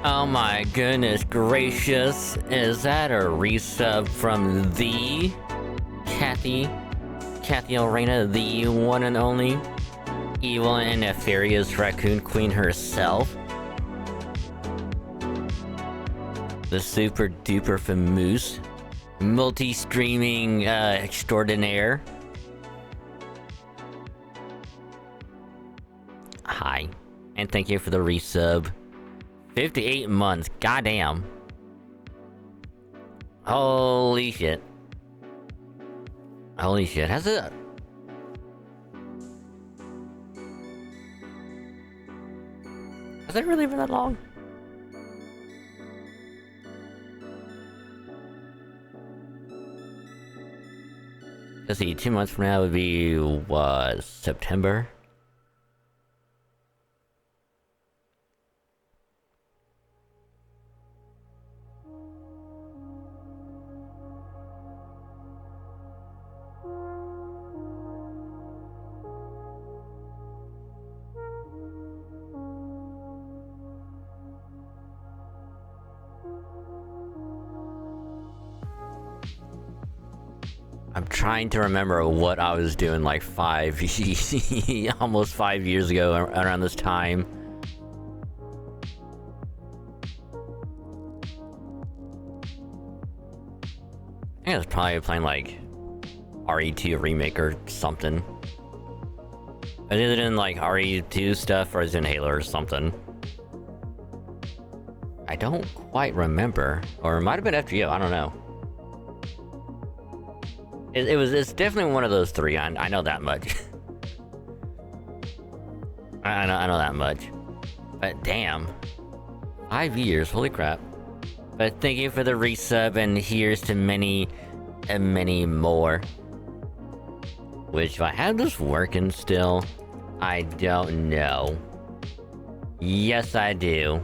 Oh my goodness gracious, is that a resub from the Kathy Arena, the one and only evil and nefarious Raccoon Queen herself? The super duper famous multi-streaming extraordinaire. Hi, and thank you for the resub. 58 months, goddamn. Holy shit. Holy shit, has it... Has it really been that long? Let's see, 2 months from now would be, what, September? I'm trying to remember what I was doing like almost 5 years ago around this time. I think I was probably playing like RE2 Remake or something. I was either doing like RE2 stuff or I was in Halo or something. I don't quite remember. Or it might have been FGO, I don't know. It's definitely one of those three, I know that much. I know that much. But damn. 5 years, holy crap. But thank you for the resub, and here's to many and many more. Which, if I have this working still, I don't know. Yes, I do.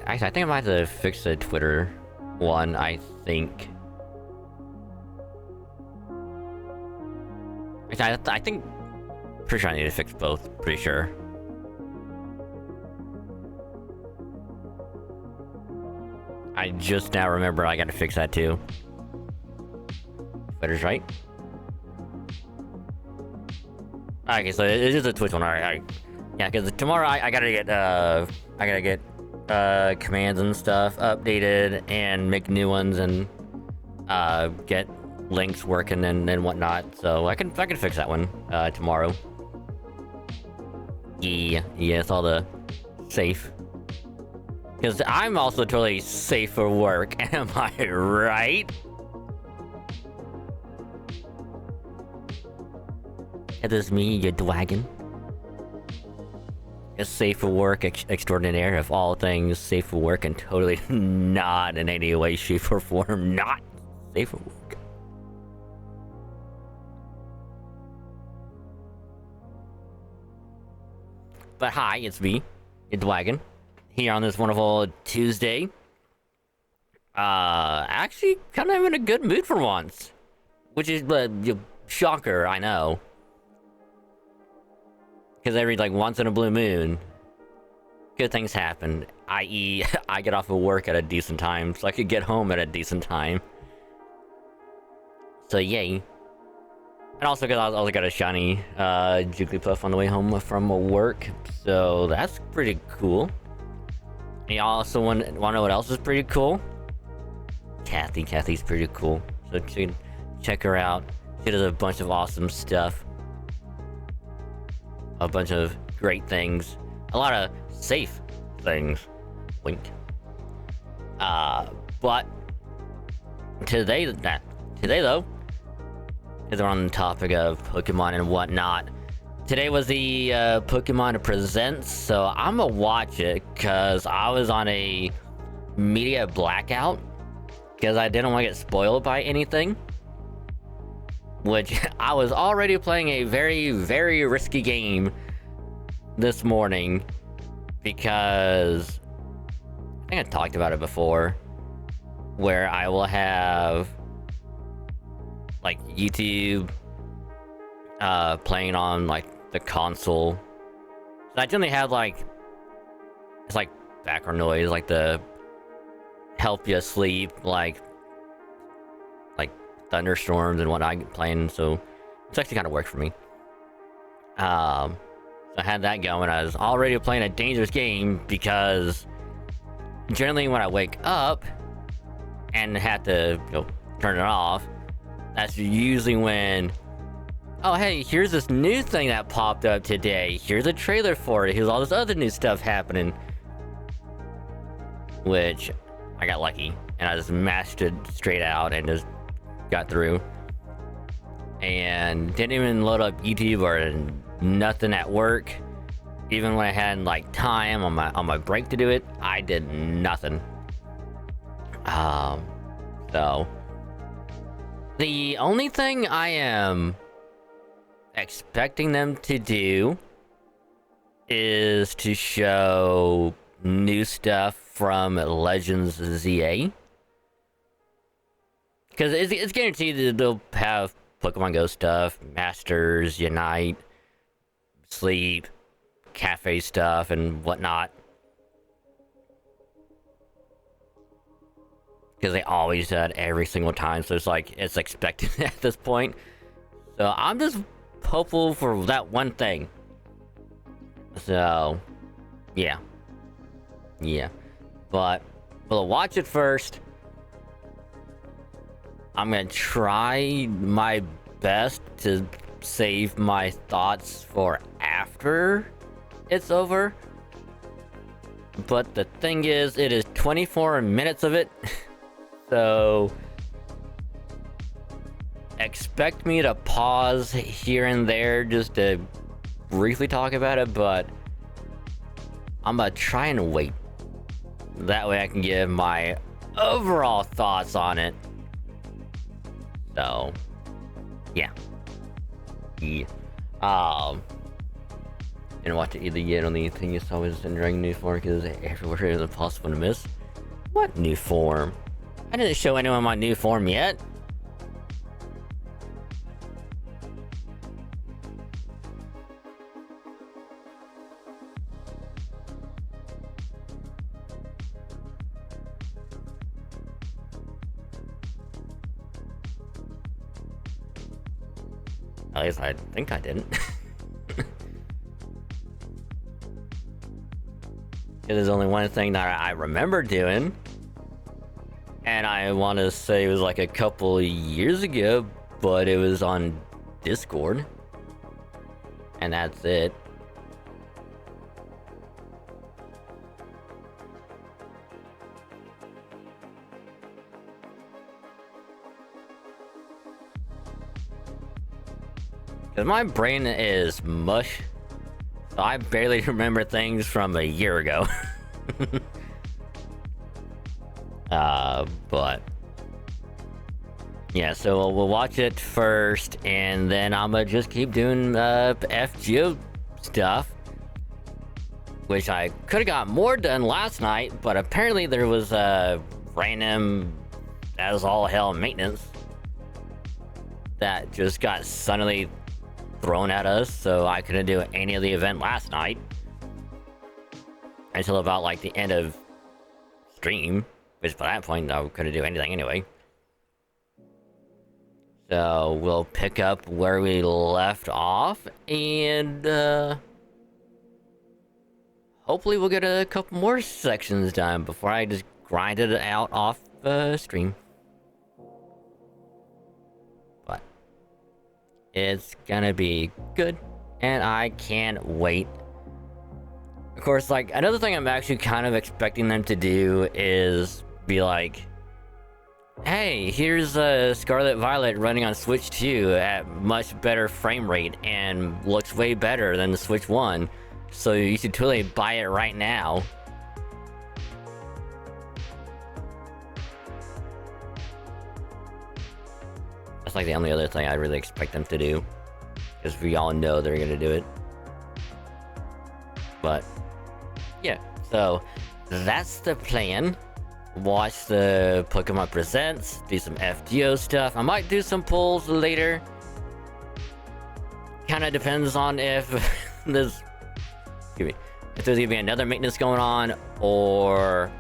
Actually, I think I might have to fix the Twitter one, I think. I think... Pretty sure I need to fix both, pretty sure. I just now remember I gotta fix that too. Twitter's right. Okay, so it is a Twitch one, alright. Yeah, because tomorrow I gotta get commands and stuff updated and make new ones and get links working and whatnot. So I can fix that one tomorrow. Yeah, it's all the safe. Because I'm also totally safe for work, am I right? It is me, your dragon. A safe for work extraordinaire of all things, safe for work, and totally not in any way, shape, or form not safe for work. But hi, it's me, your dragon, here on this wonderful Tuesday. Actually, kind of in a good mood for once, which is shocker, I know. Because every, like, once in a blue moon, good things happen. I.e., I get off of work at a decent time, so I could get home at a decent time. So, yay. And also, because I also got a shiny Jigglypuff on the way home from work, so that's pretty cool. And you also want to know what else is pretty cool? Kathy's pretty cool. So, check her out. She does a bunch of awesome stuff. A bunch of great things, a lot of safe things, wink. But today though, because we're on the topic of Pokemon and whatnot, today was the Pokemon Presents, so I'm gonna watch it because I was on a media blackout because I didn't want to get spoiled by anything. Which, I was already playing a very, very risky game this morning, because I think I talked about it before, where I will have, like, YouTube playing on, like, the console. So I generally have, like, it's like background noise, like the help you sleep, like thunderstorms and whatnot playing, so it's actually kind of worked for me. So I had that going. I was already playing a dangerous game because generally when I wake up and have to turn it off, that's usually when, oh hey, here's this new thing that popped up today, here's a trailer for it, here's all this other new stuff happening. Which I got lucky and I just mashed it straight out and just got through and didn't even load up YouTube or nothing at work. Even when I had like time on my break to do it, I did nothing. So the only thing I am expecting them to do is to show new stuff from Legends ZA. Because it's guaranteed that they'll have Pokemon Go stuff, Masters, Unite, Sleep, Cafe stuff, and whatnot. Because they always do that every single time, so it's like, it's expected at this point. So I'm just hopeful for that one thing. So, yeah. Yeah. But we'll watch it first. I'm gonna try my best to save my thoughts for after it's over. But the thing is, it is 24 minutes of it. So expect me to pause here and there just to briefly talk about it, but I'm gonna try and wait. That way I can give my overall thoughts on it. So, yeah. Didn't watch it either yet. Only thing you saw was entering new form because everywhere is impossible to miss. What new form? I didn't show anyone my new form yet. At least I think I didn't. There's only one thing that I remember doing, and I want to say it was like a couple years ago, but it was on Discord, and that's it. Because my brain is mush, so I barely remember things from a year ago. But yeah, so we'll watch it first, and then I'm gonna just keep doing FGO stuff, which I could have got more done last night, but apparently there was a random as all hell maintenance that just got suddenly thrown at us, so I couldn't do any of the event last night until about like the end of stream, which by that point I couldn't do anything anyway. So we'll pick up where we left off, and hopefully we'll get a couple more sections done before I just grind it out off stream. It's gonna be good, and I can't wait. Of course, like, another thing I'm actually kind of expecting them to do is be like, hey, here's Scarlet Violet running on Switch 2 at much better frame rate and looks way better than the Switch 1, so you should totally buy it right now. That's like the only other thing I really expect them to do, because we all know they're gonna do it. But yeah, so that's the plan. Watch the Pokémon Presents, do some FGO stuff. I might do some polls later. Kind of depends on if there's, if there's gonna be another maintenance going on, or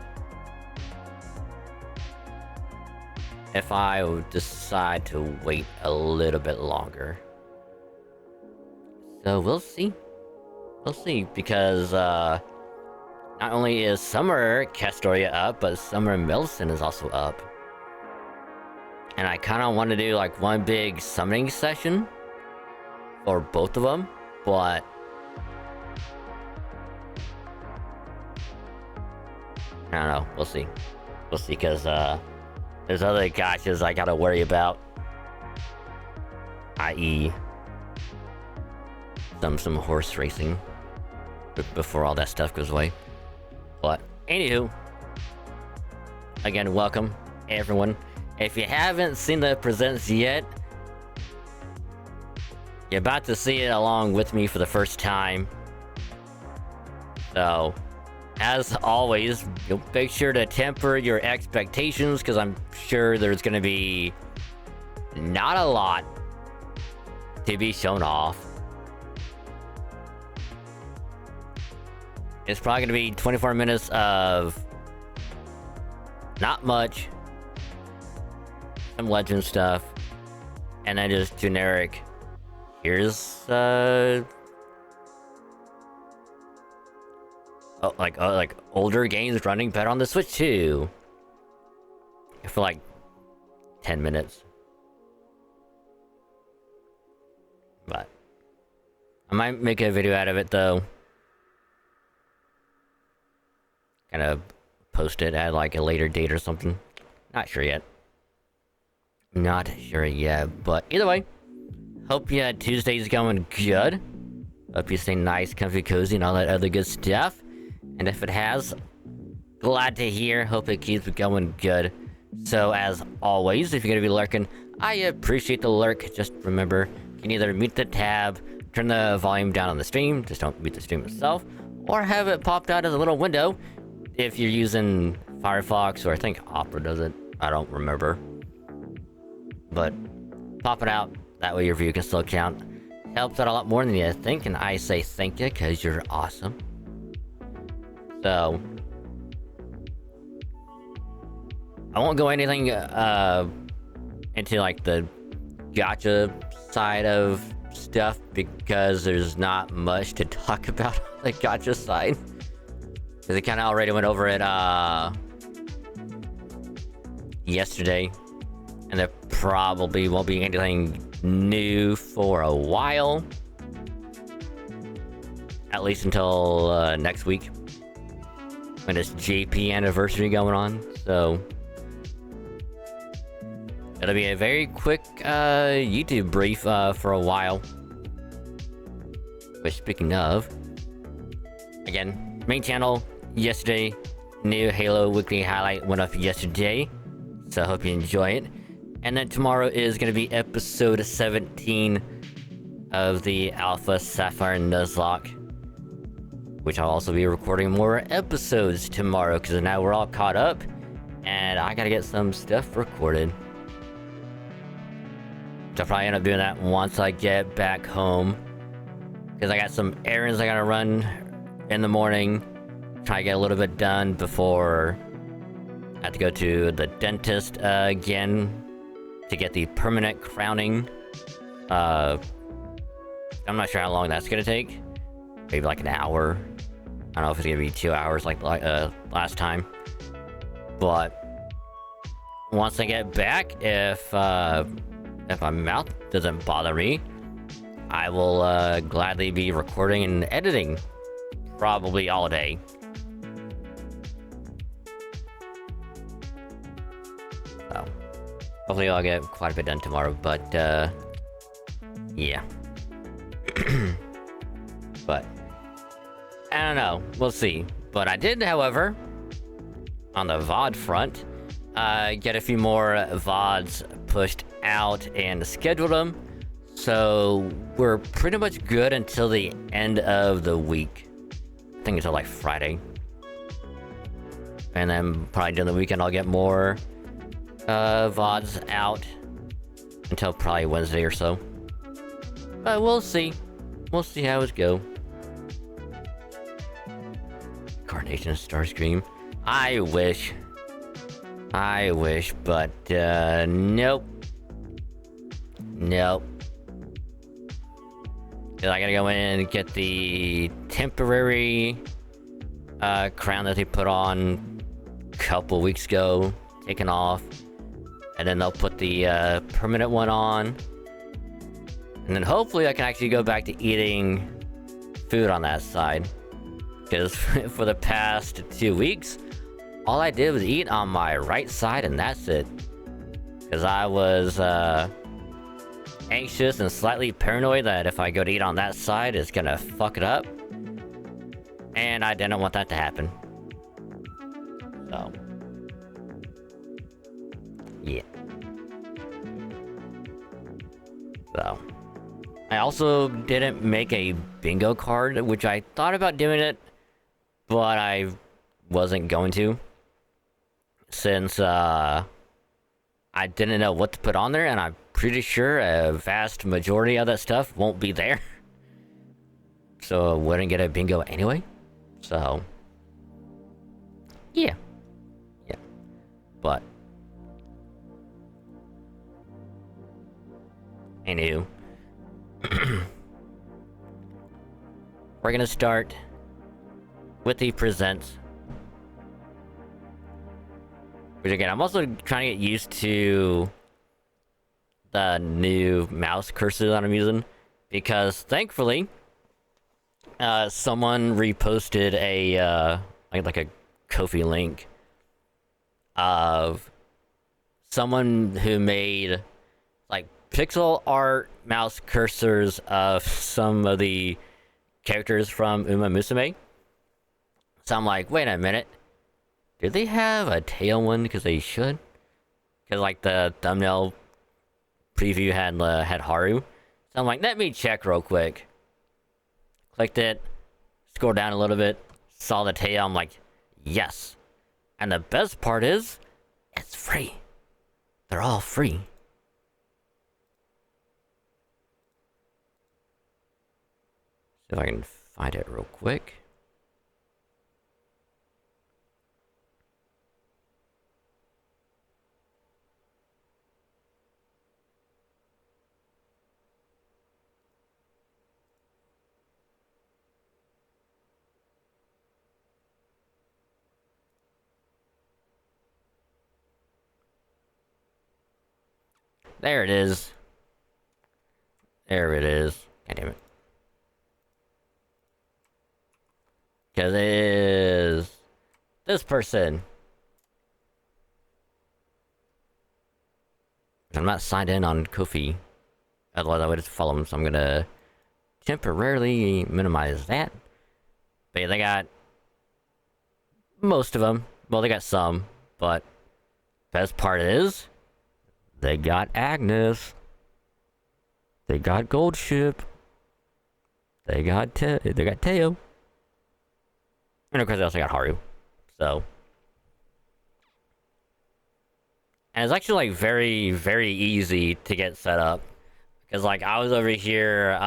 if I would decide to wait a little bit longer. So we'll see. We'll see, because not only is Summer Castoria up, but Summer Millicent is also up. And I kind of want to do like one big summoning session for both of them, but I don't know. We'll see. We'll see, because there's other gotchas I gotta worry about, i.e. some horse racing before all that stuff goes away. But anywho, again, welcome everyone. If you haven't seen the presents yet, you're about to see it along with me for the first time. So, as always, you'll make sure to temper your expectations, because I'm sure there's going to be not a lot to be shown off. It's probably going to be 24 minutes of not much, some legend stuff, and then just generic. Here's like older games running better on the Switch too. For like 10 minutes. But I might make a video out of it though. Kind of post it at like a later date or something. Not sure yet. Not sure yet, but either way, hope your Tuesday's going good. Hope you stay nice, comfy, cozy, and all that other good stuff. And if it has, glad to hear. Hope it keeps going good. So as always, if you're gonna be lurking, I appreciate the lurk. Just remember, you can either mute the tab, turn the volume down on the stream, just don't mute the stream itself, or have it popped out as a little window if you're using Firefox, or I think Opera does it. I don't remember. But pop it out, that way your view can still count. Helps out a lot more than you think, and I say thank you, because you're awesome. So I won't go anything into like the gacha side of stuff, because there's not much to talk about on the gacha side. Because I kind of already went over it yesterday, and there probably won't be anything new for a while, at least until next week when it's JP anniversary going on. So it'll be a very quick YouTube brief for a while. But speaking of, again, main channel yesterday, new Halo weekly highlight went up yesterday, so I hope you enjoy it. And then tomorrow is going to be episode 17 of the Alpha Sapphire Nuzlocke, which I'll also be recording more episodes tomorrow, because now we're all caught up, and I gotta get some stuff recorded. So I'll probably end up doing that once I get back home, because I got some errands I gotta run in the morning, try to get a little bit done before I have to go to the dentist again to get the permanent crowning. I'm not sure how long that's gonna take. Maybe like an hour. I don't know if it's gonna be 2 hours like last time. But once I get back, if my mouth doesn't bother me, I will gladly be recording and editing probably all day. So hopefully I'll get quite a bit done tomorrow, but yeah. But I don't know, we'll see. But I did, however, on the VOD front, get a few more VODs pushed out and scheduled them. So we're pretty much good until the end of the week. I think until like Friday. And then probably during the weekend I'll get more VODs out until probably Wednesday or so. But we'll see. We'll see how it goes. Carnation Starscream. I wish, but nope. Nope. 'Cause I gotta go in and get the temporary crown that they put on a couple weeks ago, taken off, and then they'll put the permanent one on, and then hopefully I can actually go back to eating food on that side. Because for the past 2 weeks, all I did was eat on my right side, and that's it. Because I was anxious and slightly paranoid that if I go to eat on that side, it's gonna fuck it up. And I didn't want that to happen. So yeah. So I also didn't make a bingo card, which I thought about doing it, but I wasn't going to, since I didn't know what to put on there, and I'm pretty sure a vast majority of that stuff won't be there. So I wouldn't get a bingo anyway. So yeah. But Anywho. We're gonna start with the presents. Which again, I'm also trying to get used to the new mouse cursor that I'm using. Because thankfully, someone reposted a, like a Ko-fi link of someone who made like pixel art mouse cursors of some of the characters from Uma Musume. So I'm like, wait a minute, do they have a tail one? Because they should. Because like the thumbnail preview had Haru. So I'm like, let me check real quick. Clicked it, scrolled down a little bit, saw the tail. I'm like, yes. And the best part is, it's free. They're all free. See if I can find it real quick. There it is. There it is. God damn it. Because it is this person. I'm not signed in on Ko-fi. Otherwise I would just follow them, so I'm gonna temporarily minimize that. But yeah, they got most of them. Well, they got some, but best part is they got Agnes. They got Gold Ship. They got Teo. And of course they also got Haru. So. And it's actually like very, very easy to get set up. Because like I was over here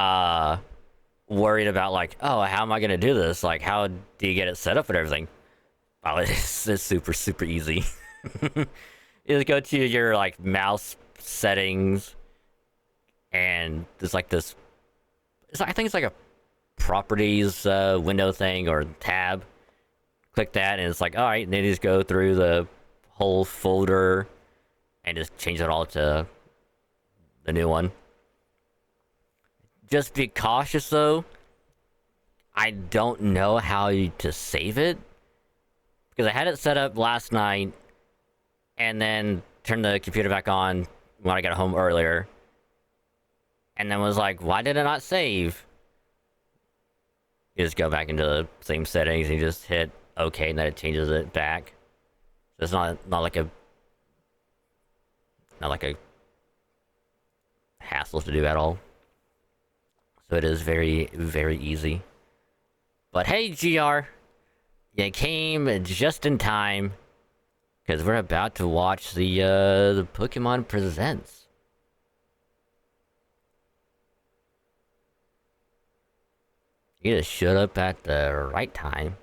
worried about like, oh, how am I gonna do this? Like, how do you get it set up and everything? Oh, it's super, super easy. You just go to your like mouse settings, and there's like this. I think it's like a properties window thing or tab. Click that, and it's like, all right. And then you just go through the whole folder and just change it all to the new one. Just be cautious though. I don't know how to save it because I had it set up last night. And then turned the computer back on when I got home earlier. And then was like, why did it not save? You just go back into the same settings and you just hit OK, and then it changes it back. So it's not like a hassle to do at all. So it is very, very easy. But hey, GR, you came just in time. Because we're about to watch the Pokémon Presents. You just showed up at the right time.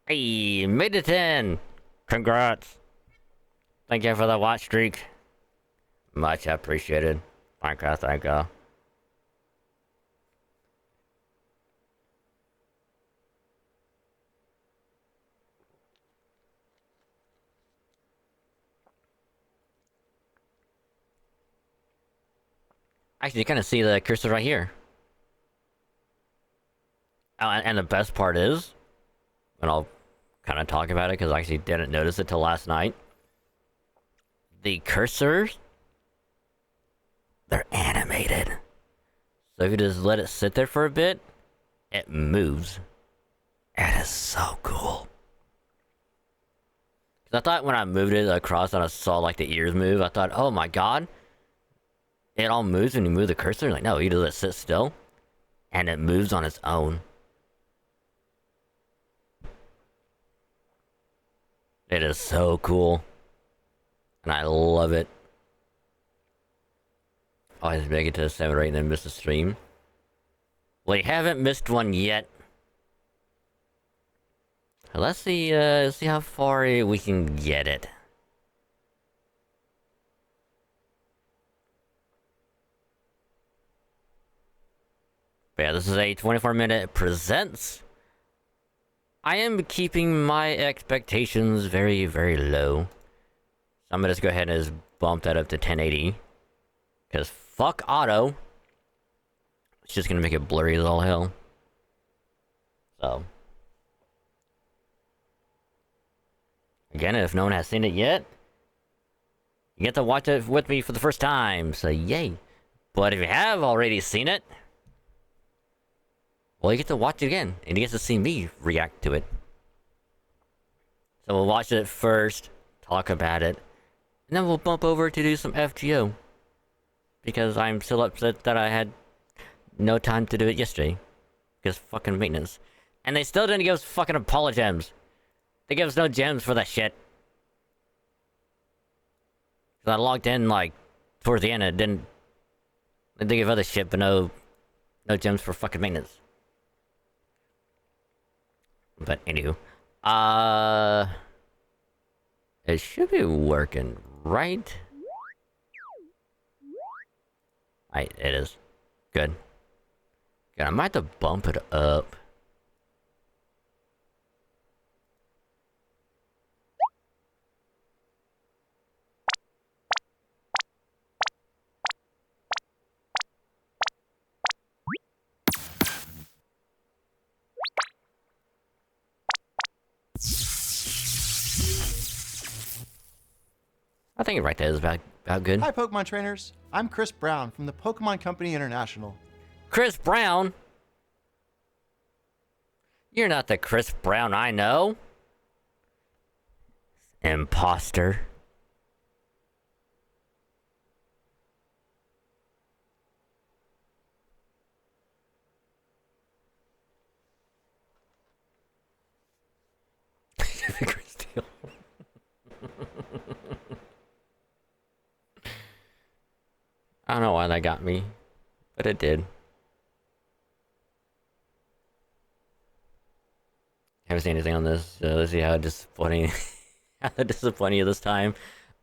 Hey, made it 10! Congrats! Thank you for the watch streak. Much appreciated. Thank you. Actually, you kind of see the cursor right here. Oh, and the best part is, and I'll kind of talk about it because I actually didn't notice it till last night. The cursors, they're animated. So if you just let it sit there for a bit, it moves. It is so cool. I thought when I moved it across and I saw like the ears move, I thought, oh my god. It all moves when you move the cursor? Like, no, you just let it sit still. And it moves on its own. It is so cool. And I love it. Oh, I just make it to 7 or 8 and then miss a stream. Well, you haven't missed one yet. Let's see how far we can get it. But yeah, this is a 24-minute presents. I am keeping my expectations very, very low. So I'm gonna just go ahead and just bump that up to 1080. Because fuck auto. It's just gonna make it blurry as all hell. So. Again, if no one has seen it yet, you get to watch it with me for the first time, so yay. But if you have already seen it, well, you get to watch it again, and you get to see me react to it. So we'll watch it first, talk about it, and then we'll bump over to do some FGO. Because I'm still upset that I had no time to do it yesterday. Because fucking maintenance. And they still didn't give us fucking apologems. They give us no gems for that shit. Cause I logged in like towards the end and it didn't. They give other shit, but no gems for fucking maintenance. But anywho, it should be working, right? It is. Good. Good. I might have to bump it up. I think right there is about good. Hi, Pokemon trainers. I'm Chris Brown from the Pokemon Company International. Chris Brown? You're not the Chris Brown I know. Imposter. I don't know why that got me, but it did. Haven't seen anything on this. Let's see how disappointing, this time.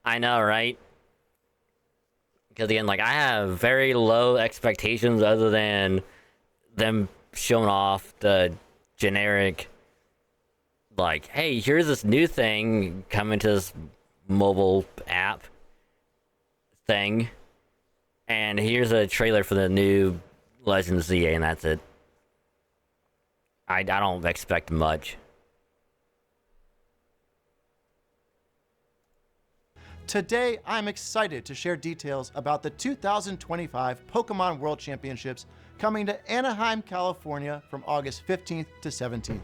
I know, right? Because again, like I have very low expectations, other than them showing off the generic, like, hey, here's this new thing coming to this mobile app thing. And here's a trailer for the new Legends ZA, and that's it. I don't expect much. Today, I'm excited to share details about the 2025 Pokemon World Championships coming to Anaheim, California from August 15th to 17th.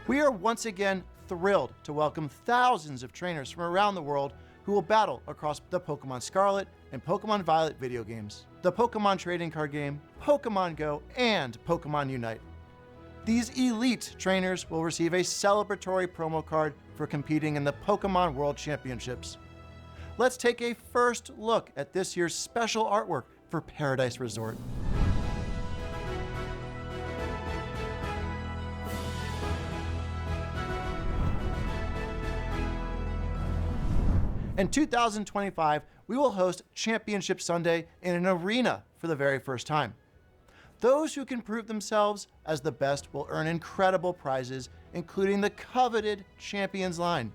We are once again thrilled to welcome thousands of trainers from around the world who will battle across the Pokemon Scarlet and Pokemon Violet video games, the Pokemon trading card game, Pokemon Go, and Pokemon Unite. These elite trainers will receive a celebratory promo card for competing in the Pokemon World Championships. Let's take a first look at this year's special artwork for Paradise Resort. In 2025, we will host Championship Sunday in an arena for the very first time. Those who can prove themselves as the best will earn incredible prizes, including the coveted Champions line.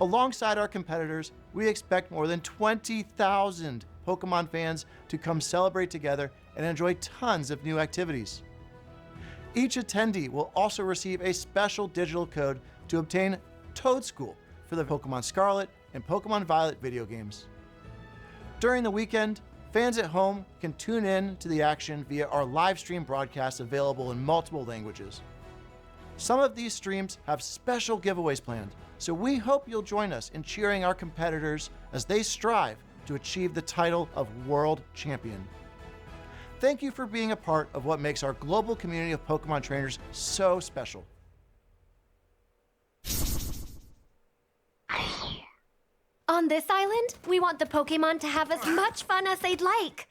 Alongside our competitors, we expect more than 20,000 Pokemon fans to come celebrate together and enjoy tons of new activities. Each attendee will also receive a special digital code to obtain Toad School for the Pokemon Scarlet and Pokemon Violet video games. During the weekend, fans at home can tune in to the action via our live stream broadcasts available in multiple languages. Some of these streams have special giveaways planned, so we hope you'll join us in cheering our competitors as they strive to achieve the title of World Champion. Thank you for being a part of what makes our global community of Pokemon trainers so special. On this island, we want the Pokémon to have as much fun as they'd like.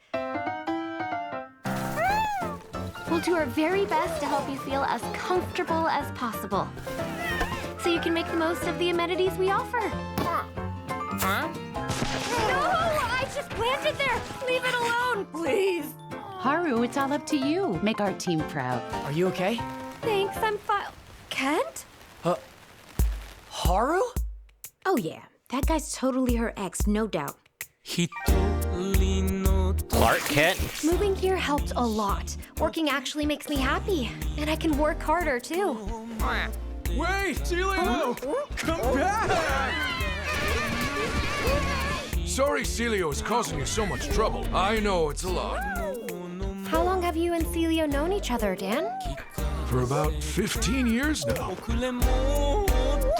We'll do our very best to help you feel as comfortable as possible. so you can make the most of the amenities we offer. Huh? No! I just planted there! Leave it alone, please! Haru, it's all up to you. Make our team proud. Are you okay? Thanks, I'm fine. Kent? Haru? Oh yeah, that guy's totally her ex, no doubt. Clark Kent? Moving here helped a lot. Working actually makes me happy. And I can work harder, too. Wait, Celio! Come back! Sorry Celio is causing you so much trouble. I know it's a lot. How long have you and Celio known each other, Dan? For about 15 years now.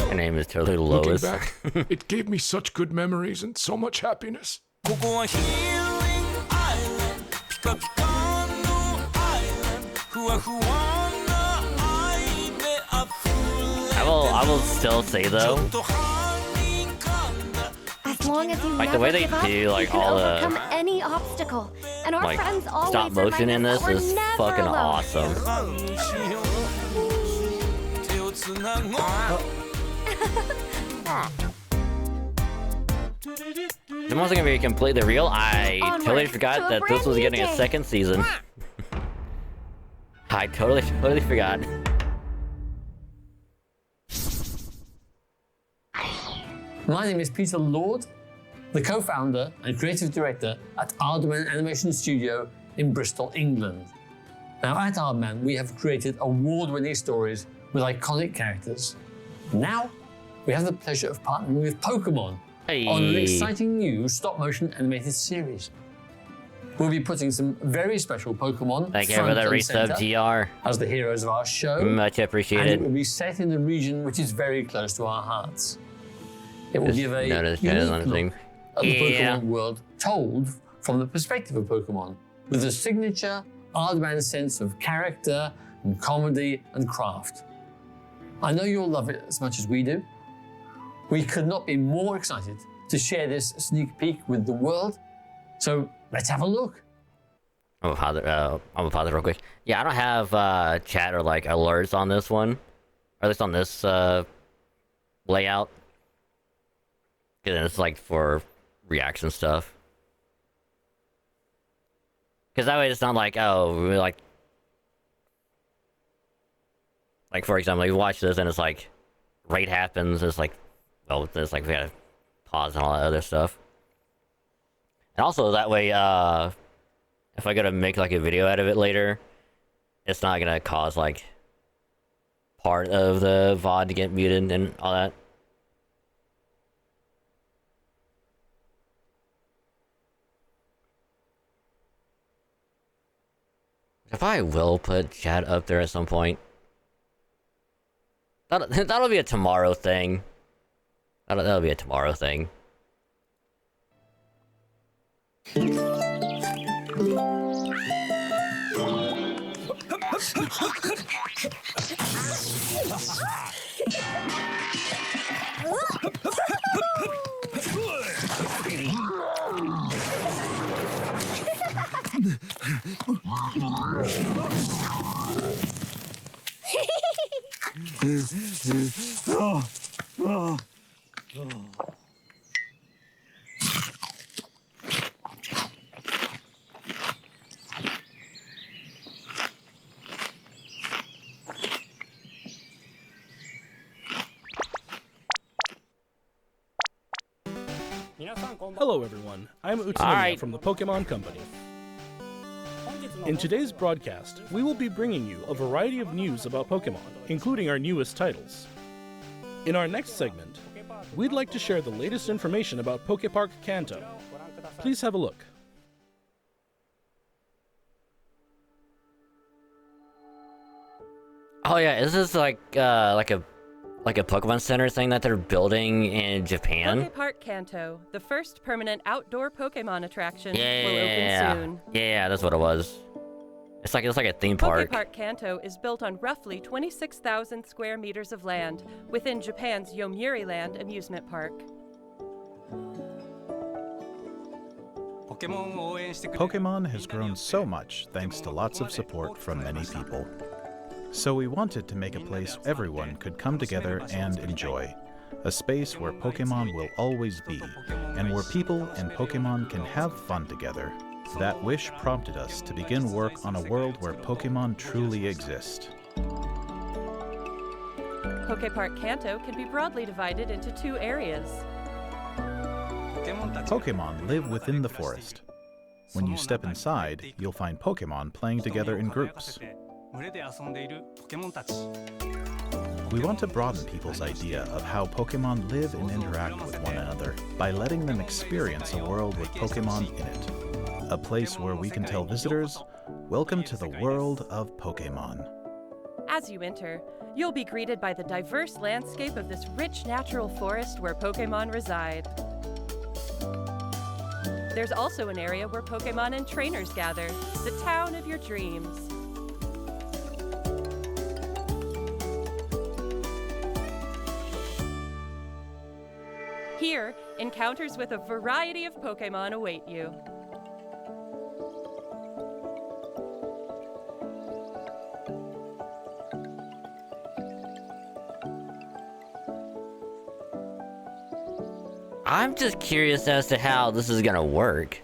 Her name is totally Looking Lois. back, it gave me such good memories and so much happiness. I will still say though, As long as you like the never way they give up, do like you can all overcome the any obstacle. And our like friends always stop motion in remind us this that is we're never fucking alone. awesome. The ones gonna be completely real. I Onward totally to forgot a that this brand was new getting a day. second season. I totally forgot. My name is Peter Lord, the co-founder and creative director at Aardman Animation Studio in Bristol, England. Now at Aardman, we have created award-winning stories with iconic characters. Now, we have the pleasure of partnering with Pokémon on an Hey. exciting new stop-motion animated series. We'll be putting some very special Pokémon Thank you for front the and resub, center GR. as the heroes of our show. Much And it appreciated. will be set in a region which is very close to our hearts. It will Just give a noticed unique that look thing. at the Yeah. Pokemon world told from the perspective of Pokemon, with a signature Aardman sense of character and comedy and craft. I know you'll love it as much as we do. We could not be more excited to share this sneak peek with the world. So let's have a look. I'm gonna pause it real quick. Yeah, I don't have chat or like alerts on this one, or at least on this layout. Cause it's like for reaction stuff. Cause that way it's not like, oh, we're like for example, you watch this and it's like raid happens. It's like, oh, it's like we gotta pause and all that other stuff. And also that way, if I gotta make like a video out of it later, it's not gonna cause like part of the VOD to get muted and all that. If I will put chat up there at some point, that'll be a tomorrow thing. That'll be a tomorrow thing. Hello everyone, I'm Utsunomiya Alright. from the Pokémon Company. In today's broadcast, we will be bringing you a variety of news about Pokémon, including our newest titles. In our next segment, we'd like to share the latest information about Poképark Kanto. Please have a look. Oh yeah, is this like a Pokemon Center thing that they're building in Japan? Poképark Kanto, the first permanent outdoor Pokémon attraction, Yeah, will open soon. yeah, that's what it was. It's like a theme park. Poképark Kanto is built on roughly 26,000 square meters of land within Japan's Yomiuri Land amusement park. Pokemon has grown so much thanks to lots of support from many people. So we wanted to make a place everyone could come together and enjoy. A space where Pokémon will always be, and where people and Pokémon can have fun together. That wish prompted us to begin work on a world where Pokémon truly exist. Poképark Kanto can be broadly divided into 2 areas. Pokémon live within the forest. When you step inside, you'll find Pokémon playing together in groups. We want to broaden people's idea of how Pokémon live and interact with one another by letting them experience a world with Pokémon in it. A place where we can tell visitors, welcome to the world of Pokémon. As you enter, you'll be greeted by the diverse landscape of this rich natural forest where Pokémon reside. There's also an area where Pokémon and trainers gather, the town of your dreams. Here, encounters with a variety of Pokémon await you. I'm just curious as to how this is gonna work.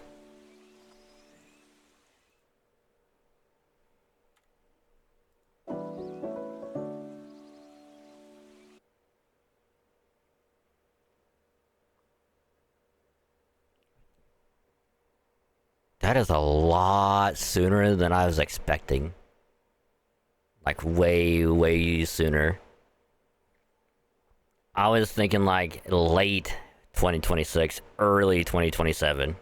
That is a lot sooner than I was expecting. Like way, way sooner. I was thinking like late 2026, early 2027.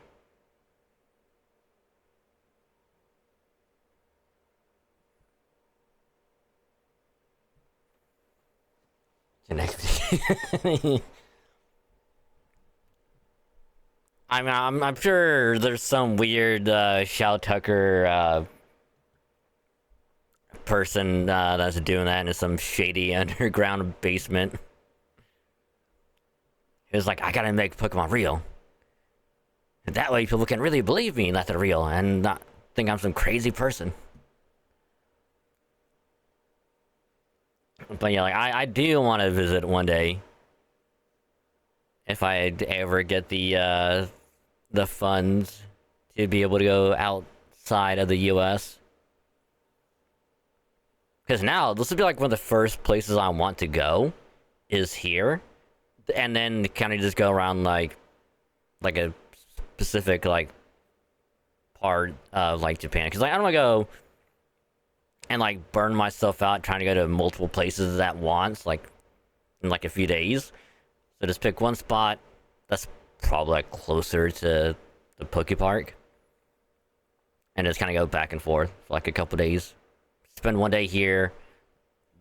I mean, I'm sure there's some weird Shao Tucker person that's doing that in some shady underground basement. It was like, I gotta make Pokemon real. And that way people can really believe me that they're real and not think I'm some crazy person. But yeah, like, I do want to visit one day. If I ever get the funds to be able to go outside of the US. Because now, this would be like one of the first places I want to go, is here. And then kind of just go around like a specific like part of like Japan, because like, I don't want to go and like burn myself out trying to go to multiple places at once, like in like a few days. So just pick one spot that's probably like closer to the Poképark, and just kind of go back and forth for like a couple days. Spend one day here,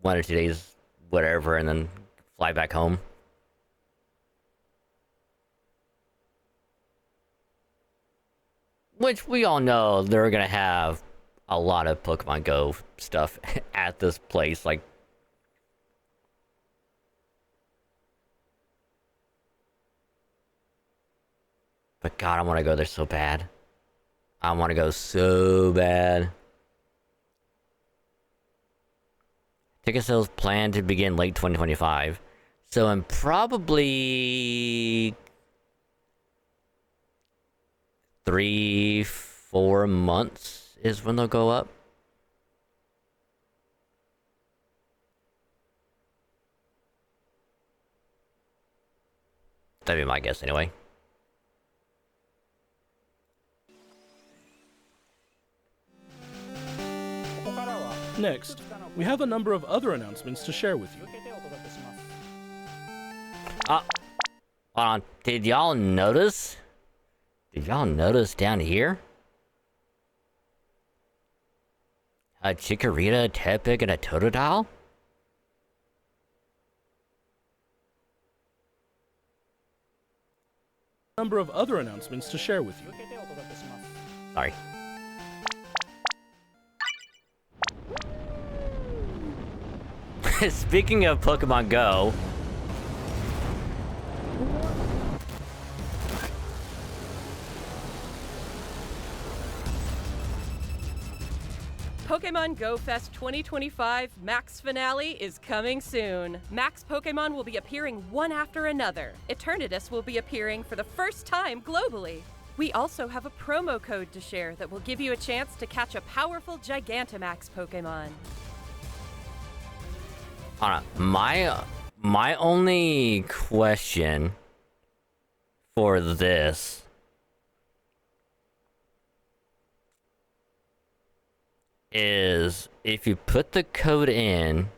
1 or 2 days, whatever, and then fly back home. Which we all know they're gonna have a lot of Pokemon Go stuff at this place, like. But God, I want to go there so bad. I want to go so bad. Ticket sales planned to begin late 2025. So in probably 3-4 months is when they'll go up. That'd be my guess anyway. Next, we have a number of other announcements to share with you. Hold on. Did y'all notice? Did y'all notice down here? A Chikorita, a Tepig, and a Totodile? Number of other announcements to share with you. Sorry. Speaking of Pokemon Go, Pokemon Go Fest 2025 Max Finale is coming soon. Max Pokemon will be appearing one after another. Eternatus will be appearing for the first time globally. We also have a promo code to share that will give you a chance to catch a powerful Gigantamax Pokemon. My only question for this is if you put the code in,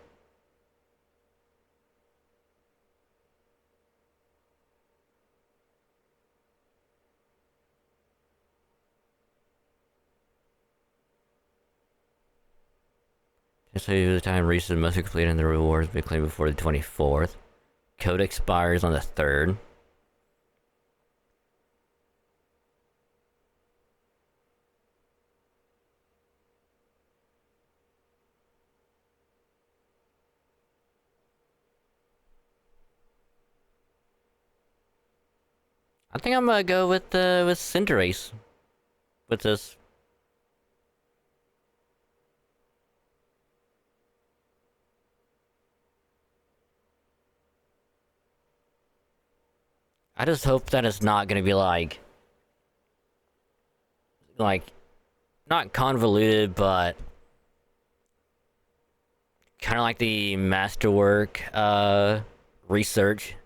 so the time reached must be completed and the rewards be claimed before the 24th. Code expires on the 3rd. I think I'm gonna go with Cinderace with this. I just hope that it's not gonna be like not convoluted, but kind of like the Masterwork research,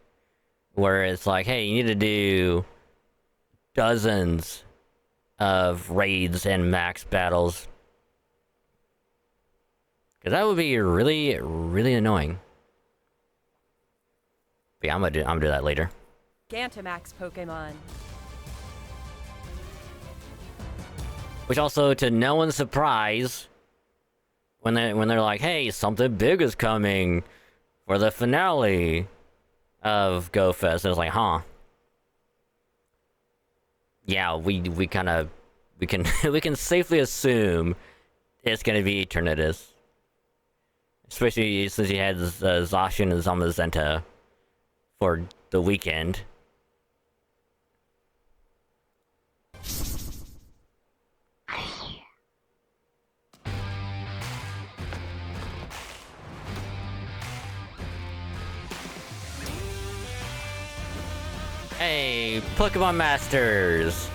where it's like, hey, you need to do dozens of raids and max battles, because that would be really, really annoying. But yeah, I'm gonna do that later. Gigantamax Pokemon. Which also, to no one's surprise, when they're like, hey, something big is coming for the finale of Go Fest, it's like, huh? Yeah, we can we can safely assume it's gonna be Eternatus, especially since he had Zacian and Zamazenta for the weekend. Hey, Pokemon Masters!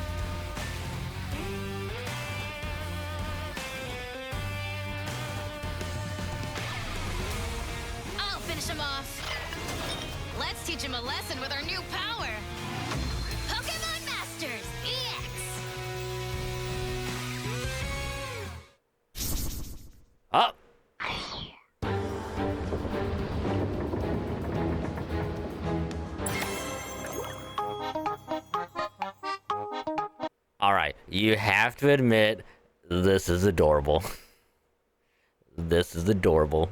I'll finish him off. Let's teach him a lesson with our new power. Pokemon Masters EX! Up! Alright, you have to admit, this is adorable. This is adorable.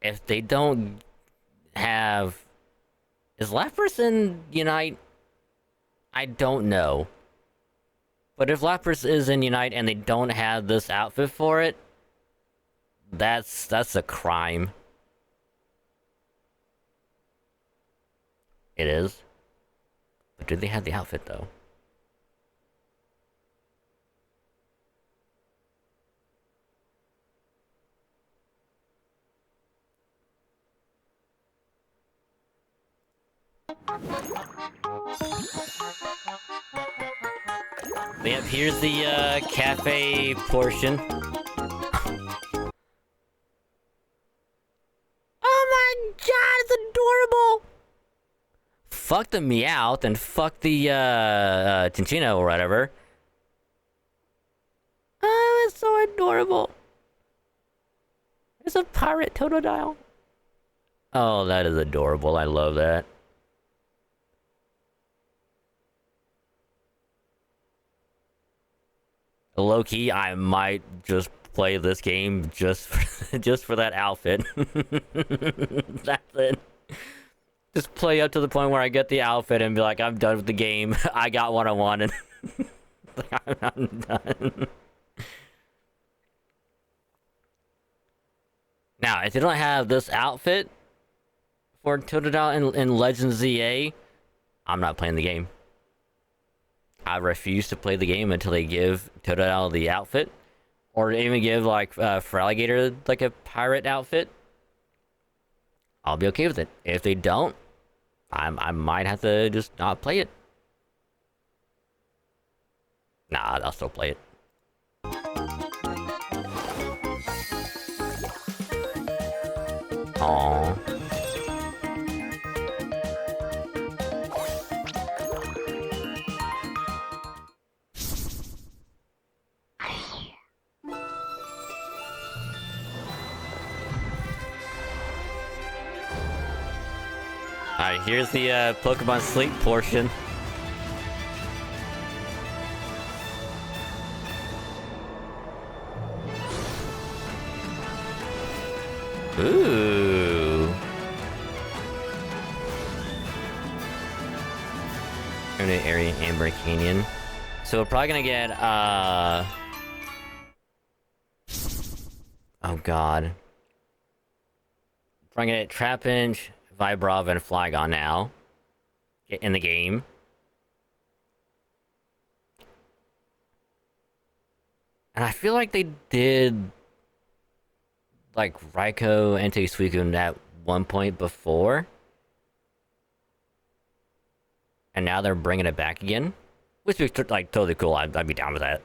If they don't have... Is Lapras in Unite? I don't know. But if Lapras is in Unite and they don't have this outfit for it, that's a crime. It is. But do they have the outfit, though? Yep, here's the cafe portion. Oh my god, it's adorable! Fuck the Meowth and fuck the Tinchino or whatever. Oh, it's so adorable. There's a pirate Totodile. Oh, that is adorable. I love that. Low-key, I might just play this game just for that outfit. That's it. Just play up to the point where I get the outfit and be like, I'm done with the game. I got what I wanted. I'm done. Now, if they don't have this outfit for Totodile in Legends ZA, I'm not playing the game. I refuse to play the game until they give Totodile the outfit, or even give like Feraligatr like a pirate outfit. I'll be okay with it. If they don't, I might have to just not play it. Nah, I'll still play it. Aww. Alright, here's the Pokemon Sleep portion. Ooh. Permanent area Amber Canyon. So we're probably gonna get oh god. We're gonna get Trapinch, Vibrava, and Flygon now in the game. And I feel like they did like Raikou and Suicune at one point before. And now they're bringing it back again. Which is like totally cool. I'd be down with that.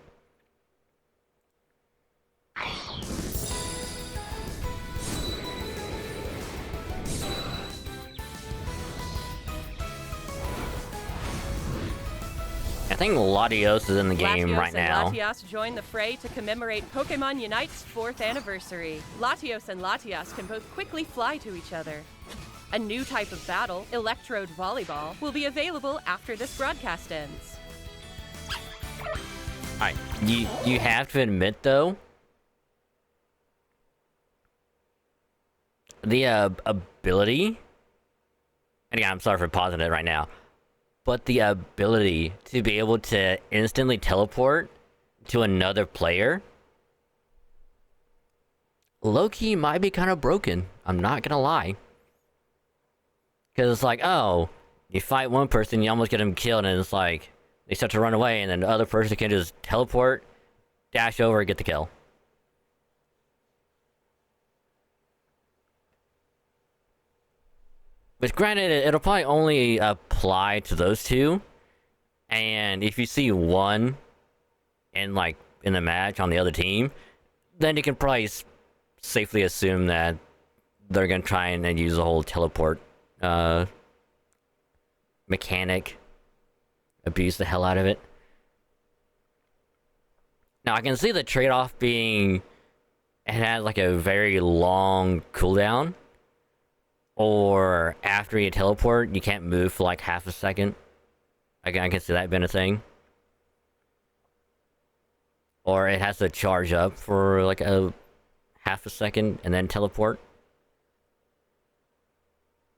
I think Latios is in the game right now. Latias join the fray to commemorate Pokemon Unite's 4th anniversary. Latios and Latias can both quickly fly to each other. A new type of battle, Electrode Volleyball, will be available after this broadcast ends. Alright, you have to admit though, the ability, and yeah, I'm sorry for pausing it right now, but the ability to be able to instantly teleport to another player, low-key might be kind of broken. I'm not gonna lie. Because it's like, oh, you fight one person, you almost get them killed, and it's like, they start to run away, and then the other person can just teleport, dash over, and get the kill. But granted, it'll probably only apply to those two. And if you see one in the match on the other team, then you can probably safely assume that they're gonna try and use the whole teleport mechanic, abuse the hell out of it. Now I can see the trade-off being it has like a very long cooldown. Or after you teleport, you can't move for like half a second. I can see that being a thing. Or it has to charge up for like a half a second and then teleport.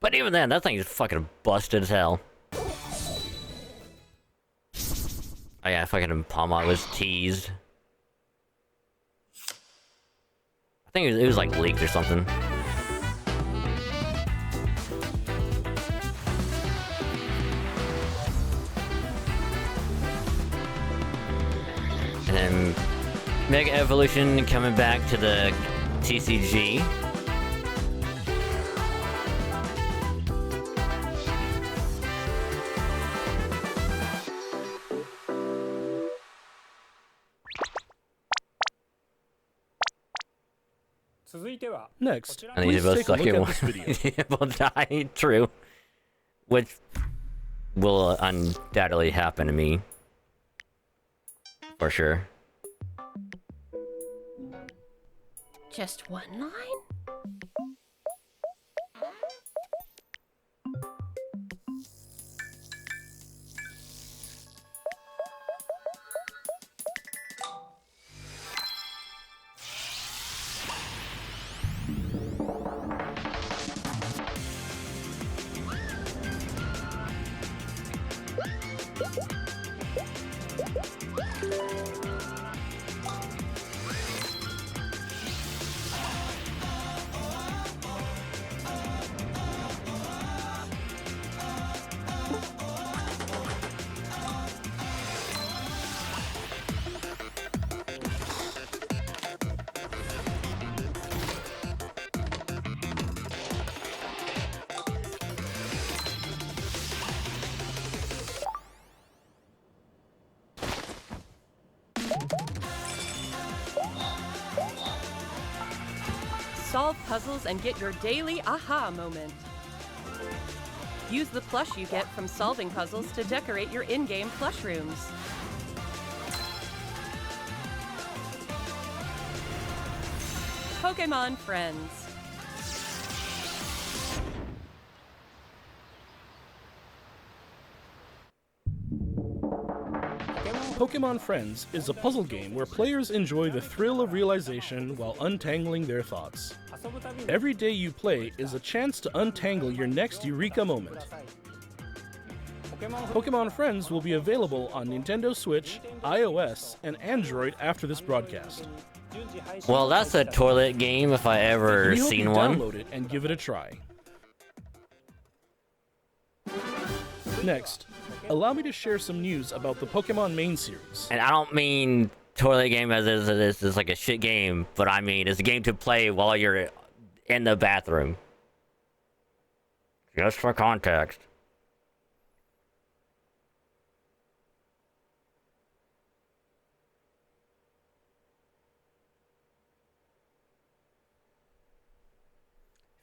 But even then, that thing is fucking busted as hell. Oh yeah, fucking Palmot was teased. I think it was like leaked or something. And then Mega Evolution coming back to the TCG. Next, And these please are both take a look at second this video. will die. True. Which will undoubtedly happen to me. For sure. Just one line? solve puzzles and get your daily aha moment. Use the plush you get from solving puzzles to decorate your in-game plush rooms. Pokémon Friends. Pokémon Friends is a puzzle game where players enjoy the thrill of realization while untangling their thoughts. Every day you play is a chance to untangle your next eureka moment. Pokémon Friends will be available on Nintendo Switch, iOS, and Android after this broadcast. Well, that's a toilet game if I ever We hope seen you one. download it and give it a try. Next, allow me to share some news about the Pokemon main series. And I don't mean toilet game as this is like a shit game, but I mean it's a game to play while you're in the bathroom. Just for context.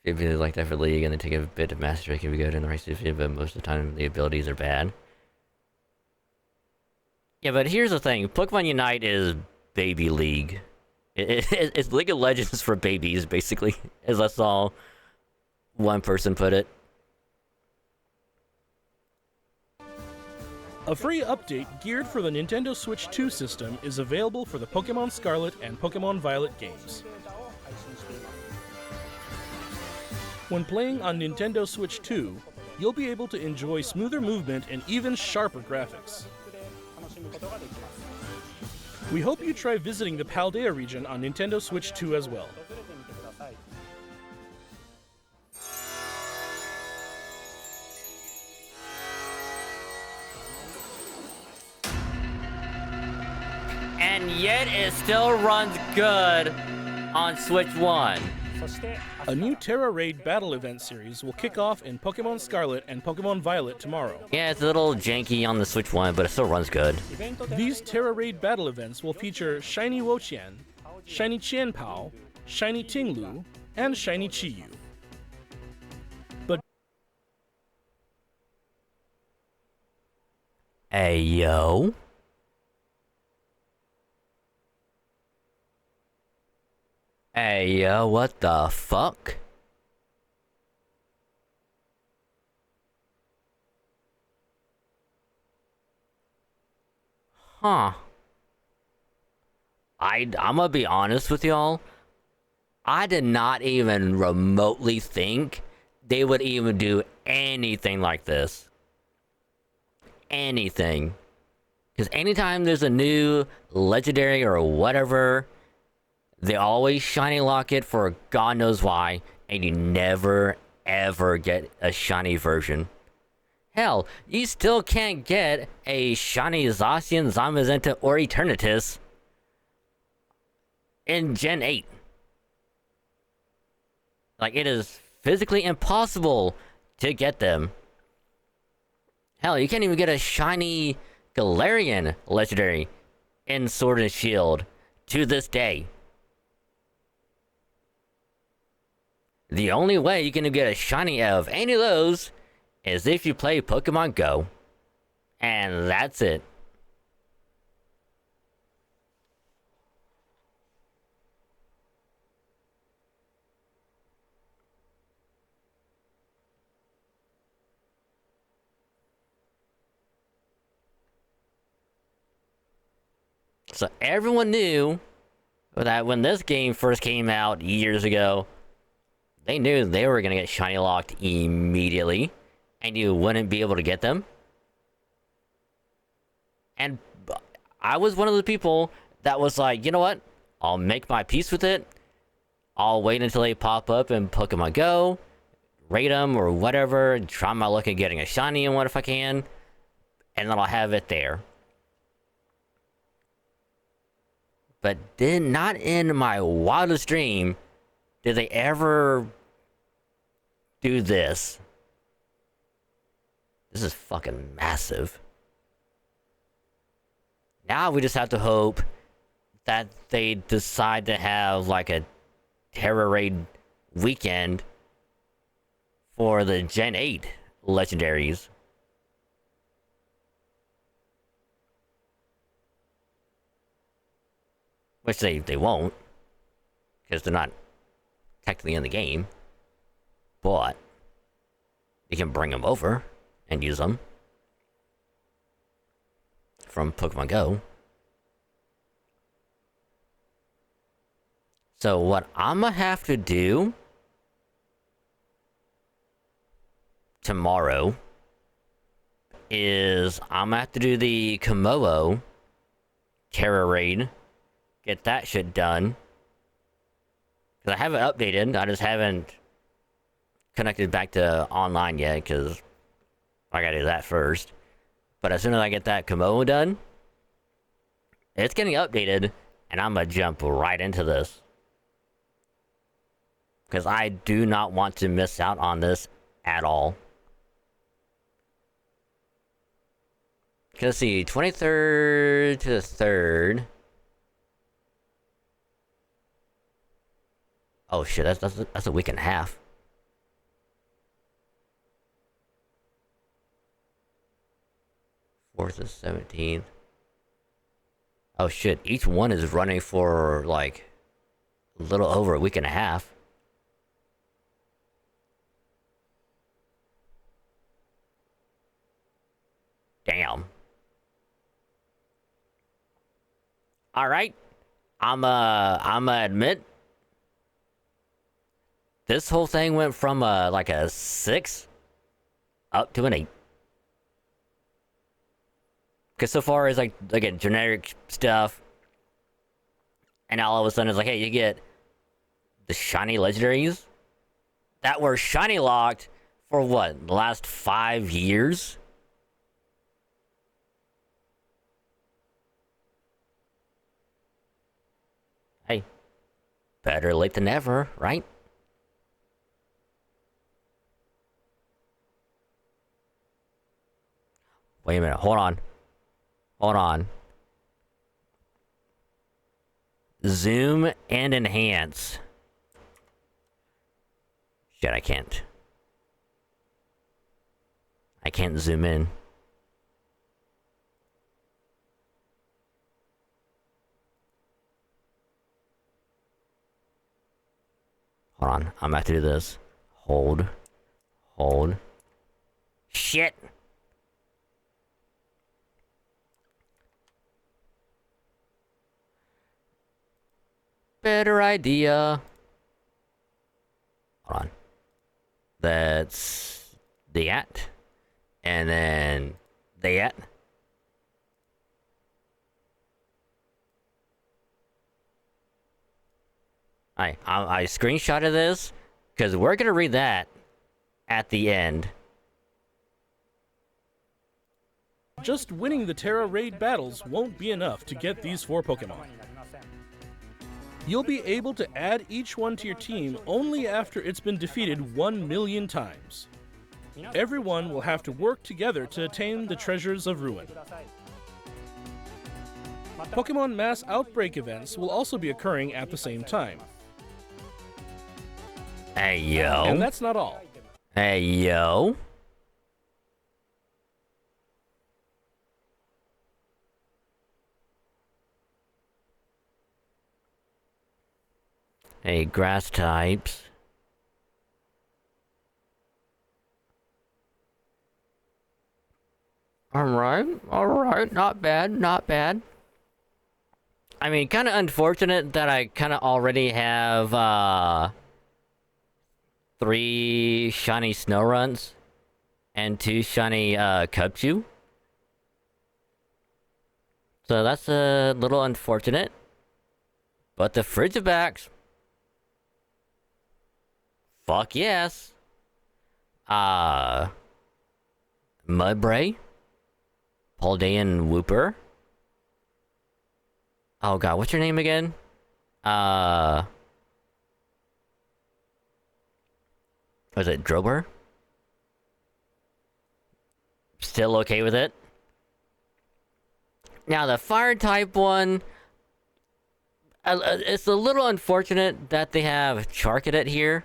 If you really like that for League and then take a bit of Master Trick if you go to the race, but most of the time the abilities are bad. Yeah, but here's the thing. Pokemon Unite is Baby League. It's League of Legends for babies, basically. As that's all one person put it. A free update geared for the Nintendo Switch 2 system is available for the Pokemon Scarlet and Pokemon Violet games. When playing on Nintendo Switch 2, you'll be able to enjoy smoother movement and even sharper graphics. We hope you try visiting the Paldea region on Nintendo Switch 2 as well. And yet it still runs good on Switch 1. A new Terra Raid battle event series will kick off in Pokemon Scarlet and Pokemon Violet tomorrow. Yeah, it's a little janky on the Switch 1, but it still runs good. These Terra Raid battle events will feature Shiny Wo-Chien, Shiny Qianpao, Shiny Tinglu, and Shiny Chiyu. But Hey, yo. Hey, yo, what the fuck? Huh. I'm gonna be honest with y'all. I did not even remotely think they would even do anything like this. Anything. Because anytime there's a new legendary or whatever, they always shiny lock it for God knows why, and you never ever get a shiny version. Hell, you still can't get a shiny Zacian, Zamazenta, or Eternatus in Gen 8. Like, it is physically impossible to get them. Hell, you can't even get a shiny Galarian legendary in Sword and Shield to this day. The only way you can get a shiny out of any of those is if you play Pokemon Go. And that's it. So everyone knew that when this game first came out years ago, they knew they were going to get shiny locked immediately, and you wouldn't be able to get them. And I was one of the people that was like, you know what? I'll make my peace with it. I'll wait until they pop up in Pokemon Go, rate them or whatever, try my luck at getting a shiny and what if I can, and then I'll have it there. But then, not in my wildest dream did they ever do this. This is fucking massive. Now we just have to hope that they decide to have like a Terra Raid weekend for the Gen 8 legendaries. Which they won't, because they're not technically in the game. But you can bring them over and use them from Pokemon Go. So what I'm gonna have to do tomorrow is I'm gonna have to do the Komodo Terra Raid. Get that shit done. Because I haven't updated. I just haven't connected back to online yet. Because I gotta do that first. But as soon as I get that Komodo done, it's getting updated. And I'm gonna jump right into this. Because I do not want to miss out on this at all. Let's see, 23rd to the 3rd. Oh shit, that's a week and a half. Fourth to 17th. Oh shit, each one is running for like a little over a week and a half. Damn. Alright. I'ma admit this whole thing went from like a 6 up to an 8. Because so far as like again generic stuff, and now all of a sudden it's like, hey, you get the shiny legendaries that were shiny locked for what, the last 5 years? Hey, better late than never, right? Wait a minute, hold on. Hold on. Zoom and enhance. Shit, I can't. I can't zoom in. Hold on, I'm about to do this. Hold. Shit! Better idea. Hold on. That's that. And then that. I screenshotted this because we're gonna read that at the end. Just winning the Terra Raid battles won't be enough to get these 4 Pokemon. You'll be able to add each one to your team only after it's been defeated 1 million times. Everyone will have to work together to attain the treasures of Ruin. Pokemon Mass Outbreak events will also be occurring at the same time. Hey, yo. And that's not all. Hey, yo. Hey, grass types. Alright, not bad. I mean, kind of unfortunate that I kind of already have, 3 shiny Snowrunts and 2 shiny, Cubchoo. So that's a little unfortunate. But the Frigibacks, fuck yes. Mudbray, Paldean Wooper. Oh god, what's your name again? Was it Drober? Still okay with it. Now the fire type one, it's a little unfortunate that they have Charcadet here,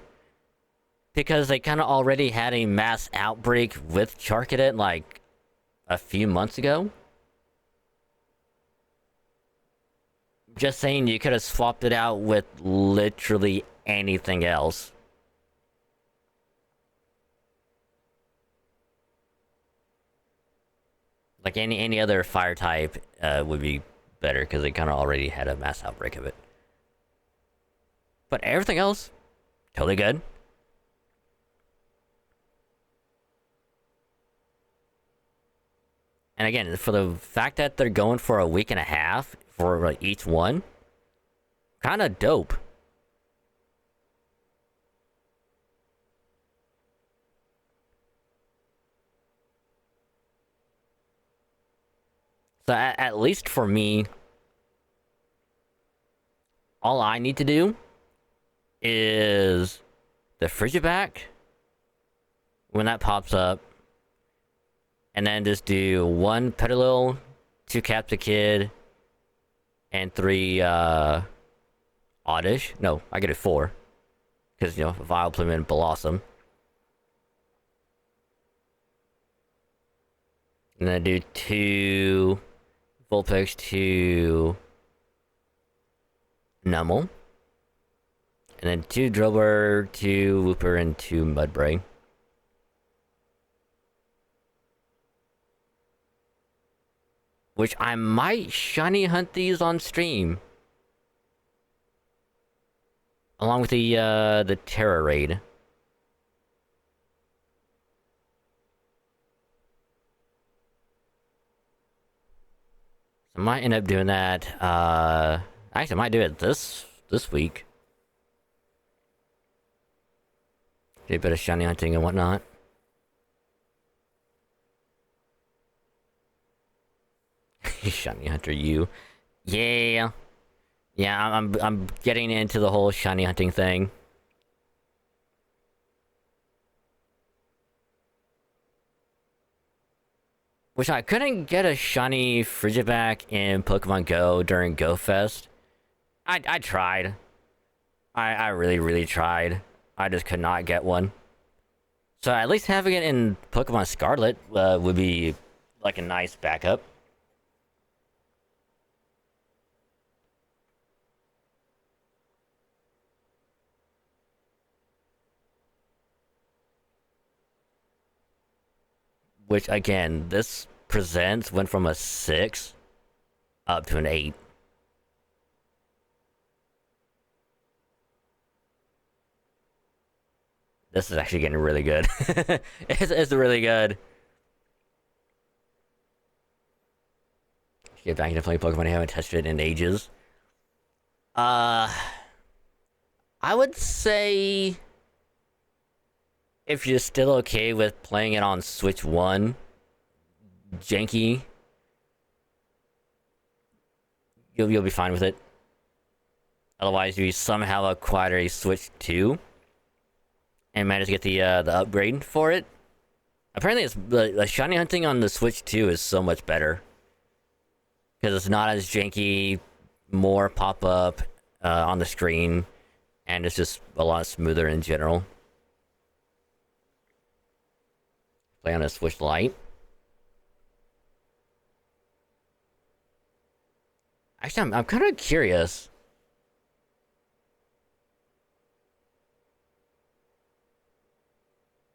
because they kind of already had a mass outbreak with Charcadet like a few months ago. Just saying, you could have swapped it out with literally anything else. Like any other fire type would be better because they kind of already had a mass outbreak of it. But everything else, totally good. And again, for the fact that they're going for a week and a half for like, each one, kind of dope. So at least for me, all I need to do is the Frigiback when that pops up, and then just do 1 Petilil, 2 Capsicid, and 3 Oddish. No, I get it 4. Because, you know, Vileplume and Blossom. And then I do 2 Vulpix, 2 Numel. And then 2 Drillbur, 2 Wooper, and 2 Mudbray. Which I might shiny hunt these on stream. Along with the Terra Raid. I might end up doing that, actually I might do it this week. Do a bit of shiny hunting and whatnot. Shiny hunter, you. Yeah. Yeah, I'm getting into the whole shiny hunting thing. Which I couldn't get a shiny Frigiback in Pokemon Go during Go Fest. I tried. I really tried. I just could not get one. So at least having it in Pokemon Scarlet would be like a nice backup. Which, again, this Presents went from a 6 up to an 8. This is actually getting really good. it's really good. Get back into playing Pokemon. I haven't touched it in ages. I would say, if you're still okay with playing it on Switch 1, janky, you'll be fine with it. Otherwise, you somehow acquire a Switch 2 and manage to get the upgrade for it. Apparently, it's the shiny hunting on the Switch 2 is so much better because it's not as janky, more pop up on the screen, and it's just a lot smoother in general. Play on a Switch Lite. Actually, I'm kind of curious.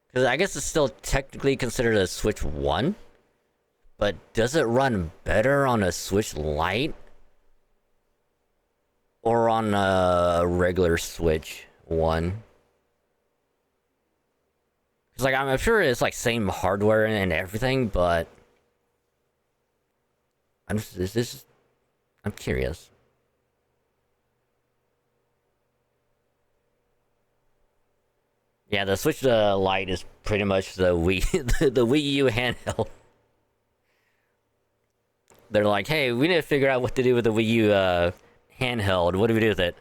Because I guess it's still technically considered a Switch 1. But does it run better on a Switch Lite? Or on a regular Switch 1? Because, like, I'm sure it's, like, same hardware and everything, but I'm curious. Yeah, the Switch Lite is pretty much the Wii, the Wii U handheld. They're like, hey, we need to figure out what to do with the Wii U handheld. What do we do with it?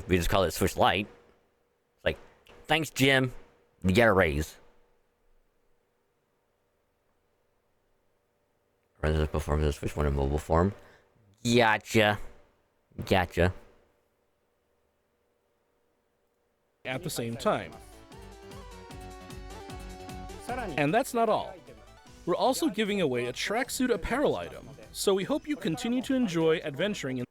We just call it Switch Lite. It's like, thanks, Jim. You get a raise. Runs this performance of Switch 1 in mobile form. Gotcha. at the same time. And that's not all. We're also giving away a tracksuit apparel item, so we hope you continue to enjoy adventuring in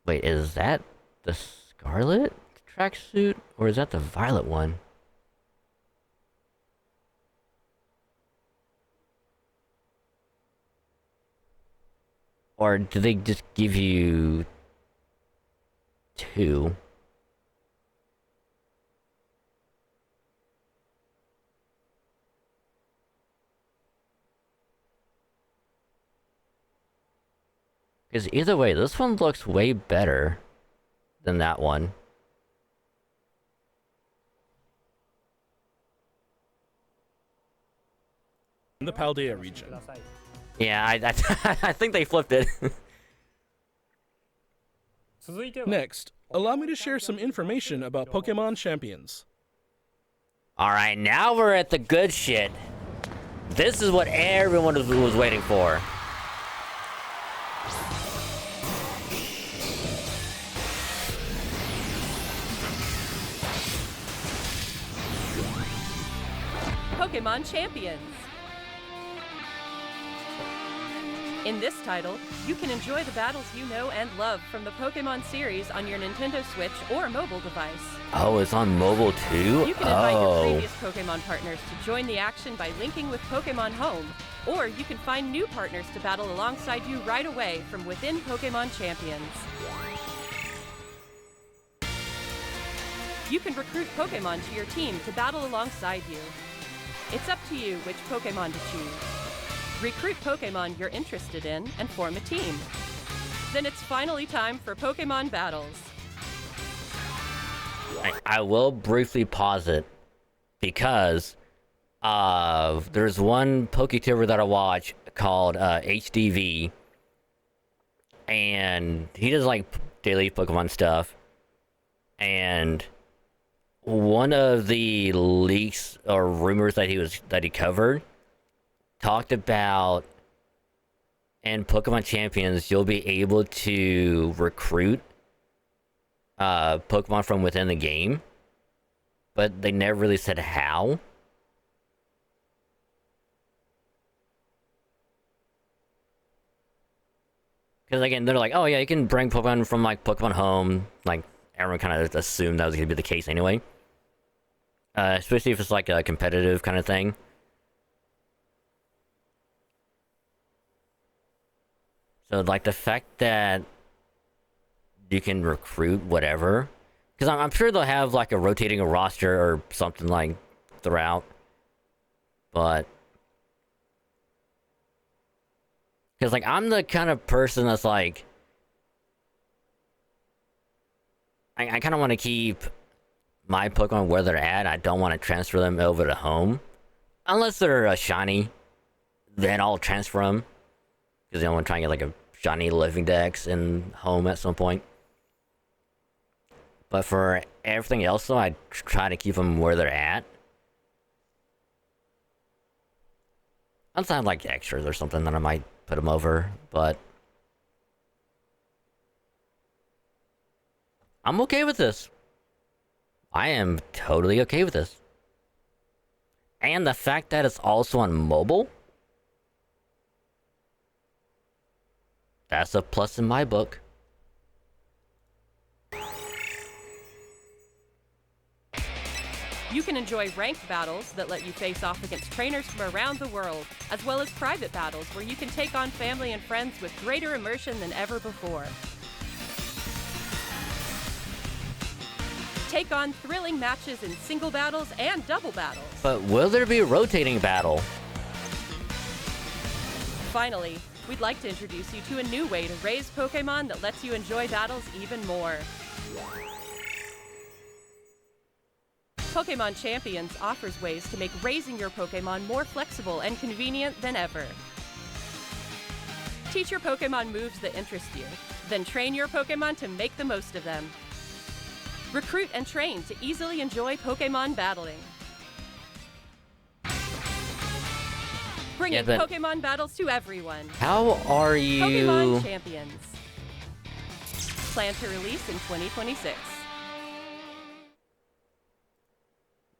Wait, is that the Scarlet tracksuit? Or is that the Violet one? Or do they just give you two? Because either way, this one looks way better than that one. the Paldea region. Yeah, I think they flipped it. Next, allow me to share some information about Pokémon Champions. Alright, now we're at the good shit. This is what everyone was waiting for. Pokémon Champions. In this title, you can enjoy the battles you know and love from the Pokémon series on your Nintendo Switch or mobile device. Oh, it's on mobile too? You can invite your previous Pokémon partners to join the action by linking with Pokémon Home, or you can find new partners to battle alongside you right away from within Pokémon Champions. You can recruit Pokémon to your team to battle alongside you. It's up to you which Pokémon to choose. Recruit Pokémon you're interested in and form a team. Then it's finally time for Pokémon battles. I will briefly pause it because there's one PokeTuber that I watch called HDV, and he does like daily Pokemon stuff, and one of the leaks or rumors that he covered talked about in Pokemon Champions you'll be able to recruit Pokemon from within the game, but they never really said how. Because again, they're like, oh yeah, you can bring Pokemon from like Pokemon Home. Like everyone kind of assumed that was going to be the case anyway. Especially if it's like a competitive kind of thing. So like the fact that you can recruit whatever, because I'm sure they'll have like a rotating roster or something like throughout, but because like I'm the kind of person that's like I kind of want to keep my Pokemon where they're at. I don't want to transfer them over to Home unless they're a shiny, then I'll transfer them because I want to try and get like a shiny living dex in Home at some point. But for everything else, though, I try to keep them where they're at. Outside like extras or something, that I might put them over, but I'm okay with this. I am totally okay with this. And the fact that it's also on mobile, that's a plus in my book. You can enjoy ranked battles that let you face off against trainers from around the world, as well as private battles where you can take on family and friends with greater immersion than ever before. Take on thrilling matches in single battles and double battles. But will there be a rotating battle? Finally, we'd like to introduce you to a new way to raise Pokémon that lets you enjoy battles even more. Pokémon Champions offers ways to make raising your Pokémon more flexible and convenient than ever. Teach your Pokémon moves that interest you, then train your Pokémon to make the most of them. Recruit and train to easily enjoy Pokémon battling. bringing but Pokemon battles to everyone. how are you? Pokemon Champions. Planned to release in 2026.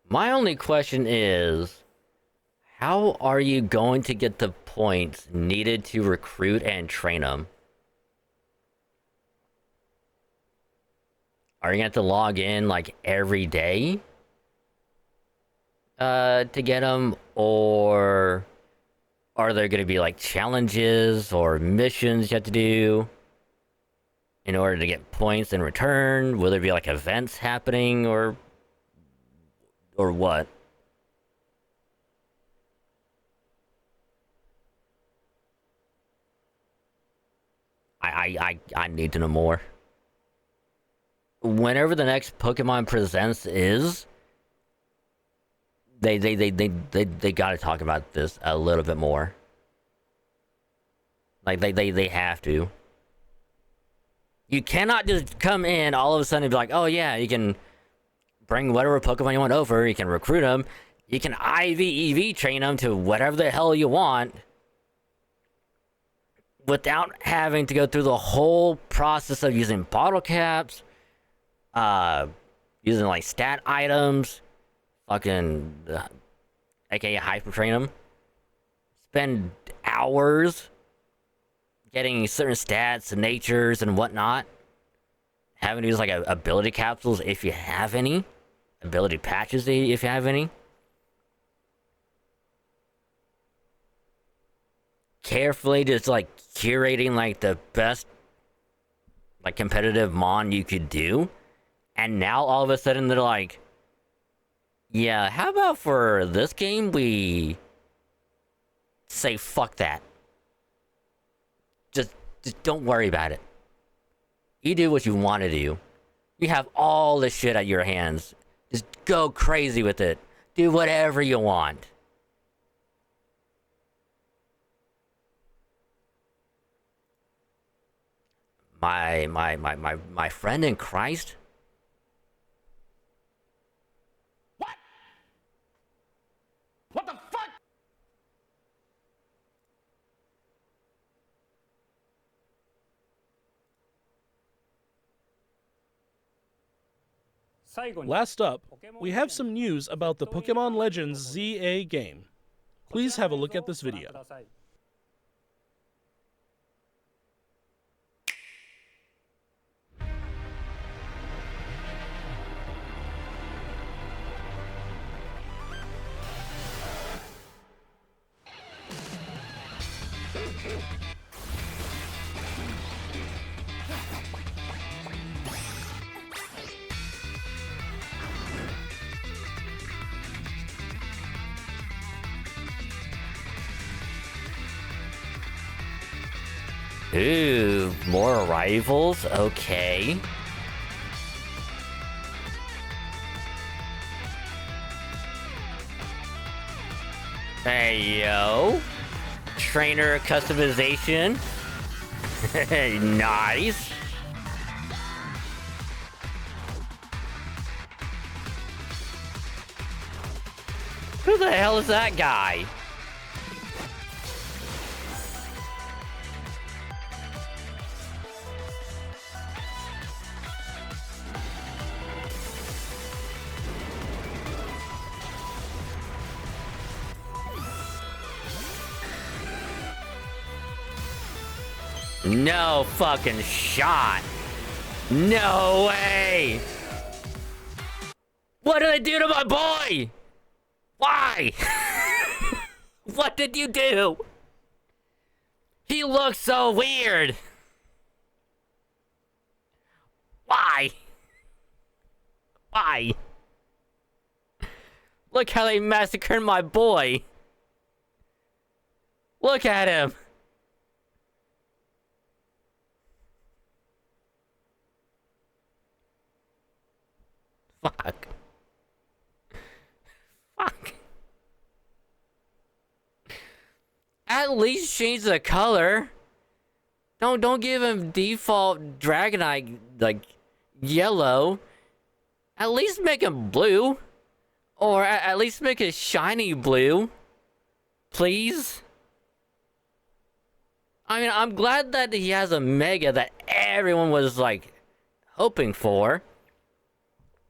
My only question is, how are you going to get the points needed to recruit and train them? Are you gonna have to log in like every day to get them, or are there gonna be like challenges or missions you have to do in order to get points in return? Will there be like events happening or what? I need to know more. Whenever the next Pokemon Presents is, they gotta talk about this a little bit more. Like they have to. You cannot just come in all of a sudden and be like, oh yeah, you can bring whatever Pokemon you want over, you can recruit them, you can IV train them to whatever the hell you want, without having to go through the whole process of using bottle caps, using like stat items, fucking, aka hyper train them, spend hours getting certain stats and natures and whatnot, having to use like ability capsules if you have any, ability patches if you have any. Carefully just like curating like the best like competitive mon you could do, and now all of a sudden they're like, yeah, how about for this game we say fuck that, just don't worry about it, you do what you want to do, you have all the shit at your hands, just go crazy with it, do whatever you want. My friend in Christ? What? What the fuck? Last up, we have some news about the Pokemon Legends ZA game. Please have a look at this video. Ooh, more rivals? Okay. Hey, yo. Trainer customization. Nice. Who the hell is that guy? No fucking shot. No way. What did I do to my boy? Why? What did you do? He looks so weird. Why? Why? Look how they massacred my boy. Look at him. Fuck. Fuck. At least change the color. Don't give him default Dragonite like yellow. At least make him blue. Or at least make it shiny blue. Please? I mean, I'm glad that he has a Mega that everyone was like hoping for,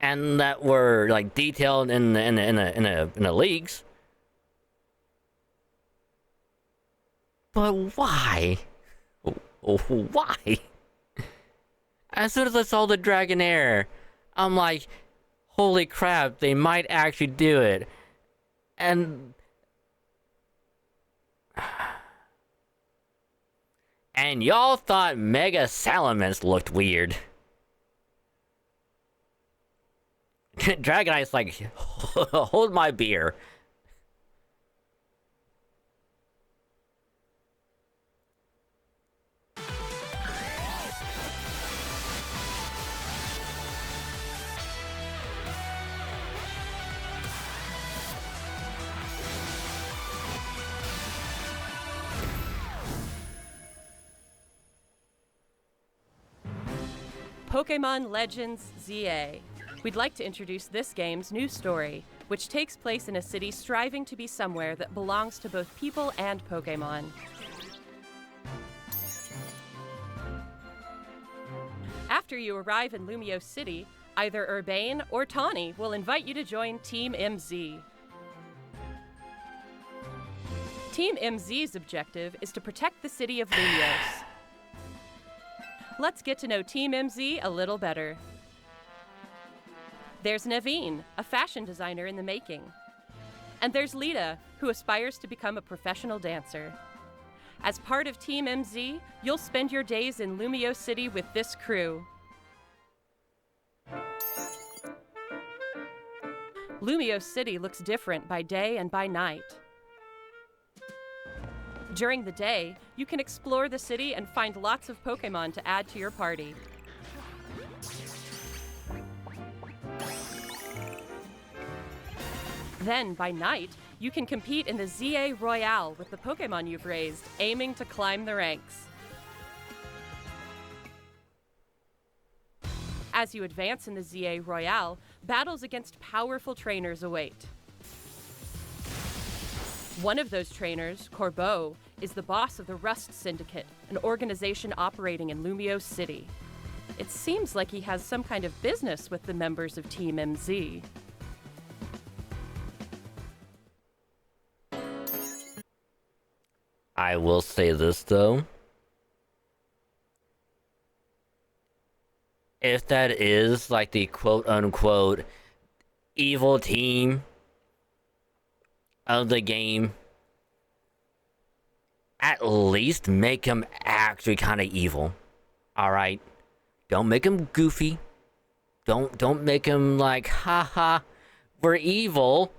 and that were like detailed in the leagues. But why? Why? As soon as I saw the Dragonair, I'm like, holy crap, they might actually do it. And y'all thought Mega Salamence looked weird. Dragonite's like, hold my beer. Pokémon Legends ZA. We'd like to introduce this game's new story, which takes place in a city striving to be somewhere that belongs to both people and Pokémon. After you arrive in Lumio City, either Urbane or Tawny will invite you to join Team MZ. Team MZ's objective is to protect the city of Lumios. Let's get to know Team MZ a little better. There's Naveen, a fashion designer in the making. And there's Lita, who aspires to become a professional dancer. As part of Team MZ, you'll spend your days in Lumio City with this crew. Lumio City looks different by day and by night. During the day, you can explore the city and find lots of Pokémon to add to your party. Then, by night, you can compete in the ZA Royale with the Pokémon you've raised, aiming to climb the ranks. As you advance in the ZA Royale, battles against powerful trainers await. One of those trainers, Corbeau, is the boss of the Rust Syndicate, an organization operating in Lumio City. It seems like he has some kind of business with the members of Team MZ. I will say this though. If that is like the quote unquote evil team of the game, at least make him actually kind of evil. Alright? Don't make him goofy. Don't make him like, haha, we're evil.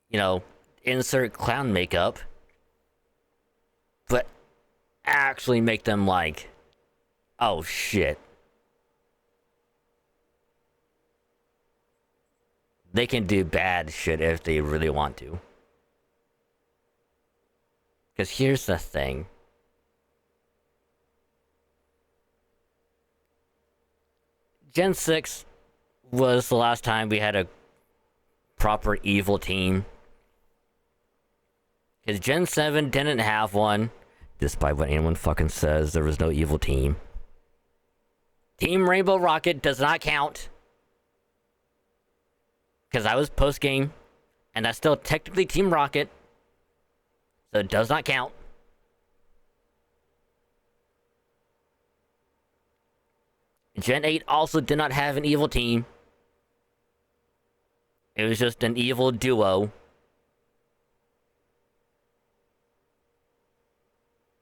You know, insert clown makeup. But actually make them like, oh shit. They can do bad shit if they really want to. Because here's the thing. Gen 6 was the last time we had a proper evil team. Because Gen 7 didn't have one. Despite what anyone fucking says, there was no evil team. Team Rainbow Rocket does not count. Because I was post-game, and that's still technically Team Rocket. So it does not count. Gen 8 also did not have an evil team. It was just an evil duo.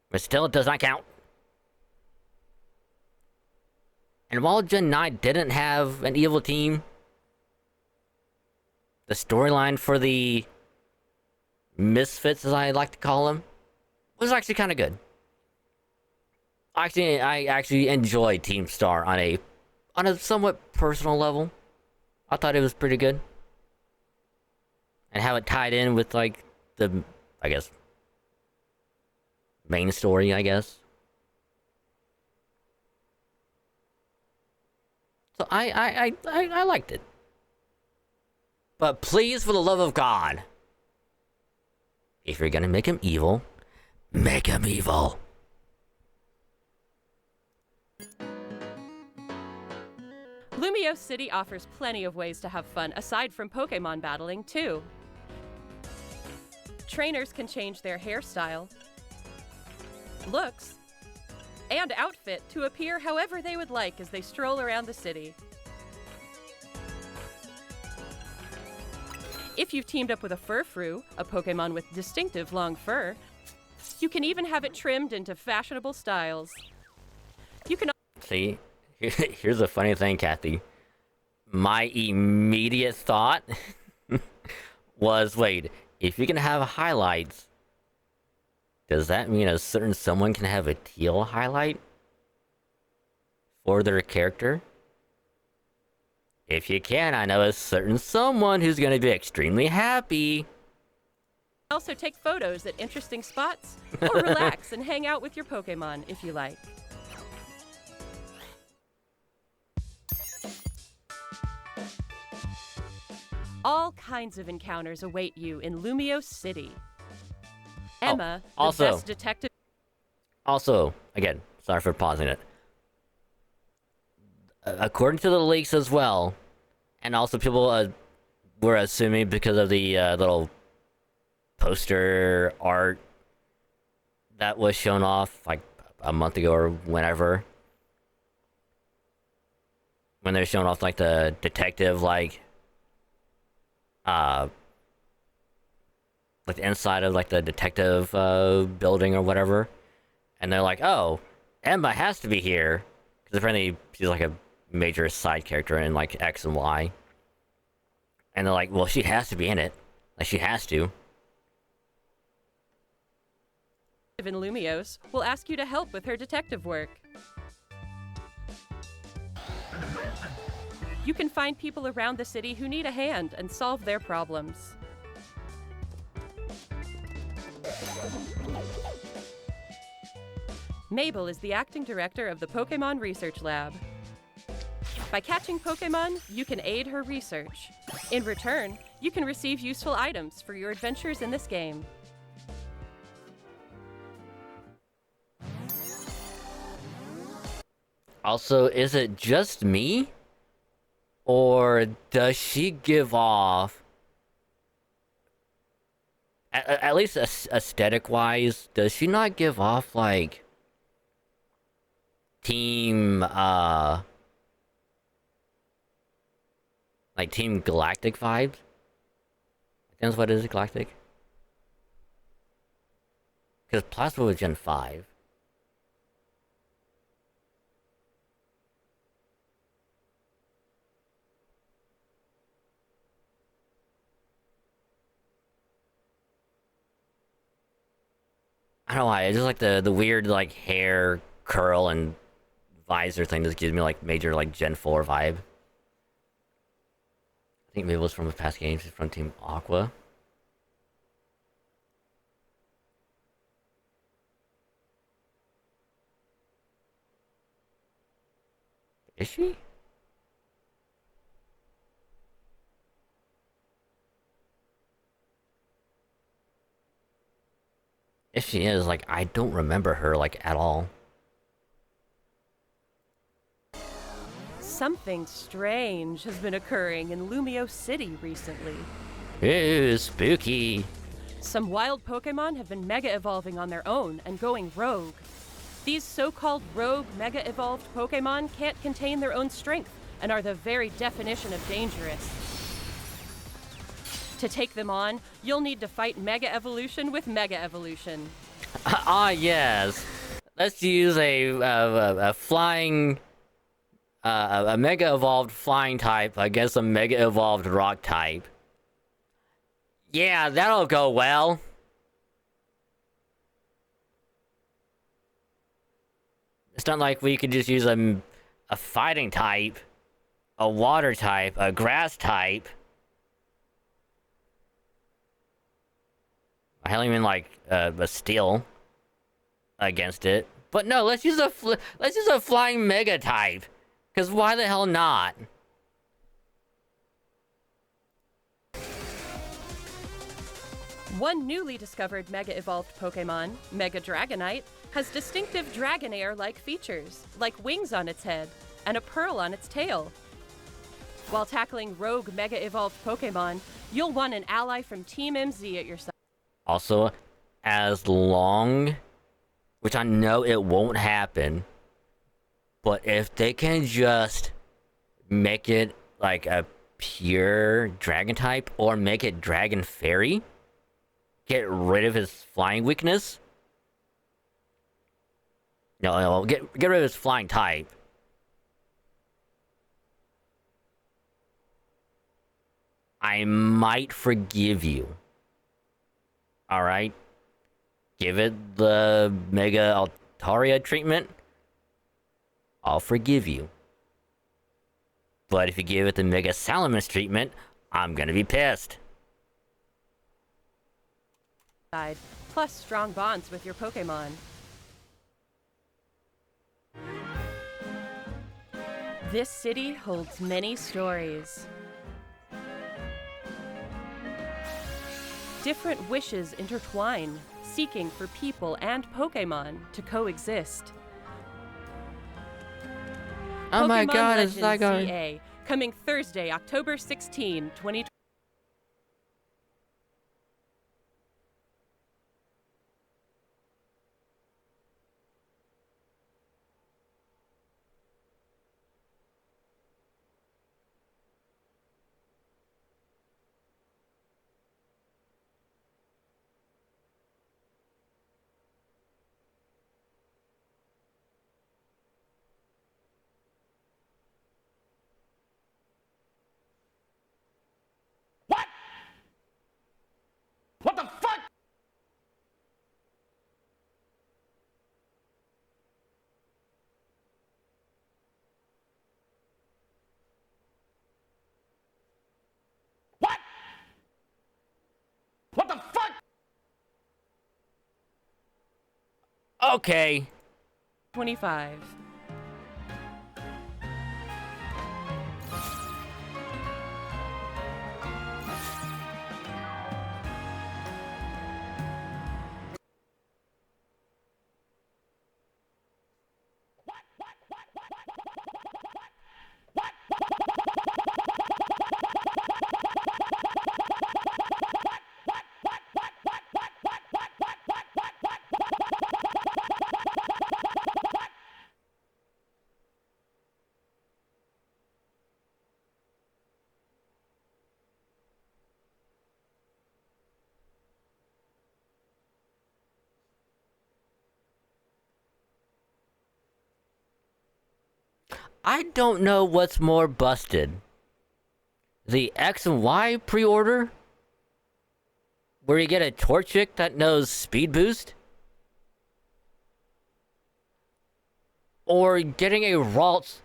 But still, it does not count. And while Gen 9 didn't have an evil team, the storyline for the Misfits, as I like to call them, was actually kind of good. I actually enjoyed Team Star on a somewhat personal level. I thought it was pretty good. And how it tied in with, like, the, I guess, main story, I guess. So I liked it. But please, for the love of God, if you're gonna make him evil, make him evil. Lumio City offers plenty of ways to have fun aside from Pokémon battling, too. Trainers can change their hairstyle, looks, and outfit to appear however they would like as they stroll around the city. If you've teamed up with a Furfrou, a Pokémon with distinctive long fur, you can even have it trimmed into fashionable styles. You can See, here's the funny thing, Kathy. My immediate thought was, wait, if you can have highlights, does that mean a certain someone can have a teal highlight for their character? If you can, I know a certain someone who's going to be extremely happy. also take photos at interesting spots, or relax and hang out with your Pokémon if you like. All kinds of encounters await you in Lumio City. Emma, the best detective... Also, again, sorry for pausing it. According to the leaks as well, and also people were assuming because of the little poster art that was shown off like a month ago or whenever, when they're showing off like the detective like the inside of like the detective building or whatever, and they're like, oh, Emma has to be here because apparently she's like a major side character in like X and Y, and they're like, well, she has to be in it, like she has to. In Lumios will ask you to help with her detective work. You can find people around the city who need a hand and solve their problems. Mabel is the acting director of the Pokémon Research Lab. By catching Pokémon, you can aid her research. In return, you can receive useful items for your adventures in this game. Also, is it just me? Or does she give off, at least aesthetic-wise, does she not give off, like, Team Galactic vibes? That's what is it, Galactic? Because Plasma was Gen 5. I don't know why, it's just like the weird like hair curl and visor thing just gives me like major like Gen 4 vibe. I think maybe it was from the past games from Team Aqua. Is she? If she is, like, I don't remember her, like, at all. Something strange has been occurring in Lumio City recently. Ooh, spooky. Some wild Pokémon have been mega-evolving on their own and going rogue. These so-called rogue mega-evolved Pokémon can't contain their own strength and are the very definition of dangerous. To take them on, you'll need to fight Mega Evolution with Mega Evolution. Ah, yes. Let's use a flying, a Mega Evolved flying type against a Mega Evolved rock type. Yeah, that'll go well. It's not like we could just use a fighting type, a water type, a grass type. I don't even like a steel against it, but no, let's use a flying mega type, because why the hell not? One newly discovered Mega Evolved Pokemon, Mega Dragonite, has distinctive Dragonair-like features, like wings on its head and a pearl on its tail. While tackling rogue Mega Evolved Pokemon, you'll want an ally from Team MZ at your side. Also, as long, which I know it won't happen, but if they can just make it like a pure dragon type or make it Dragon Fairy, get rid of his flying weakness. No, get rid of his flying type. I might forgive you. Alright? Give it the Mega Altaria treatment. I'll forgive you. But if you give it the Mega Salamence treatment, I'm gonna be pissed. Plus strong bonds with your Pokemon. This city holds many stories. Different wishes intertwine, seeking for people and Pokemon to coexist. Oh Pokemon my god, Legends it's like a... CA, coming Thursday, October 16, 2020. What the fuck? What? What the fuck? Okay. 25. I don't know what's more busted. The X and Y pre-order? Where you get a Torchic that knows Speed Boost? Or getting a Ralts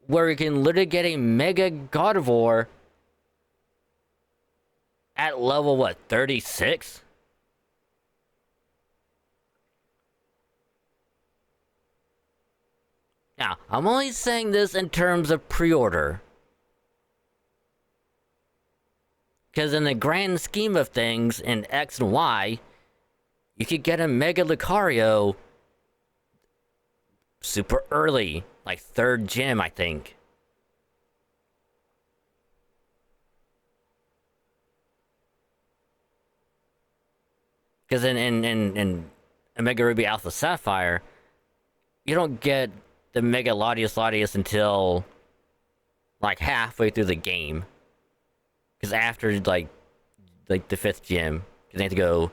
where you can literally get a Mega Gardevoir at level, what, 36? Now, I'm only saying this in terms of pre-order. Because in the grand scheme of things, in X and Y, you could get a Mega Lucario super early. Like 3rd gym, I think. Because in Omega Ruby Alpha Sapphire, you don't get the Mega Latios until like halfway through the game. Because after like the 5th gym, they have to go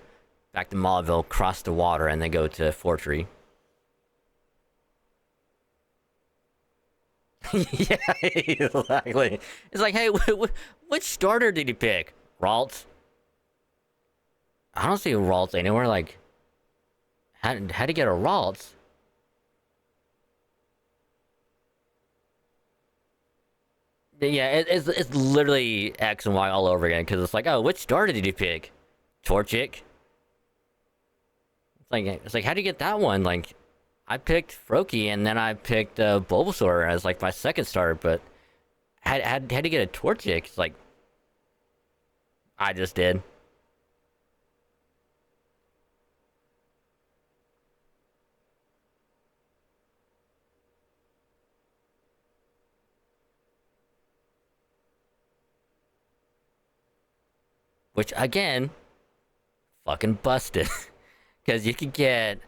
back to Mauville, cross the water, and then go to Fortree. Yeah, exactly. It's like, hey, which starter did you pick? Ralts? I don't see Ralts anywhere. Like, how to get a Ralts? Yeah, it's literally X and Y all over again, because it's like, oh, which starter did you pick? Torchic? It's like, how do you get that one? Like, I picked Froakie, and then I picked Bulbasaur as like my 2nd starter, but had to get a Torchic. It's like, I just did. Which, again, fucking busted. Because you could get...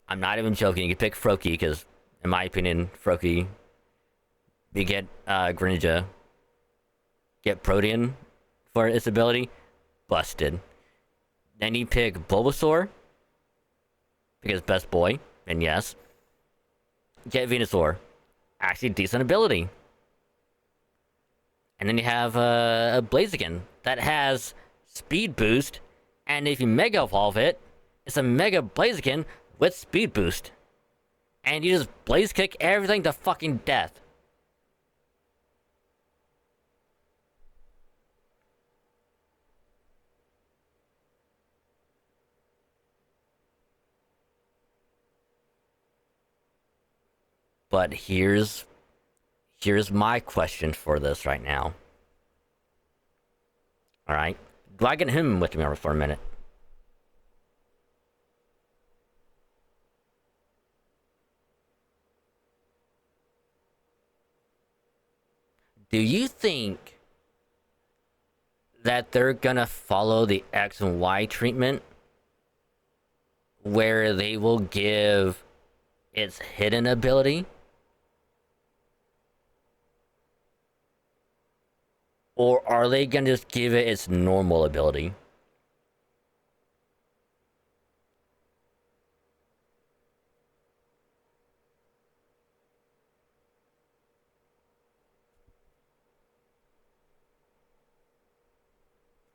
I'm not even joking, you could pick Froakie, because, in my opinion, Froakie... You get Greninja. Get Protean for its ability. Busted. Then you pick Bulbasaur. Because best boy, and yes. Get Venusaur. Actually decent ability. And then you have a Blaziken that has speed boost, and if you Mega Evolve it, it's a Mega Blaziken with speed boost. And you just Blaze Kick everything to fucking death. But here's my question for this right now. Alright? Do I get him with me for a minute? Do you think that they're gonna follow the X and Y treatment? Where they will give its hidden ability? Or are they gonna just give it its normal ability?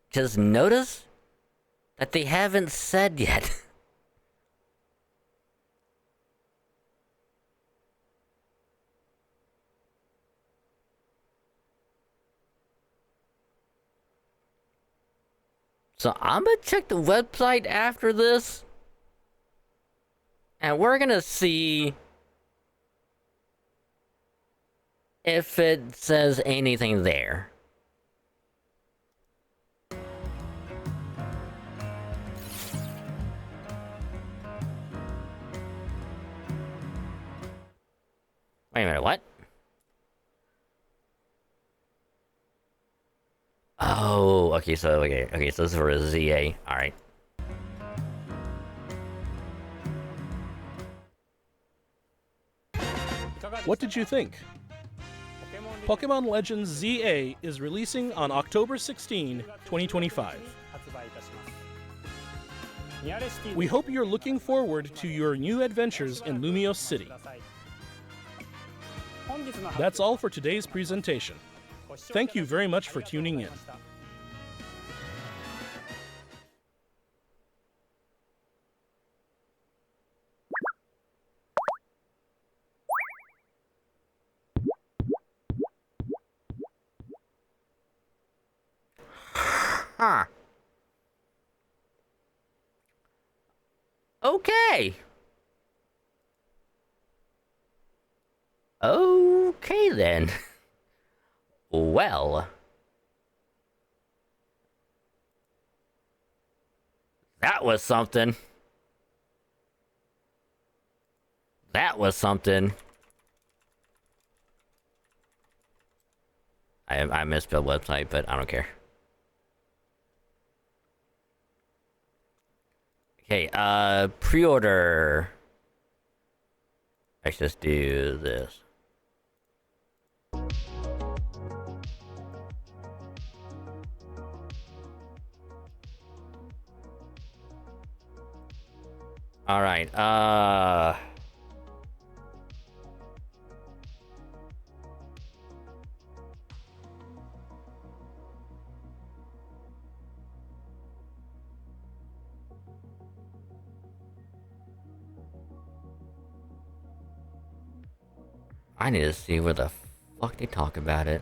Just notice that they haven't said yet. So I'm gonna check the website after this, and we're gonna see if it says anything there. Wait a minute, what? Oh, okay, so so this is for a ZA. Alright. What did you think? Pokemon Legends ZA is releasing on October 16, 2025. We hope you're looking forward to your new adventures in Lumiose City. That's all for today's presentation. Thank you very much for tuning in. Huh. Okay. Okay then. Well. That was something. That was something. I misspelled website, but I don't care. Okay, pre-order. Let's just do this. All right, I need to see where the fuck they talk about it.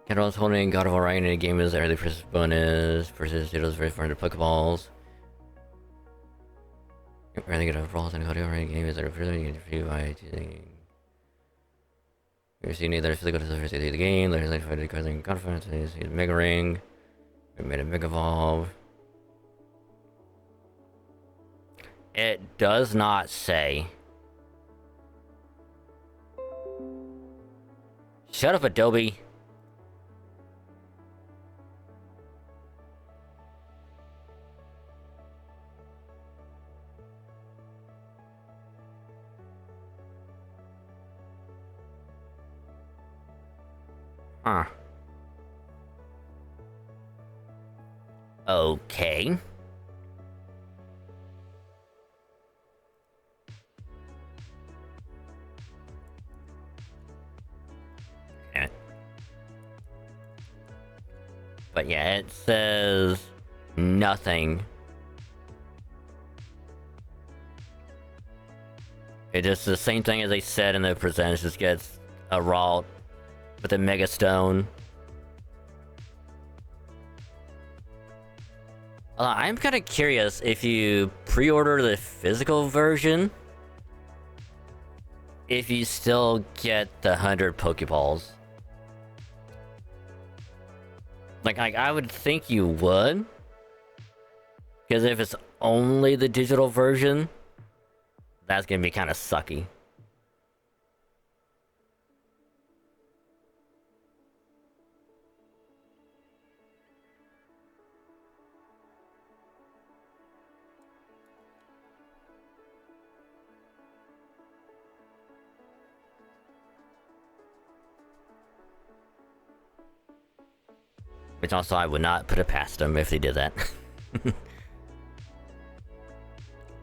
Kettl's holding God of War right in a game is early versus bonus versus Doodles very 400 Pokeballs. Early God of War and God of War game is early free by choosing. You're seeing either physical to the first of the game, there's like fighting cards and confidence, and you see the Mega Ring. We made a big evolve. It does not say. Shut up, Adobe. Huh. Okay. Okay. But yeah, it says nothing. It just the same thing as they said in the presents, just gets a raw with a mega stone. I'm kind of curious if you pre-order the physical version, if you still get the 100 Pokeballs. Like, I would think you would, because if it's only the digital version, that's gonna be kind of sucky. Which also I would not put it past them if they did that.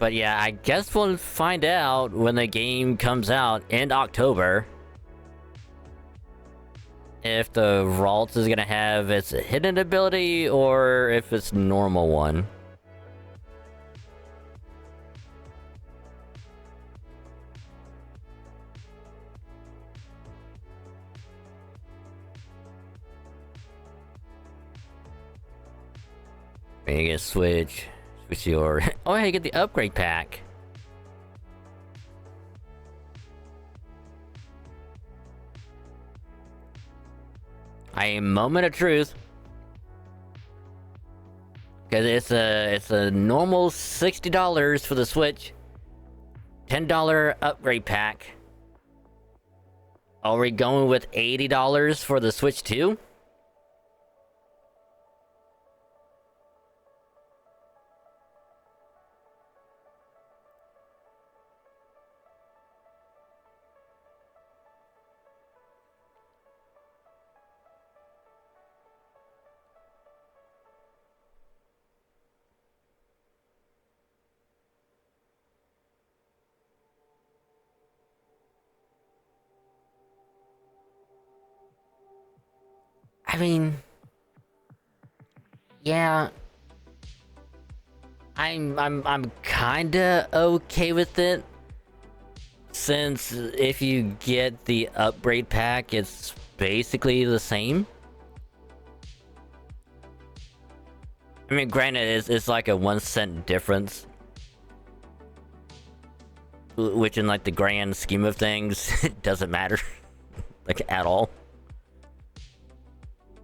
But yeah, I guess we'll find out when the game comes out in October. If the Ralt is gonna have its hidden ability or if it's normal one. You get switch your oh yeah, you get the upgrade pack. A moment of truth, because it's a normal $60 for the Switch, $10 upgrade pack. Are we going with $80 for the Switch 2? I mean, yeah, I'm kinda okay with it, since if you get the upgrade pack, it's basically the same. I mean, granted, it's like a 1 cent difference, which in like the grand scheme of things, it doesn't matter, like at all.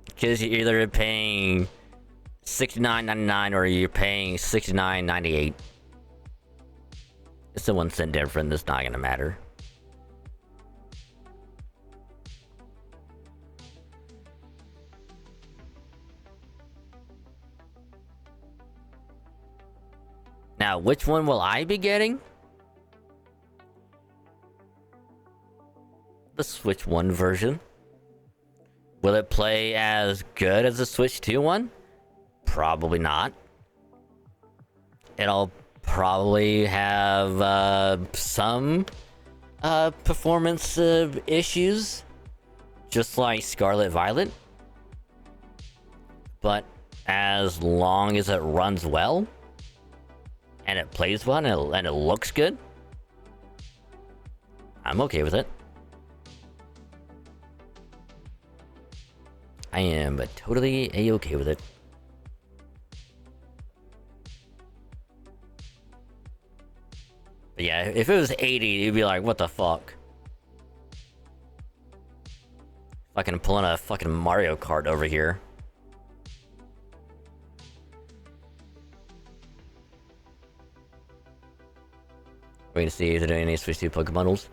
Because you're either paying $69.99 or you're paying $69.98. It's a 1 cent difference. It's not gonna matter. Now, which one will I be getting? The Switch 1 version. Will it play as good as the Switch 2 one? Probably not. It'll probably have some performance issues, just like Scarlet Violet. But as long as it runs well, and it plays well, and it looks good, I'm okay with it. I am totally a-okay with it. But yeah, if it was 80, you'd be like, what the fuck? Fucking pulling a fucking Mario Kart over here. Waiting to see if they're doing any Switch 2 Pokemon bundles.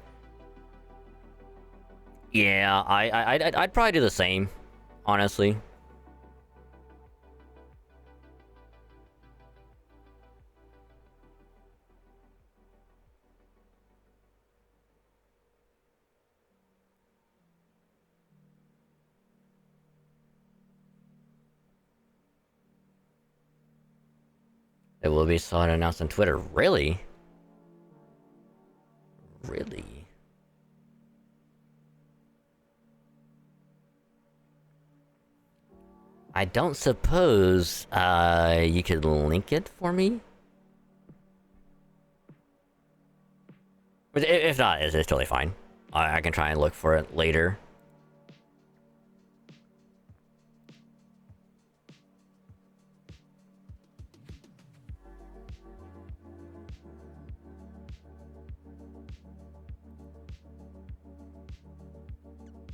Yeah, I'd probably do the same, honestly. It will be saw and announced on Twitter. Really? Really? I don't suppose you could link it for me? But if not, it's totally fine. I can try and look for it later.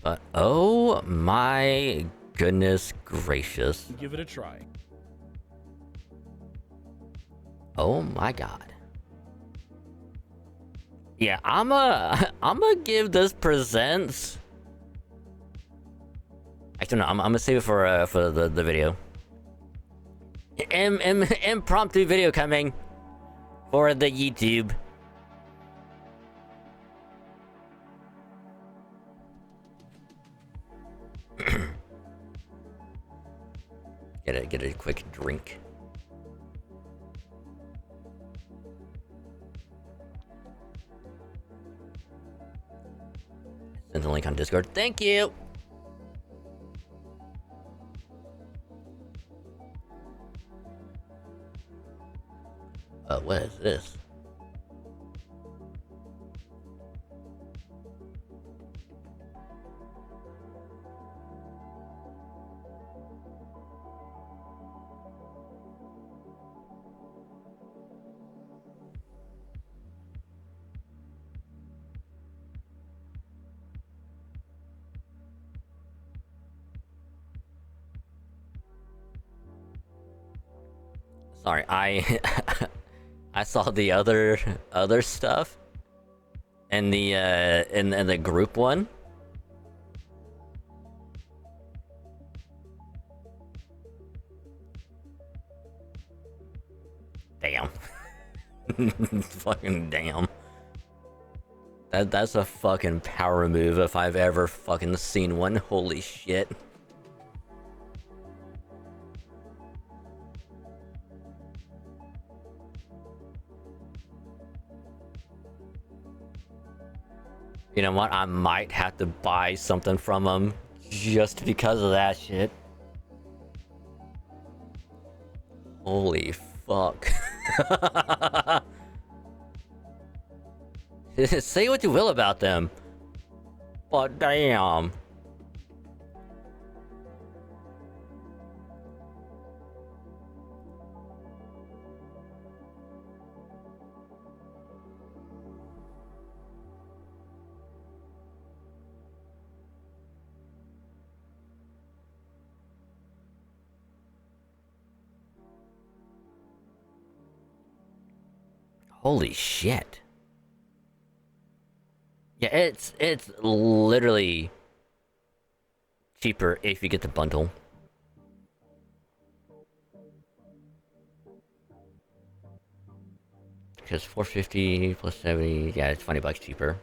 But oh my goodness gracious. Give it a try. Oh my god. Yeah, I'ma give this Presents. Actually, no, I'm gonna save it for the video. Impromptu video coming for the YouTube. Get a quick drink. Send the link on Discord. Thank you. What is this? Sorry, I I saw the other stuff in the in the group one. Damn. Fucking damn. That's a fucking power move if I've ever fucking seen one. Holy shit. You know what? I might have to buy something from them just because of that shit. Holy fuck. Say what you will about them, but damn. Holy shit. Yeah, it's literally cheaper if you get the bundle. Because 450 plus 70, yeah, it's $20 cheaper.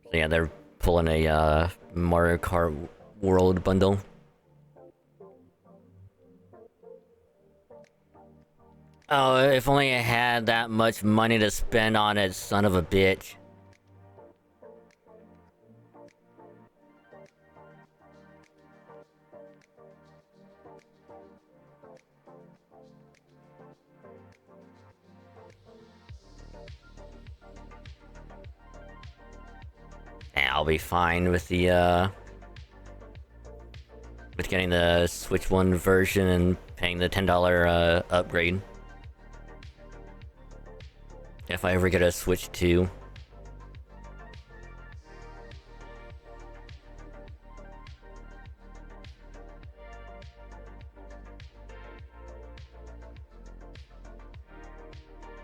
So yeah, they're pulling a Mario Kart World bundle. Oh, if only I had that much money to spend on it, son of a bitch. I'll be fine with the with getting the Switch 1 version and paying the $10 upgrade. If I ever get a Switch 2.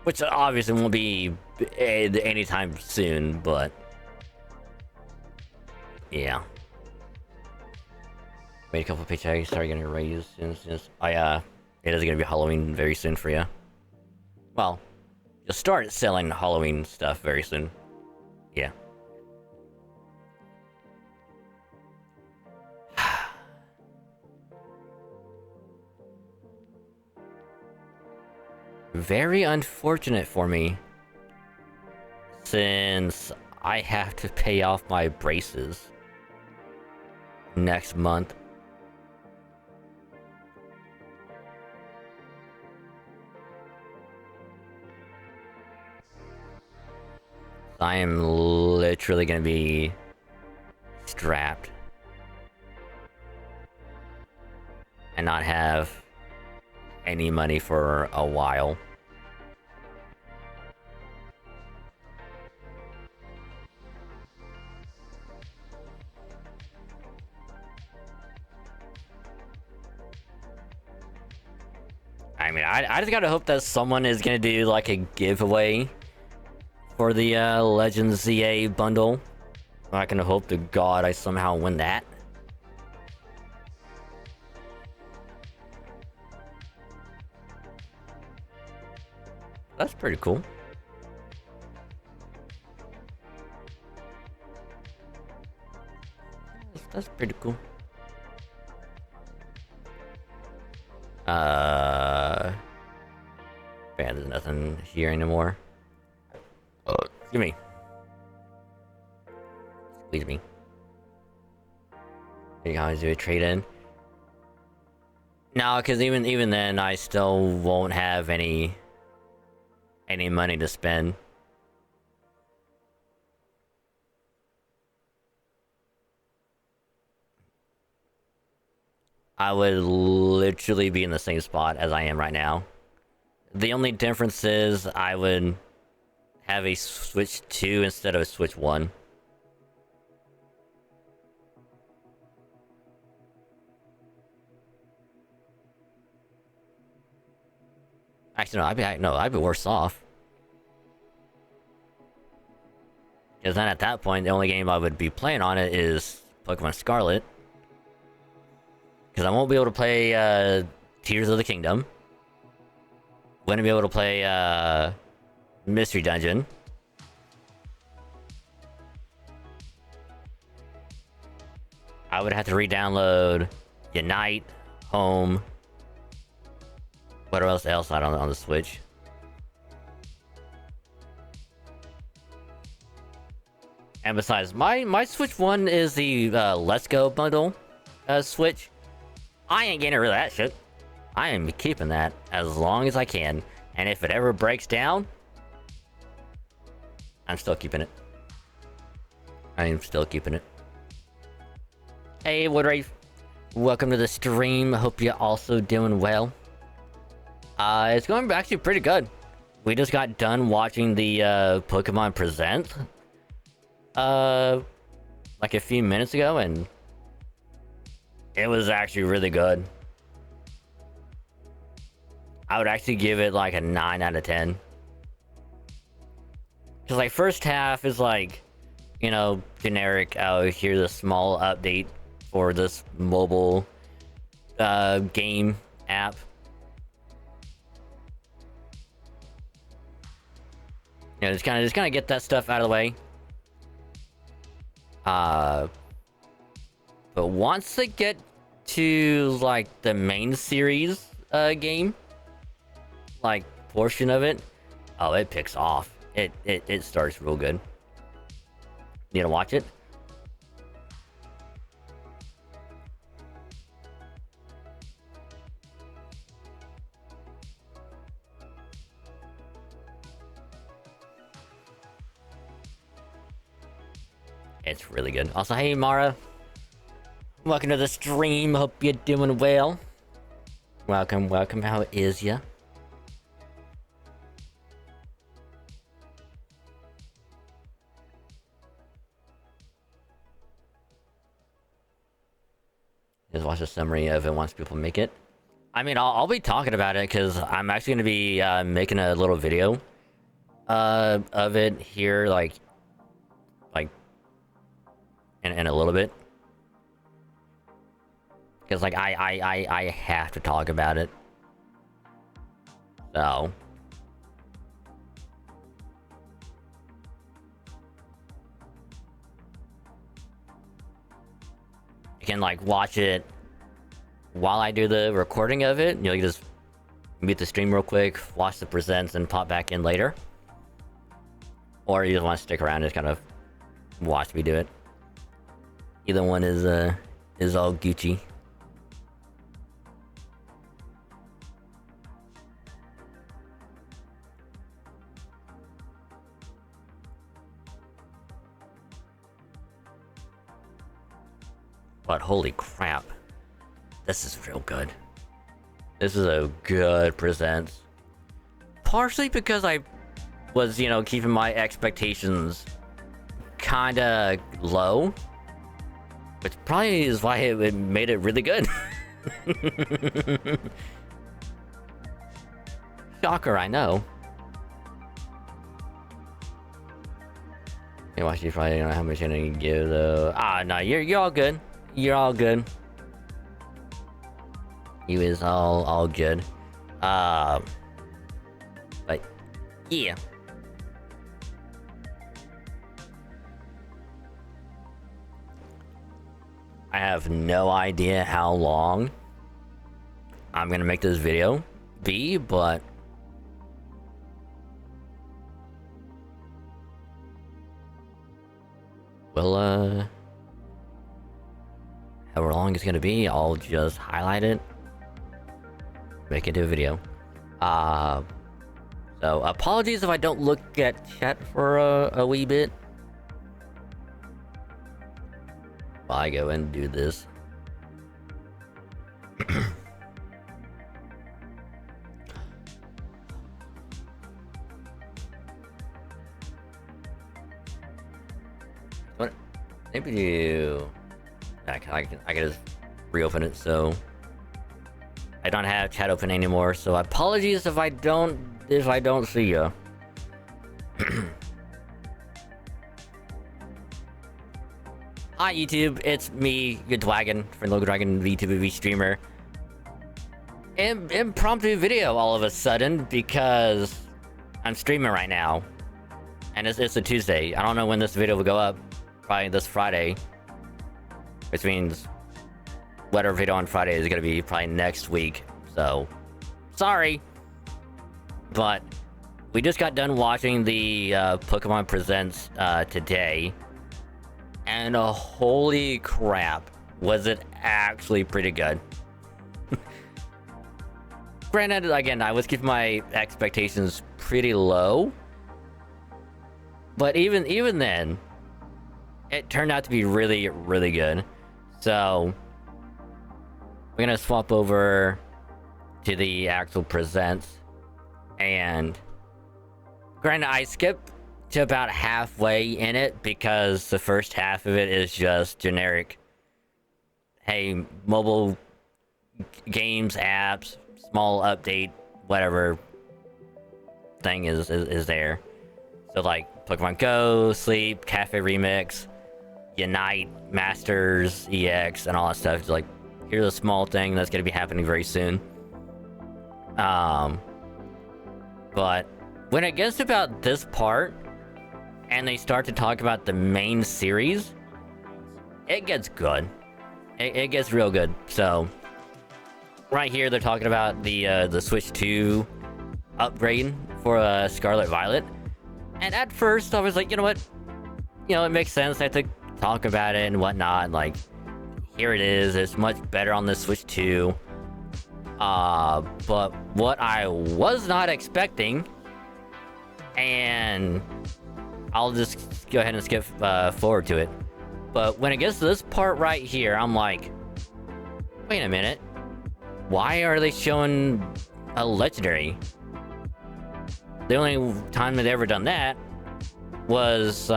Which obviously won't be anytime soon, but yeah. Made a couple of paychecks, started getting raised since it is gonna be Halloween very soon for you. Well, you'll start selling Halloween stuff very soon. Yeah. Very unfortunate for me, since I have to pay off my braces next month. I am literally gonna be strapped and not have any money for a while. I mean, I just gotta hope that someone is gonna do like a giveaway for the Legends ZA bundle. I can hope to God I somehow win that. That's pretty cool. That's pretty cool. Yeah, there's nothing here anymore. Excuse me. Squeeze me. You guys do a trade-in? No, because even then, I still won't have any money to spend. I would literally be in the same spot as I am right now. The only difference is I would have a Switch 2 instead of a Switch 1. Actually, no, I'd be worse off. Because then at that point, the only game I would be playing on it is Pokemon Scarlet. Because I won't be able to play Tears of the Kingdom. Wouldn't be able to play Mystery Dungeon. I would have to re-download Unite, Home. What else not on the Switch? And besides, my Switch 1 is the Let's Go bundle Switch. I ain't getting rid of that shit. I am keeping that as long as I can. And if it ever breaks down, I'm still keeping it. I am still keeping it. Hey, Woodwraith. Welcome to the stream. Hope you're also doing well. It's going actually pretty good. We just got done watching the Pokémon Presents like a few minutes ago, and it was actually really good. I would actually give it like a 9 out of 10. Because like first half is like, you know, generic, oh, here's a small update for this mobile game app. You know, just kind of get that stuff out of the way. But once they get to like the main series game, like portion of it, oh, it picks off. It starts real good. You gonna watch it? It's really good. Also, hey Mara, welcome to the stream. Hope you're doing well. Welcome. How is ya? Just watch a summary of it once people make it. I mean, I'll be talking about it because I'm actually going to be making a little video of it here, like in a little bit. Because, like, I have to talk about it. So. You can, like, watch it while I do the recording of it. You know, you just mute the stream real quick, watch the presents, and pop back in later. Or you just want to stick around and just kind of watch me do it. Either one is all Gucci. But holy crap, this is real good. This is a good present. Partially because I was, you know, keeping my expectations kinda low. Which probably is why it made it really good. Shocker, I know. You watch, you probably don't know how much you can give though. Ah, no, you're all good. You're all good. You is all good. But yeah. I have no idea how long I'm gonna make this video be, but we'll however long it's gonna be, I'll just highlight it, make it into a video. So apologies if I don't look at chat for a wee bit. While I go and do this. What? Maybe do. I can just reopen it. So I don't have chat open anymore. So apologies if I don't see you. Hi YouTube, it's me, Good Dragon, from Logo Dragon VTuber streamer. Impromptu video all of a sudden because I'm streaming right now. And it's a Tuesday. I don't know when this video will go up. Probably this Friday. Which means whatever video on Friday is gonna be probably next week. So, sorry. But we just got done watching the Pokémon Presents today. And holy crap, was it actually pretty good. Granted, again, I was keeping my expectations pretty low. But even then, it turned out to be really, really good. So, we're gonna swap over to the actual presents. And granted, I skipped to about halfway in it because the first half of it is just generic. Hey, mobile games, apps, small update, whatever thing is there. So like Pokemon Go, Sleep, Cafe Remix, Unite, Masters, EX, and all that stuff. It's like, here's a small thing that's gonna be happening very soon. But when it gets to about this part, and they start to talk about the main series, it gets good. It gets real good. So, right here, they're talking about the Switch 2 upgrade for Scarlet Violet. And at first, I was like, you know what? You know, it makes sense. I have to talk about it and whatnot. Like, here it is. It's much better on the Switch 2. But what I was not expecting, and I'll just go ahead and skip forward to it. But when it gets to this part right here, I'm like, wait a minute. Why are they showing a legendary? The only time they've ever done that was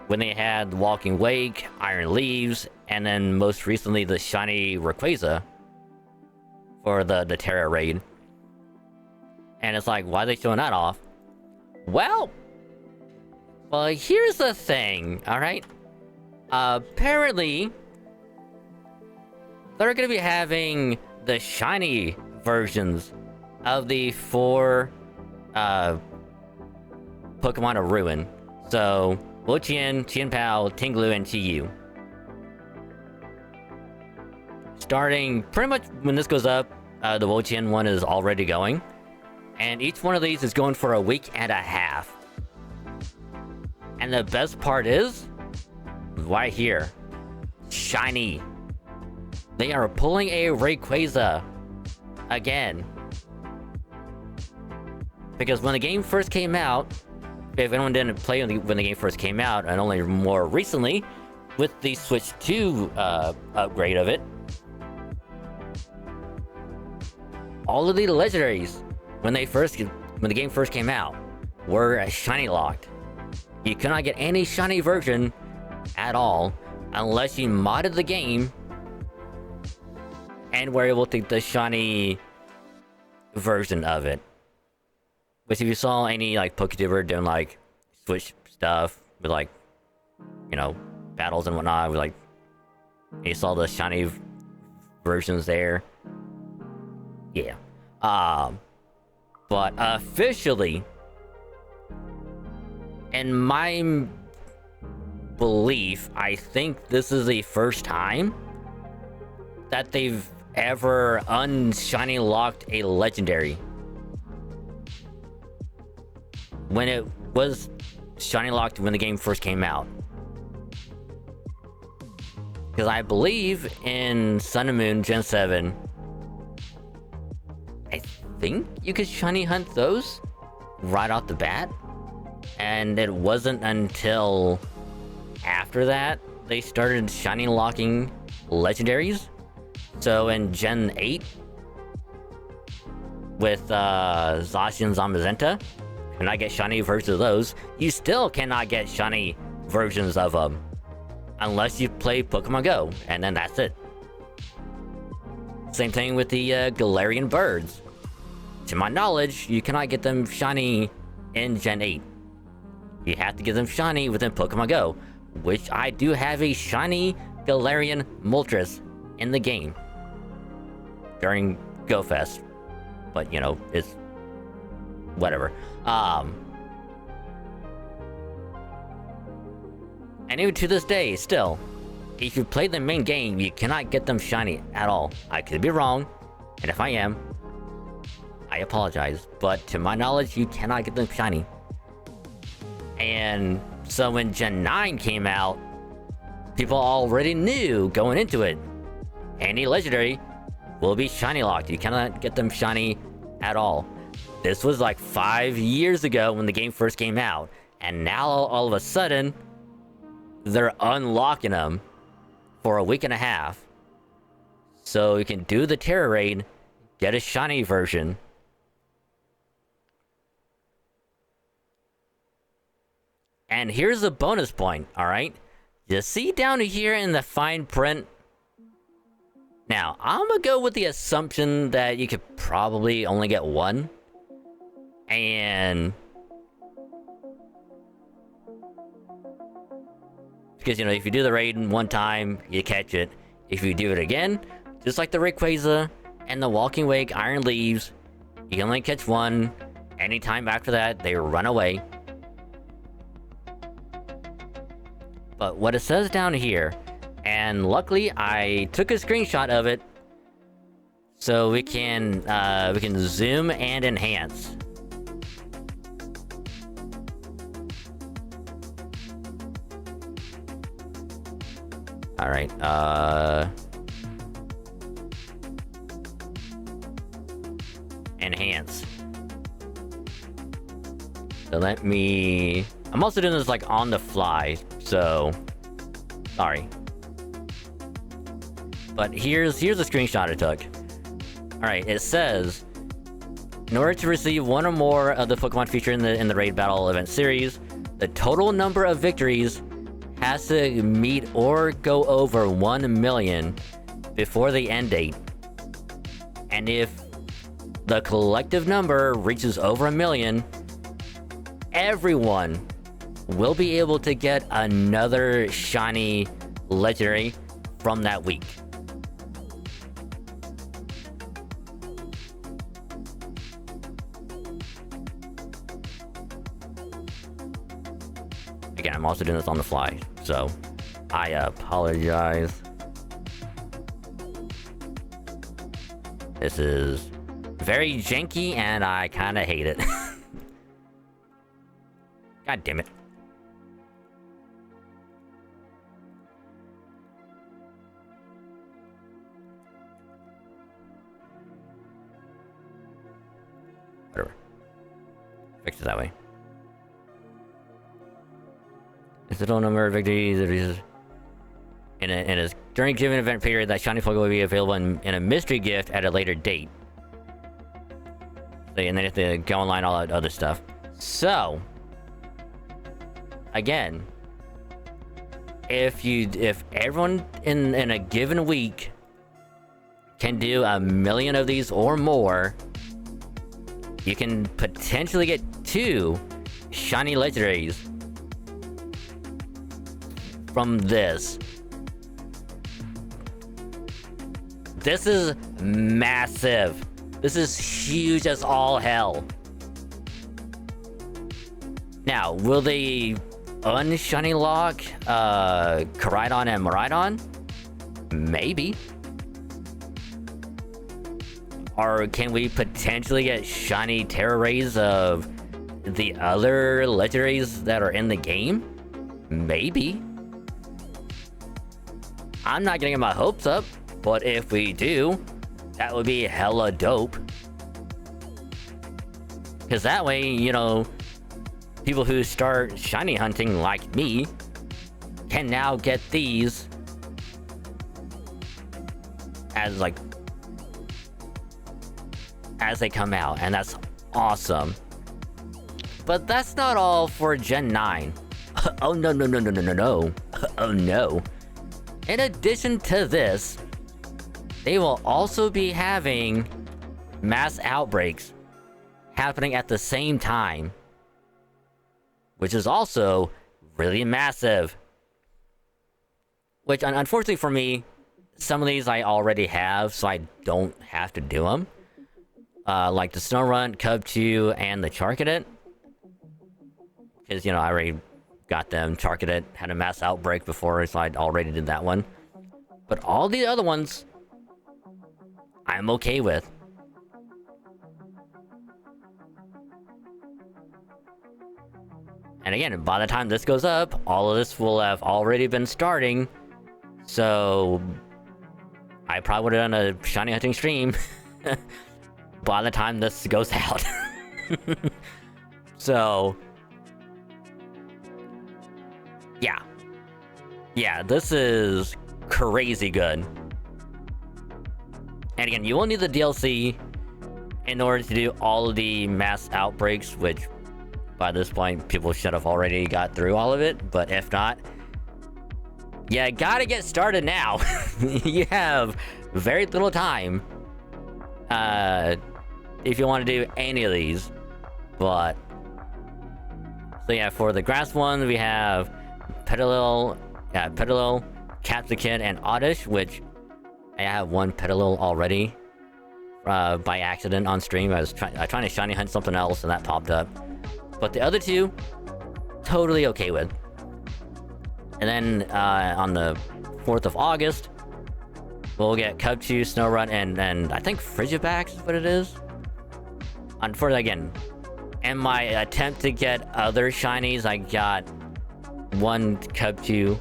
when they had Walking Wake, Iron Leaves, and then most recently the shiny Rayquaza for the Terra raid. And it's like, why are they showing that off? Well, here's the thing, alright? Apparently, they're gonna be having the shiny versions of the 4 Pokemon of Ruin. So, Wo-Chien, Chien-Pao, Ting-Lu, and Chi-Yu. Starting pretty much when this goes up, the Wo-Chien one is already going. And each one of these is going for a week and a half. And the best part is, right here, shiny. They are pulling a Rayquaza again. Because when the game first came out, if anyone didn't play when the game first came out, and only more recently, with the Switch 2 upgrade of it, all of the legendaries, when the game first came out, were shiny locked. You could not get any shiny version at all unless you modded the game and were able to get the shiny version of it. Which if you saw any like PokeTuber doing like Switch stuff with like, you know, battles and whatnot, with like you saw the shiny versions there. Yeah. But officially, in my belief, I think this is the first time that they've ever unshiny locked a legendary. When it was shiny locked when the game first came out. Because I believe in Sun and Moon Gen 7, I think you could shiny hunt those right off the bat. And it wasn't until after that they started shiny locking legendaries. So in Gen 8, with Zacian and Zamazenta, and I get shiny versions of those, you still cannot get shiny versions of them unless you play Pokemon Go, and then that's it. Same thing with the Galarian birds. To my knowledge, you cannot get them shiny in Gen 8. You have to get them shiny within Pokemon Go, which I do have a shiny Galarian Moltres in the game during GoFest. But, you know, it's whatever. And even to this day, still, if you play the main game, you cannot get them shiny at all. I could be wrong, and if I am, I apologize. But to my knowledge, you cannot get them shiny. And so when Gen 9 came out, people already knew going into it, any legendary will be shiny locked. You cannot get them shiny at all. This was like 5 years ago when the game first came out, and now all of a sudden, they're unlocking them for a week and a half. So you can do the Terra Raid, get a shiny version. And here's the bonus point, alright? You see down here in the fine print? Now, I'm gonna go with the assumption that you could probably only get one. And because, you know, if you do the raid one time, you catch it. If you do it again, just like the Rayquaza and the Walking Wake Iron Leaves, you can only catch one. Anytime after that, they run away. But what it says down here, and luckily I took a screenshot of it, so we can zoom and enhance. All right, enhance. So let me, I'm also doing this like on the fly, so sorry. But here's a screenshot I took. All right, it says, in order to receive one or more of the Pokemon featured in the Raid Battle event series, the total number of victories has to meet or go over 1 million before the end date. And if the collective number reaches over 1 million, everyone will be able to get another shiny legendary from that week. Again, I'm also doing this on the fly, so I apologize. This is very janky and I kind of hate it. God damn it. Whatever. Fix it that way. It's the total number of victories in a during given event period that shiny Pokemon will be available in a mystery gift at a later date. So, and then you have to go online, all that other stuff. So, again, if everyone in a given week can do 1 million of these or more, you can potentially get 2 shiny legendaries from this. This is massive. This is huge as all hell. Now, will they unshiny lock Koraidon and Miraidon? Maybe. Or can we potentially get shiny Terra Rays of the other legendaries that are in the game? Maybe. I'm not getting my hopes up, but if we do, that would be hella dope. Because that way, you know, people who start shiny hunting like me can now get these as they come out, and that's awesome. But that's not all for Gen 9. Oh no. Oh no. In addition to this, they will also be having mass outbreaks happening at the same time, which is also really massive. Which, unfortunately for me, some of these I already have, so I don't have to do them. Like the Snorunt, Cubchoo, and the Charcadet. Because, you know, I already got them. Charcadet had a mass outbreak before, so I already did that one. But all the other ones, I'm okay with. And again, by the time this goes up, all of this will have already been starting. So, I probably would have done a shiny hunting stream by the time this goes out. So, yeah, this is crazy good. And again, you will need the DLC in order to do all of the mass outbreaks, which by this point people should have already got through all of it, but if not, you gotta get started now. You have very little time if you want to do any of these. But so yeah, for the grass one we have Petalil, Capsicum, and Oddish, which I have one Petalil already by accident on stream. I was trying to shiny hunt something else and that popped up. But the other two, totally okay with. And then on the 4th of August, we'll get Cubchoo, Snorunt, and I think Frigibax is what it is. Unfortunately, again, in my attempt to get other shinies, I got 1 Cubchoo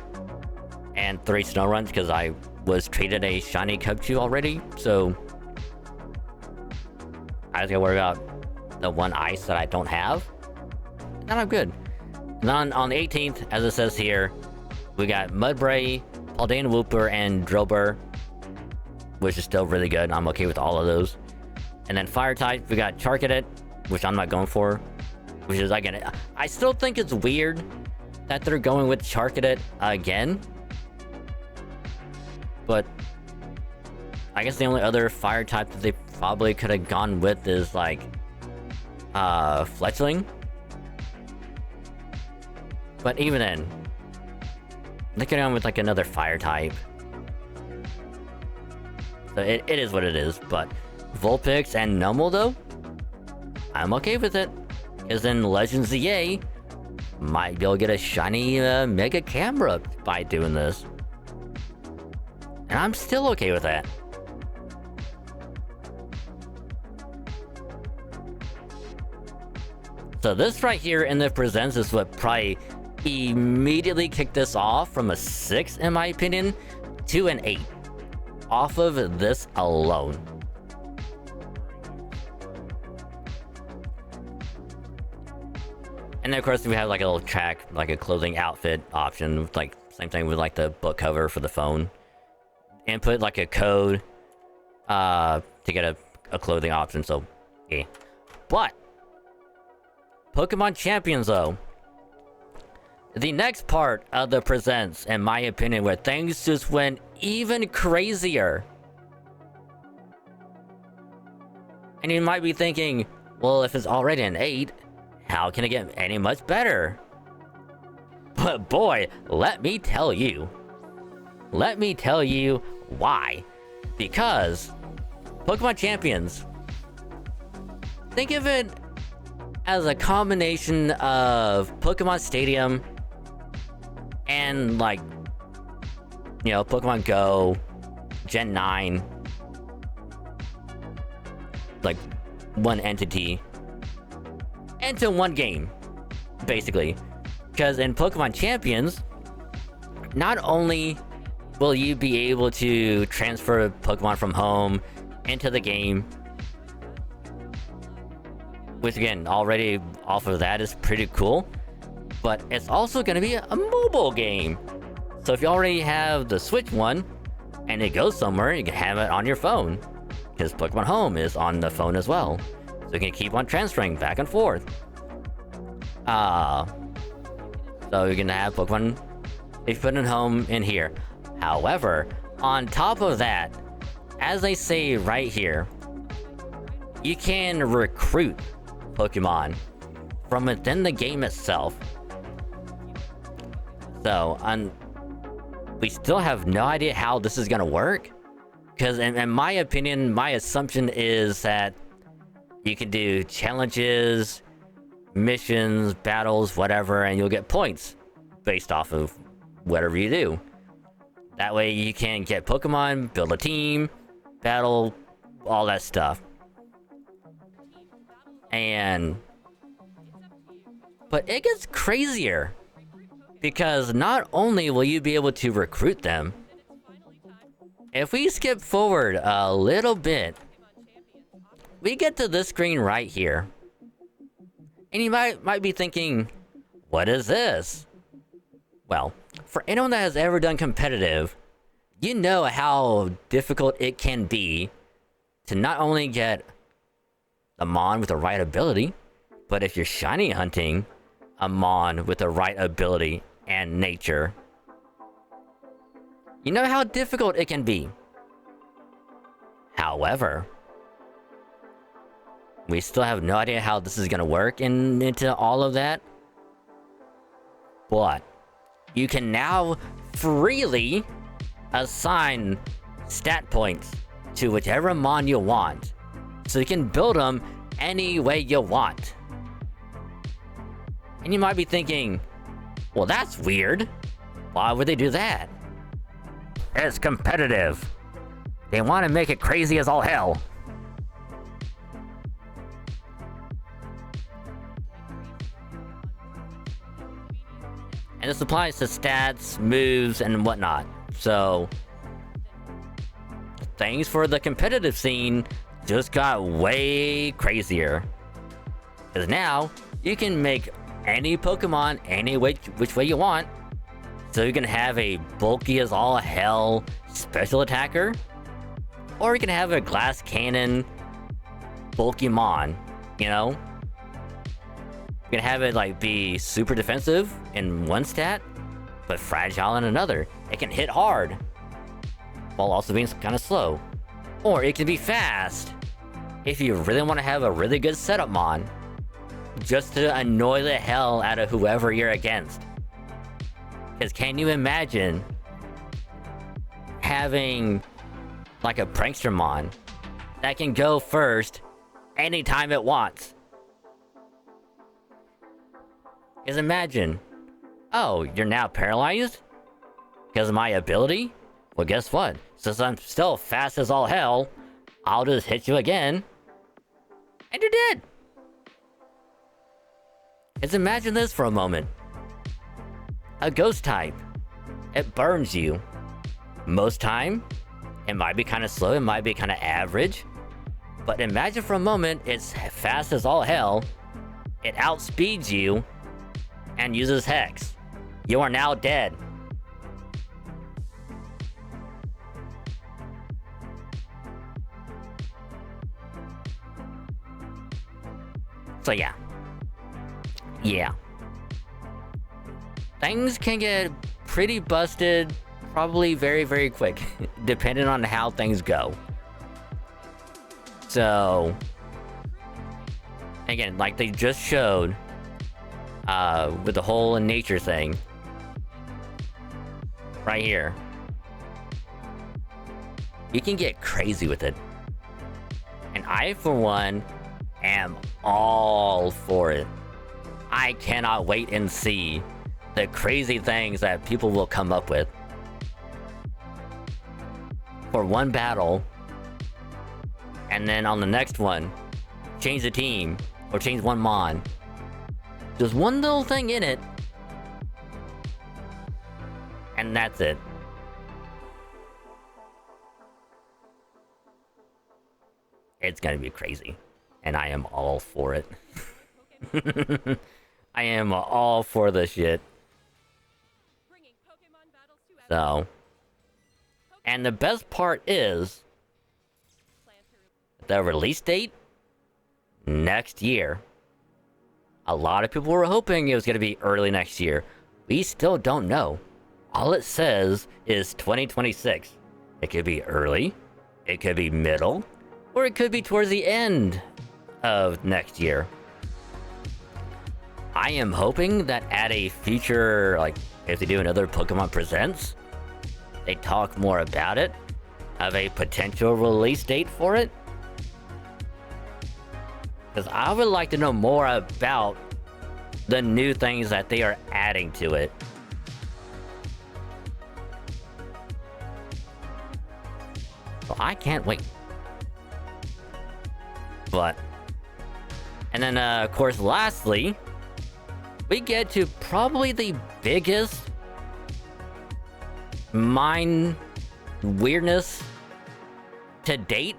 and 3 Snowrunts because I was traded a shiny Cubchoo already, so I just gotta worry about the 1 ice that I don't have. And I'm good. And then on the 18th, as it says here, we got Mudbray, Paldean Wooper, and Drillbur, which is still really good. I'm okay with all of those. And then Fire type, we got Charcadet, which I'm not going for, which is, again, I still think it's weird that they're going with Charcadet again. But I guess the only other fire type that they probably could have gone with is like Fletchling. But even then, they could on with like another fire type. So it is what it is, but Vulpix and Numel though, I'm okay with it. Because then Legends ZA might be able to get a shiny Mega Camera by doing this. And I'm still okay with that. So this right here in the Presents is what probably immediately kicked this off from a 6, in my opinion, to an 8. Off of this alone. And then of course we have like a little track, like a clothing outfit option, like same thing with like the book cover for the phone. Input like a code to get a clothing option, so yeah. But Pokemon Champions though, the next part of the Presents, in my opinion, where things just went even crazier. And you might be thinking, well, if it's already an 8, how can it get any much better? But boy, let me tell you. Let me tell you why. Because Pokemon Champions, think of it as a combination of Pokemon Stadium and like, you know, Pokemon Go, Gen 9, like one entity into one game, basically. Because in Pokemon Champions, not only will you be able to transfer Pokemon from home into the game, which again, already off of that is pretty cool, but it's also going to be a mobile game. So if you already have the Switch one, and it goes somewhere, you can have it on your phone. Because Pokemon Home is on the phone as well. So you can keep on transferring back and forth. So you can have Pokemon if you put in home in here. However, on top of that, as I say right here, you can recruit Pokemon from within the game itself. So, we still have no idea how this is gonna work. Because in my opinion, my assumption is that you can do challenges, missions, battles, whatever, and you'll get points based off of whatever you do. That way you can get Pokemon, build a team, battle, all that stuff. But it gets crazier. Because not only will you be able to recruit them, if we skip forward a little bit, we get to this screen right here. And you might be thinking, what is this? Well, for anyone that has ever done competitive, you know how difficult it can be to not only get a Mon with the right ability, but if you're shiny hunting a Mon with the right ability and nature, you know how difficult it can be. However, we still have no idea how this is gonna work into all of that. But you can now freely assign stat points to whichever Mon you want. So you can build them any way you want. And you might be thinking, well, that's weird. Why would they do that? It's competitive. They want to make it crazy as all hell. And this applies to stats, moves, and whatnot. So, things for the competitive scene just got way crazier. Because now, you can make any Pokemon any way, which way you want. So you can have a bulky as all hell special attacker, or you can have a glass cannon bulky Mon, you know? You can have it like be super defensive in one stat, but fragile in another. It can hit hard, while also being kind of slow. Or it can be fast, if you really want to have a really good setup Mon, just to annoy the hell out of whoever you're against. Because can you imagine having like a prankstermon that can go first anytime it wants? Because imagine, oh, you're now paralyzed because of my ability? Well, guess what? Since I'm still fast as all hell, I'll just hit you again, and you're dead. Because imagine this for a moment. A ghost type, it burns you. Most time, it might be kind of slow, it might be kind of average. But imagine for a moment, it's fast as all hell, it outspeeds you, and uses Hex. You are now dead. So yeah. Yeah. Things can get pretty busted probably very, very quick, depending on how things go. So, again, like they just showed with the whole nature thing right here, you can get crazy with it. And I, for one, am all for it. I cannot wait and see the crazy things that people will come up with. For one battle, and then on the next one, change the team, or change one mon. Just one little thing in it, and that's it. It's gonna be crazy, and I am all for it. I am all for this shit. So, and the best part is the release date next year. A lot of people were hoping it was going to be early next year. We still don't know. All it says is 2026. It could be early, it could be middle, or it could be towards the end of next year. I am hoping that at a future, like if they do another Pokémon Presents, they talk more about it, of a potential release date for it. Because I would like to know more about the new things that they are adding to it. So I can't wait. But, and then of course lastly, we get to probably the biggest mind weirdness to date.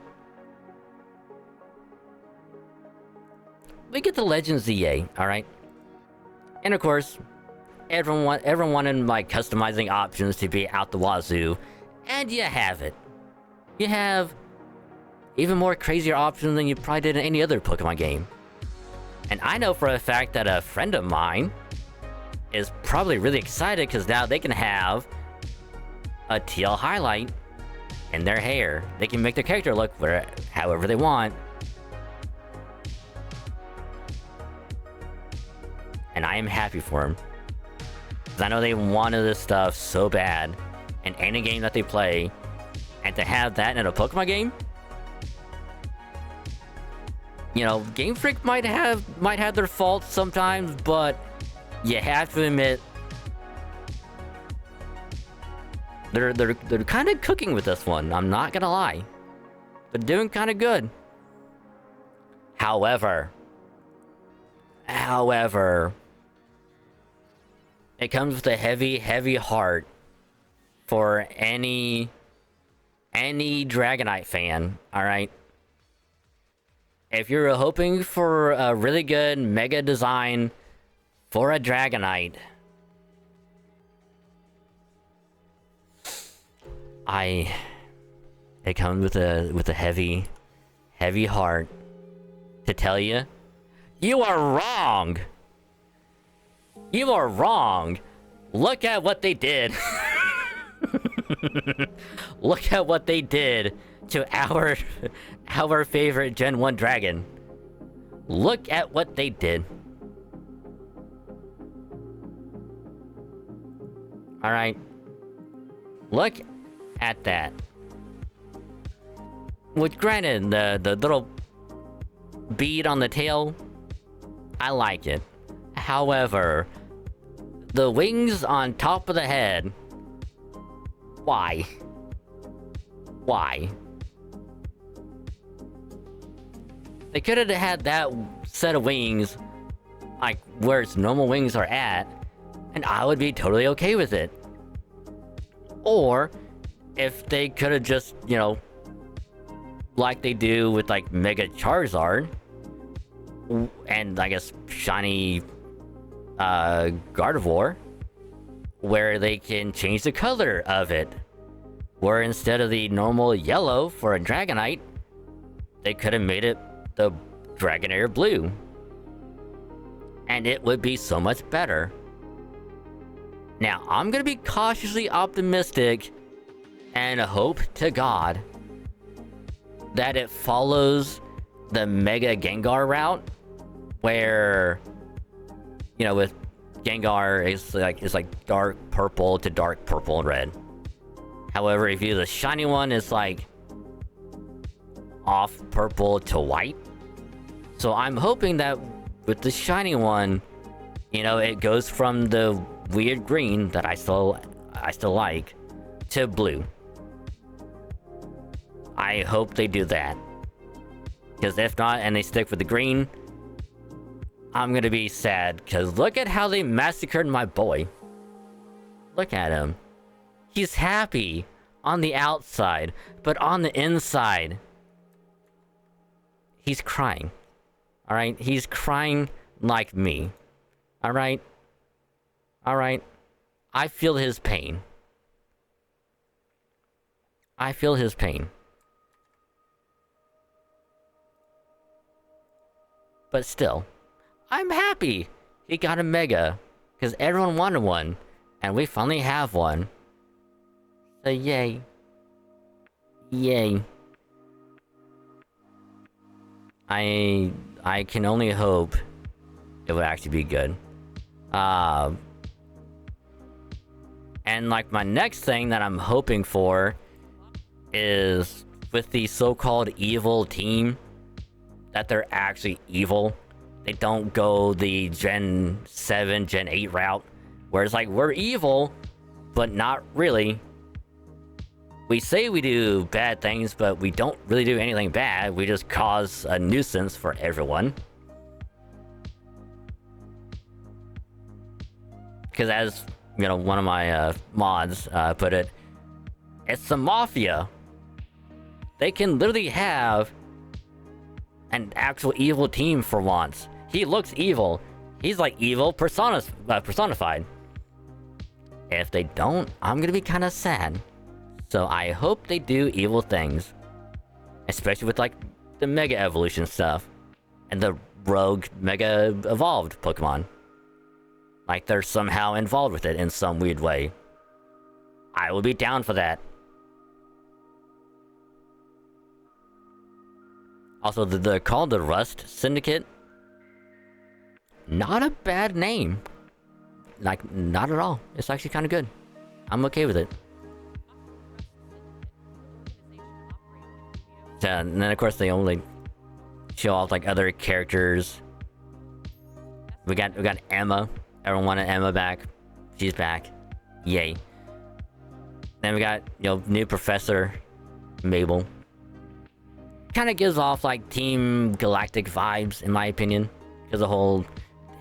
We get the Legends ZA, alright? And of course, everyone wanted like customizing options to be out the wazoo, and you have it. You have even more crazier options than you probably did in any other Pokemon game. And I know for a fact that a friend of mine is probably really excited because now they can have a teal highlight in their hair. They can make their character look however they want. And I am happy for him. Because I know they wanted this stuff so bad in any game that they play. And to have that in a Pokemon game? You know, Game Freak might have their faults sometimes, but you have to admit they're kind of cooking with this one. I'm not gonna lie, they're doing kind of good. However, it comes with a heavy heart for any Dragonite fan. All right. If you're hoping for a really good mega design for a Dragonite, it comes with a heavy heart to tell you, you are wrong. You are wrong. Look at what they did. Look at what they did to our favorite Gen 1 dragon. Look at what they did. Alright? Look at that. With granted, the little bead on the tail, I like it. However, the wings on top of the head, why? Why? They could have had that set of wings, like, where its normal wings are at, and I would be totally okay with it. Or, if they could have just, you know, like they do with, like, Mega Charizard, and, I guess, Shiny, Gardevoir, where they can change the color of it. Where instead of the normal yellow for a Dragonite, they could have made it the Dragonair Blue. And it would be so much better. Now, I'm gonna be cautiously optimistic and hope to God that it follows the Mega Gengar route, where, you know, with Gengar is like dark purple to dark purple and red. However, if you do the shiny one, it's like off purple to white. So I'm hoping that with the shiny one, you know, it goes from the weird green that I still like to blue. I hope they do that. Because if not, and they stick with the green, I'm gonna be sad. Because look at how they massacred my boy. Look at him. He's happy on the outside, but on the inside, he's crying. Alright? He's crying like me. Alright? Alright? I feel his pain. I feel his pain. But still, I'm happy he got a Mega, because everyone wanted one, and we finally have one. So yay. Yay. I can only hope it would actually be good. And like my next thing that I'm hoping for is with the so-called evil team, that they're actually evil. They don't go the Gen 7, Gen 8 route, where it's like, we're evil, but not really. We say we do bad things, but we don't really do anything bad. We just cause a nuisance for everyone. Because as, you know, one of my mods put it, it's the Mafia. They can literally have an actual evil team for once. He looks evil. He's like evil personified. If they don't, I'm gonna be kind of sad. So I hope they do evil things. Especially with like the Mega Evolution stuff. And the rogue Mega Evolved Pokemon. Like they're somehow involved with it in some weird way. I will be down for that. Also, they're called the Rust Syndicate. Not a bad name. Like, not at all. It's actually kind of good. I'm okay with it. And then, of course, they only show off, like, other characters. We got Emma. Everyone wanted Emma back. She's back. Yay. Then we got, you know, new Professor Mabel. Kind of gives off like Team Galactic vibes, in my opinion, because the whole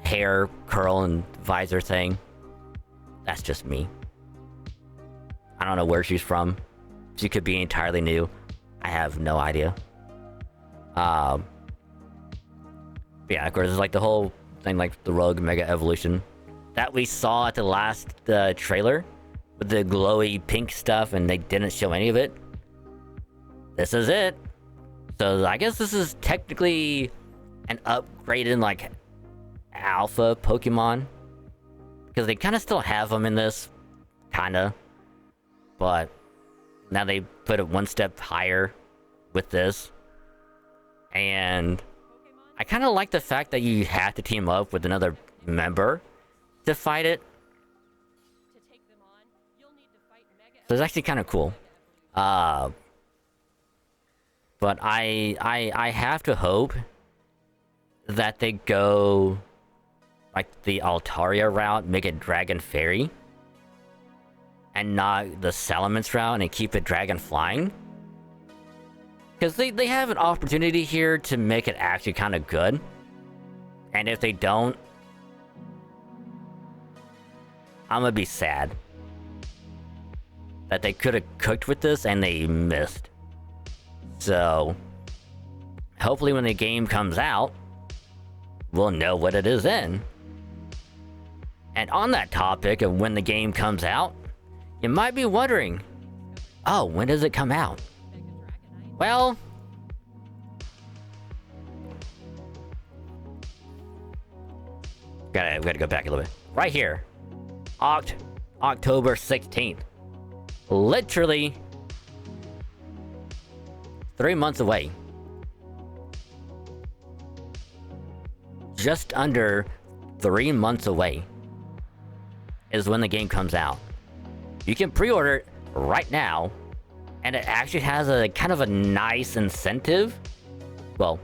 hair curl and visor thing. That's just me. I don't know where she's from. She could be entirely new. I have no idea. Yeah, of course, it's like the whole thing, like the Rogue Mega Evolution that we saw at the last trailer with the glowy pink stuff, and they didn't show any of it. This is it. So I guess this is technically an upgraded, like, alpha Pokemon. Because they kind of still have them in this. Kinda. But now they put it one step higher with this. And I kind of like the fact that you have to team up with another member to fight it. So it's actually kind of cool. But I have to hope that they go like the Altaria route, make it Dragon Fairy, and not the Salamence route and keep it Dragon Flying. Because they have an opportunity here to make it actually kind of good. And if they don't, I'm gonna be sad. That they could have cooked with this and they missed. So, hopefully when the game comes out, we'll know what it is then. And on that topic of when the game comes out, you might be wondering, oh, when does it come out? Well, gotta go back a little bit. Right here, October 16th. Literally 3 months away. Just under 3 months away is when the game comes out. You can pre-order it right now, and it actually has a kind of a nice incentive. Well,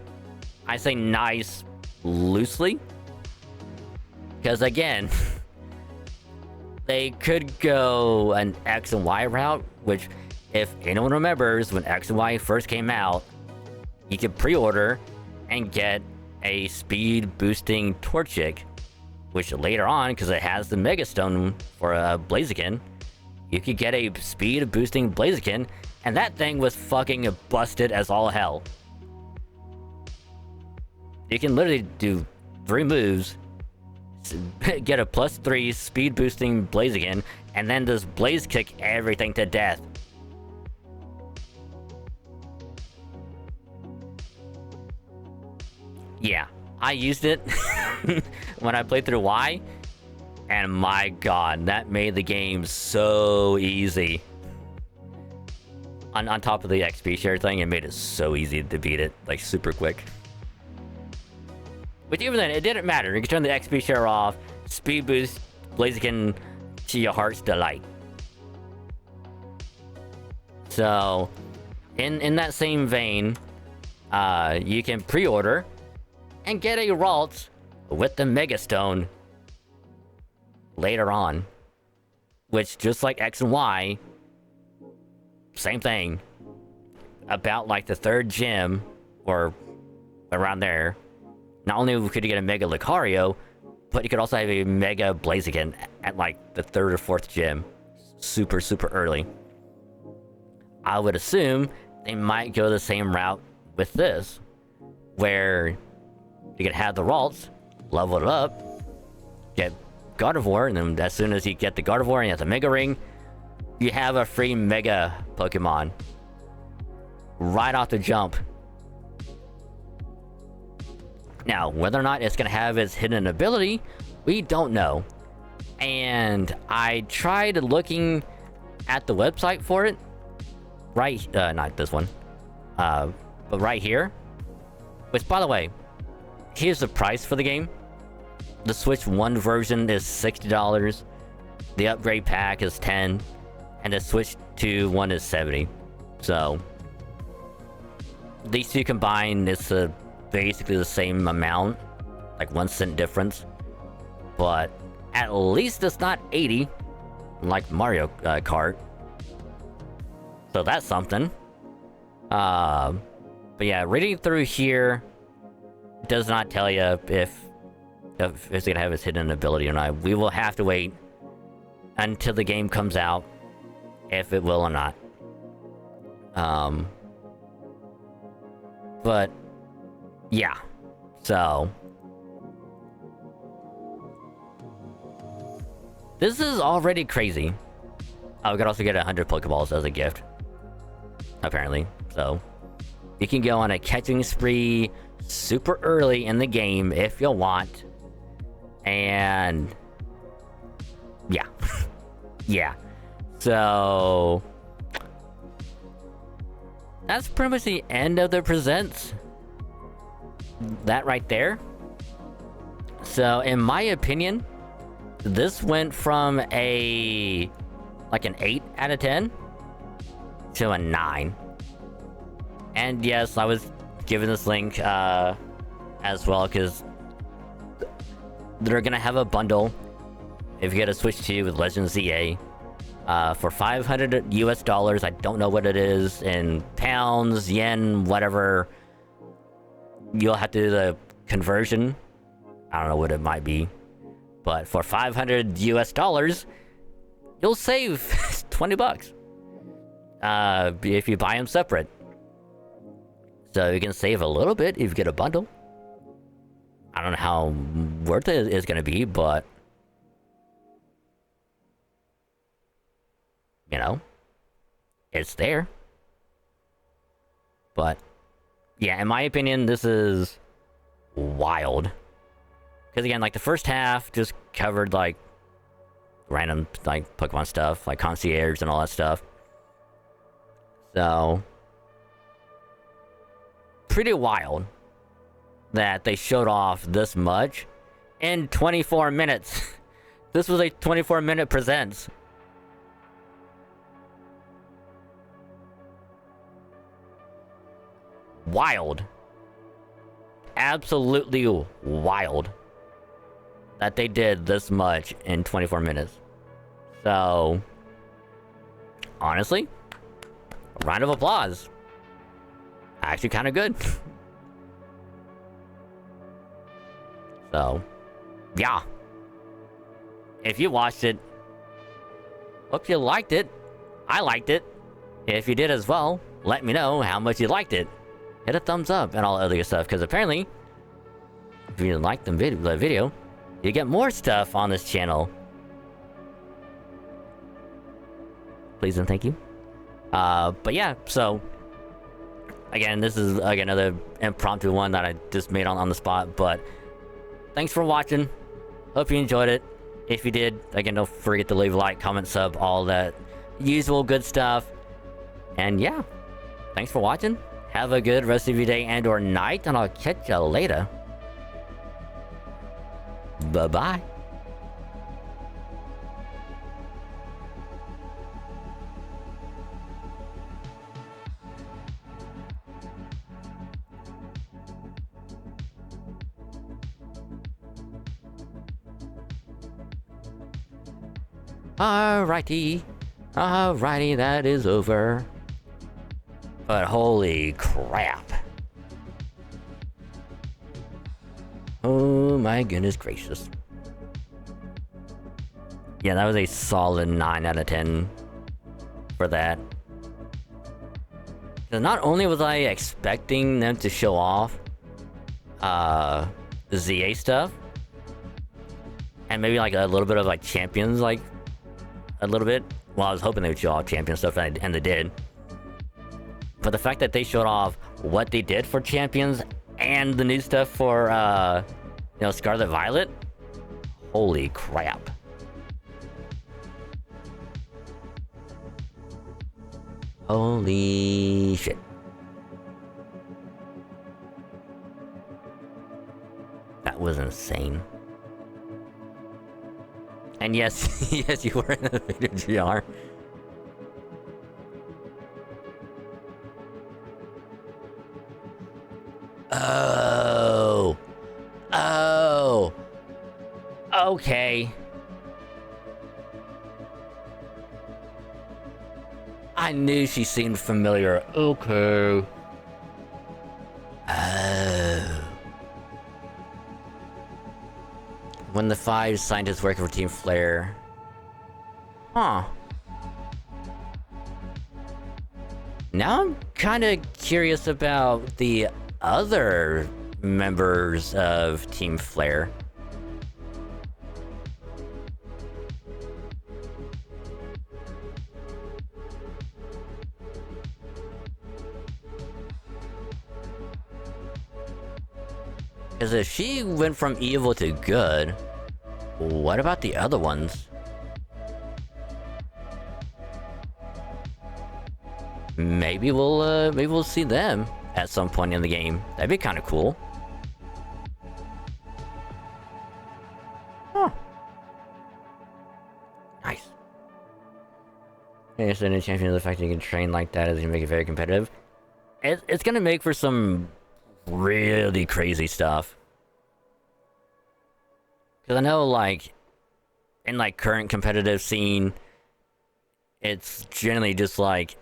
I say nice loosely, because again, they could go an X and Y route, which, if anyone remembers, when X and Y first came out, you could pre-order and get a speed boosting Torchic, which later on, because it has the Mega Stone for a Blaziken, you could get a speed boosting Blaziken, and that thing was fucking busted as all hell. You can literally do 3 moves, get a +3 speed boosting Blaziken, and then just Blaze Kick everything to death. Yeah, I used it when I played through Y, and my god, that made the game so easy. On top of the XP share thing, it made it so easy to beat it, like super quick. But even then, it didn't matter. You could turn the XP share off, speed boost Blaziken to your heart's delight. So, in that same vein, you can pre-order and get a Ralts with the Mega Stone later on. Which, just like X and Y, same thing. About like the 3rd gym, or around there, not only could you get a Mega Lucario, but you could also have a Mega Blaziken at like the 3rd or 4th gym. Super, super early. I would assume they might go the same route with this, where you could have the Ralts, level it up, get Gardevoir, and then as soon as you get the Gardevoir and you have the Mega Ring, you have a free Mega Pokemon right off the jump. Now, whether or not it's going to have its hidden ability, we don't know. And I tried looking at the website for it. Right, not this one. But right here. Which, by the way, here's the price for the game. The Switch 1 version is $60. The upgrade pack is $10. And the Switch 2 one is $70. So, these two combined, it's basically the same amount. Like 1 cent difference. But at least it's not 80. Like Mario Kart. So that's something. But yeah, reading through here does not tell you if it's gonna have its hidden ability or not. We will have to wait until the game comes out, if it will or not. But yeah, so this is already crazy. Oh, we could also get 100 Pokeballs as a gift, apparently. So you can go on a catching spree super early in the game if you want. And yeah. Yeah. So that's pretty much the end of the presents. That right there. So in my opinion, this went from a like an 8 out of 10 to a 9. And yes, I was given this link as well because they're gonna have a bundle if you get a Switch 2 with Legends ZA for $500 US. I don't know what it is in pounds, yen, whatever. You'll have to do the conversion. I don't know what it might be, but for $500 US, you'll save 20 bucks if you buy them separate. So you can save a little bit if you get a bundle. I don't know how worth it is going to be, but you know, it's there. But yeah, in my opinion, this is wild. Because again, like the first half just covered like random like Pokemon stuff, like concierge and all that stuff. So pretty wild that they showed off this much in 24 minutes. This was a 24-minute presents. Wild. Absolutely wild that they did this much in 24 minutes. So, honestly, a round of applause. Actually kind of good. So, yeah. If you watched it, hope you liked it. I liked it. If you did as well, let me know how much you liked it. Hit a thumbs up and all other stuff, because apparently, if you like the video, you get more stuff on this channel. Please and thank you. But yeah, so again, this is again another impromptu one that I just made on the spot. But thanks for watching. Hope you enjoyed it. If you did, again, don't forget to leave a like, comment, sub, all that usual good stuff. And yeah, thanks for watching. Have a good rest of your day and or night, and I'll catch you later. Bye-bye. Alrighty, that is over. But holy crap. Oh my goodness gracious. Yeah, that was a solid 9 out of 10 for that. So not only was I expecting them to show off the ZA stuff, and maybe like a little bit of like champions, like a little bit. Well, I was hoping they would show off champion stuff, and they did. But the fact that they showed off what they did for champions and the new stuff for, you know, Scarlet Violet, holy crap. Holy shit. That was insane. And yes, yes, you were in the video GR. Oh, okay. I knew she seemed familiar. Okay. Oh. When the 5 scientists working for Team Flare. Huh. Now I'm kind of curious about the other members of Team Flare. Because if she went from evil to good, what about the other ones? Maybe we'll see them at some point in the game. That'd be kind of cool. Huh. Nice. Okay, so the champion, the fact that you can train like that is gonna make it very competitive. It's gonna make for some really crazy stuff. Cause I know, like, in like current competitive scene, it's generally just like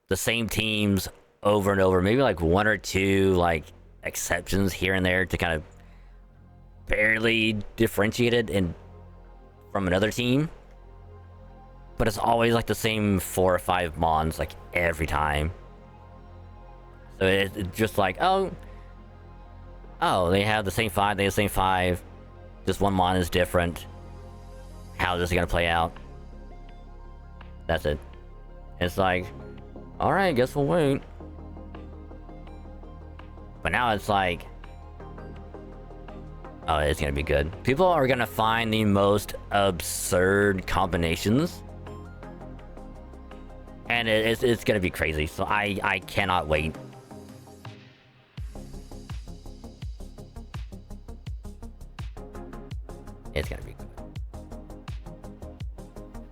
the same teams over and over. Maybe like one or two like exceptions here and there to kind of barely differentiate it from another team. But it's always like the same 4 or 5 mons like every time. So it's just like, oh, they have the same 5, they have the same 5. Just one mon is different. How is this gonna play out? That's it. It's like, alright, guess we'll wait. But now it's like, oh, it's gonna be good. People are gonna find the most absurd combinations. And it's gonna be crazy, so I cannot wait. It's gonna be good.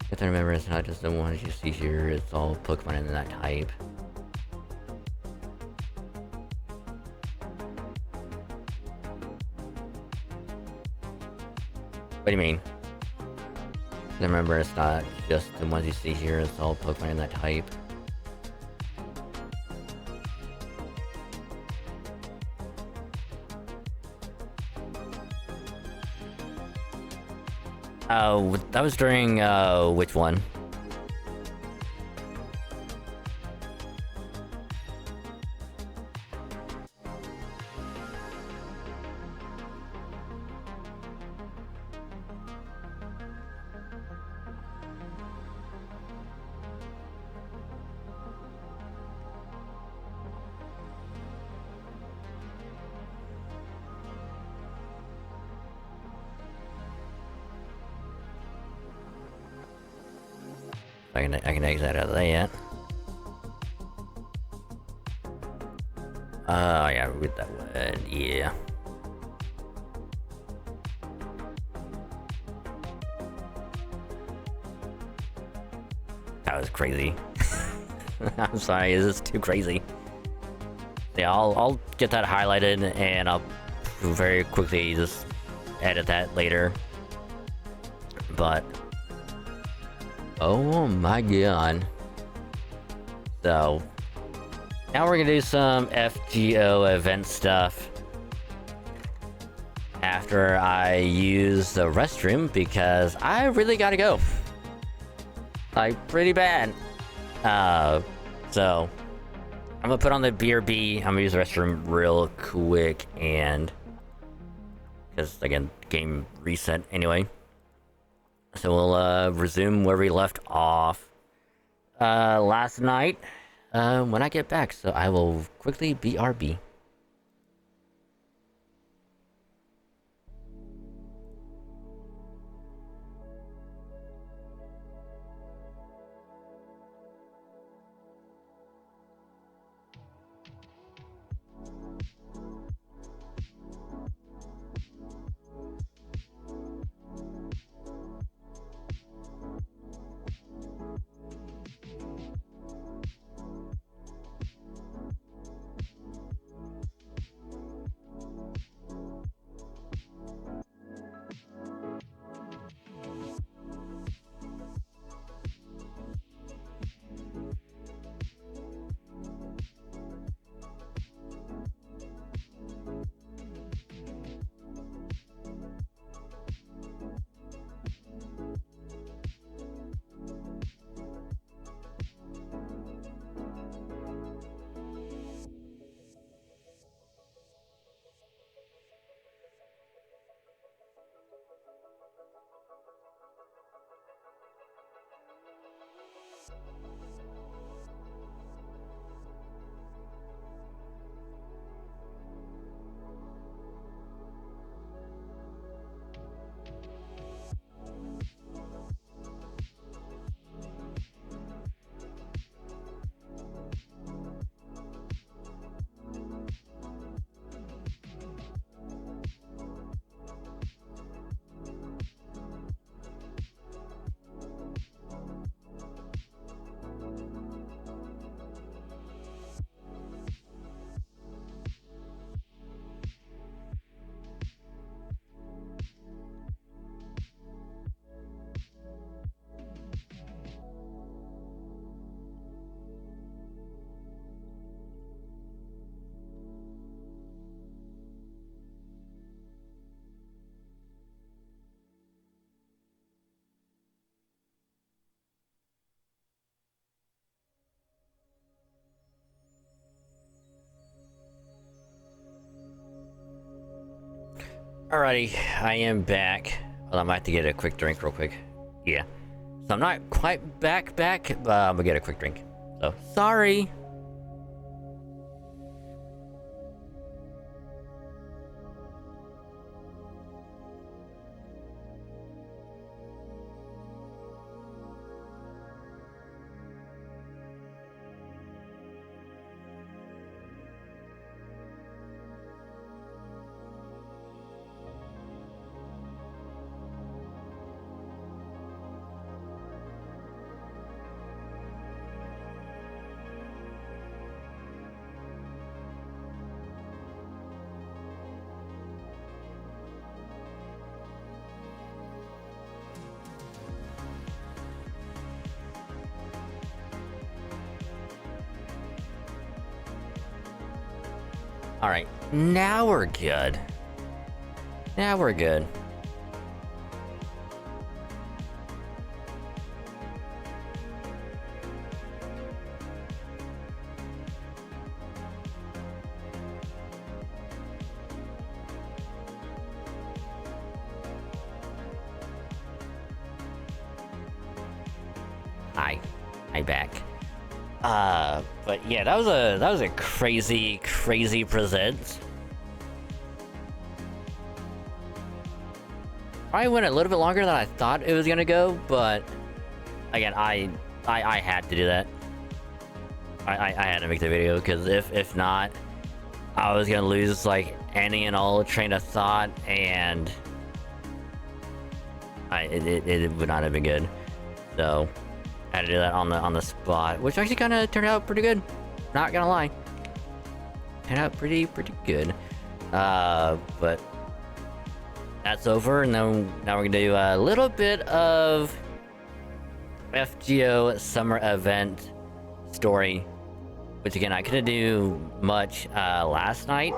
You have to remember, it's not just the ones you see here, it's all Pokemon in that type. What do you mean? Remember, it's not just the ones you see here, it's all Pokemon in that type. That was during, which one? I can exit out of that. Yeah, with that one, yeah. That was crazy. I'm sorry, this is too crazy. Yeah, I'll get that highlighted and I'll very quickly just edit that later. But oh my god. So now we're gonna do some FGO event stuff after I use the restroom because I really gotta go. Like, pretty bad. So I'm gonna put on the BRB, I'm gonna use the restroom real quick and because again, game reset anyway. So we'll resume where we left off last night when I get back. So I will quickly BRB. Alrighty, I am back. Well, I might have to get a quick drink real quick. Yeah. So I'm not quite back, but I'm gonna get a quick drink. So, sorry. Alright, now we're good. Now we're good. Hi. Hi back. But yeah, that was a crazy present. Probably went a little bit longer than I thought it was gonna go, but again, I had to do that. I had to make the video because if not, I was gonna lose like any and all train of thought, and it would not have been good. So I had to do that on the spot, which actually kind of turned out pretty good. Not gonna lie, turned out pretty good. But that's over, and then now we're gonna do a little bit of FGO summer event story, which again I couldn't do much last night.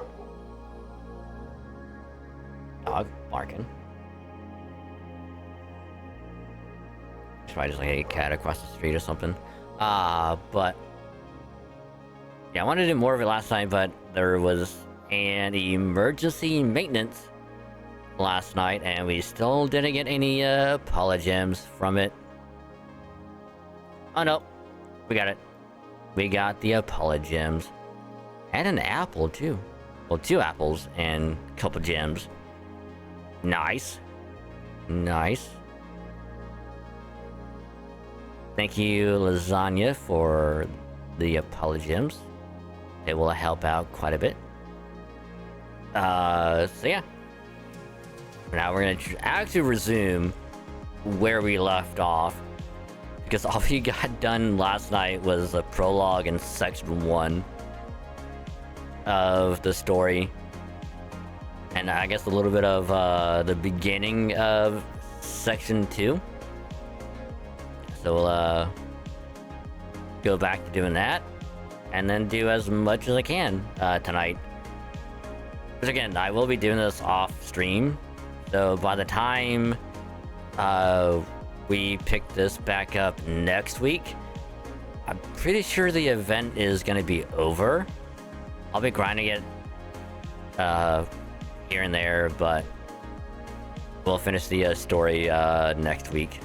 Dog barking. Probably just like a cat across the street or something. But yeah, I wanted to do more of it last night, but there was an emergency maintenance last night, and we still didn't get any polygems from it. Oh no, we got it. We got the polygems and an apple too. Well, 2 apples and a couple gems. Nice. Thank you, Lasagna, for the polygems. It will help out quite a bit. So yeah. Now we're gonna actually resume where we left off, because all we got done last night was a prologue in section 1 of the story, and I guess a little bit of the beginning of section 2. So we'll go back to doing that, and then do as much as I can tonight. Which again, I will be doing this off stream, so by the time we pick this back up next week, I'm pretty sure the event is going to be over. I'll be grinding it here and there, but we'll finish the story next week.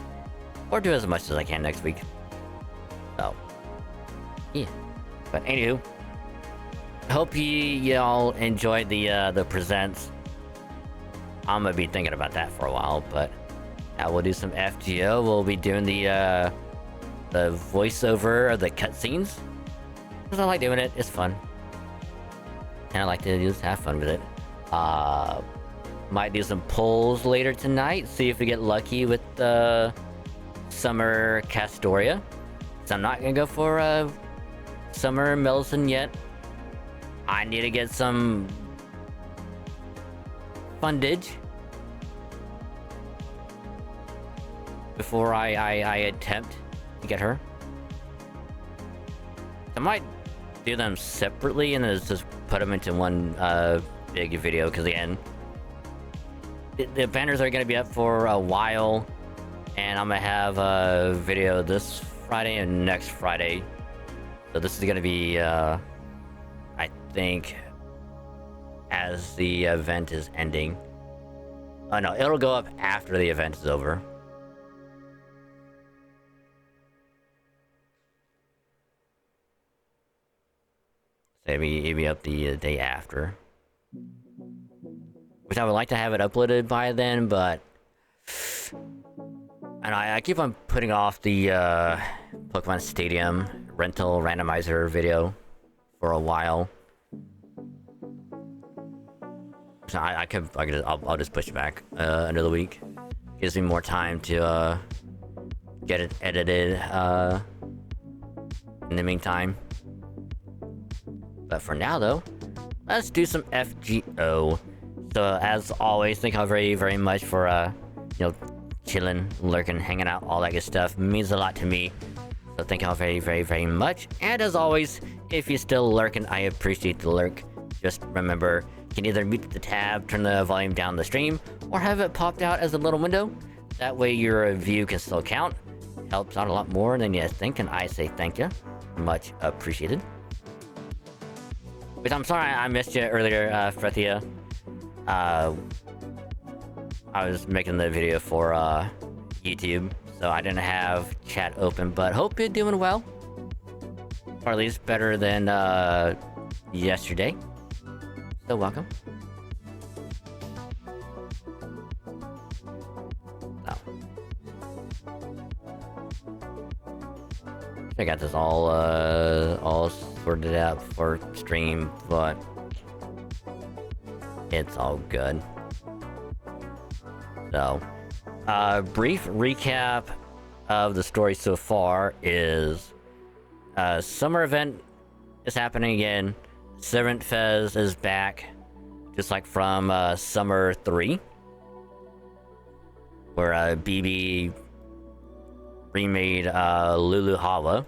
Or do as much as I can next week. So, yeah. But anywho, I hope y'all enjoyed the presents. I'm gonna be thinking about that for a while, but now we'll do some FGO. We'll be doing the voiceover of the cutscenes, because I like doing it. It's fun, and I like to just have fun with it. Might do some polls later tonight. See if we get lucky with the Summer Castoria. So I'm not gonna go for Summer Melson yet. I need to get some fundage before I attempt to get her. I might do them separately and then just put them into one big video, because again, the banners are gonna be up for a while. And I'm gonna have a video this Friday and next Friday. So this is gonna be, I think, as the event is ending. Oh no, it'll go up after the event is over. So it'll be up the day after. Which I would like to have it uploaded by then, but... And I keep on putting off the Pokemon Stadium rental randomizer video for a while. So I'll just push it back another week. Gives me more time to get it edited in the meantime. But for now though, let's do some FGO. So as always, thank you all very, very much for you know, chilling, lurking, hanging out, all that good stuff. It means a lot to me. So thank you all very, very, very much. And as always, if you're still lurking, I appreciate the lurk. Just remember, you can either mute the tab, turn the volume down the stream, or have it popped out as a little window. That way your view can still count. Helps out a lot more than you think, and I say thank you. Much appreciated. But I'm sorry I missed you earlier, Frethia. I was making the video for YouTube, so I didn't have chat open, but hope you're doing well. Or at least better than yesterday. So welcome. Oh. I got this all sorted out for stream, but it's all good. So, brief recap of the story so far is summer event is happening again. Servant Fez is back, just like from Summer 3, where BB remade Lulu Hava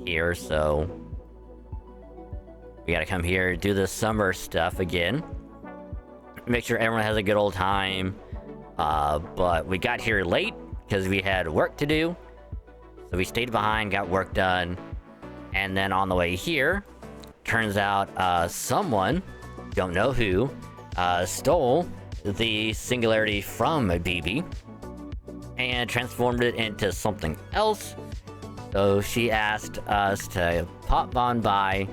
here, so we gotta come here, do the summer stuff again. Make sure everyone has a good old time. But we got here late because we had work to do. So we stayed behind, got work done. And then on the way here, turns out someone, don't know who, stole the singularity from BB and transformed it into something else. So she asked us to pop on by,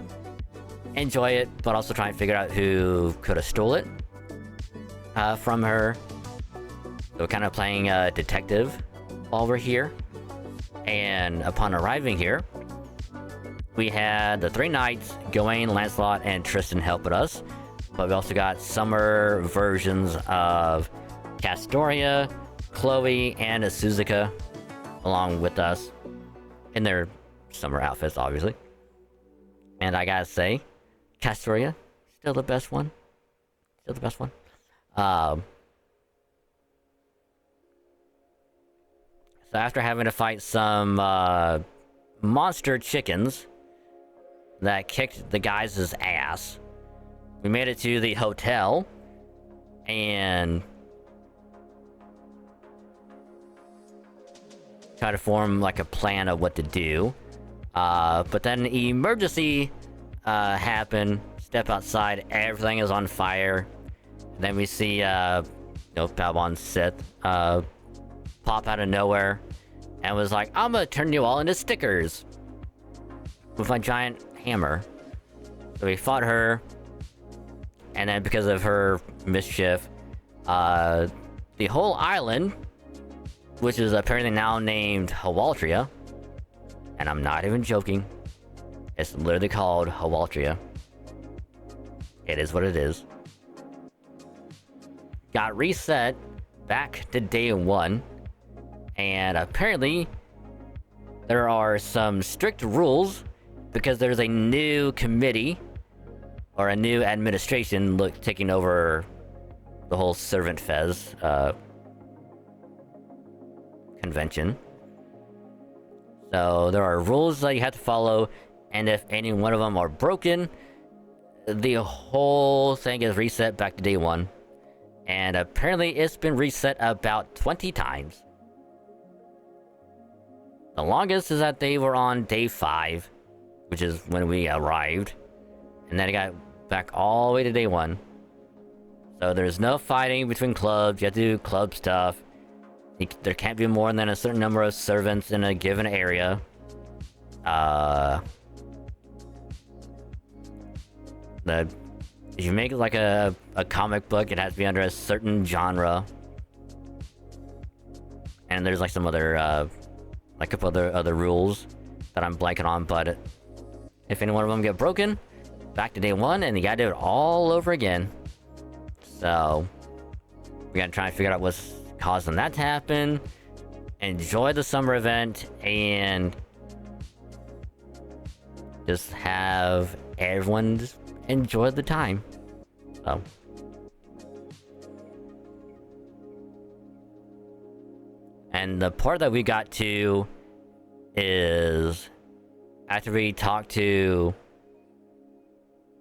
enjoy it, but also try and figure out who could have stole it from her. So we're kind of playing detective while we're here. And upon arriving here, we had the 3 knights, Gawain, Lancelot, and Tristan helping us. But we also got summer versions of Castoria, Chloe, and Suzuka along with us in their summer outfits, obviously. And I gotta say, Castoria, still the best one. Still the best one. So after having to fight some monster chickens that kicked the guys' ass, we made it to the hotel and try to form like a plan of what to do. But then emergency happened. Step outside, everything is on fire. And then we see Balbon Sith pop out of nowhere and was like, I'm gonna turn you all into stickers with my giant hammer. So we fought her, and then because of her mischief, the whole island, which is apparently now named Hawaltria, and I'm not even joking, it's literally called Hawaltria. It is what it is. Got reset back to day 1, and apparently there are some strict rules because there's a new committee or a new administration taking over the whole Servant Fez convention. So there are rules that you have to follow, and if any one of them are broken, the whole thing is reset back to day 1. And apparently it's been reset about 20 times. The longest is that they were on day 5, which is when we arrived. And then it got back all the way to day 1. So there's no fighting between clubs. You have to do club stuff. There can't be more than a certain number of servants in a given area. If you make like a comic book, it has to be under a certain genre. And there's like some other like a couple other rules that I'm blanking on, but if any one of them get broken, back to day one, and you gotta do it all over again. So we gotta try and figure out what's causing that to happen. Enjoy the summer event and just have everyone just enjoy the time. So and the part that we got to is after we talked to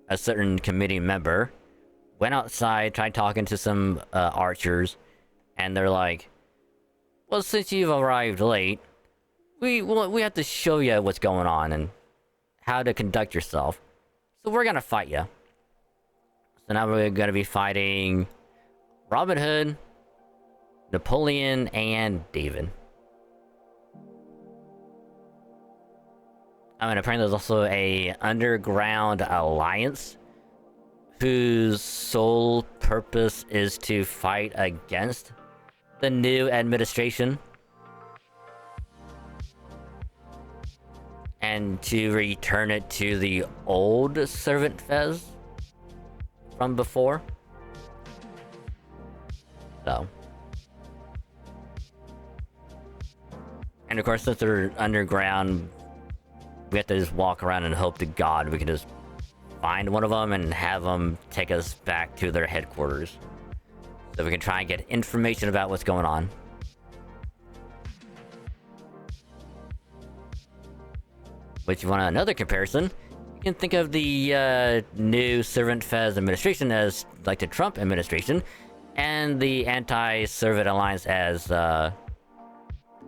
a certain committee member, went outside, tried talking to some archers, and they're like, well, since you've arrived late, we have to show you what's going on and how to conduct yourself. So we're gonna fight you. So now we're gonna be fighting Robin Hood, Napoleon, and David. I mean, apparently there's also a underground alliance whose sole purpose is to fight against the new administration and to return it to the old servant fez from before. So, and of course, since they're underground, we have to just walk around and hope to God we can just find one of them and have them take us back to their headquarters so we can try and get information about what's going on. Which, you want another comparison, you can think of the new Servant Fez administration as like the Trump administration, and the anti-Servant Alliance as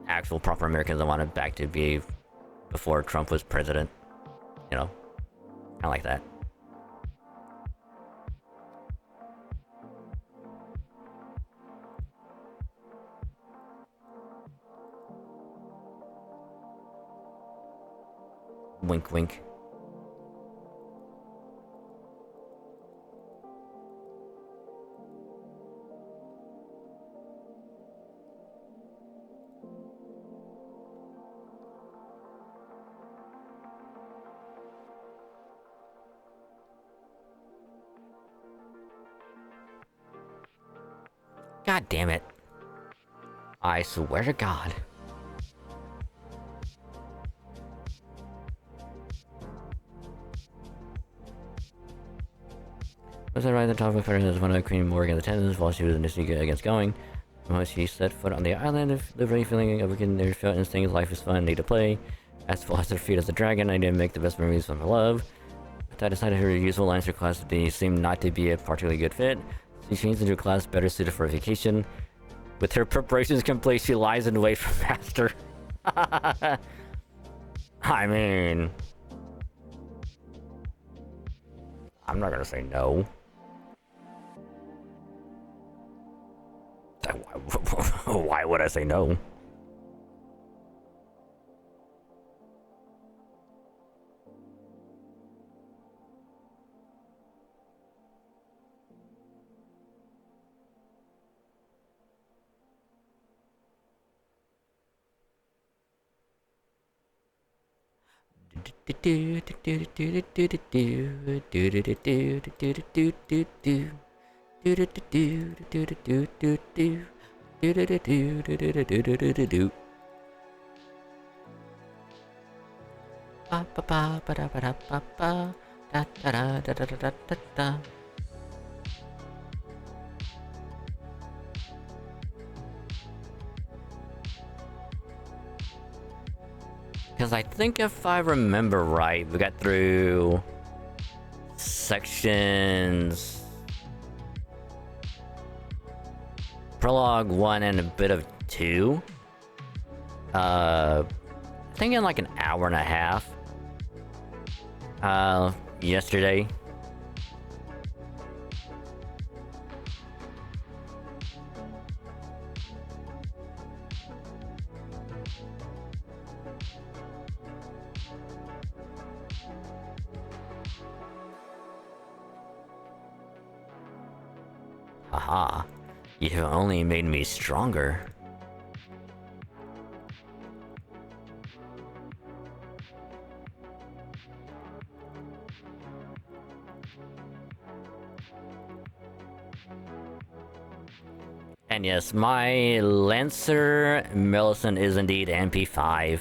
actual proper Americans that want it back to be before Trump was president. You know, kind of like that. Wink, wink. God damn it. I swear to God. Was I right? The top of the is one of Queen Morgan attendants while she was initially against going. When she set foot on the island, if the very feeling of their felt instincts, life is fun, need to play. As far as her feet as a dragon, I didn't make the best memories from her love. But I decided her useful Lancer class seemed not to be a particularly good fit. She changed into a class better suited for vacation. With her preparations complete, she lies in wait for Master. I mean, I'm not gonna say no. Why would I say no? Because I think if I remember right, we got through sections Prologue 1 and a bit of 2. I think in like an hour and a half. Yesterday. Haha. You have only made me stronger. And yes, my Lancer Millicent is indeed MP5.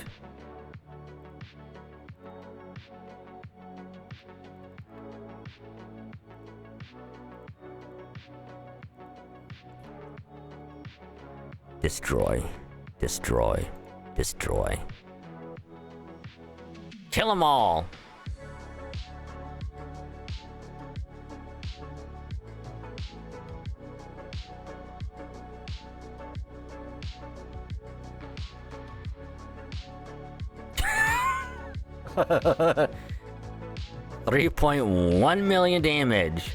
Destroy. Destroy. Destroy. Kill them all! $3.1 million damage.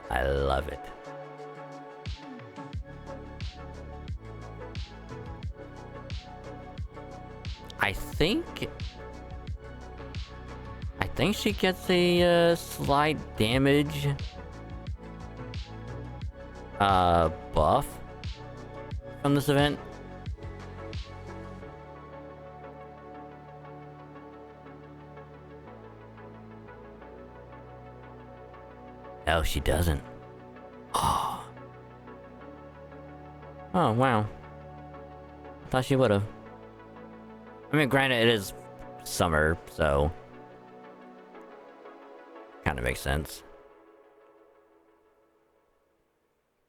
I love it. I think she gets a slight damage buff from this event. No, she doesn't. Oh. Oh, wow. I thought she would've. I mean, granted, it is summer, so... kind of makes sense.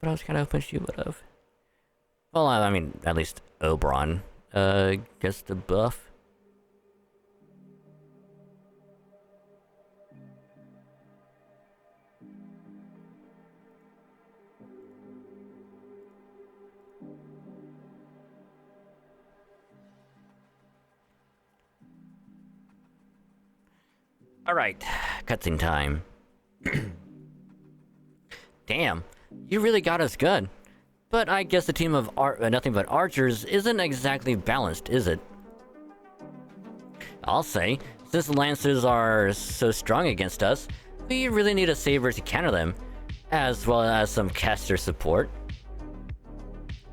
But I was kind of hoping she would've. Well, I mean, at least Oberon, gets the buff. Alright, cutscene time. Damn, you really got us good. But I guess the team of nothing but archers isn't exactly balanced, is it? I'll say, since the Lancers are so strong against us, we really need a saber to counter them, as well as some caster support.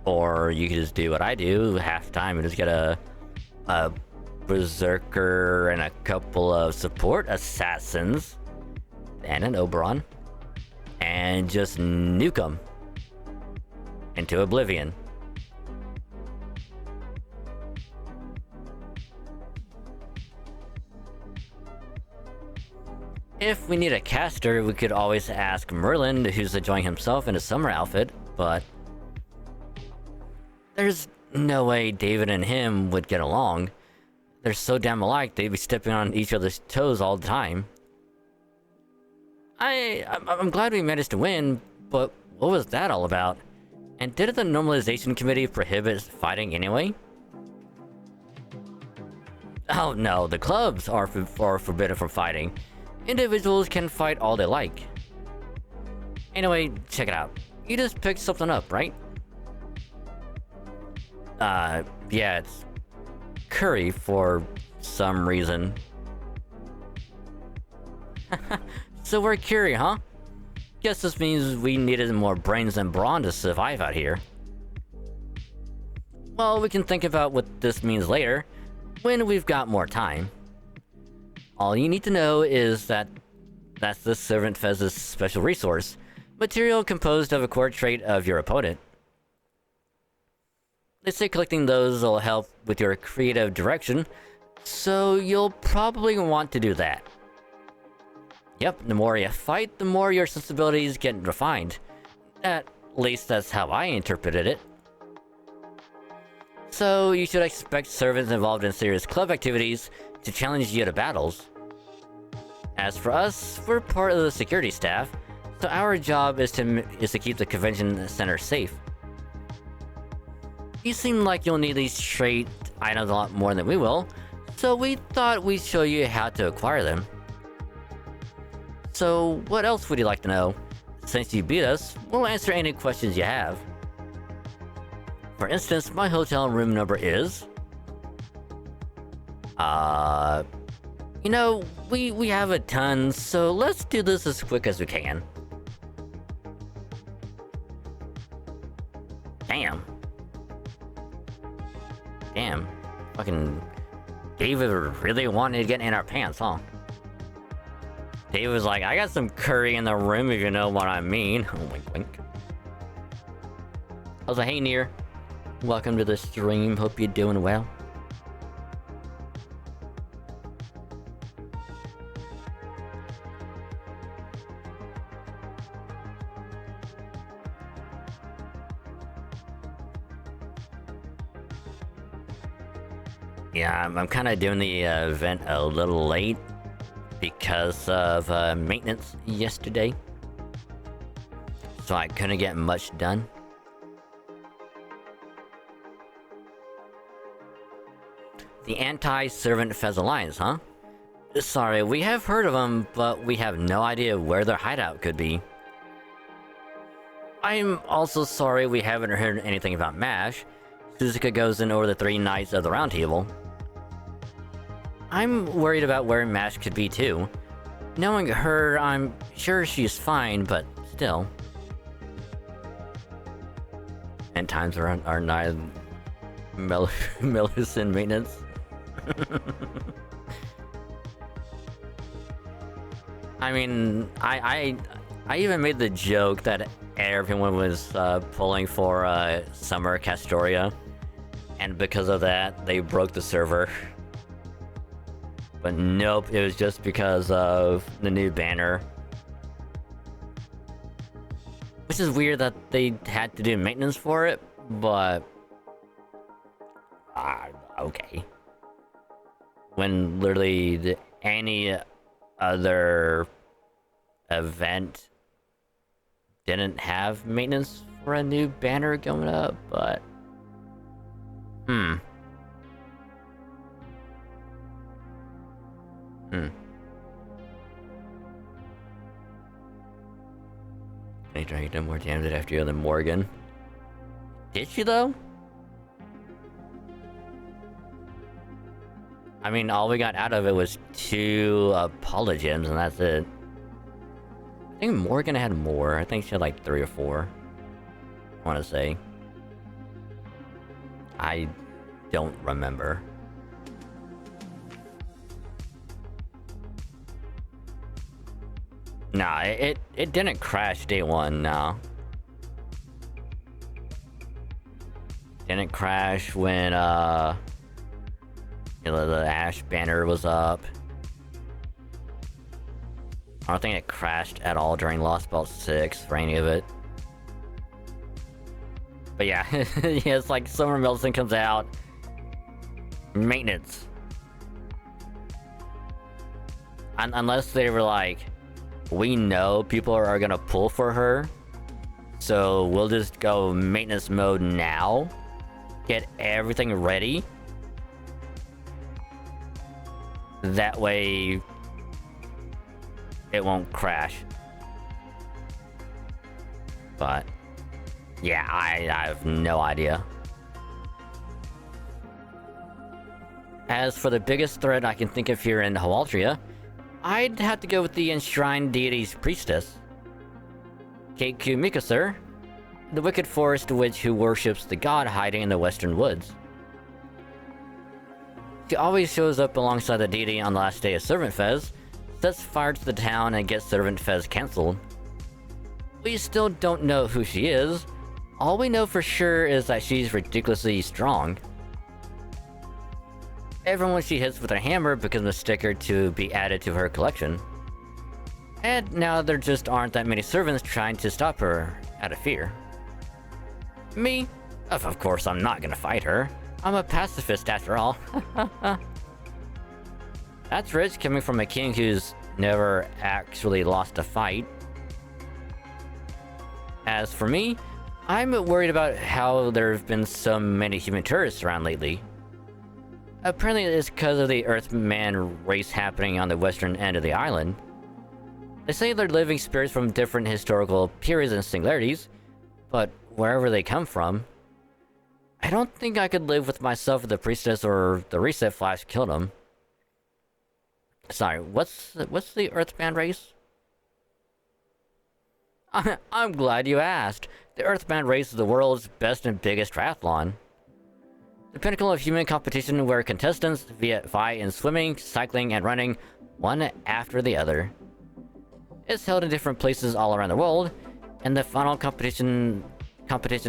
Or you could just do what I do, half time, and just get a Berserker and a couple of support assassins and an Oberon, and just nuke them into oblivion. If we need a caster, we could always ask Merlin, who's enjoying himself in a summer outfit, but there's no way David and him would get along. They're so damn alike, they'd be stepping on each other's toes all the time. I'm glad we managed to win, but what was that all about? And didn't the normalization committee prohibit fighting anyway? Oh no, the clubs are forbidden from fighting. Individuals can fight all they like. Anyway, check it out. You just picked something up, right? Yeah, it's curry for some reason. So we're curry, huh? Guess this means we needed more brains than brawn to survive out here. Well, we can think about what this means later, when we've got more time. All you need to know is that that's the Servant Fez's special resource, material composed of a core trait of your opponent. They say collecting those will help with your creative direction, so you'll probably want to do that. Yep, the more you fight, the more your sensibilities get refined. At least that's how I interpreted it. So you should expect servants involved in serious club activities to challenge you to battles. As for us, we're part of the security staff, so our job is to keep the convention center safe. You seem like you'll need these trait items a lot more than we will, so we thought we'd show you how to acquire them. So what else would you like to know? Since you beat us, we'll answer any questions you have. For instance, my hotel room number is... You know, we have a ton, so let's do this as quick as we can. Damn. Damn. Fucking David really wanted to get in our pants, huh? David was like, I got some curry in the room, if you know what I mean. Wink, wink. I was like, hey, Near. Welcome to the stream. Hope you're doing well. Yeah, I'm kind of doing the event a little late because of maintenance yesterday. So I couldn't get much done. The Anti-Servant Fez Alliance, huh? Sorry, we have heard of them, but we have no idea where their hideout could be. I'm also sorry we haven't heard anything about MASH. Suzuka goes in over the 3 Knights of the Round Table. I'm worried about where MASH could be too. Knowing her, I'm sure she's fine, but still. And times are not Melusin maintenance. I mean, I even made the joke that everyone was pulling for Summer Castoria, and because of that, they broke the server. But nope, it was just because of the new banner. Which is weird that they had to do maintenance for it, but... okay. When literally any other event didn't have maintenance for a new banner going up, but... They tried to do more damage at FGO than Morgan. Did she though? I mean, all we got out of it was 2 Apologems, and that's it. I think Morgan had more. I think she had like 3 or 4. I want to say. I don't remember. Nah, it didn't crash day 1, no. Didn't crash when, the Ash banner was up. I don't think it crashed at all during Lost Belt 6 for any of it. But yeah, yeah, it's like Summer Melusin comes out. Maintenance. Unless they were like, we know people are gonna pull for her, so we'll just go maintenance mode now. Get everything ready. That way, it won't crash. But, yeah, I have no idea. As for the biggest threat I can think of here in Hawaldria, I'd have to go with the Enshrined Deity's Priestess. Keiku Mikasur, the Wicked Forest Witch who worships the god hiding in the western woods. She always shows up alongside the deity on the last day of Servant Fez, sets fire to the town and gets Servant Fez cancelled. We still don't know who she is. All we know for sure is that she's ridiculously strong. Everyone she hits with a hammer becomes a sticker to be added to her collection. And now there just aren't that many servants trying to stop her out of fear. Me? Of course I'm not gonna fight her. I'm a pacifist after all. That's rich coming from a king who's never actually lost a fight. As for me, I'm worried about how there have been so many human tourists around lately. Apparently it's because of the Earthman race happening on the western end of the island. They say they're living spirits from different historical periods and singularities, but wherever they come from, I don't think I could live with myself if the priestess or the reset flash killed them. Sorry, what's the Earthbound race? I'm glad you asked. The Earthbound race is the world's best and biggest triathlon. The pinnacle of human competition where contestants vie in swimming, cycling, and running, one after the other. It's held in different places all around the world, and the final competition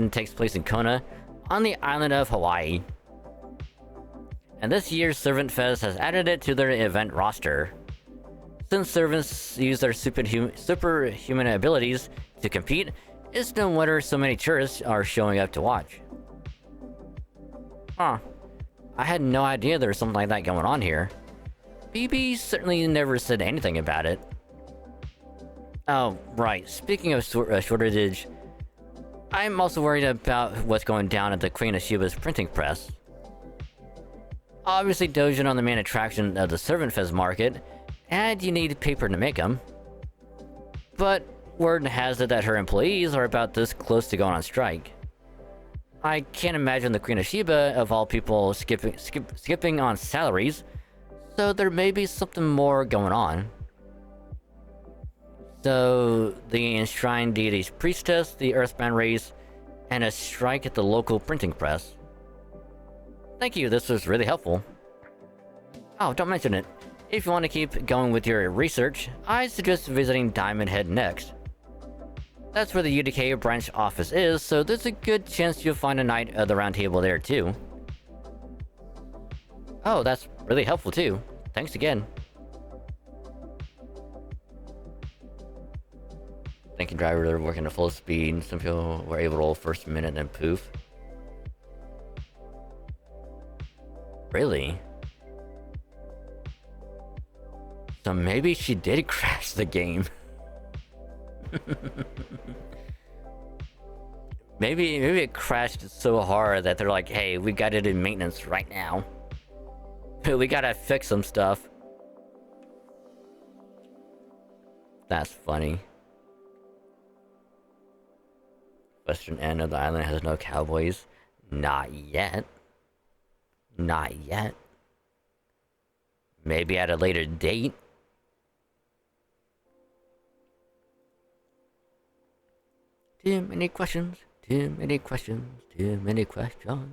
takes place in Kona, on the island of Hawaii. And this year's Servant Fest has added it to their event roster. Since servants use their superhuman abilities to compete, it's no wonder so many tourists are showing up to watch. Huh. I had no idea there was something like that going on here. BB certainly never said anything about it. Oh, right. Speaking of shortage, I'm also worried about what's going down at the Queen of Sheba's printing press. Obviously, Dojin on the main attraction of the Servant Fest market, and you need paper to make them. But word has it that her employees are about this close to going on strike. I can't imagine the Queen of Sheba, of all people, skipping on salaries, so there may be something more going on. So, the enshrined deity's priestess, the Earthbound race, and a strike at the local printing press. Thank you, this was really helpful. Oh, don't mention it. If you want to keep going with your research, I suggest visiting Diamond Head next. That's where the UDK branch office is, so there's a good chance you'll find a Knight of the Round Table there too. Oh, that's really helpful too. Thanks again. Thank you, driver. They're working at full speed. Some people were able to roll first minute, then poof. Really? So maybe she did crash the game. maybe it crashed so hard that they're like, hey, we got it in maintenance right now. We gotta fix some stuff. That's funny. Western end of the island has no cowboys. Not yet. Not yet. Maybe at a later date. Too many questions. Too many questions. Too many questions.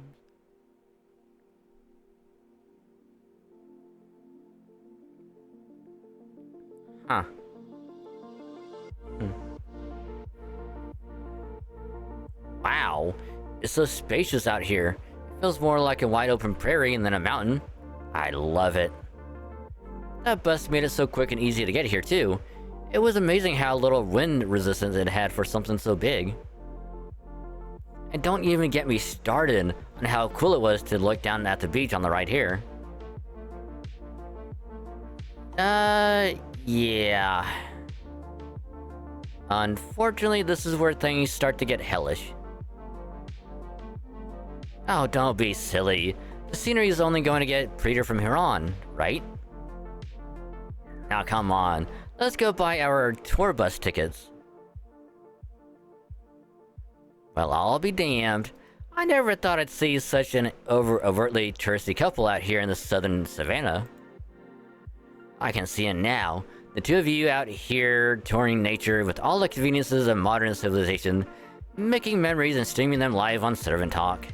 Huh. Wow, it's so spacious out here. It feels more like a wide open prairie than a mountain. I love it. That bus made it so quick and easy to get here too. It was amazing how little wind resistance it had for something so big. And don't even get me started on how cool it was to look down at the beach on the right here. Yeah. Unfortunately, this is where things start to get hellish. Oh, don't be silly. The scenery is only going to get prettier from here on, right? Now come on, let's go buy our tour bus tickets. Well, I'll be damned. I never thought I'd see such an overtly touristy couple out here in the southern savannah. I can see it now. The two of you out here touring nature with all the conveniences of modern civilization, making memories and streaming them live on Servant Talk.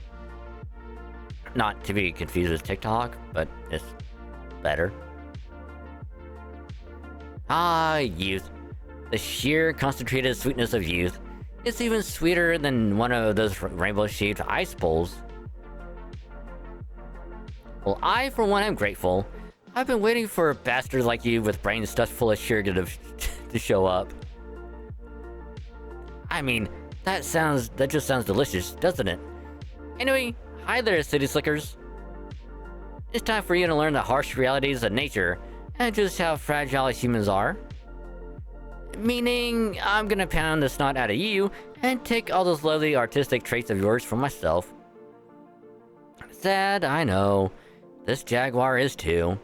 Not to be confused with TikTok, but it's better. Ah, youth. The sheer concentrated sweetness of youth. It's even sweeter than one of those rainbow-shaped ice bowls. Well, I, for one, am grateful. I've been waiting for bastards like you with brains stuffed full of sugar to show up. I mean, that just sounds delicious, doesn't it? Anyway, hi there, City Slickers. It's time for you to learn the harsh realities of nature and just how fragile humans are. Meaning, I'm gonna pound the snot out of you and take all those lovely artistic traits of yours for myself. Sad, I know. This jaguar is too.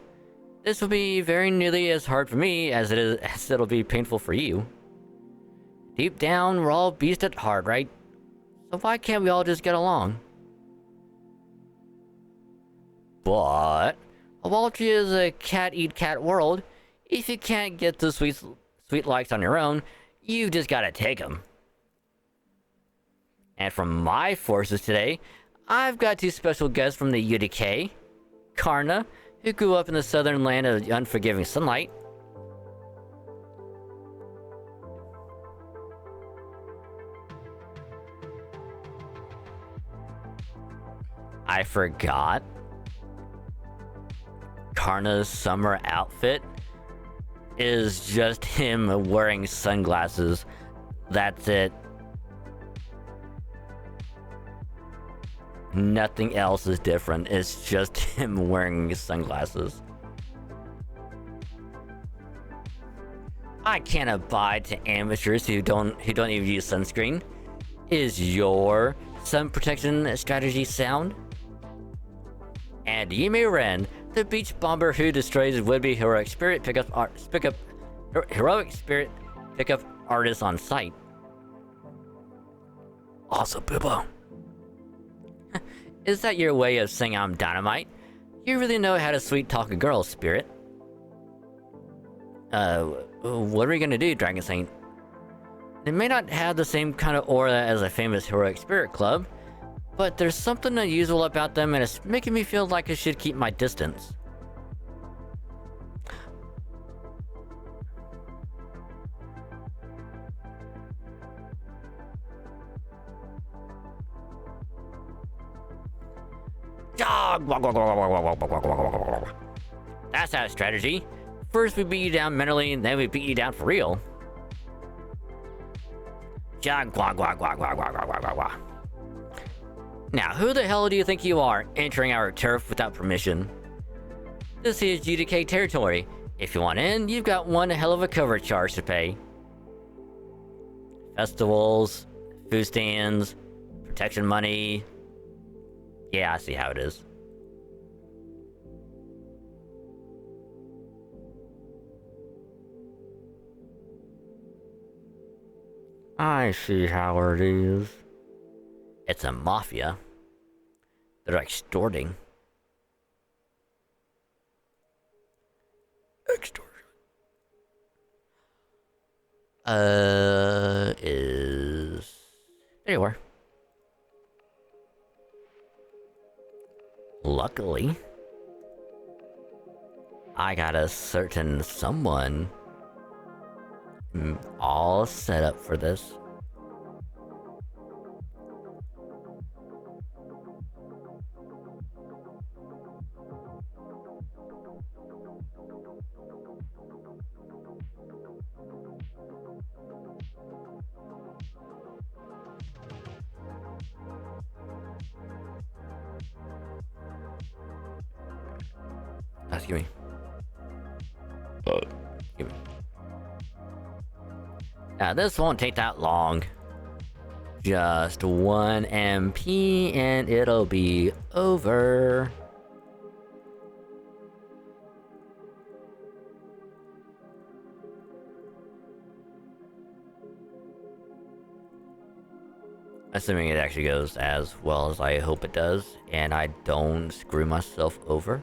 This will be very nearly as hard for me as it'll be painful for you. Deep down, we're all beasts at heart, right? So why can't we all just get along? But Awaltria is a cat-eat-cat world, If you can't get the sweet likes on your own, you just gotta take them. And from my forces today, I've got 2 special guests from the UDK. Karna, who grew up in the southern land of the unforgiving sunlight. I forgot. Karna's summer outfit is just him wearing sunglasses. That's it. Nothing else is different. It's just him wearing sunglasses. I can't abide to amateurs who don't even use sunscreen. Is your sun protection strategy sound? And Yime Ren, the beach bomber who destroys would-be heroic spirit pickup artists on site. Also, Boobo. Is that your way of saying I'm dynamite? You really know how to sweet talk a girl, Spirit. What are we gonna do, Dragon Saint? They may not have the same kind of aura as a famous heroic spirit club, but there's something unusual about them and it's making me feel like I should keep my distance. That's our strategy. First we beat you down mentally, and then we beat you down for real. Now, who the hell do you think you are, entering our turf without permission? This is GDK territory. If you want in, you've got one hell of a cover charge to pay. Festivals, food stands, protection money. Yeah, I see how it is. I see how it is. It's a mafia. They're extorting. Extortion. There you are. Luckily, I got a certain someone all set up for this. Excuse me. Excuse me. Now this won't take that long. Just 1 MP and it'll be over. Assuming it actually goes as well as I hope it does, and I don't screw myself over.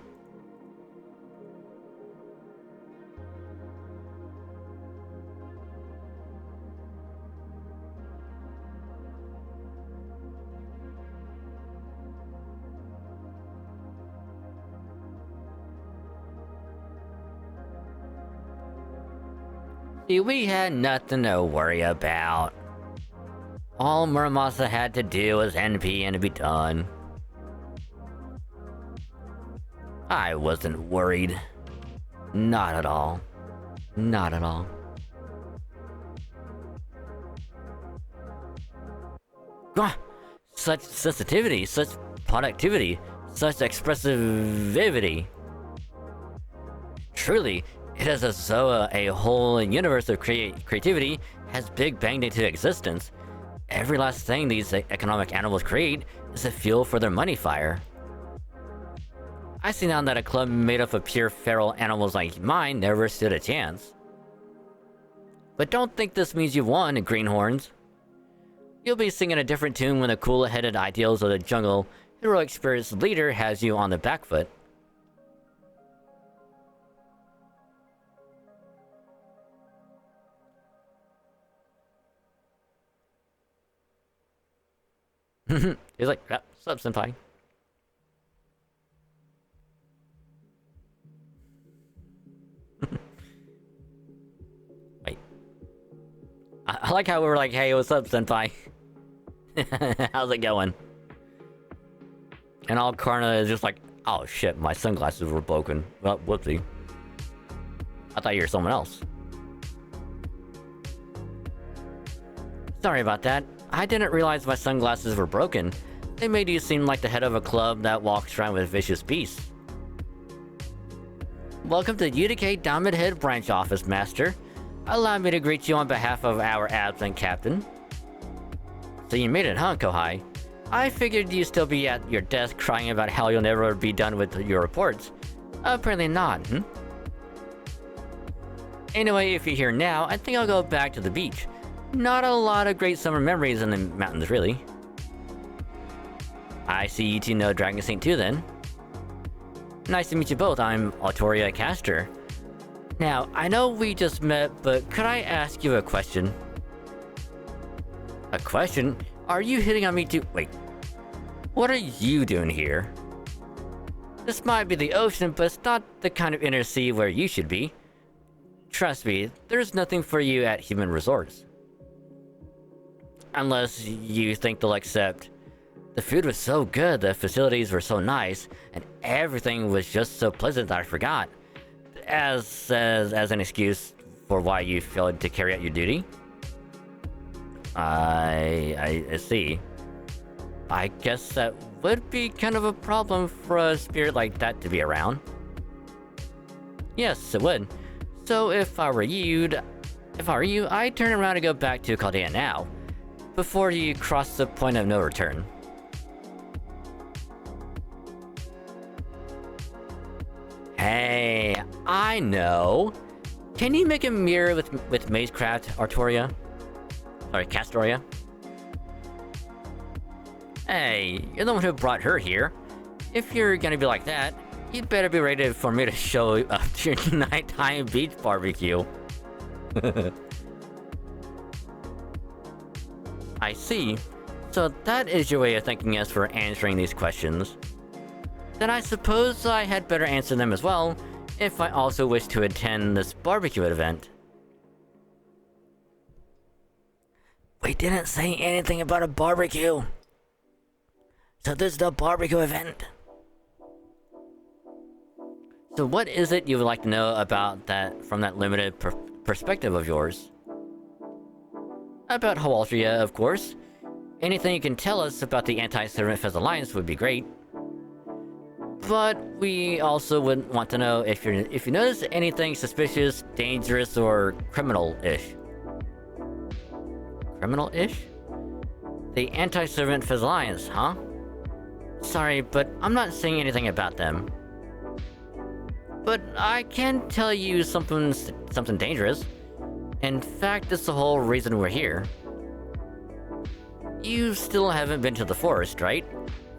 See, we had nothing to worry about. All Muramasa had to do was NP and it'd be done. I wasn't worried. Not at all. Not at all. Ah, such sensitivity, such productivity, such expressivity. Truly, it is as though a whole universe of creativity has big banged into existence. Every last thing these economic animals create is a fuel for their money fire. I see now that a club made up of pure feral animals like mine never stood a chance. But don't think this means you've won, greenhorns. You'll be singing a different tune when the cool-headed ideals of the jungle heroic spirits leader has you on the back foot. He's like, "Ah, sup, senpai?" Wait. I like how we were like, "Hey, what's up, senpai?" How's it going? And all Karna is just like, "Oh shit, my sunglasses were broken. Well, whoopsie. I thought you were someone else." Sorry about that. I didn't realize my sunglasses were broken. They made you seem like the head of a club that walks around with vicious beasts. Welcome to UDK Diamond Head Branch Office, Master. Allow me to greet you on behalf of our absent captain. So you made it, huh, Kohai? I figured you'd still be at your desk crying about how you'll never be done with your reports. Apparently not, hmm? Anyway, if you're here now, I think I'll go back to the beach. Not a lot of great summer memories in the mountains, really. I see you two know Dragon Saint too, then. Nice to meet you both. I'm Autoria Caster. Now, I know we just met, but could I ask you a question? A question? Are you hitting on me too? Wait. What are you doing here? This might be the ocean, but it's not the kind of inner sea where you should be. Trust me, there's nothing for you at Human Resorts. Unless you think they'll accept. The food was so good, the facilities were so nice, and everything was just so pleasant that I forgot. As an excuse for why you failed to carry out your duty? I see. I guess that would be kind of a problem for a spirit like that to be around. Yes, it would. So if I were you, I'd turn around and go back to Chaldea now, before you cross the point of no return. Hey, I know. Can you make a mirror with Mazecraft, Artoria? Sorry, Castoria? Hey, you're the one who brought her here. If you're gonna be like that, you'd better be ready for me to show up to your nighttime beach barbecue. I see. So that is your way of thanking us for answering these questions. Then I suppose I had better answer them as well, if I also wish to attend this barbecue event. We didn't say anything about a barbecue. So this is the barbecue event. So what is it you would like to know about that from that limited perspective of yours? About Hawaltria, of course. Anything you can tell us about the Anti-Servant Fez Alliance would be great. But we also would want to know if you notice anything suspicious, dangerous, or criminal-ish. Criminal-ish? The Anti-Servant Fez Alliance, huh? Sorry, but I'm not saying anything about them. But I can tell you something dangerous. In fact, it's the whole reason we're here. You still haven't been to the forest, right?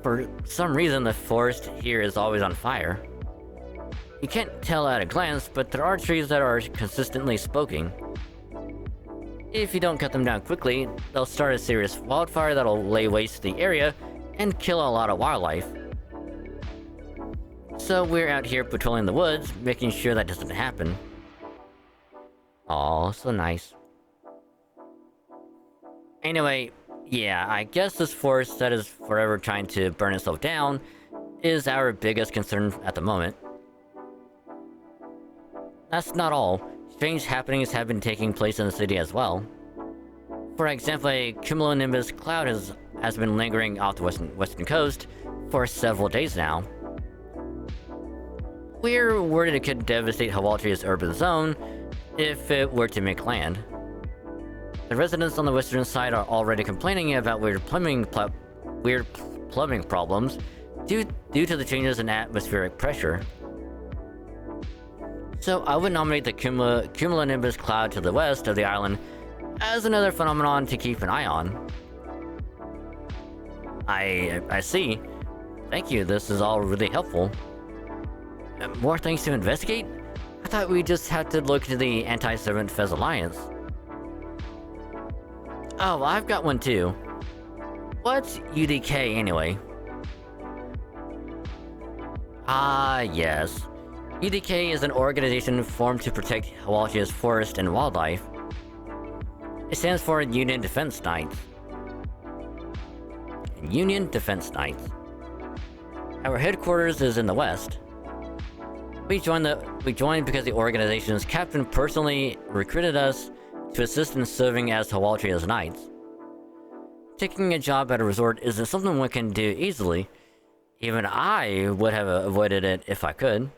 For some reason, the forest here is always on fire. You can't tell at a glance, but there are trees that are consistently smoking. If you don't cut them down quickly, they'll start a serious wildfire that'll lay waste to the area and kill a lot of wildlife. So we're out here patrolling the woods, making sure that doesn't happen. Aw, so nice. Anyway, yeah, I guess this forest that is forever trying to burn itself down is our biggest concern at the moment. That's not all. Strange happenings have been taking place in the city as well. For example, a cumulonimbus cloud has been lingering off the western coast for several days now. We're worried it could devastate Hawaltria's urban zone if it were to make land. The residents on the western side are already complaining about weird plumbing problems due to the changes in atmospheric pressure. So I would nominate the cumulonimbus cloud to the west of the island as another phenomenon to keep an eye on. I see. Thank you, this is all really helpful. More things to investigate? I thought we just had to look into the Anti-Servant Fez Alliance. Oh, I've got one too. What's UDK anyway? Ah, yes. UDK is an organization formed to protect Hawalchia's forest and wildlife. It stands for Union Defense Knights. Union Defense Knights. Our headquarters is in the west. We joined because the organization's captain personally recruited us to assist in serving as Hawalchia's knights. Taking a job at a resort isn't something one can do easily. Even I would have avoided it if I could.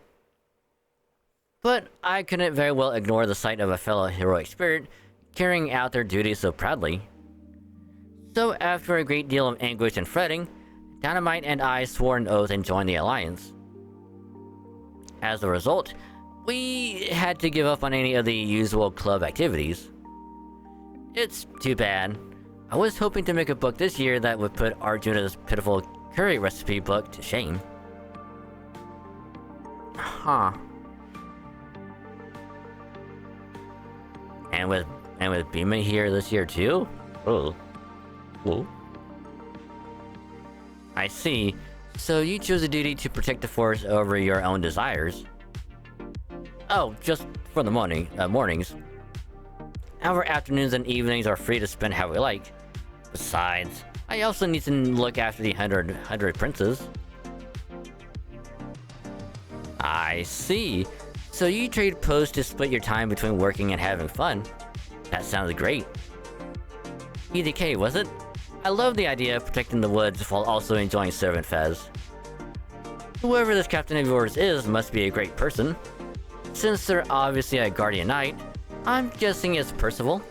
But I couldn't very well ignore the sight of a fellow heroic spirit carrying out their duties so proudly. So after a great deal of anguish and fretting, Dynamite and I swore an oath and joined the alliance. As a result, we had to give up on any of the usual club activities. It's too bad. I was hoping to make a book this year that would put Arjuna's pitiful curry recipe book to shame. Huh. And with Bhima here this year too? Oh. Whoa. I see. So you chose the duty to protect the forest over your own desires. Oh, just for the mornings. Our afternoons and evenings are free to spend how we like. Besides, I also need to look after the 100 princes. I see. So you trade posts to split your time between working and having fun. That sounds great. EDK, was it? I love the idea of protecting the woods while also enjoying serving Fez. Whoever this captain of yours is must be a great person. Since they're obviously a guardian knight, I'm guessing it's Percival.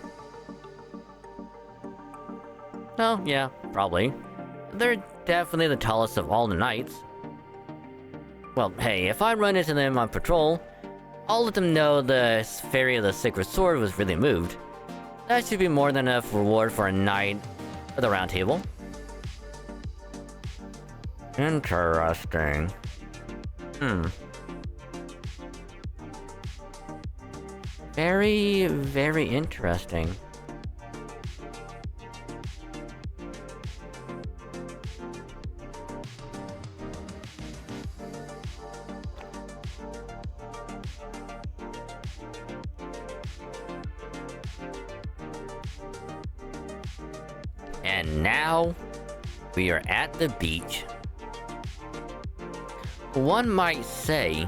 Oh, yeah, probably. They're definitely the tallest of all the knights. Well, hey, if I run into them on patrol, I'll let them know the Fairy of the Sacred Sword was really moved. That should be more than enough reward for a knight of the Round Table. Interesting. Very, very interesting. And now, we are at the beach. One might say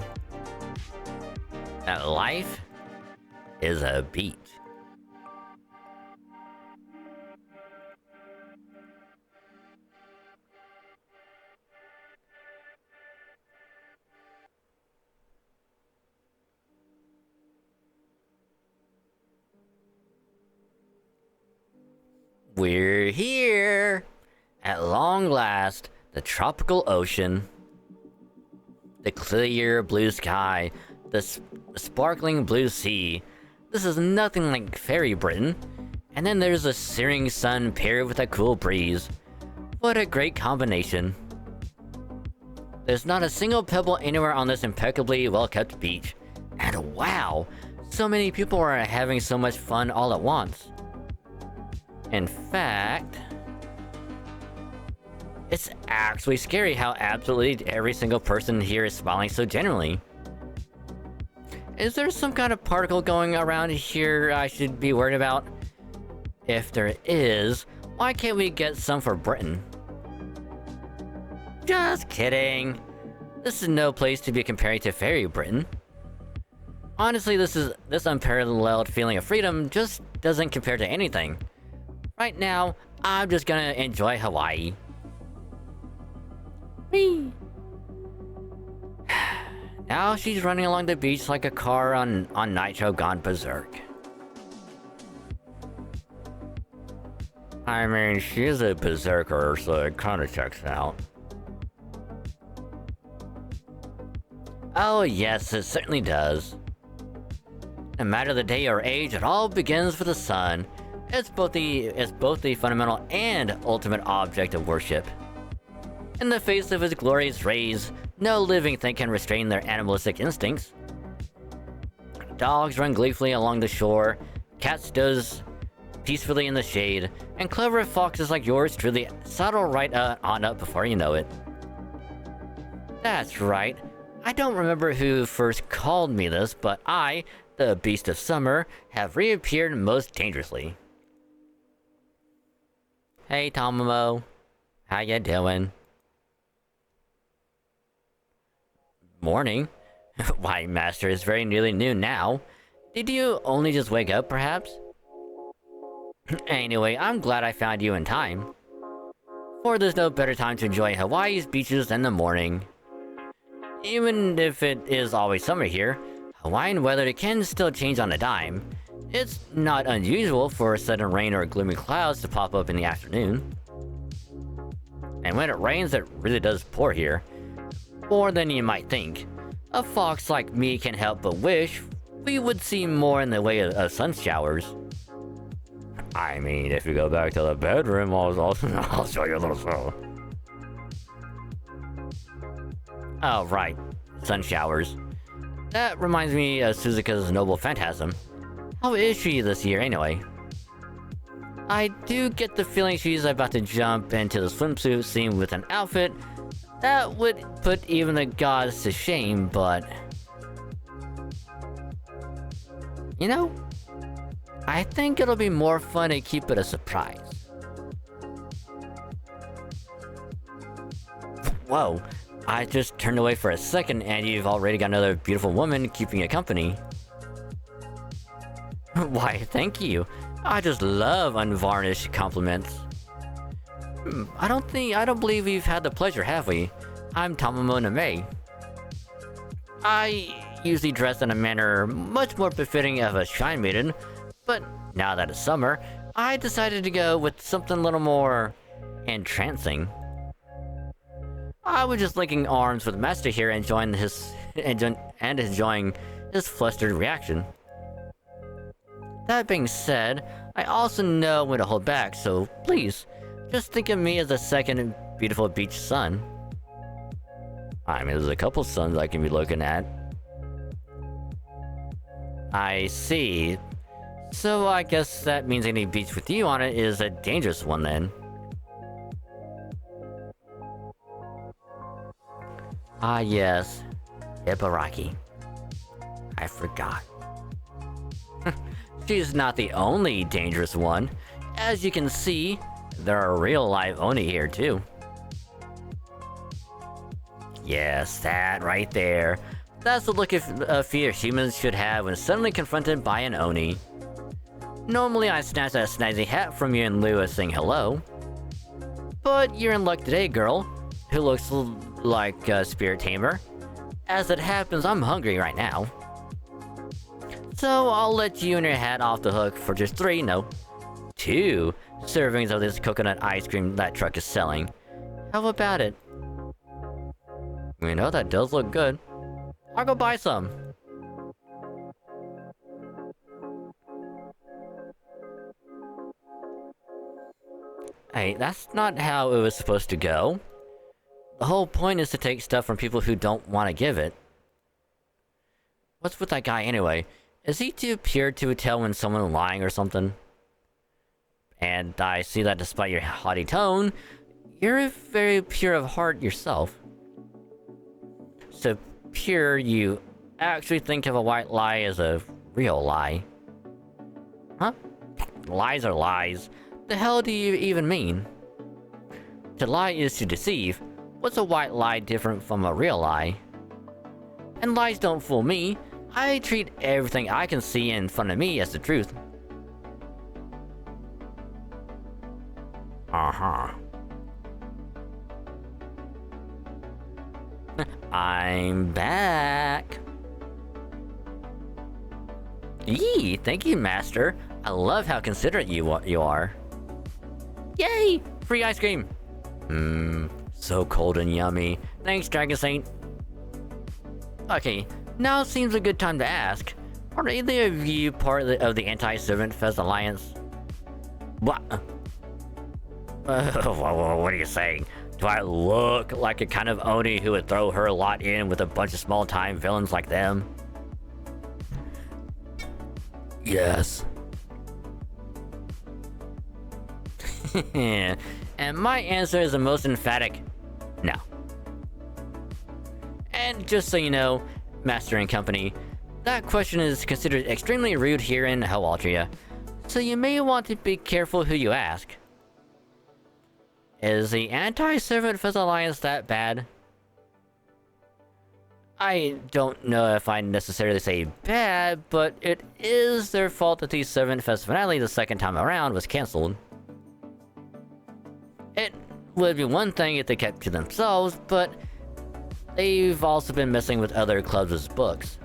that life is a beach. We're here! At long last, the tropical ocean. The clear blue sky, the sparkling blue sea. This is nothing like fairy Britain. And then there's a searing sun paired with a cool breeze. What a great combination. There's not a single pebble anywhere on this impeccably well-kept beach. And wow, so many people are having so much fun all at once. In fact, it's actually scary how absolutely every single person here is smiling so genuinely. Is there some kind of particle going around here I should be worried about? If there is, why can't we get some for Britain? Just kidding. This is no place to be comparing to Fairy Britain. Honestly, this unparalleled feeling of freedom just doesn't compare to anything. Right now, I'm just gonna enjoy Hawaii. Whee! Now she's running along the beach like a car on Nitro gone berserk. I mean, she's a berserker, so it kinda checks out. Oh yes, it certainly does. No matter the day or age, it all begins with the sun. It's both the fundamental and ultimate object of worship. In the face of its glorious rays, no living thing can restrain their animalistic instincts. Dogs run gleefully along the shore, cats doze peacefully in the shade, and clever foxes like yours truly settle right on up before you know it. That's right. I don't remember who first called me this, but I, the Beast of Summer, have reappeared most dangerously. Hey, Tomomo. How ya doing? Morning. Why, Master, it's very nearly noon now. Did you only just wake up, perhaps? Anyway, I'm glad I found you in time. For there's no better time to enjoy Hawaii's beaches than the morning. Even if it is always summer here, Hawaiian weather can still change on a dime. It's not unusual for sudden rain or gloomy clouds to pop up in the afternoon. And when it rains, it really does pour here. More than you might think. A fox like me can help but wish we would see more in the way of sun showers. I mean, if you go back to the bedroom, I'll show you a little show. Oh, right. Sun showers. That reminds me of Suzuka's noble phantasm. How is she this year, anyway? I do get the feeling she's about to jump into the swimsuit scene with an outfit that would put even the gods to shame, but... You know, I think it'll be more fun to keep it a surprise. Whoa, I just turned away for a second and you've already got another beautiful woman keeping you company. Why, thank you. I just love unvarnished compliments. I don't believe we've had the pleasure, have we? I'm Tomomo Name. I usually dress in a manner much more befitting of a shrine maiden, but now that it's summer, I decided to go with something a little more entrancing. I was just linking arms with Master here and enjoying his flustered reaction. That being said, I also know when to hold back, so please, just think of me as the second beautiful beach sun. I mean, there's a couple suns I can be looking at. I see. So I guess that means any beach with you on it is a dangerous one then. Ah yes, Ibaraki. I forgot. She's not the only dangerous one. As you can see, there are real live Oni here too. Yes, that right there. That's the look of fear humans should have when suddenly confronted by an Oni. Normally I snatch that snazzy hat from you in lieu of saying hello. But you're in luck today, girl, who looks like a spirit tamer. As it happens, I'm hungry right now. So I'll let you and your hat off the hook for just 2 servings of this coconut ice cream that truck is selling. How about it? You know, that does look good. I'll go buy some. Hey, that's not how it was supposed to go. The whole point is to take stuff from people who don't want to give it. What's with that guy anyway? Is he too pure to tell when someone's lying or something? And I see that despite your haughty tone, you're very pure of heart yourself. So pure you actually think of a white lie as a real lie. Huh? Lies are lies. The hell do you even mean? To lie is to deceive. What's a white lie different from a real lie? And lies don't fool me. I treat everything I can see in front of me as the truth. Uh-huh. I'm back. Yee, thank you, Master. I love how considerate you are. Yay! Free ice cream! So cold and yummy. Thanks, Dragon Saint. Okay, now seems a good time to ask. Are either of you part of the Anti-Servant Fest Alliance? What? What are you saying? Do I look like a kind of Oni who would throw her lot in with a bunch of small-time villains like them? And my answer is the most emphatic no. And just so you know, Master and Company, that question is considered extremely rude here in Hawaldria, so you may want to be careful who you ask. Is the Anti-Servant Fest Alliance that bad? I don't know if I necessarily say bad, but it is their fault that the Servant Fest finale the second time around was cancelled. It would be one thing if they kept to themselves, but they've also been messing with other clubs' books.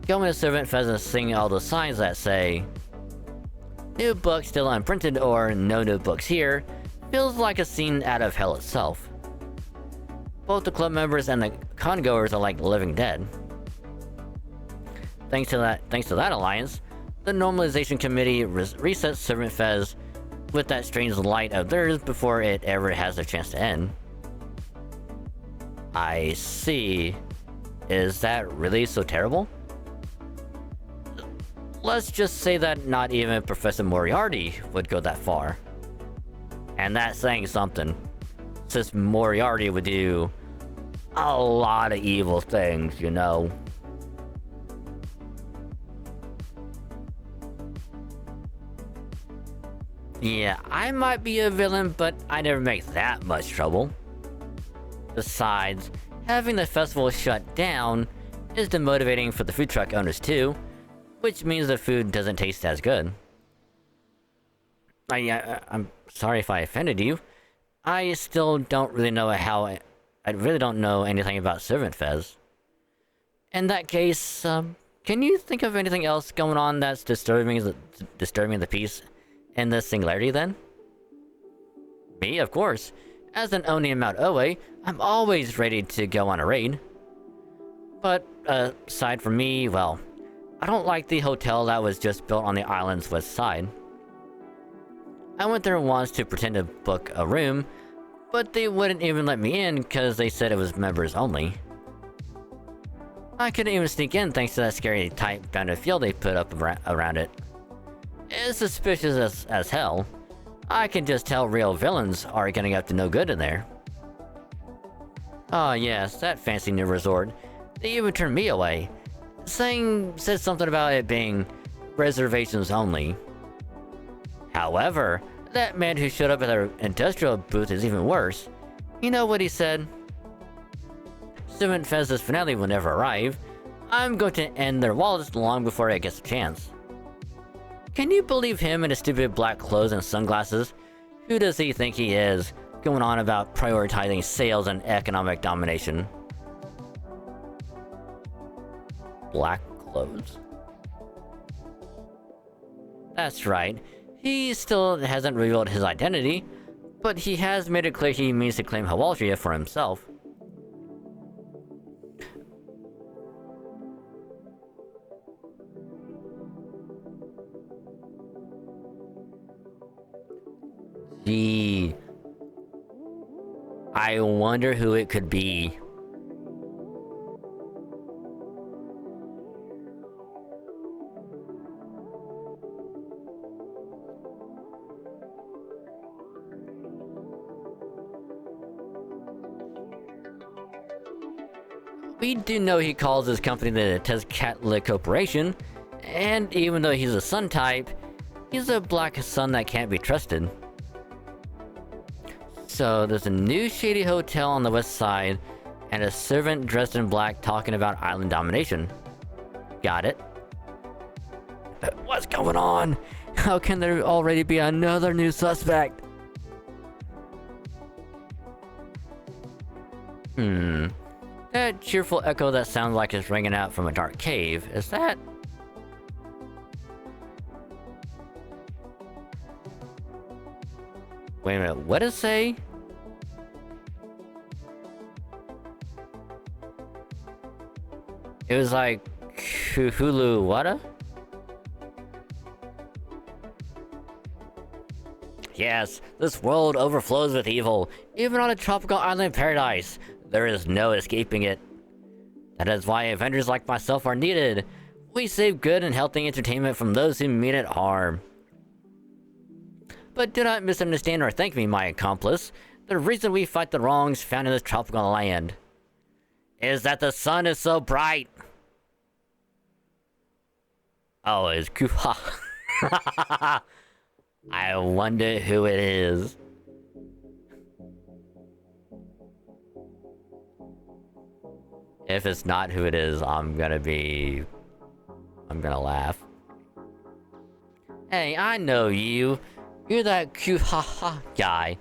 Going to Servant Fest and seeing all the signs that say new books still unprinted or no new books here feels like a scene out of hell itself. Both the club members and the con-goers are like living dead. Thanks to that alliance, the Normalization Committee resets Servant Fest with that strange light of theirs before it ever has a chance to end. I see. Is that really so terrible? Let's just say that not even Professor Moriarty would go that far. And that's saying something, since Moriarty would do a lot of evil things, you know. Yeah, I might be a villain, but I never make that much trouble. Besides, having the festival shut down is demotivating for the food truck owners too, which means the food doesn't taste as good. I'm sorry if I offended you. I still don't really know I really don't know anything about Servant Fest. In that case, can you think of anything else going on that's disturbing the peace in this singularity then? Me, of course. As an Oni Mount Oe, I'm always ready to go on a raid. But aside from me, well, I don't like the hotel that was just built on the island's west side. I went there once to pretend to book a room, but they wouldn't even let me in because they said it was members only. I couldn't even sneak in thanks to that scary tight bounded field they put up around it. It's suspicious as hell. I can just tell real villains are getting up to no good in there. Oh yes, that fancy new resort. They even turned me away. Said something about it being reservations only. However, that man who showed up at our industrial booth is even worse. You know what he said? Servant Fest's finale will never arrive. I'm going to end their wallets long before it gets a chance. Can you believe him in his stupid black clothes and sunglasses? Who does he think he is, going on about prioritizing sales and economic domination? Black clothes. That's right. He still hasn't revealed his identity, but he has made it clear he means to claim Hawaldria for himself. Gee. I wonder who it could be. We do know he calls his company the Tezcatlic Corporation, and even though he's a sun type, he's a black sun that can't be trusted. So there's a new shady hotel on the west side, and a servant dressed in black talking about island domination. Got it. What's going on? How can there already be another new suspect? That cheerful echo that sounds like it's ringing out from a dark cave, is that... Wait a minute, what did it say? It was like... Hulu Wada? Yes, this world overflows with evil, even on a tropical island paradise. There is no escaping it. That is why Avengers like myself are needed. We save good and healthy entertainment from those who mean it harm. But do not misunderstand or thank me, my accomplice. The reason we fight the wrongs found in this tropical land is that the sun is so bright. Oh, it's Kuha. I wonder who it is. If it's not who it is, I'm gonna laugh. Hey, I know you. You're that Kuha guy.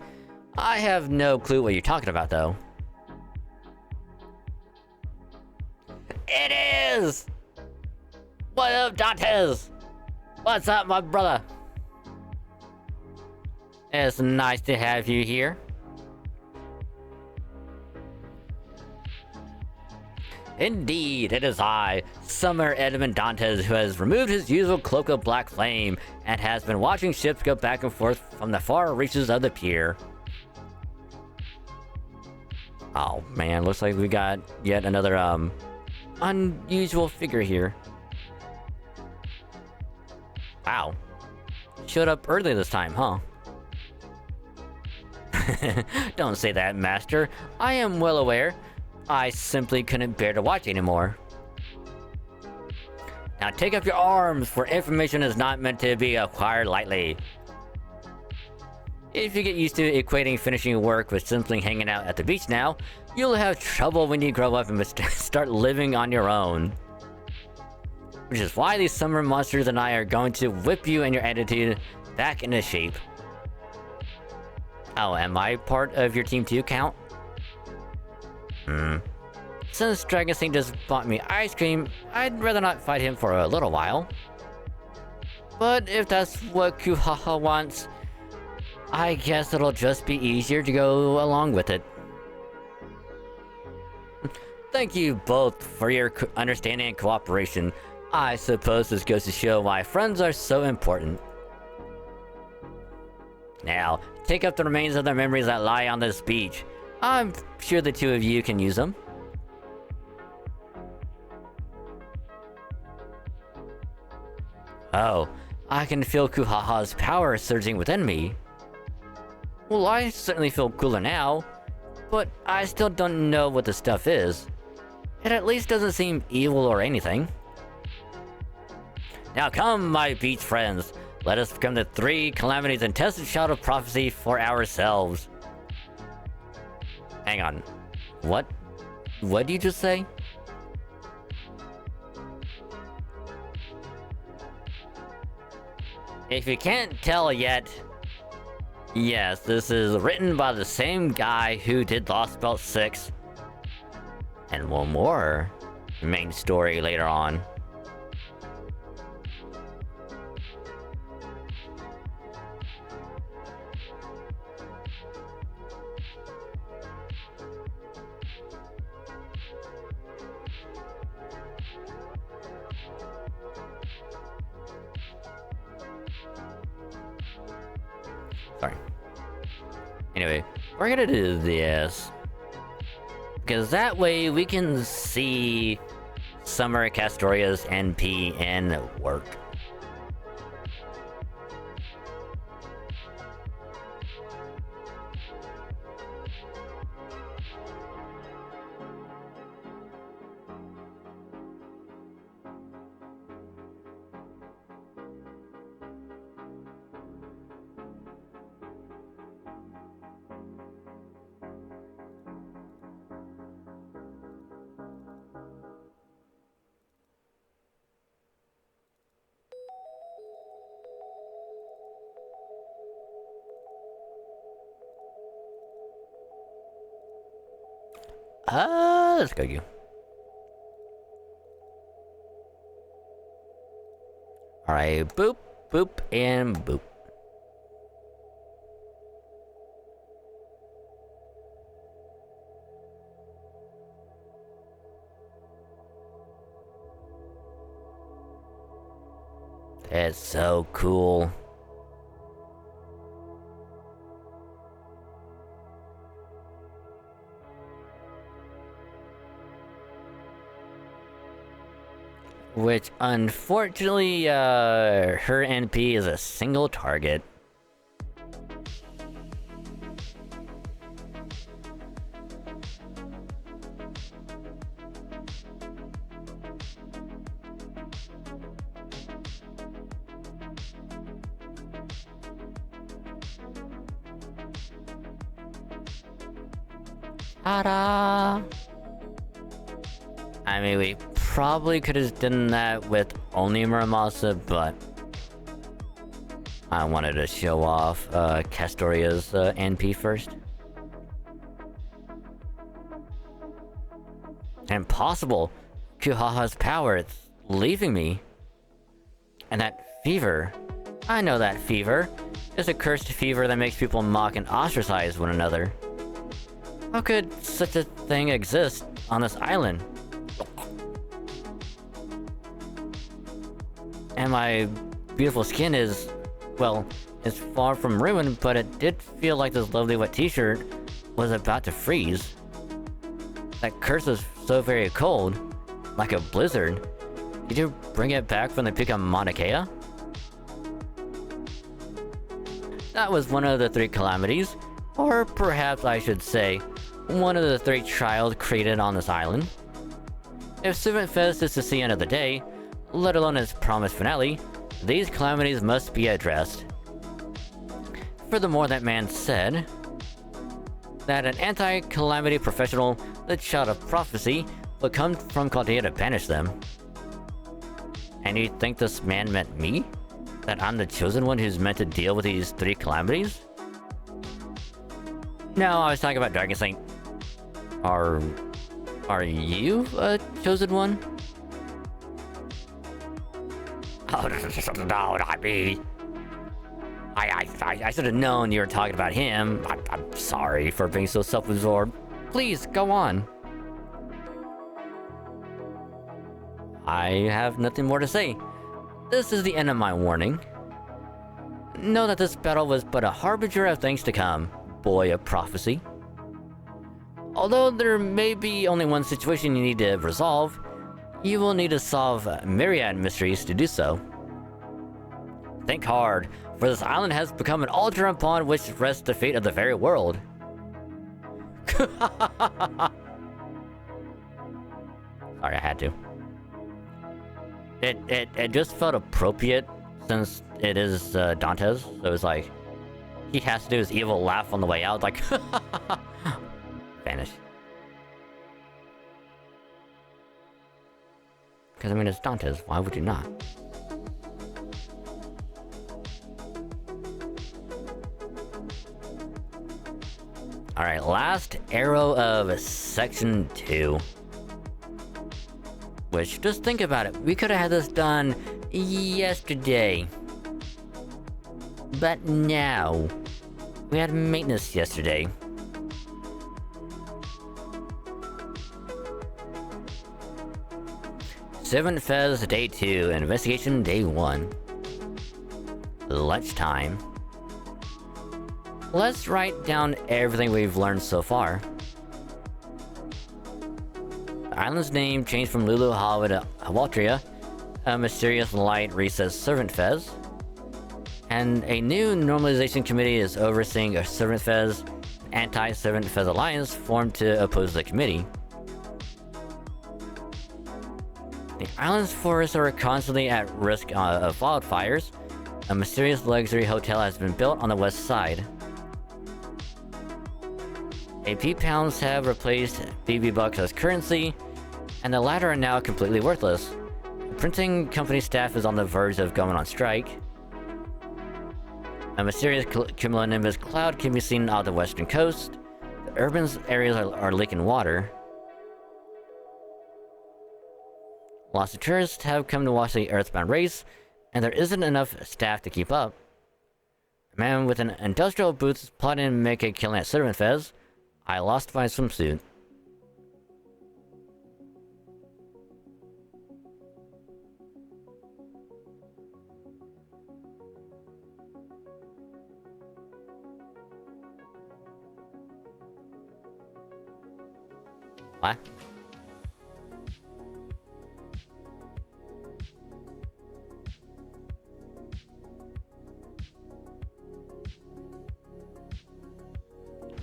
I have no clue what you're talking about, though. It is! What up, Dantes? What's up, my brother? It's nice to have you here. Indeed, it is I, Summer Edmund Dantes, who has removed his usual cloak of black flame and has been watching ships go back and forth from the far reaches of the pier. Oh man, looks like we got yet another unusual figure here. Wow. Showed up early this time, huh? Don't say that, Master. I am well aware. I simply couldn't bear to watch anymore. Now take up your arms, for information is not meant to be acquired lightly. If you get used to equating finishing work with simply hanging out at the beach now, you'll have trouble when you grow up and start living on your own. Which is why these summer monsters and I are going to whip you and your attitude back into shape. Oh, am I part of your team too, Count? Since Dragon Saint just bought me ice cream, I'd rather not fight him for a little while. But if that's what Kuhaha wants, I guess it'll just be easier to go along with it. Thank you both for your understanding and cooperation. I suppose this goes to show why friends are so important. Now, take up the remains of the memories that lie on this beach. I'm sure the two of you can use them. Oh, I can feel Kuhaha's power surging within me. Well, I certainly feel cooler now, but I still don't know what the stuff is. It at least doesn't seem evil or anything. Now come, my beach friends. Let us become the three calamities and test the shout of prophecy for ourselves. Hang on. What? What did you just say? If you can't tell yet, yes, this is written by the same guy who did Lost Belt 6. And one more main story later on. Sorry. Anyway, we're gonna do this. Because that way we can see Summer Castoria's NP in work. Let's go you. Alright, boop, boop, and boop. That's so cool. Which, unfortunately, her NP is a single target. Ta-da! I mean, we probably could have done that with only Muramasa, but I wanted to show off Castoria's NP first. Impossible! Kuhaha's power, it's leaving me. And that fever. I know that fever. It's a cursed fever that makes people mock and ostracize one another. How could such a thing exist on this island? And my beautiful skin is, well, it's far from ruined, but it did feel like this lovely wet t-shirt was about to freeze. That curse was so very cold, like a blizzard. Did you bring it back from the peak of Mauna Kea? That was one of the 3 calamities, or perhaps I should say, one of the 3 trials created on this island. If Servant Fest is to see end of the day, let alone its promised finale, these calamities must be addressed. Furthermore, that man said that an anti-calamity professional, the child of prophecy, would come from Chaldea to banish them. And you think this man meant me? That I'm the chosen one who's meant to deal with these 3 calamities? No, I was talking about Dragon Saint. Are you a chosen one? Oh, no, not me. I should have known you were talking about him. I'm sorry for being so self-absorbed. Please, go on. I have nothing more to say. This is the end of my warning. Know that this battle was but a harbinger of things to come, boy of prophecy. Although there may be only one situation you need to resolve, you will need to solve myriad mysteries to do so. Think hard, for this island has become an altar upon which rests the fate of the very world. Sorry, I had to. It just felt appropriate since it is Dante's, so it was like he has to do his evil laugh on the way out, like vanish. Because I mean, it's Dante's. Why would you not? All right, last arrow of section 2. Which, just think about it, we could have had this done yesterday. But no. We had maintenance yesterday. Servant Fez Day 2, Investigation Day 1. Lunchtime. Let's write down everything we've learned so far. The island's name changed from Lulu Hawa to Hawatria. A mysterious light resets Servant Fez. And a new normalization committee is overseeing a Servant Fez anti-Servant Fez alliance formed to oppose the committee. The island's forests are constantly at risk of wildfires. A mysterious luxury hotel has been built on the west side. AP pounds have replaced BB bucks as currency, and the latter are now completely worthless. The printing company staff is on the verge of going on strike. A mysterious cumulonimbus cloud can be seen off the western coast. The urban areas are leaking water. Lots of tourists have come to watch the Earthbound race, and there isn't enough staff to keep up. A man with an industrial booth is plotting to make a killing at Servant Fez. I lost my swimsuit. What?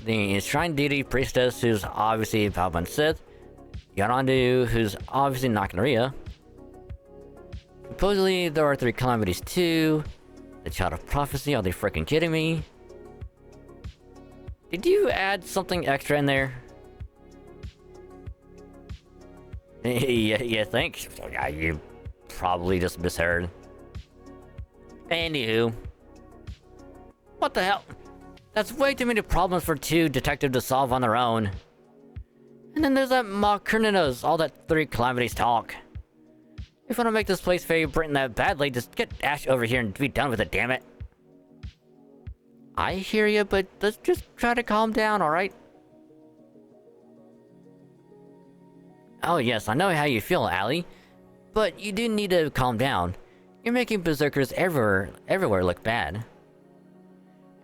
The enshrined deity priestess, who's obviously Palpatine Sith, Yondu, who's obviously Nakanaria. Supposedly, there are 3 calamities too. The Child of Prophecy, are they freaking kidding me? Did you add something extra in there? You think? Yeah, you probably just misheard. Anywho. What the hell? That's way too many problems for 2 detectives to solve on their own. And then there's that mock Kerninos, all that 3 calamities talk. If you want to make this place favorite that badly, just get Ash over here and be done with it, damn it. I hear you, but let's just try to calm down, alright? Oh yes, I know how you feel, Allie. But you do need to calm down. You're making berserkers everywhere look bad.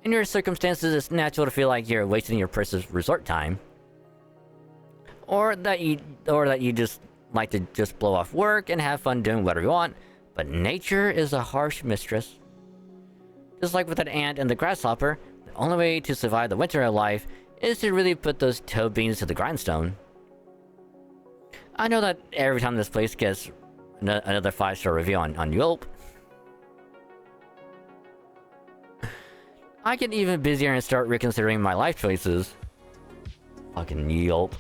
In your circumstances, it's natural to feel like you're wasting your precious resort time. Or that you just like to just blow off work and have fun doing whatever you want. But nature is a harsh mistress. Just like with an ant and the grasshopper, the only way to survive the winter of life is to really put those toe beans to the grindstone. I know that every time this place gets another 5-star review on Yelp, I get even busier and start reconsidering my life choices. Fucking Yelp.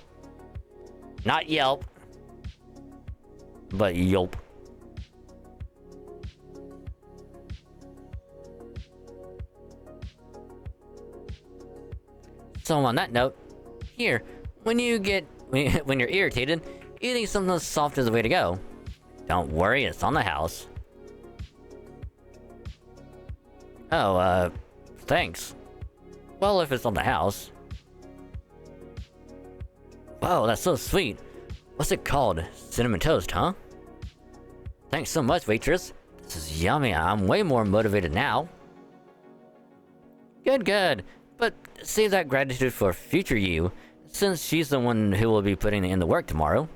Not Yelp, but Yelp. So on that note, here, when you're irritated, eating something soft is the way to go. Don't worry, it's on the house. Oh, thanks. Well, if it's on the house. Whoa, that's so sweet. What's it called? Cinnamon toast, huh? Thanks so much, waitress. This is yummy. I'm way more motivated now. Good, good. But save that gratitude for future you, since she's the one who will be putting in the work tomorrow.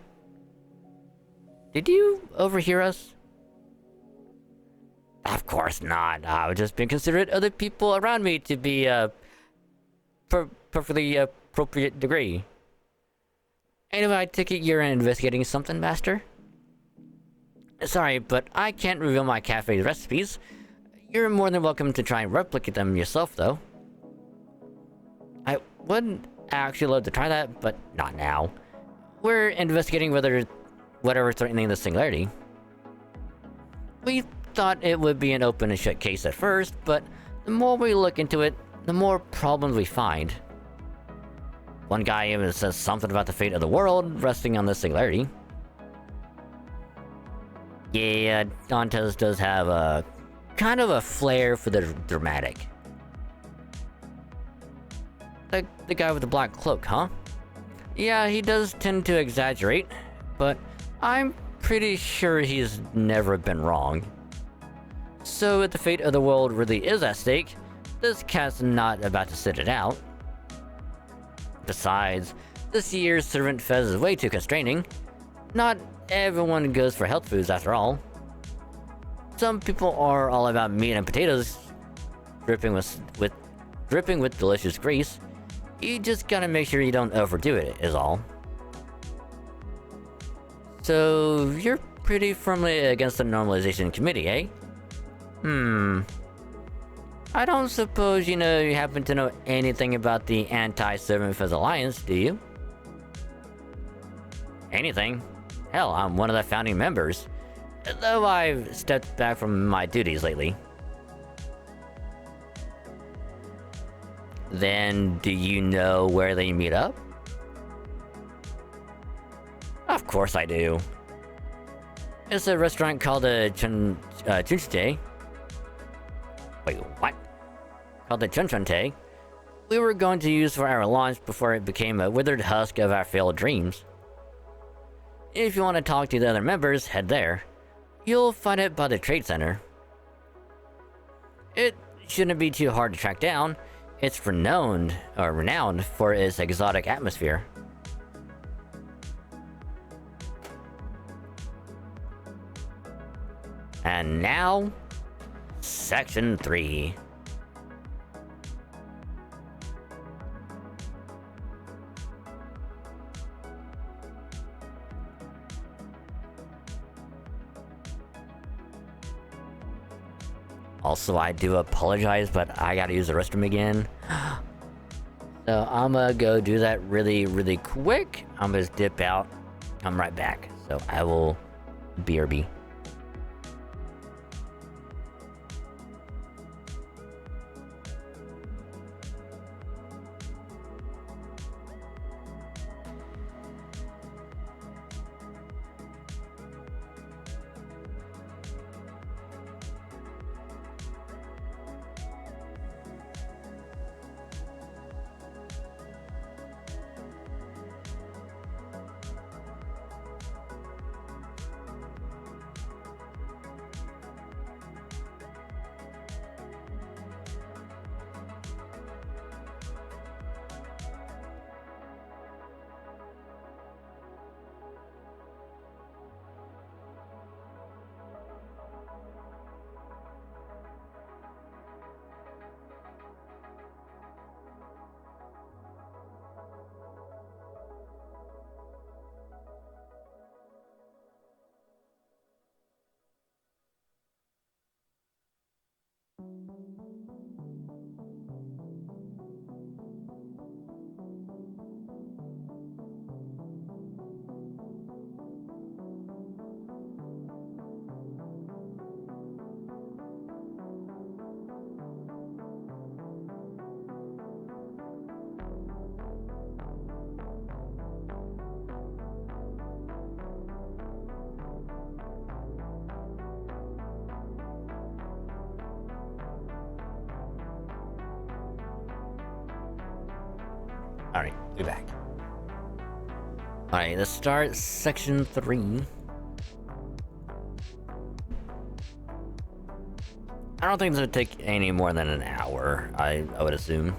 Did you overhear us? Of course not. I was just being considerate of the people around me to be perfectly appropriate degree. Anyway, I take it you're investigating something, Master? Sorry, but I can't reveal my cafe's recipes. You're more than welcome to try and replicate them yourself, though. I would actually love to try that, but not now. We're investigating whatever's threatening the singularity. We thought it would be an open and shut case at first, but the more we look into it, the more problems we find. One guy even says something about the fate of the world resting on the singularity. Yeah, Dantes does have a kind of a flair for the dramatic. The guy with the black cloak, huh? Yeah, he does tend to exaggerate, but I'm pretty sure he's never been wrong. So if the fate of the world really is at stake, this cat's not about to sit it out. Besides, this year's servant fez is way too constraining. Not everyone goes for health foods after all. Some people are all about meat and potatoes, dripping with delicious grease. You just gotta make sure you don't overdo it, is all. So, you're pretty firmly against the normalization committee, eh? I don't suppose you happen to know anything about the Anti-Servant Fez Alliance, do you? Anything? Hell, I'm one of the founding members. Though I've stepped back from my duties lately. Then, do you know where they meet up? Of course I do. It's a restaurant called the Chunchite. Wait, what? Called the Chunchante. We were going to use for our launch before it became a withered husk of our failed dreams. If you want to talk to the other members, head there. You'll find it by the Trade Center. It shouldn't be too hard to track down. It's renowned for its exotic atmosphere. And now, Section 3. Also, I do apologize, but I gotta use the restroom again. So I'm gonna go do that really quick. I'm gonna just dip out. I'm right back. So I will BRB. Alright, we're back. Alright, let's start section 3. I don't think this would take any more than an hour, I would assume.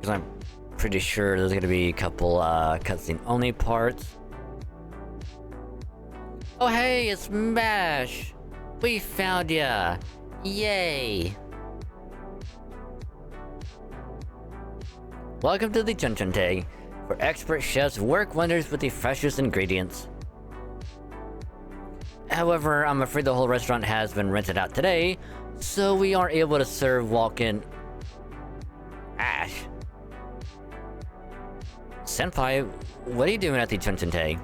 Because I'm pretty sure there's gonna be a couple cutscene only parts. Oh hey, it's Mash! We found ya! Yay! Welcome to the Chun Chun Tay, where expert chefs work wonders with the freshest ingredients. However, I'm afraid the whole restaurant has been rented out today, so we aren't able to serve walk-in... Ash? Senpai, what are you doing at the Chun Chun Tay?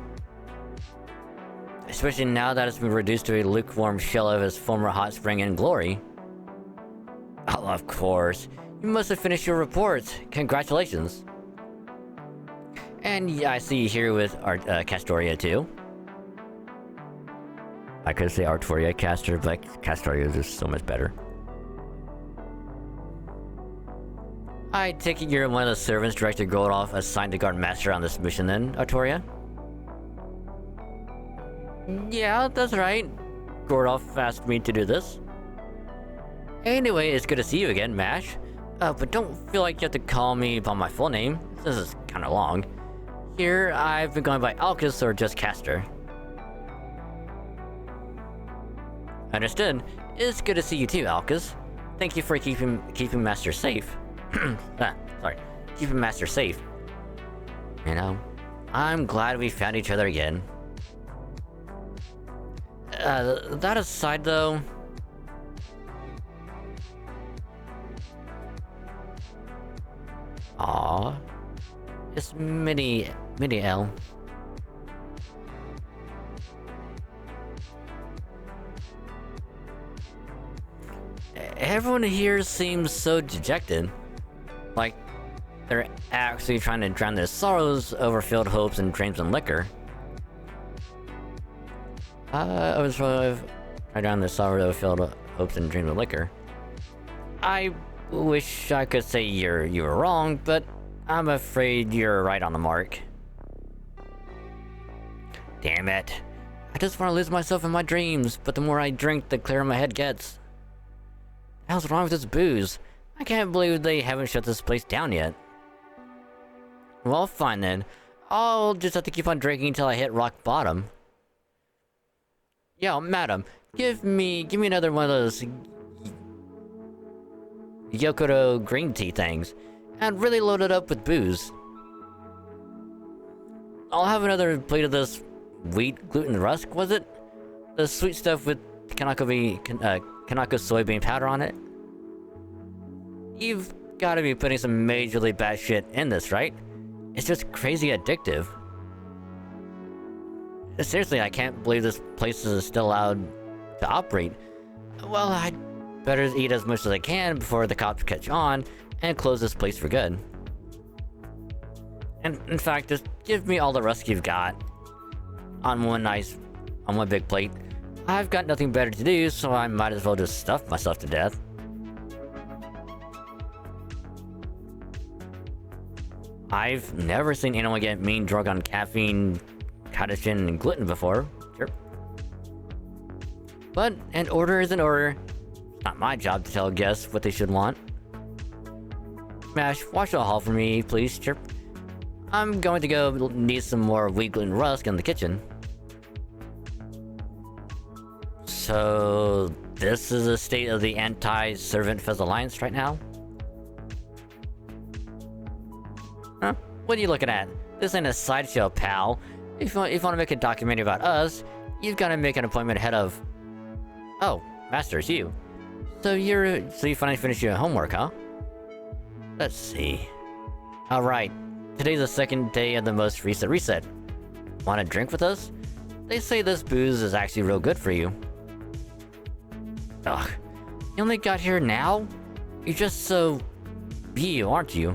Especially now that it's been reduced to a lukewarm shell of its former hot spring and glory. Oh, of course. You must have finished your reports. Congratulations. And yeah, I see you here with Castoria too. I could say Artoria Castor, but Castoria is just so much better. I take it you're one of the servants Director Goldoff assigned to guard master on this mission then, Artoria? Yeah, that's right. Gordoff asked me to do this. Anyway, it's good to see you again, Mash. But don't feel like you have to call me by my full name. This is kinda long. Here, I've been going by Alcus or just Castor. Understood. It's good to see you too, Alcus. Thank you for keeping Master safe. Sorry. Keeping Master safe. You know, I'm glad we found each other again. That aside though... Aww. It's Mini L. Everyone here seems so dejected. Like, they're actually trying to drown their sorrows over filled hopes and dreams and liquor. I was trying to drown their sorrows over filled hopes and dreams and liquor. I wish I could say you were wrong, but I'm afraid you're right on the mark. Damn it. I just want to lose myself in my dreams, but the more I drink, the clearer my head gets. What the hell's wrong with this booze? I can't believe they haven't shut this place down yet. Well, fine then. I'll just have to keep on drinking until I hit rock bottom. Yo, madam, give me another one of those Yokoro green tea things, and really load it up with booze. I'll have another plate of this wheat gluten rusk, was it? The sweet stuff with Kanako soybean powder on it? You've gotta be putting some majorly bad shit in this, right? It's just crazy addictive. Seriously, I can't believe this place is still allowed to operate. Well, I'd better eat as much as I can before the cops catch on and close this place for good. And in fact, just give me all the rust you've got on one big plate. I've got nothing better to do, so I might as well just stuff myself to death. I've never seen anyone get mean drunk on caffeine, catechin, and gluten before. Sure. But an order is an order. It's not my job to tell guests what they should want. Mash, wash the hall for me, please. Chirp. I'm going to go need some more wheat gluten rusk in the kitchen. So, this is the state of the anti-servant Fez Alliance right now? Huh? What are you looking at? This ain't a sideshow, pal. If you want to make a documentary about us, you've got to make an appointment ahead of... Oh, Master, it's you. So you finally finished your homework, huh? Let's see. Alright, today's the second day of the most recent reset. Want a drink with us? They say this booze is actually real good for you. Ugh, you only got here now? You're just so... you, aren't you?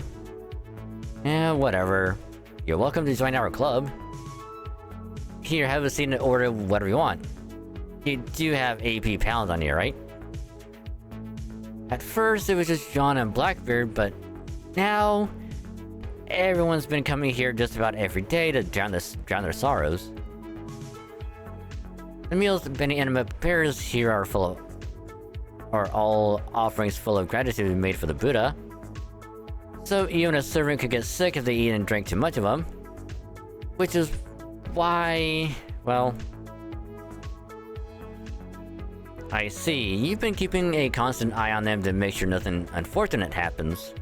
Eh, whatever. You're welcome to join our club. Here, have a seat and order whatever you want. You do have AP pounds on you, right? At first, it was just John and Blackbeard, but now... everyone's been coming here just about every day to drown their sorrows. The meals Benny Anima prepares here are all offerings full of gratitude made for the Buddha. So even a servant could get sick if they eat and drink too much of them. Which is why... well... I see. You've been keeping a constant eye on them to make sure nothing unfortunate happens.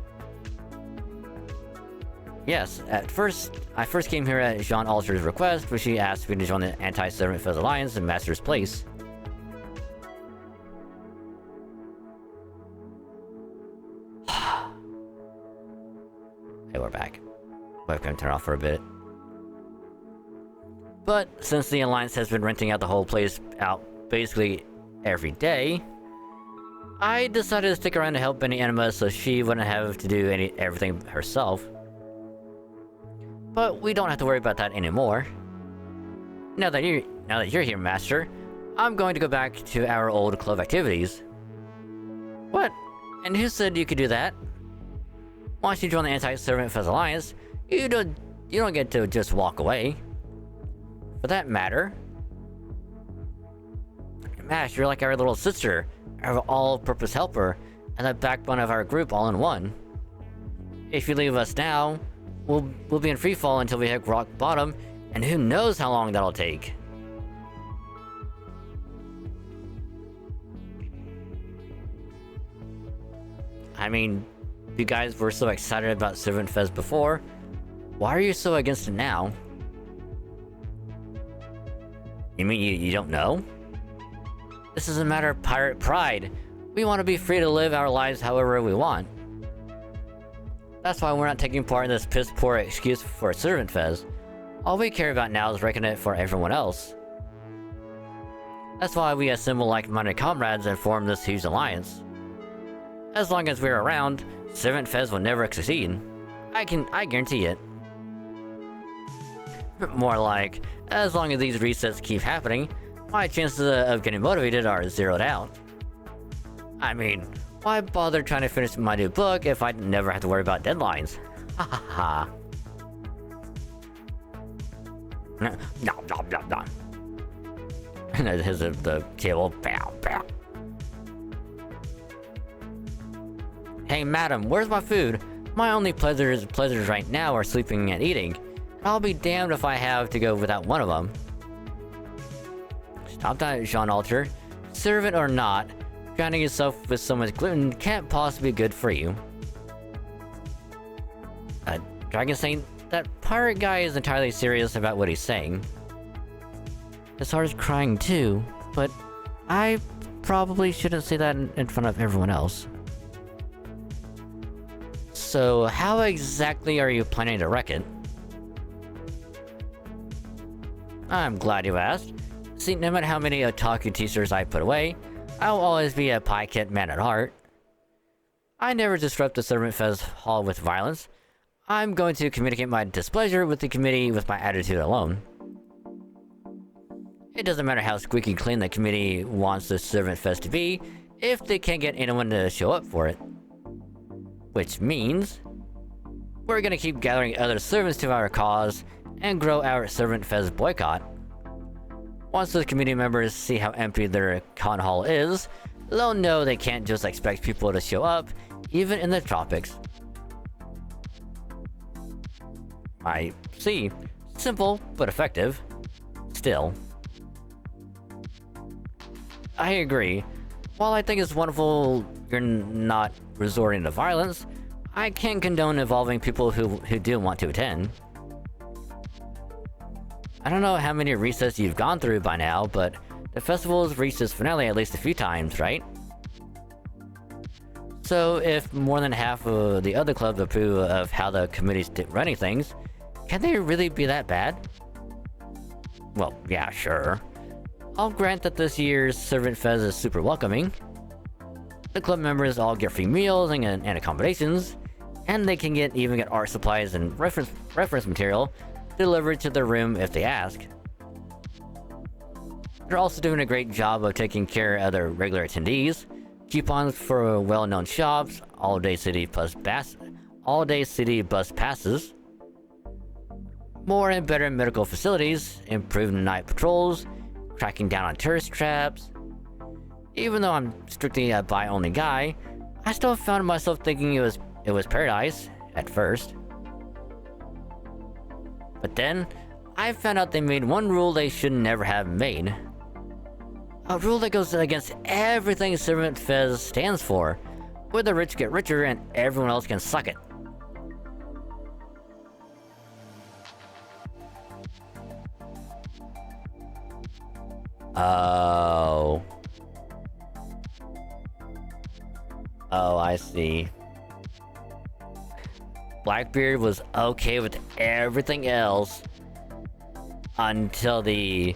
Yes, I first came here at Jean Alter's request, which he asked me to join the Anti-Servant Fez Alliance in Master's place. Hey, we're back. Webcam turn off for a bit. But since the Alliance has been renting out the whole place out basically every day, I decided to stick around to help Benny Anima so she wouldn't have to do everything herself. But we don't have to worry about that anymore. Now that you're here, Master, I'm going to go back to our old club activities. What? And who said you could do that? Once you join the Anti-Servant Fez Alliance, you don't get to just walk away. For that matter, Mash, you're like our little sister, our all-purpose helper, and the backbone of our group all in one. If you leave us now, we'll be in free fall until we hit rock bottom, and who knows how long that'll take. I mean, you guys were so excited about Servant Fez before. Why are you so against it now? You mean you don't know? This is a matter of pirate pride. We want to be free to live our lives however we want. That's why we're not taking part in this piss-poor excuse for Servant Fez. All we care about now is wrecking it for everyone else. That's why we assemble like-minded comrades and form this huge alliance. As long as we're around, Servant Fez will never succeed. I guarantee it. But more like, as long as these resets keep happening, my chances of getting motivated are zeroed out. I mean, why bother trying to finish my new book if I never have to worry about deadlines? Ha ha ha. No. And here's the cable. Pow, pow. Hey, madam, where's my food? My only pleasures right now are sleeping and eating. I'll be damned if I have to go without one of them. Stop that, Jean Alter. Servant or not, drowning yourself with so much gluten can't possibly be good for you. Dragon Saint, that pirate guy is entirely serious about what he's saying. His heart is crying too, but I probably shouldn't say that in front of everyone else. So, how exactly are you planning to wreck it? I'm glad you asked. See, no matter how many otaku t-shirts I put away, I will always be a Pie-Kit man at heart. I never disrupt the Servant Fest Hall with violence. I'm going to communicate my displeasure with the committee with my attitude alone. It doesn't matter how squeaky clean the committee wants the Servant Fest to be, if they can't get anyone to show up for it. Which means, we're gonna keep gathering other servants to our cause, and grow our Servant Fest boycott. Once those committee members see how empty their con hall is, they'll know they can't just expect people to show up, even in the tropics. I see. Simple, but effective. Still. I agree. While I think it's wonderful you're not resorting to violence, I can't condone involving people who do want to attend. I don't know how many resets you've gone through by now, but the festival's reached its finale at least a few times, right? So if more than half of the other clubs approve of how the committee's running things, can they really be that bad? Well, yeah, sure. I'll grant that this year's Servant Fest is super welcoming. The club members all get free meals and accommodations, and they can even get art supplies and reference material delivered to their room if they ask. They're also doing a great job of taking care of their regular attendees. Coupons for well-known shops, all-day city bus passes, more and better medical facilities, improved night patrols, cracking down on tourist traps. Even though I'm strictly a buy-only guy, I still found myself thinking it was paradise at first. But then, I found out they made one rule they should never have made. A rule that goes against everything Servant Fest stands for, where the rich get richer and everyone else can suck it. Oh, I see. Blackbeard was okay with everything else until the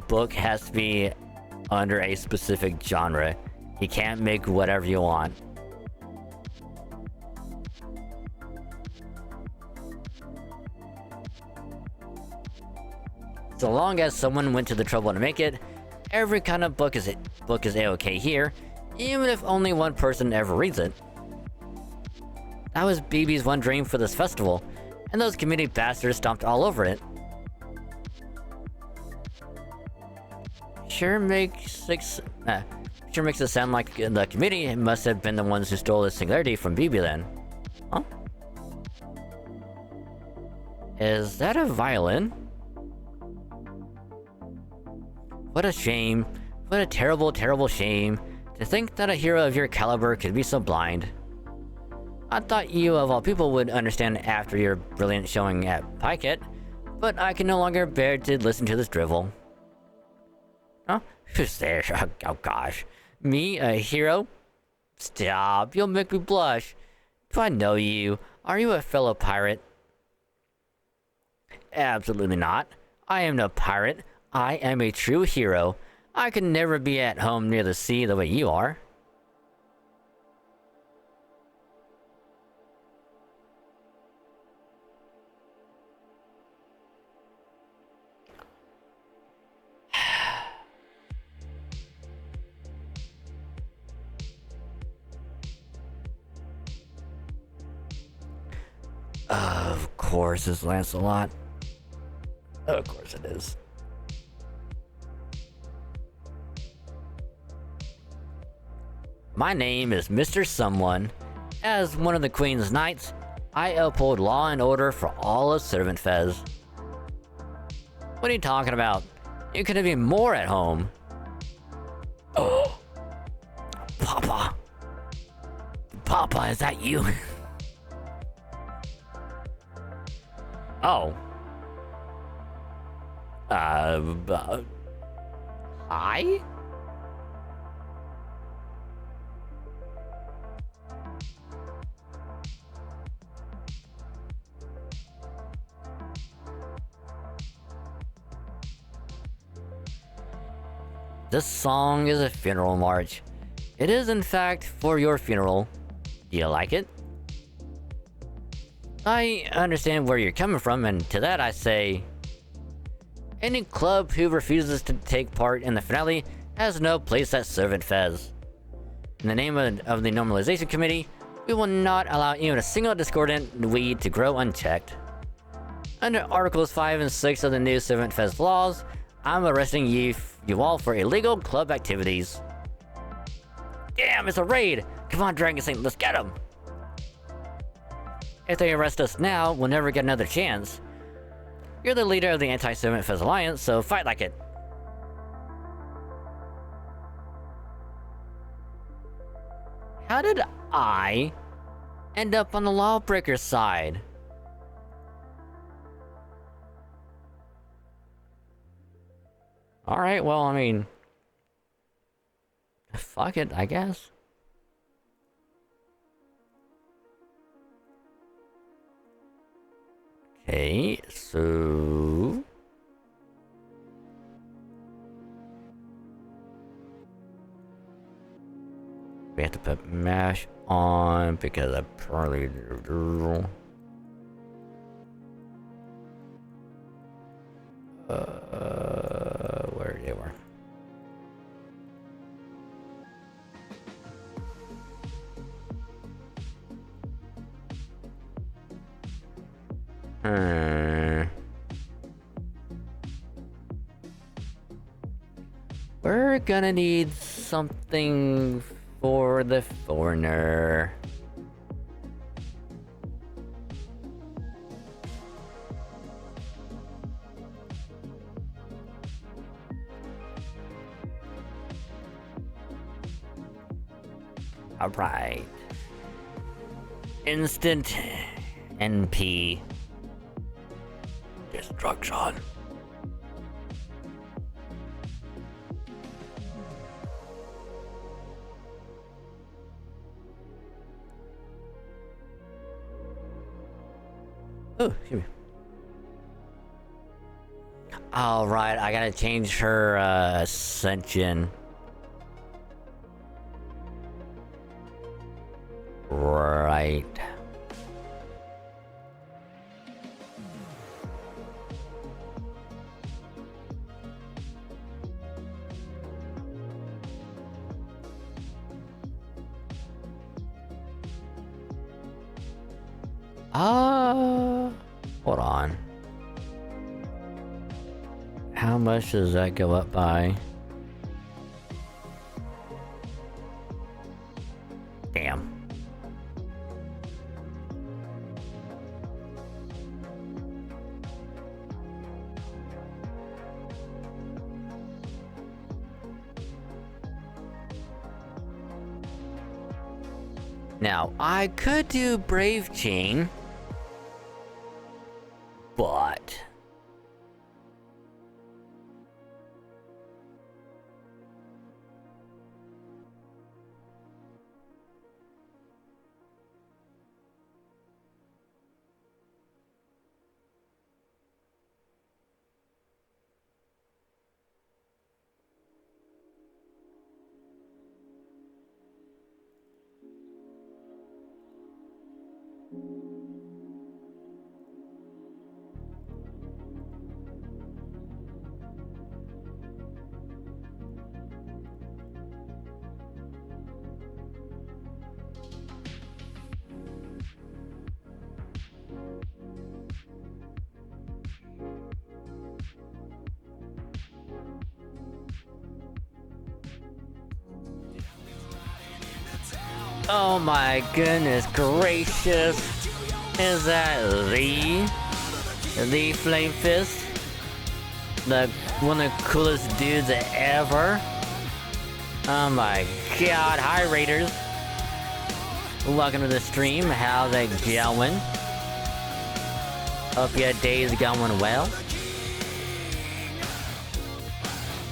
book has to be under a specific genre. You can't make whatever you want. So long as someone went to the trouble to make it, every kind of book is A-okay here, even if only one person ever reads it. That was BB's one dream for this festival, and those committee bastards stomped all over it. Sure makes it sound like the committee must have been the ones who stole the singularity from BB then. Huh? Is that a violin? What a shame. What a terrible, terrible shame. To think that a hero of your caliber could be so blind. I thought you, of all people, would understand after your brilliant showing at Pie-Kit, but I can no longer bear to listen to this drivel. Huh? Who's there? Oh gosh. Me, a hero? Stop, you'll make me blush. Do I know you? Are you a fellow pirate? Absolutely not. I am no pirate. I am a true hero. I could never be at home near the sea the way you are. Of course, it's Lancelot. Of course it is. My name is Mr. Someone. As one of the Queen's Knights, I uphold law and order for all of Servant Fez. What are you talking about? You couldn't be more at home. Oh, Papa. Papa, is that you? Oh. Hi? This song is a funeral march. It is, in fact, for your funeral. Do you like it? I understand where you're coming from, and to that I say, any club who refuses to take part in the finale has no place at Servant Fez. In the name of the Normalization Committee, we will not allow even a single discordant weed to grow unchecked. Under Articles 5 and 6 of the new Servant Fez laws, I'm arresting you all for illegal club activities. Damn, it's a raid! Come on, Dragon Saint, let's get him! If they arrest us now, we'll never get another chance. You're the leader of the Anti-Servant Fez Alliance, so fight like it. How did I end up on the lawbreaker side? Alright, well, I mean... fuck it, I guess. Okay, so... we have to put MASH on because I probably... where they were. We're gonna need something for the foreigner. Alright. Instant NP. Destruction. Oh, excuse me. Alright, I gotta change her ascension. Right. Hold on. How much does that go up by? Damn. Now, I could do Brave Chain, but... Oh my goodness gracious. Is that the Flame Fist? One of the coolest dudes ever? Oh my god, hi Raiders. Welcome to the stream, how's it going? Hope your day's going well.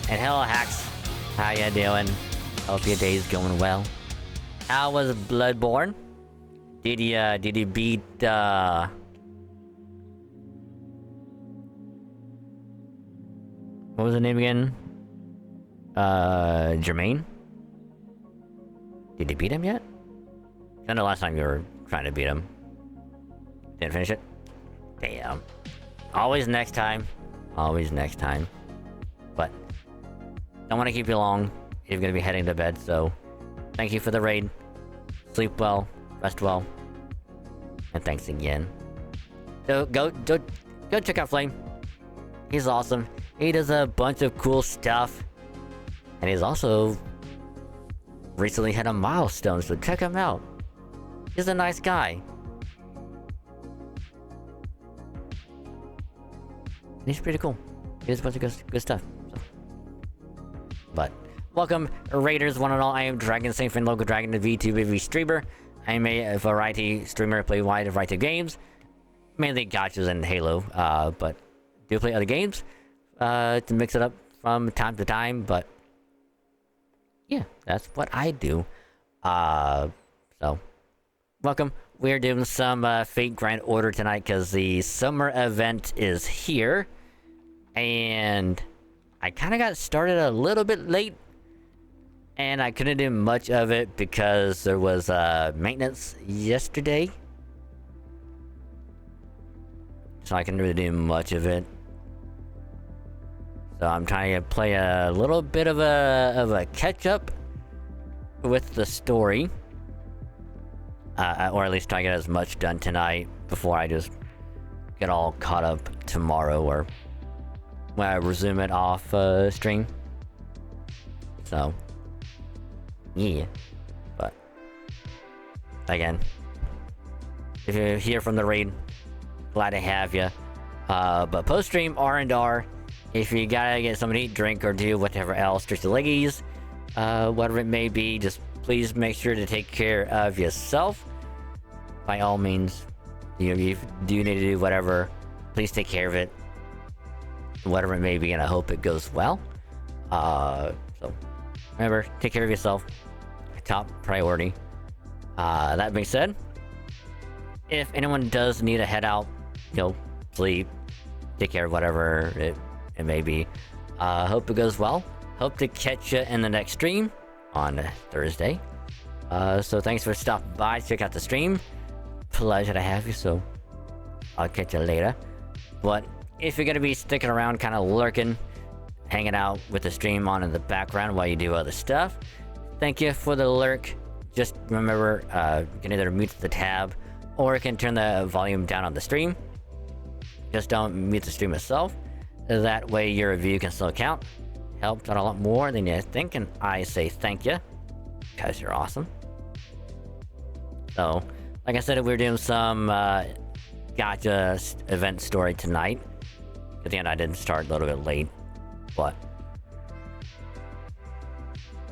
And hello Hacks, how ya doing? Hope your day's going well. How was Bloodborne? Did you beat, what was the name again? Jermaine? Did you beat him yet? I know last time you were trying to beat him. Didn't finish it? Damn. Always next time. Always next time. But don't want to keep you long. You're going to be heading to bed, so thank you for the raid. Sleep well, rest well, and thanks again. So go check out Flame. He's awesome. He does a bunch of cool stuff, and he's also recently hit a milestone, so check him out. He's a nice guy. And he's pretty cool. He does a bunch of good stuff. So. But welcome, Raiders, one and all. I am Dragon Saint Fin Local Dragon, the VTuber streamer. I am a variety streamer, play wide variety of games, mainly gachas and Halo, but do play other games to mix it up from time to time. But yeah, that's what I do. So welcome. We're doing some Fate Grand Order tonight because the summer event is here, and I kind of got started a little bit late. And I couldn't do much of it because there was maintenance yesterday. So I couldn't really do much of it. So I'm trying to play a little bit of a catch-up with the story. Or at least try to get as much done tonight before I just get all caught up tomorrow or when I resume it off stream. So yeah, but again, if you're here from the raid, glad to have you. But post stream R&R, if you gotta get something to eat, drink, or do whatever else, stretch the leggies, whatever it may be, just please make sure to take care of yourself. By all means, you know, if you do need to do whatever, please take care of it, whatever it may be, and I hope it goes well. So remember, take care of yourself. Top priority. That being said, if anyone does need to head out, you know, sleep, take care of whatever it may be. Hope it goes well. Hope to catch you in the next stream on Thursday. So thanks for stopping by. Check out the stream. Pleasure to have you. So I'll catch you later. But if you're gonna be sticking around, kind of lurking, hanging out with the stream on in the background while you do other stuff, thank you for the lurk. Just remember, you can either mute the tab or you can turn the volume down on the stream. Just don't mute the stream itself. That way your review can still count. Helped out a lot more than you think, and I say thank you because you're awesome. So, like I said, we're doing some gacha event story tonight. At the end, I did start a little bit late, but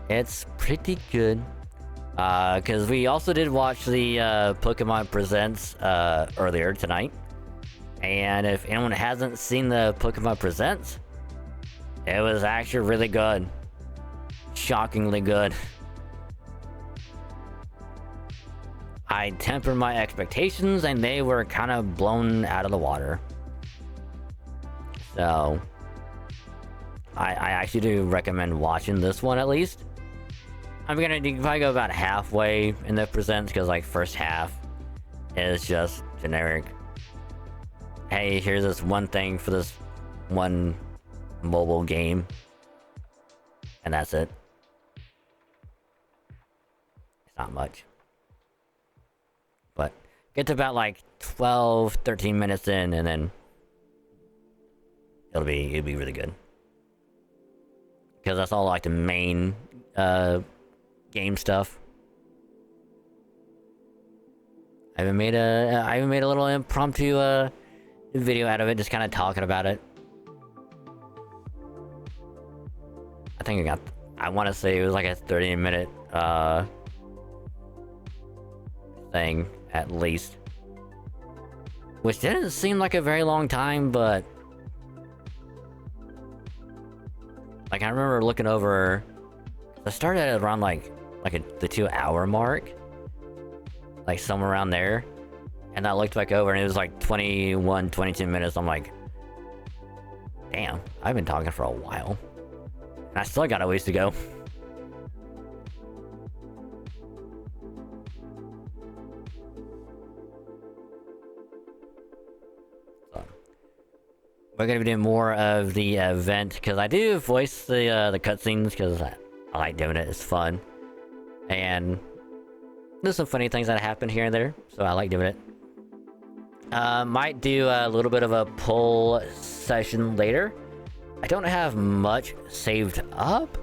it's pretty good. Because we also did watch the Pokémon Presents earlier tonight. And if anyone hasn't seen the Pokémon Presents, it was actually really good. Shockingly good. I tempered my expectations and they were kind of blown out of the water. So I actually do recommend watching this one at least. I'm gonna probably go about halfway in the Presents because like first half is just generic. Hey, here's this one thing for this one mobile game, and that's it. It's not much, but get to about like 12-13 minutes in and then it'll be really good, because that's all like the main game stuff. I even made a little impromptu video out of it, just kind of talking about it. I think I want to say it was like a 30-minute thing at least, which didn't seem like a very long time, but like I remember looking over, I started at around like the 2-hour mark, like somewhere around there, and I looked back over and it was like 22 minutes. I'm like, damn, I've been talking for a while. I still got a ways to go. We're gonna be doing more of the event because I do voice the cutscenes because I like doing it. It's fun, and there's some funny things that happen here and there, so I like doing it. Might do a little bit of a poll session later. I don't have much saved up.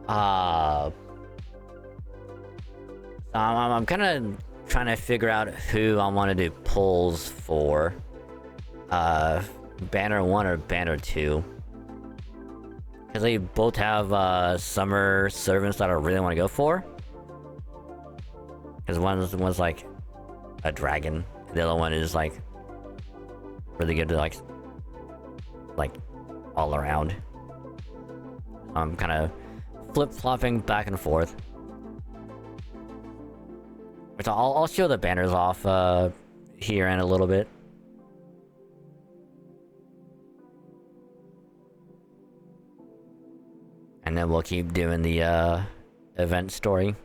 I'm kind of trying to figure out who I want to do polls for. Banner 1 or Banner 2. Because they both have summer servants that I really want to go for. Because one's like a dragon. The other one is like really good to like all around. I'm kind of flip-flopping back and forth. Which I'll show the banners off here in a little bit. And then we'll keep doing the event story.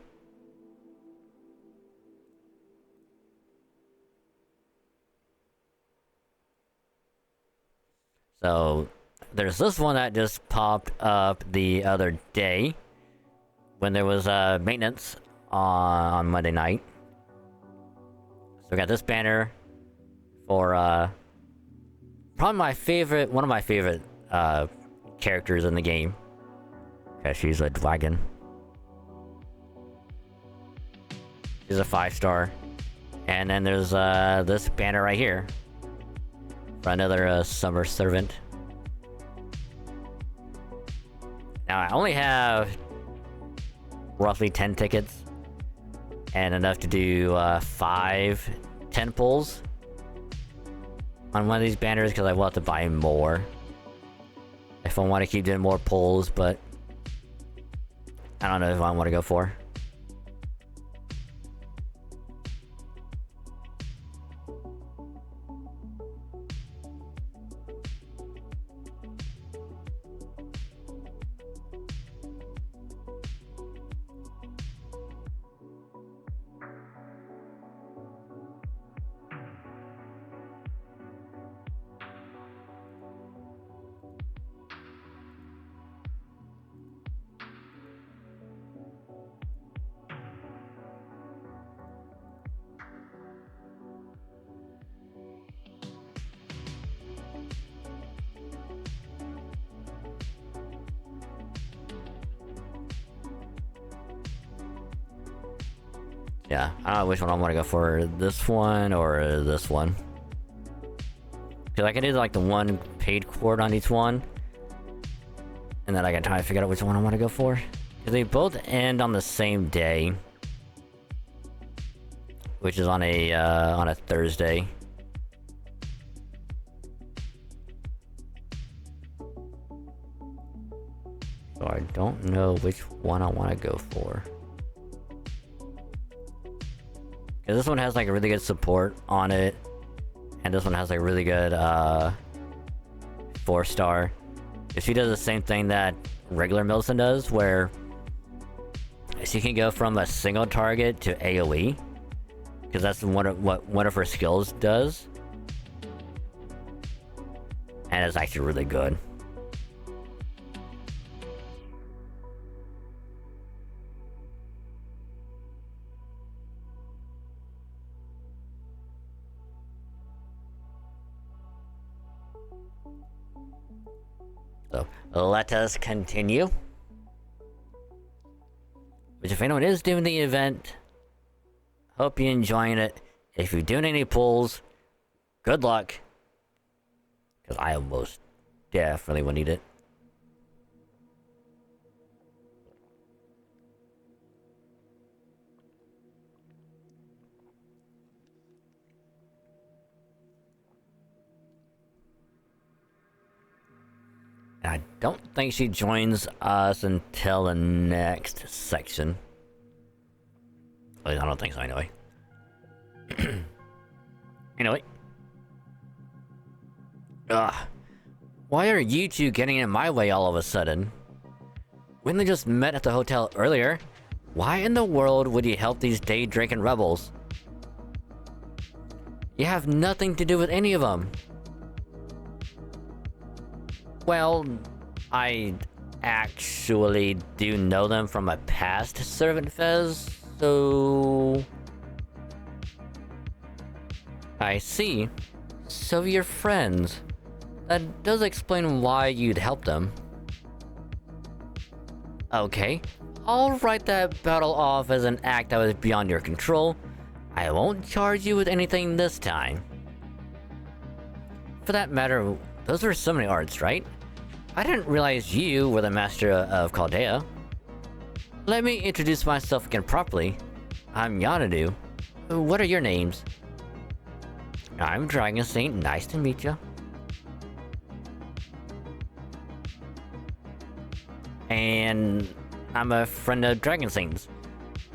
So there's this one that just popped up the other day when there was maintenance on Monday night. So we got this banner for probably one of my favorite characters in the game. Okay, she's a dragon. She's a 5-star. And then there's this banner right here for another summer servant. Now I only have roughly 10 tickets and enough to do 10 pulls on one of these banners because I will have to buy more if I want to keep doing more pulls, but I don't know if I want to go for. Yeah, I don't know which one I want to go for, this one or this one. Because I can do like the one paid cord on each one. And then I can try to figure out which one I want to go for. Because they both end on the same day. Which is on a Thursday. So I don't know which one I want to go for. Because this one has like a really good support on it. And this one has like really good 4-star. If she does the same thing that regular Millicent does, where she can go from a single target to AoE. Because that's what one of her skills does. And it's actually really good. So let us continue. Which, if anyone is doing the event, hope you're enjoying it. If you're doing any pulls, good luck. Because I almost definitely will need it. I don't think she joins us until the next section. At least I don't think so, anyway. Anyway. Ugh. Why are you two getting in my way all of a sudden? When they just met at the hotel earlier, why in the world would you help these day-drinking rebels? You have nothing to do with any of them. Well, I actually do know them from a past Servant Fez, so... I see. So you're friends. That does explain why you'd help them. Okay, I'll write that battle off as an act that was beyond your control. I won't charge you with anything this time. For that matter, those were summoning arts, right? I didn't realize you were the master of Chaldea. Let me introduce myself again properly. I'm Yanadu. What are your names? I'm Dragon Saint, nice to meet you. And I'm a friend of Dragon Saint's.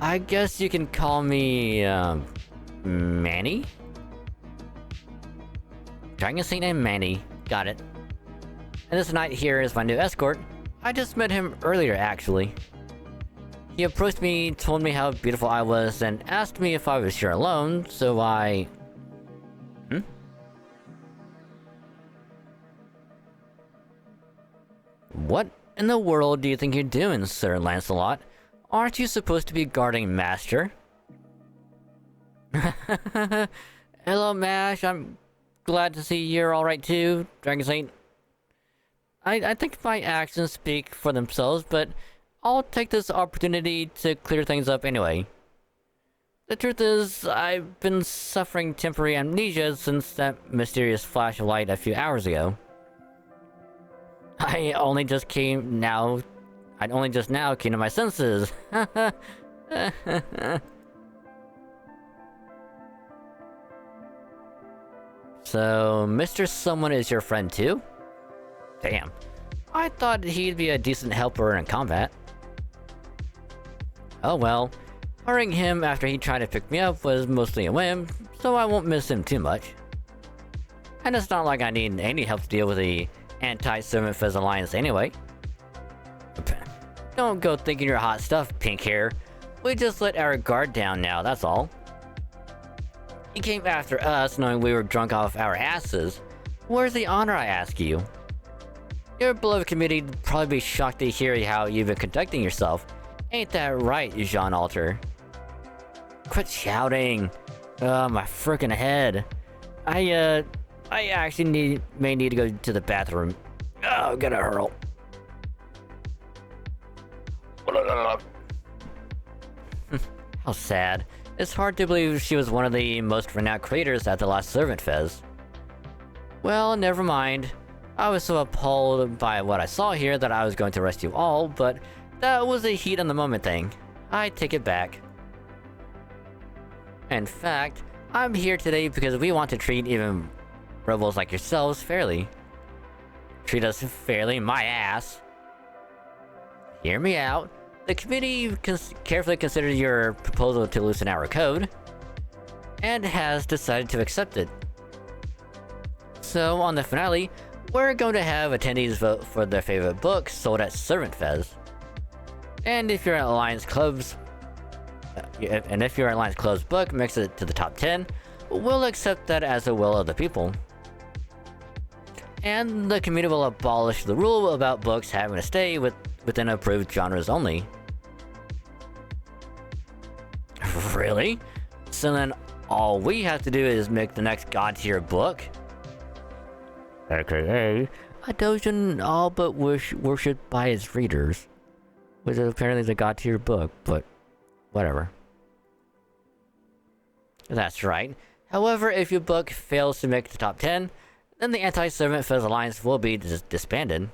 I guess you can call me, Manny? Dragon Saint and Manny, got it. And this knight here is my new escort. I just met him earlier, actually. He approached me, told me how beautiful I was, and asked me if I was here alone, so I... What in the world do you think you're doing, Sir Lancelot? Aren't you supposed to be guarding Master? Hello, Mash. I'm glad to see you're alright too, Dragon Saint. I think my actions speak for themselves, but I'll take this opportunity to clear things up anyway. The truth is, I've been suffering temporary amnesia since that mysterious flash of light a few hours ago. I only just now came to my senses. So, Mr. Someone is your friend too? Damn. I thought he'd be a decent helper in combat. Oh well. Hiring him after he tried to pick me up was mostly a whim, so I won't miss him too much. And it's not like I need any help to deal with the anti-Servant Fez Alliance anyway. Don't go thinking you're hot stuff, pink hair. We just let our guard down now, that's all. You came after us knowing we were drunk off our asses. Where's the honor, I ask you? Your beloved community would probably be shocked to hear how you've been conducting yourself. Ain't that right, Jean Alter? Quit shouting. My frickin' head. I actually may need to go to the bathroom. Oh, gotta hurl. How sad. It's hard to believe she was one of the most renowned creators at the last Servant Fez. Well, never mind. I was so appalled by what I saw here that I was going to arrest you all, but that was a heat on the moment thing. I take it back. In fact, I'm here today because we want to treat even rebels like yourselves fairly. Treat us fairly, my ass. Hear me out. The committee carefully considered your proposal to loosen our code, and has decided to accept it. So, on the finale, we're going to have attendees vote for their favorite book sold at Servant Fez. And if your Alliance Club's book makes it to the top 10, we'll accept that as a will of the people. And the community will abolish the rule about books having to stay within approved genres only. Really? So then all we have to do is make the next god tier book? AKA a doujin all but worshipped by its readers. Which is apparently the god tier book, but whatever. That's right. However, if your book fails to make the top 10, then the Anti-Servant Fez Alliance will be disbanded.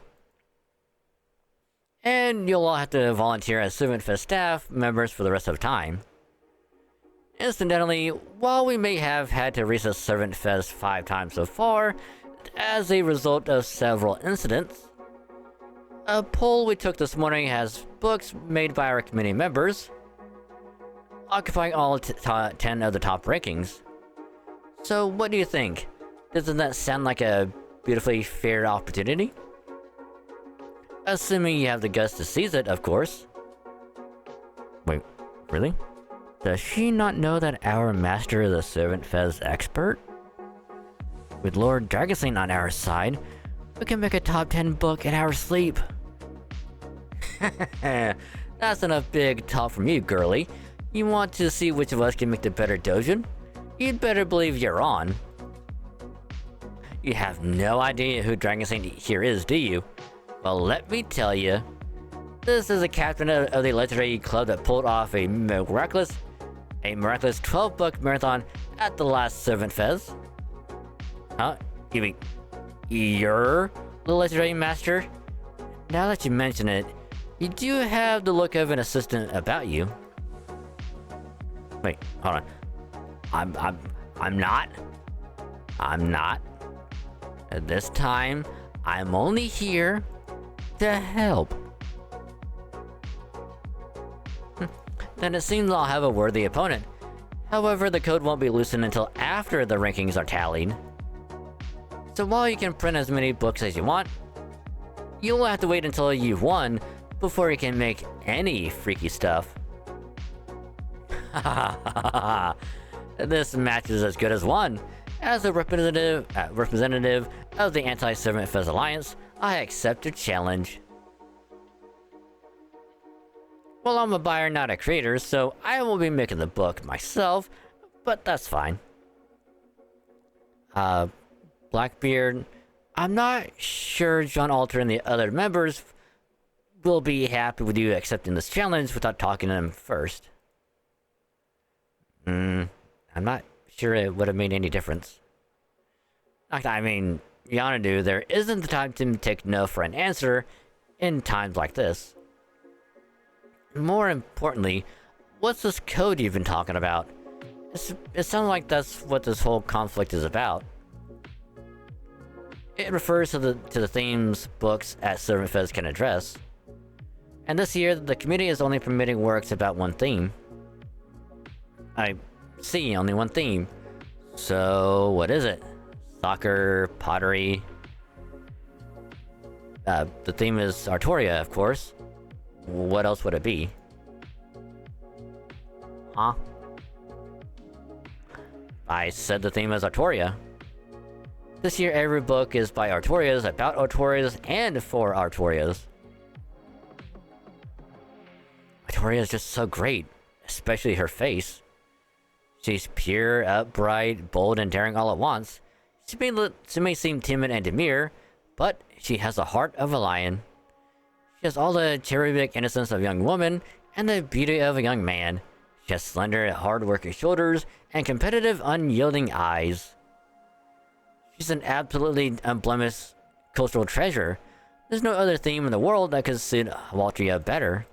And you'll all have to volunteer as Servant Fez staff members for the rest of the time. Incidentally, while we may have had to reset Servant Fez 5 times so far, as a result of several incidents, a poll we took this morning has books made by our community members, occupying all 10 of the top rankings. So what do you think? Doesn't that sound like a beautifully fair opportunity? Assuming you have the guts to seize it, of course. Wait, really? Does she not know that our master is a Servant Fez expert? With Lord Dragonsane on our side, we can make a top 10 book in our sleep. That's enough big talk from you, girly. You want to see which of us can make the better doujin? You'd better believe you're on. You have no idea who Dragonsane here is, do you? Well, let me tell you. This is a captain of the legendary club that pulled off a miraculous 12-book marathon at the last Servant Fez. Huh? You mean, you're the legendary master? Now that you mention it, you do have the look of an assistant about you. Wait, hold on. I'm not. At this time, I'm only here to help. Then it seems I'll have a worthy opponent. However, the code won't be loosened until after the rankings are tallied. So while you can print as many books as you want, you'll have to wait until you've won before you can make any freaky stuff. This match is as good as won. As a representative of the Anti-Servant Fez Alliance, I accept your challenge. Well, I'm a buyer, not a creator, so I won't be making the book myself, but that's fine. Blackbeard, I'm not sure John Alter and the other members will be happy with you accepting this challenge without talking to them first. I'm not sure it would have made any difference. I mean, Yonadu, there isn't the time to take no for an answer in times like this. More importantly, what's this code you've been talking about? It sounds like that's what this whole conflict is about. It refers to the themes books at Servant Fez can address. And this year, the community is only permitting works about one theme. I see, only one theme. So, what is it? Soccer, pottery... the theme is Artoria, of course. What else would it be? Huh? I said the theme is Artoria. This year, every book is by Artorias, about Artorias, and for Artorias. Artoria is just so great, especially her face. She's pure, upright, bold, and daring all at once. She may seem timid and demure, but she has the heart of a lion. She has all the cherubic innocence of a young woman and the beauty of a young man. She has slender, hard-working shoulders and competitive, unyielding eyes. She's an absolutely unblemished cultural treasure. There's no other theme in the world that could suit Waltria better.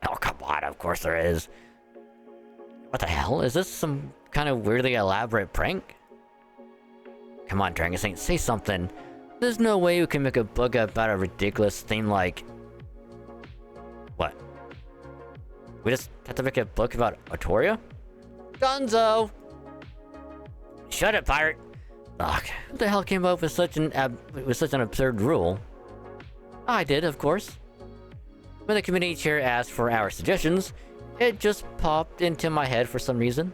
Oh, come on, of course there is. What the hell? Is this some kind of weirdly elaborate prank? Come on, Dragon Saint, say something. There's no way you can make a book about a ridiculous theme like... What? We just have to make a book about Artoria? Gonzo! Shut it, pirate! Ugh, who the hell came up with such an absurd rule? I did, of course. When the committee chair asked for our suggestions, it just popped into my head for some reason.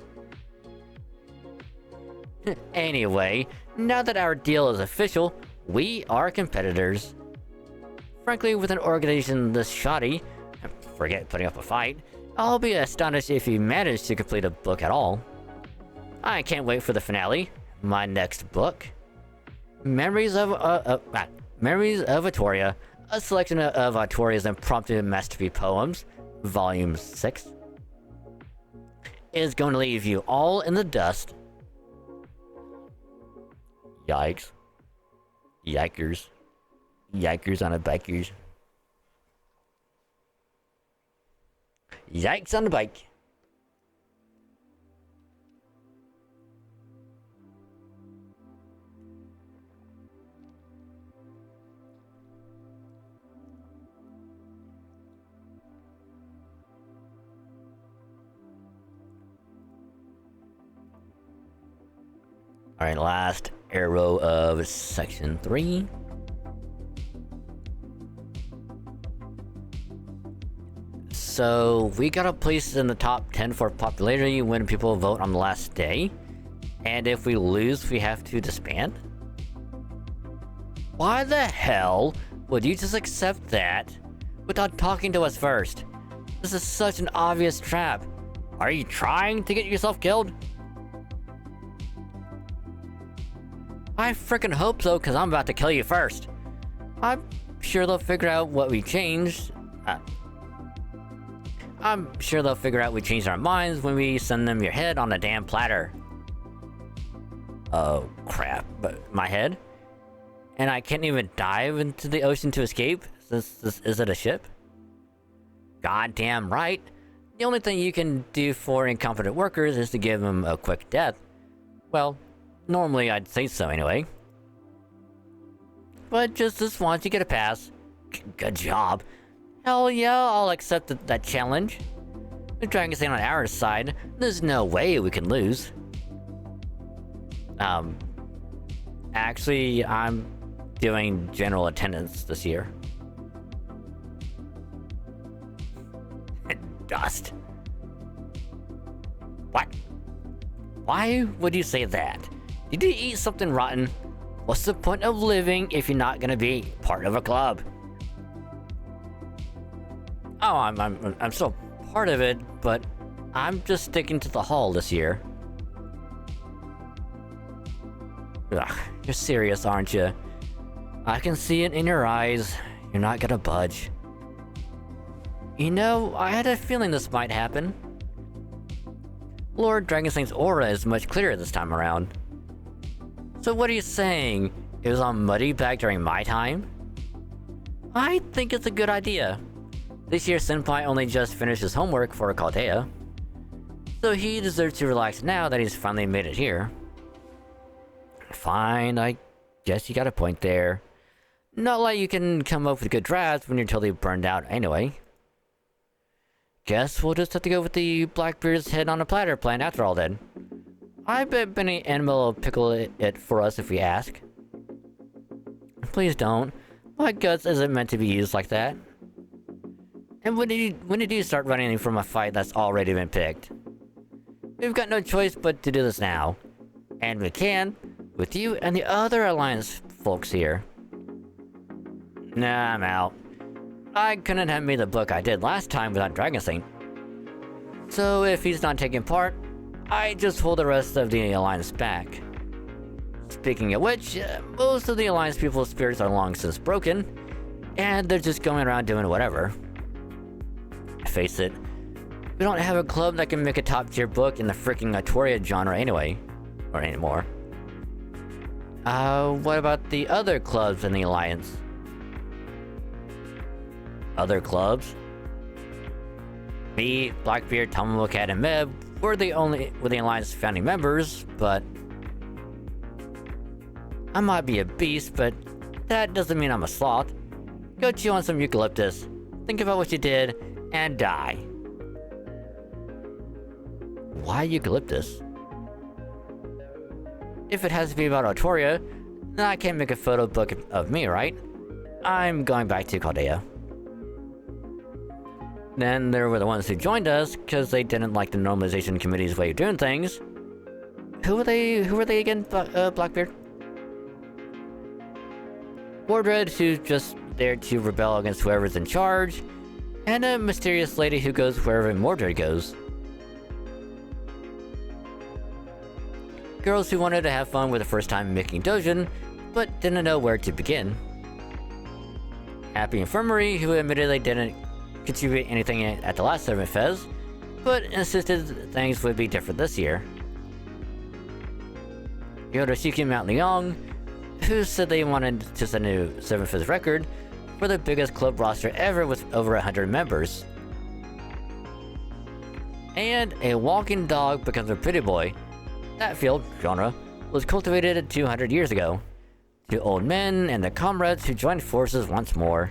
Anyway, now that our deal is official, we are competitors. Frankly, with an organization this shoddy, forget putting up a fight, I'll be astonished if you manage to complete a book at all. I can't wait for the finale, my next book. Memories of Artoria, a selection of Artoria's impromptu masterpiece poems, Volume 6, is going to leave you all in the dust. Yikes. Yikers. Yikers on a bikers. Yikes on the bike. Alright, last arrow of section 3. So we got a place in the top 10 for popularity when people vote on the last day. And if we lose, we have to disband? Why the hell would you just accept that without talking to us first? This is such an obvious trap. Are you trying to get yourself killed? I frickin' hope so, cause I'm about to kill you first. I'm sure they'll figure out what we changed. I'm sure they'll figure out we changed our minds when we send them your head on a damn platter. Oh crap, but my head? And I can't even dive into the ocean to escape? Is it a ship? Goddamn right. The only thing you can do for incompetent workers is to give them a quick death. Well, normally I'd say so anyway. But just this once you get a pass. Good job. Hell yeah, I'll accept that challenge. The Dragon Stain on our side, there's no way we can lose. Actually, I'm doing general attendance this year. Dust. What? Why would you say that? Did you eat something rotten? What's the point of living if you're not gonna be part of a club? Oh, I'm still part of it, but I'm just sticking to the hall this year. Ugh, you're serious, aren't you? I can see it in your eyes. You're not gonna budge. You know, I had a feeling this might happen. Lord Dragonstain's aura is much clearer this time around. So what are you saying? It was on Muddy back during my time? I think it's a good idea. This year Senpai only just finished his homework for Caldea. So he deserves to relax now that he's finally made it here. Fine, I guess you got a point there. Not like you can come up with good drafts when you're totally burned out anyway. Guess we'll just have to go with the Blackbeard's head on a platter plan after all then. I bet Benny Animal will pickle it for us if we ask. Please don't. My guts isn't meant to be used like that. And when did you start running from a fight that's already been picked? We've got no choice but to do this now. And we can, with you and the other Alliance folks here. Nah, I'm out. I couldn't have made the book I did last time without Dragonsaint. So if he's not taking part, I just hold the rest of the Alliance back. Speaking of which, most of the Alliance people's spirits are long since broken, and they're just going around doing whatever. Face it, we don't have a club that can make a top tier book in the freaking Atoria genre anyway, or anymore. What about the other clubs in the Alliance? Other clubs? Me, Blackbeard, Tomomocat, and Meb were the Alliance founding members, but I might be a beast, but that doesn't mean I'm a sloth. Go chew on some eucalyptus, think about what you did, and die. Why eucalyptus? If it has to be about Autoria, then I can't make a photo book of me, right? I'm going back to Caldea. Then there were the ones who joined us because they didn't like the normalization committee's way of doing things. Who were they again, Blackbeard? Wardred, who's just there to rebel against whoever's in charge, and a mysterious lady who goes wherever Mordred goes. Girls who wanted to have fun with the first time making Dojin, but didn't know where to begin. Happy Infirmary, who admitted they didn't contribute anything at the last 7 Fez, but insisted things would be different this year. Yodoshiki Mount Leong, who said they wanted to set a new 7 Fez record for the biggest club roster ever with over 100 members. And a walking dog becomes a pretty boy. That field, genre, was cultivated 200 years ago. 2 old men and their comrades who joined forces once more.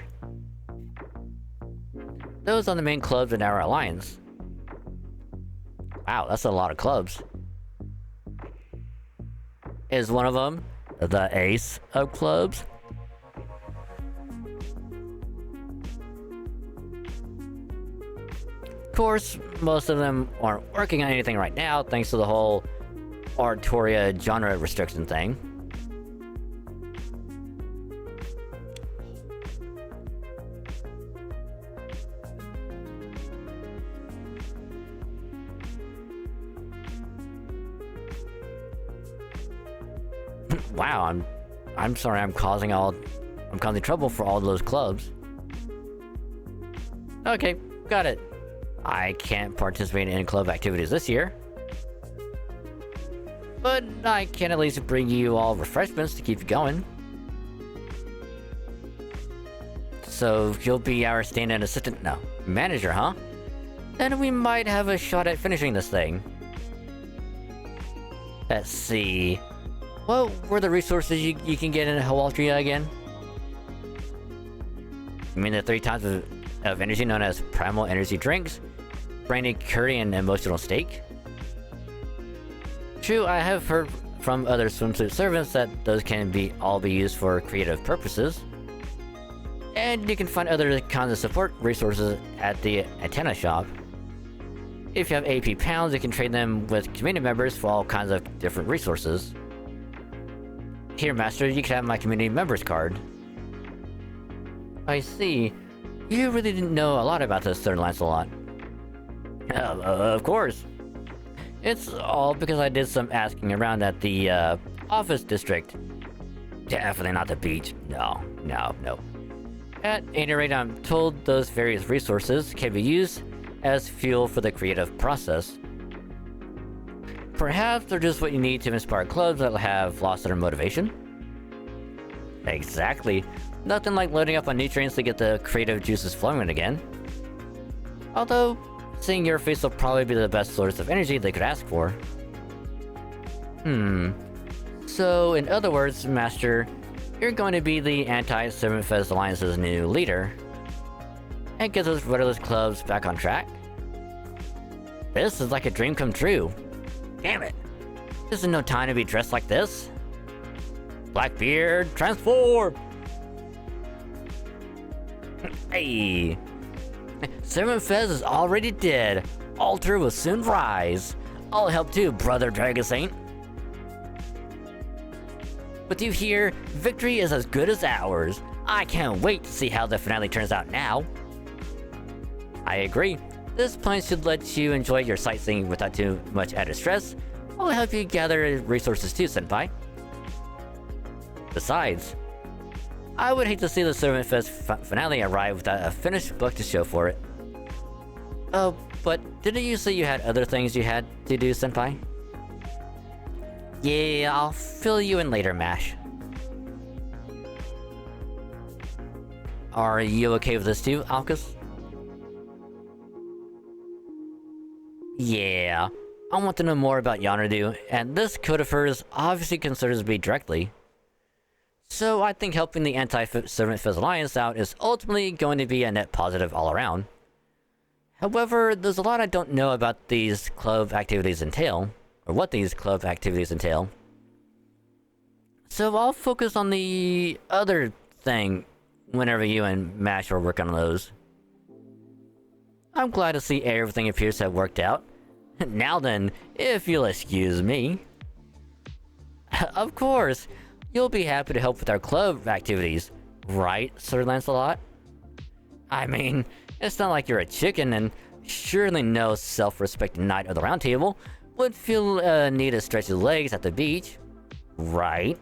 Those are the main clubs in our alliance. Wow, that's a lot of clubs. Is one of them the ace of clubs? Of course, most of them aren't working on anything right now thanks to the whole Artoria genre restriction thing. Wow, I'm sorry I'm causing trouble for all those clubs. Okay, got it. I can't participate in club activities this year. But I can at least bring you all refreshments to keep you going. So you'll be our stand-in assistant, no, manager, huh? Then we might have a shot at finishing this thing. Let's see. What were the resources you can get in Hawaltria again? You mean the 3 types of energy known as primal energy drinks, brandy curry, and emotional steak? True, I have heard from other swimsuit servants that those can all be used for creative purposes. And you can find other kinds of support resources at the antenna shop. If you have AP pounds, you can trade them with community members for all kinds of different resources. Here, Master, you can have my community members card. I see. You really didn't know a lot about this, Sir Lancelot. Of course. It's all because I did some asking around at the office district. Definitely not the beach. No. At any rate, I'm told those various resources can be used as fuel for the creative process. Perhaps they're just what you need to inspire clubs that have lost their motivation? Exactly. Nothing like loading up on nutrients to get the creative juices flowing again. Although, seeing your face will probably be the best source of energy they could ask for. So, in other words, Master, you're going to be the Anti-Seventh Fez Alliance's new leader. And get those rudderless clubs back on track. This is like a dream come true. Damn it. This is no time to be dressed like this. Blackbeard, transform! Hey! Seven Fez is already dead. Altar will soon rise. I'll help too, brother Dragon Saint. With you here, victory is as good as ours. I can't wait to see how the finale turns out now. I agree. This plan should let you enjoy your sightseeing without too much added stress. I'll help you gather resources too, Senpai. Besides, I would hate to see the Servant Fest finale arrive without a finished book to show for it. Oh, but didn't you say you had other things you had to do, Senpai? Yeah, I'll fill you in later, Mash. Are you okay with this too, Alcus? Yeah, I want to know more about Yonadu, and this code of hers obviously considers me directly. So I think helping the Anti-Servant Fizz Alliance out is ultimately going to be a net positive all around. However, there's a lot I don't know about these club activities entail, or what these club activities entail. So I'll focus on the other thing whenever you and Mash are working on those. I'm glad to see everything appears to have worked out. Now then, if you'll excuse me. Of course, you'll be happy to help with our club activities, right, Sir Lancelot? I mean, it's not like you're a chicken, and surely no self-respecting knight of the Round Table would feel need to stretch his legs at the beach, right?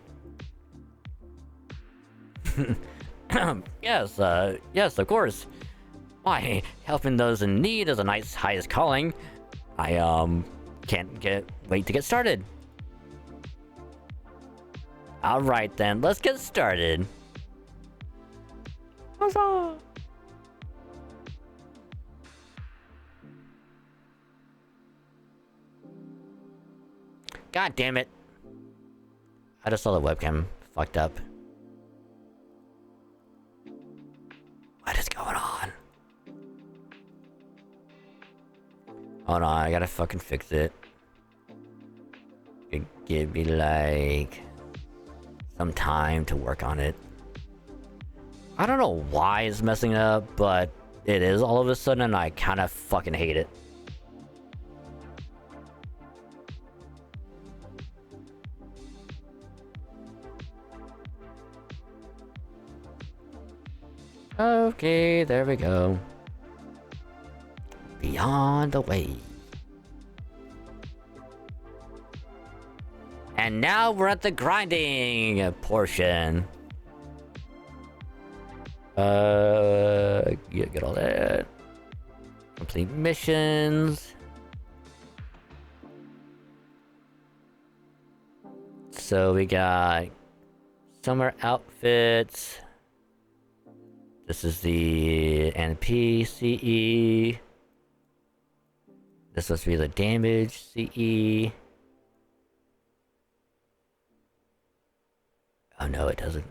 Yes, of course. Why, helping those in need is a knight's highest calling. I, can't wait to get started. Alright then, let's get started. Huzzah! God damn it. I just saw the webcam fucked up. What is going on? Hold on, I gotta fucking fix it. Give me like some time to work on it. I don't know why it's messing up, but it is all of a sudden, and I kind of fucking hate it. Okay, there we go. Beyond the way. And now we're at the grinding portion. Get all that. Complete missions. So we got summer outfits. This is the NPCE. This supposed to be the damage CE. Oh no, it doesn't.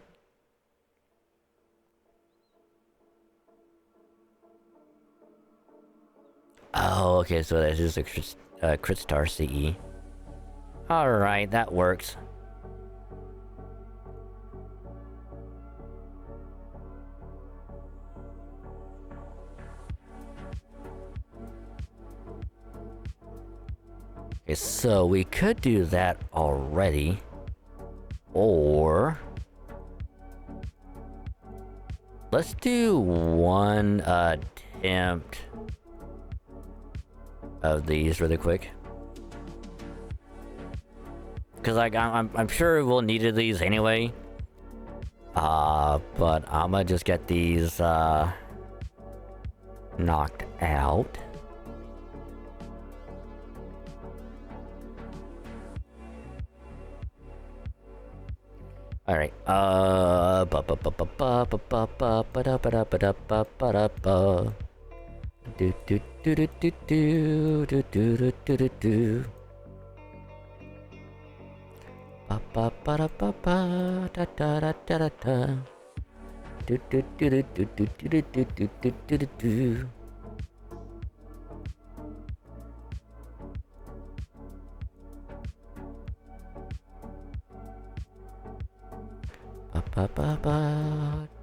Oh, okay, so this is a crit star CE. Alright, that works. Okay, so we could do that already. Or let's do one attempt of these really quick. Cause like I'm sure we'll need these anyway. But I'm gonna just get these knocked out. All right. Do do do do do do do do do do do. Ba ba ba da ba ba da da da da da da. Do do do do do do do do do do do do do. Ba ba ba ba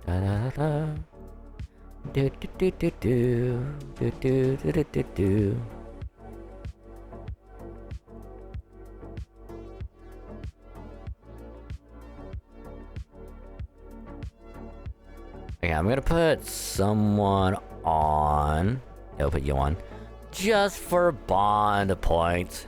da da da. Do do do do do do do do do do do. Okay, I'm gonna put someone on. I'll put you on, just for bond points.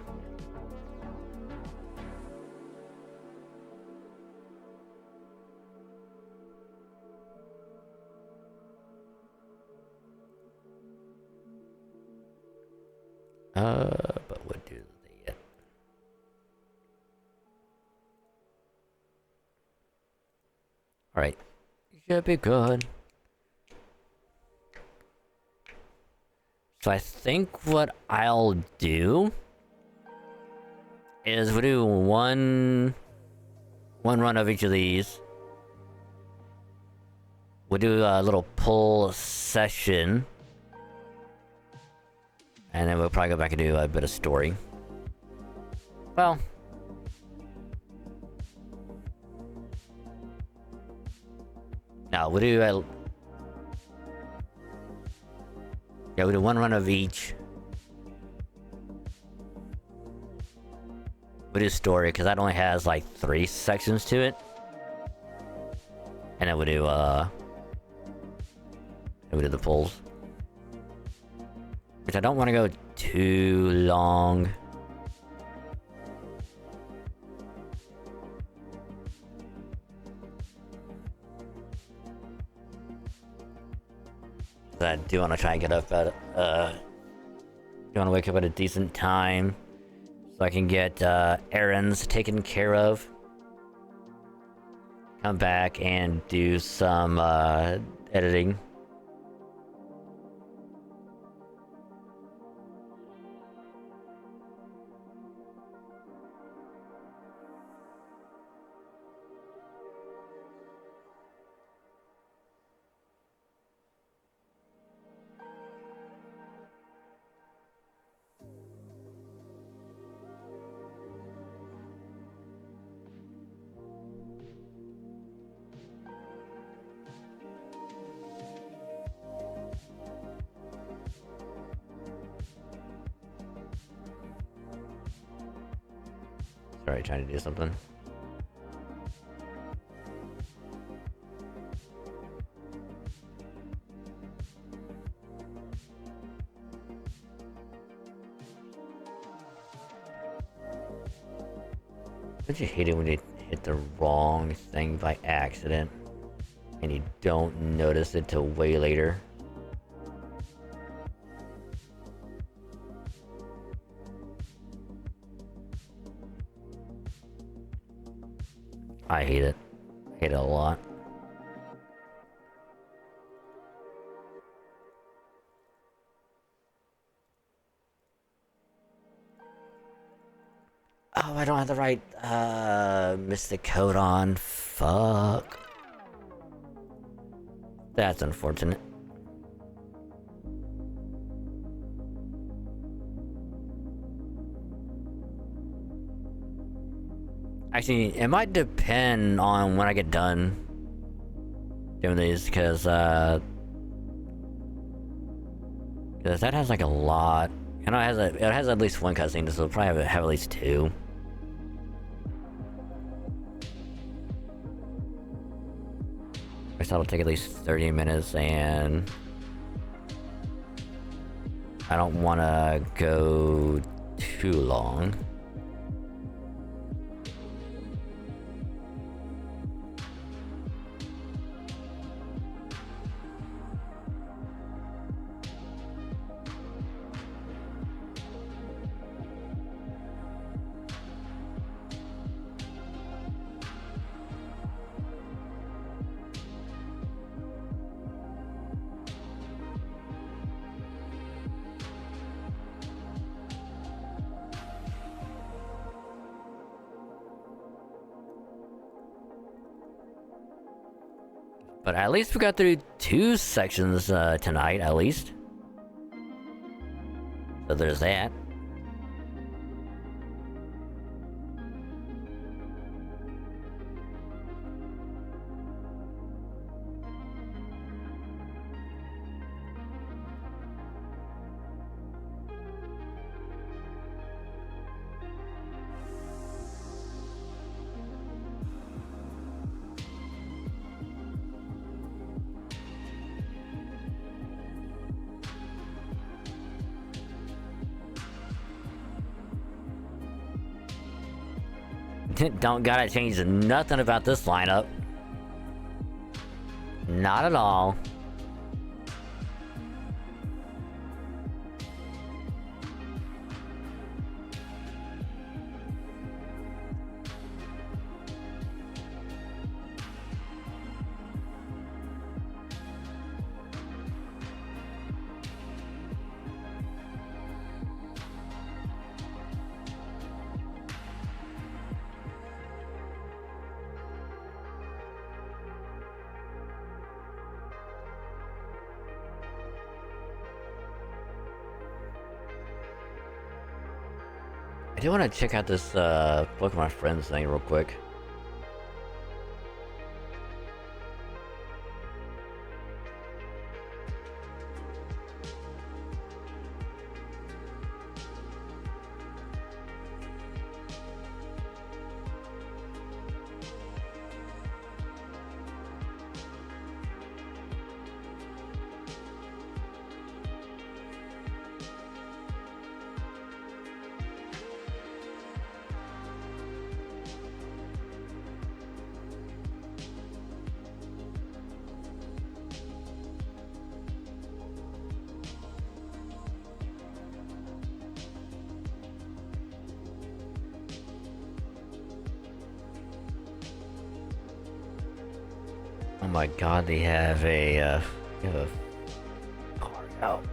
But what do they get? Alright. Should be good. So I think what I'll do is we'll do one run of each of these. We'll do a little pull session. And then we'll probably go back and do a bit of story. Well. No, we'll do we'll do one run of each. We'll do story, because that only has like 3 sections to it. And then we'll do the pulls. Which I don't want to go too long. But I do want to try and get up at do want to wake up at a decent time so I can get errands taken care of. Come back and do some editing. Sorry, trying to do something. Don't you hate it when you hit the wrong thing by accident and you don't notice it till way later? I hate it. Hate it a lot. Oh, I don't have the right, Mystic Coat on. Fuck. That's unfortunate. Actually, it might depend on when I get done doing these, because that has like a lot. I know it has at least one cutscene, so it'll probably have at least two. I guess that'll take at least 30 minutes, and I don't want to go too long. But at least we got through 2 sections tonight, at least. So there's that. Don't gotta change nothing about this lineup. Not at all. I do want to check out this Pokemon Friends thing real quick. Oh my god, they have a card out.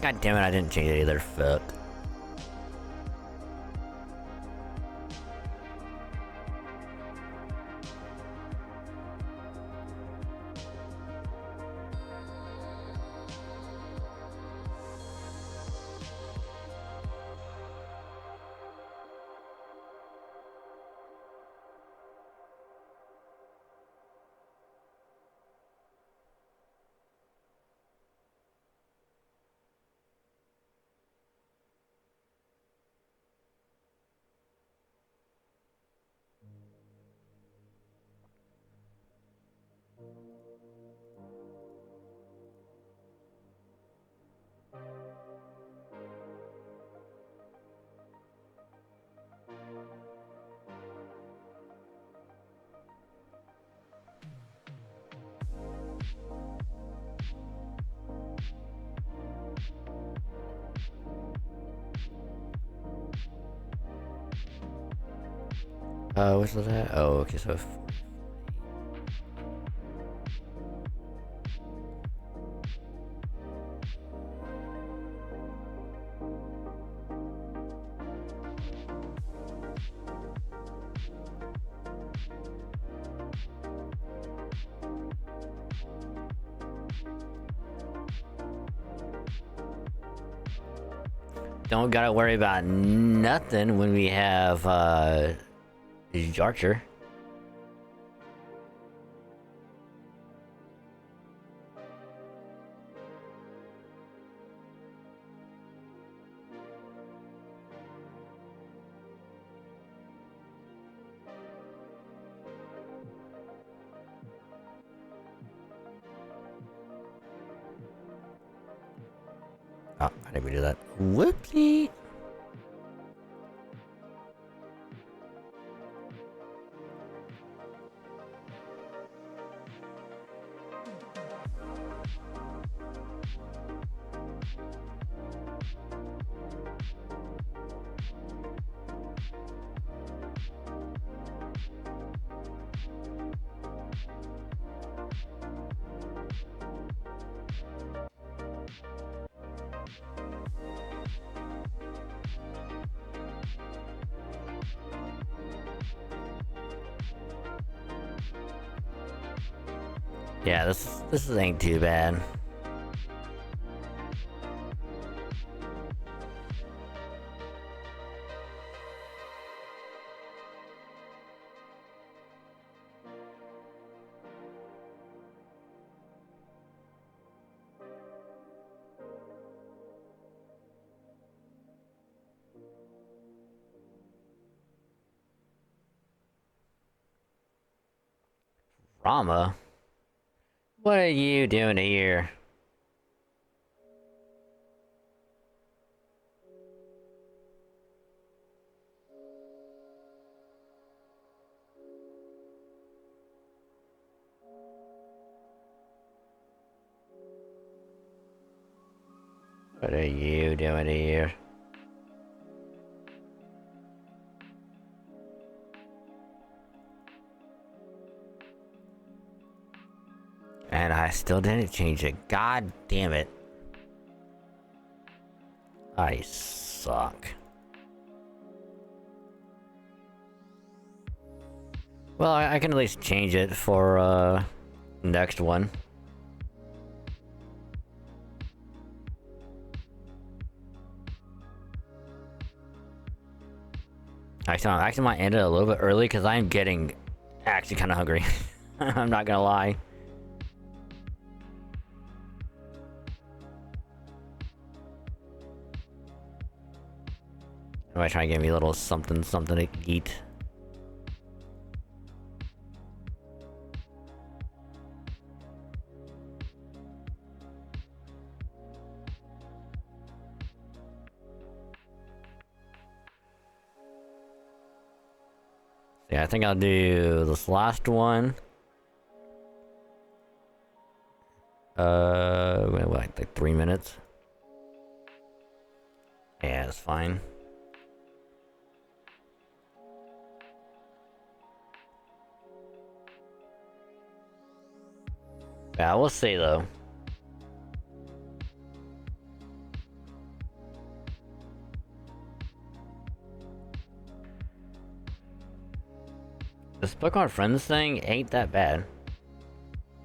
God damn it, I didn't change it either. Fuck. What's that? Oh, okay, so... Don't gotta worry about nothing when we have, Archer. Oh, how did we do that? Whoopsie! Yeah, this ain't too bad. Rama? What are you doing here? What are you doing here? And I still didn't change it. God damn it. I suck. Well, I can at least change it for, next one. Actually, I might end it a little bit early because I'm getting actually kind of hungry. I'm not gonna lie. I might try and get me a little something to eat. Yeah, I think I'll do this last one. Like 3 minutes. Yeah, that's fine. Yeah, we'll see though. This Pokemon Friends thing ain't that bad.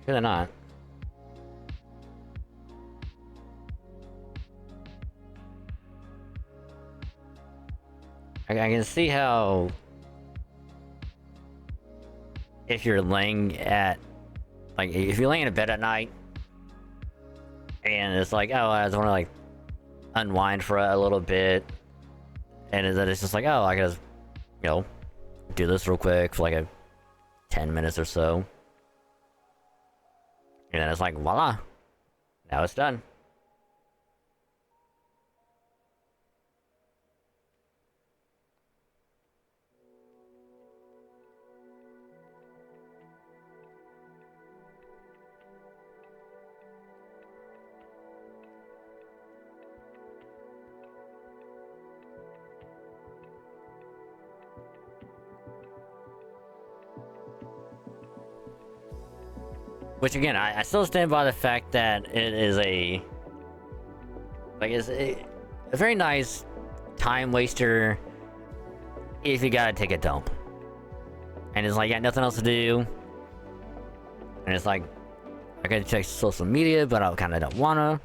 Really not. I can see how if you're laying at, like, if you're laying in bed at night and it's like, oh, I just want to like unwind for a little bit, and then it's just like, oh, I gotta, you know, do this real quick for like a 10 minutes or so, and then it's like, voila, now it's done. Which again, I still stand by the fact that it is it's a very nice time waster if you gotta take a dump. And it's like, you got nothing else to do. And it's like, I gotta check social media, but I kinda don't wanna.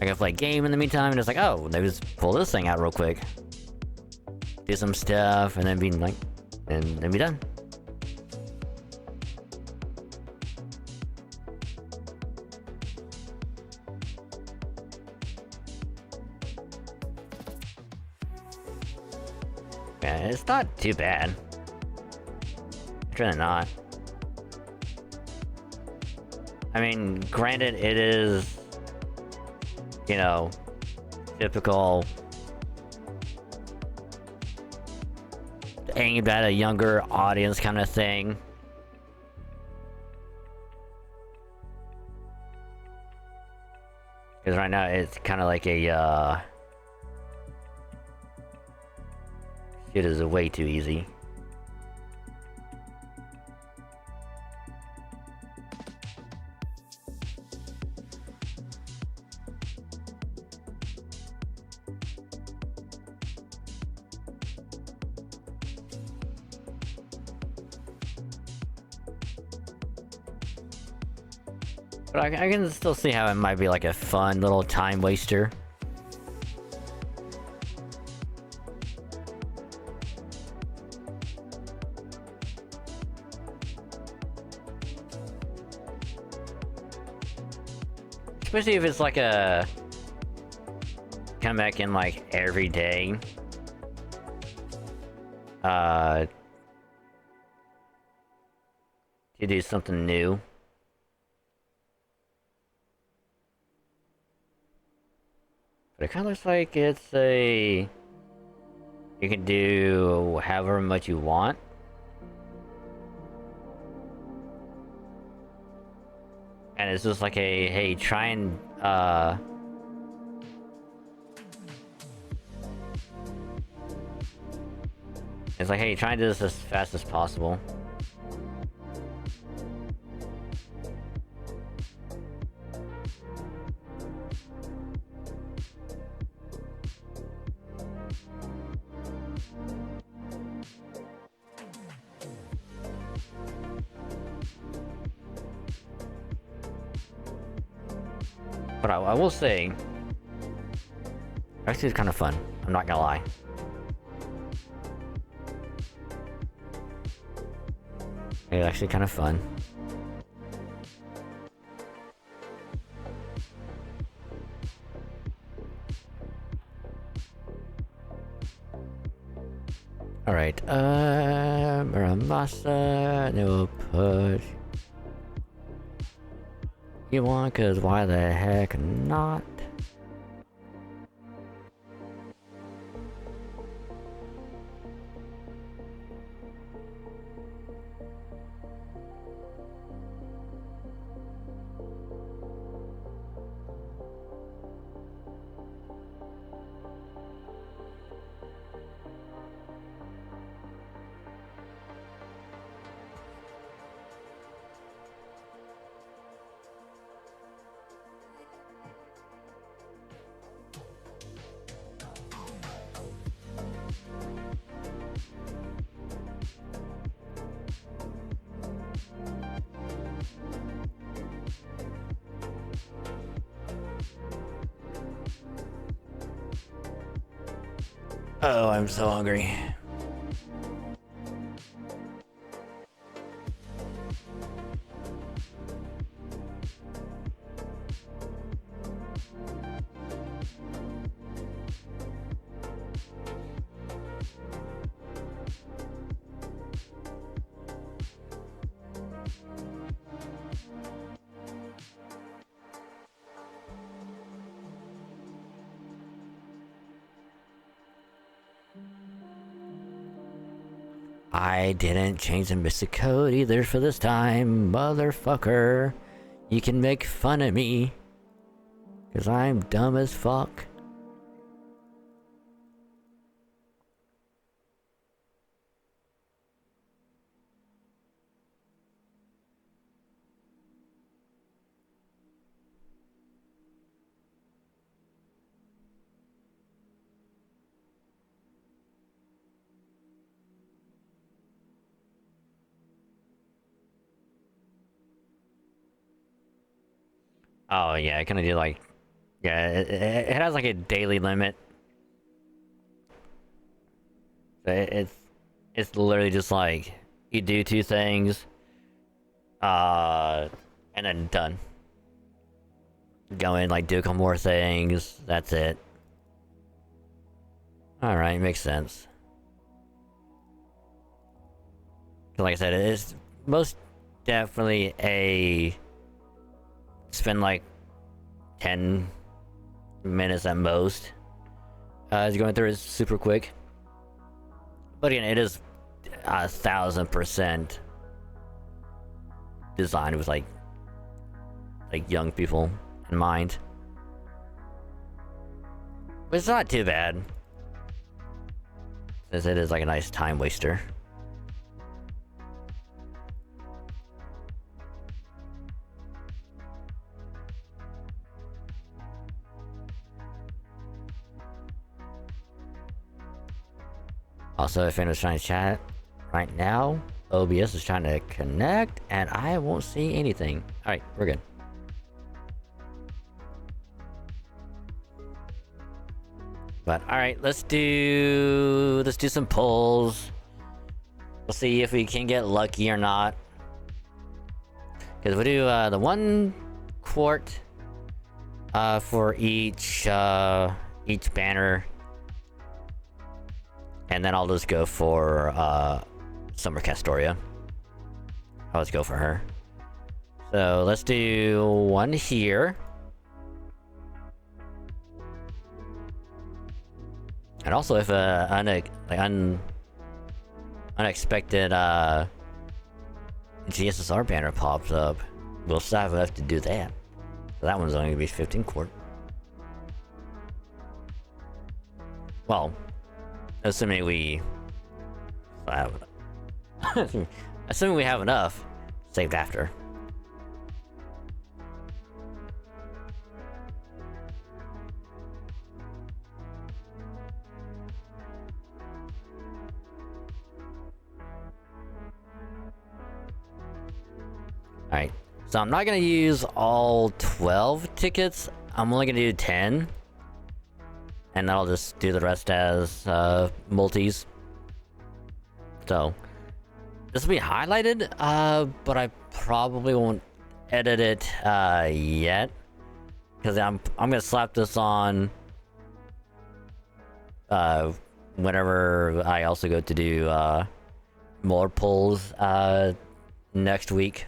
I gotta play a game in the meantime, and it's like, oh, they just pull this thing out real quick. Do some stuff, and then be like, and then be done. Yeah, it's not too bad. It's really not. I mean, granted, it is, you know, typical aimed at a younger audience kind of thing. Because right now it's kind of like a, shit is way too easy. But I can still see how it might be like a fun little time waster. Especially if it's like a come back in like every day. To do something new. But it kind of looks like it's a... You can do however much you want. And it's just like a, hey, try and, it's like, hey, try and do this as fast as possible. But I will say, actually it's kind of fun, I'm not gonna lie. It's actually kind of fun. Alright, Muramasa, no push. You want, cause why the heck not? Oh, I'm so hungry. I didn't change the mystic code either for this time, motherfucker. You can make fun of me, cause I'm dumb as fuck. Oh yeah, I kind of do like, yeah, it has like a daily limit. So it's literally just like you do 2 things, and then done. Go in, like do a couple more things. That's it. All right, makes sense. Like I said, it is most definitely a spend like 10 minutes at most. As you're going through it super quick. But again, it is 1000% designed with like young people in mind. But it's not too bad, since it is like a nice time waster. Also, if anyone's trying to chat right now, OBS is trying to connect, and I won't see anything. Alright, we're good. But alright, let's do some pulls. We'll see if we can get lucky or not. Because we'll do the 1 quart for each banner. And then I'll just go for Summer Castoria. I'll just go for her. So let's do 1 here. And also, if unexpected GSSR banner pops up, we'll still have enough to do that. So that one's only gonna be 15 quart. Well, assuming we have, assuming we have enough saved after. Alright, so I'm not gonna use all 12 tickets. I'm only gonna do 10. And then I'll just do the rest as multis. So this will be highlighted, but I probably won't edit it yet, because I'm gonna slap this on whenever I also go to do more pulls next week.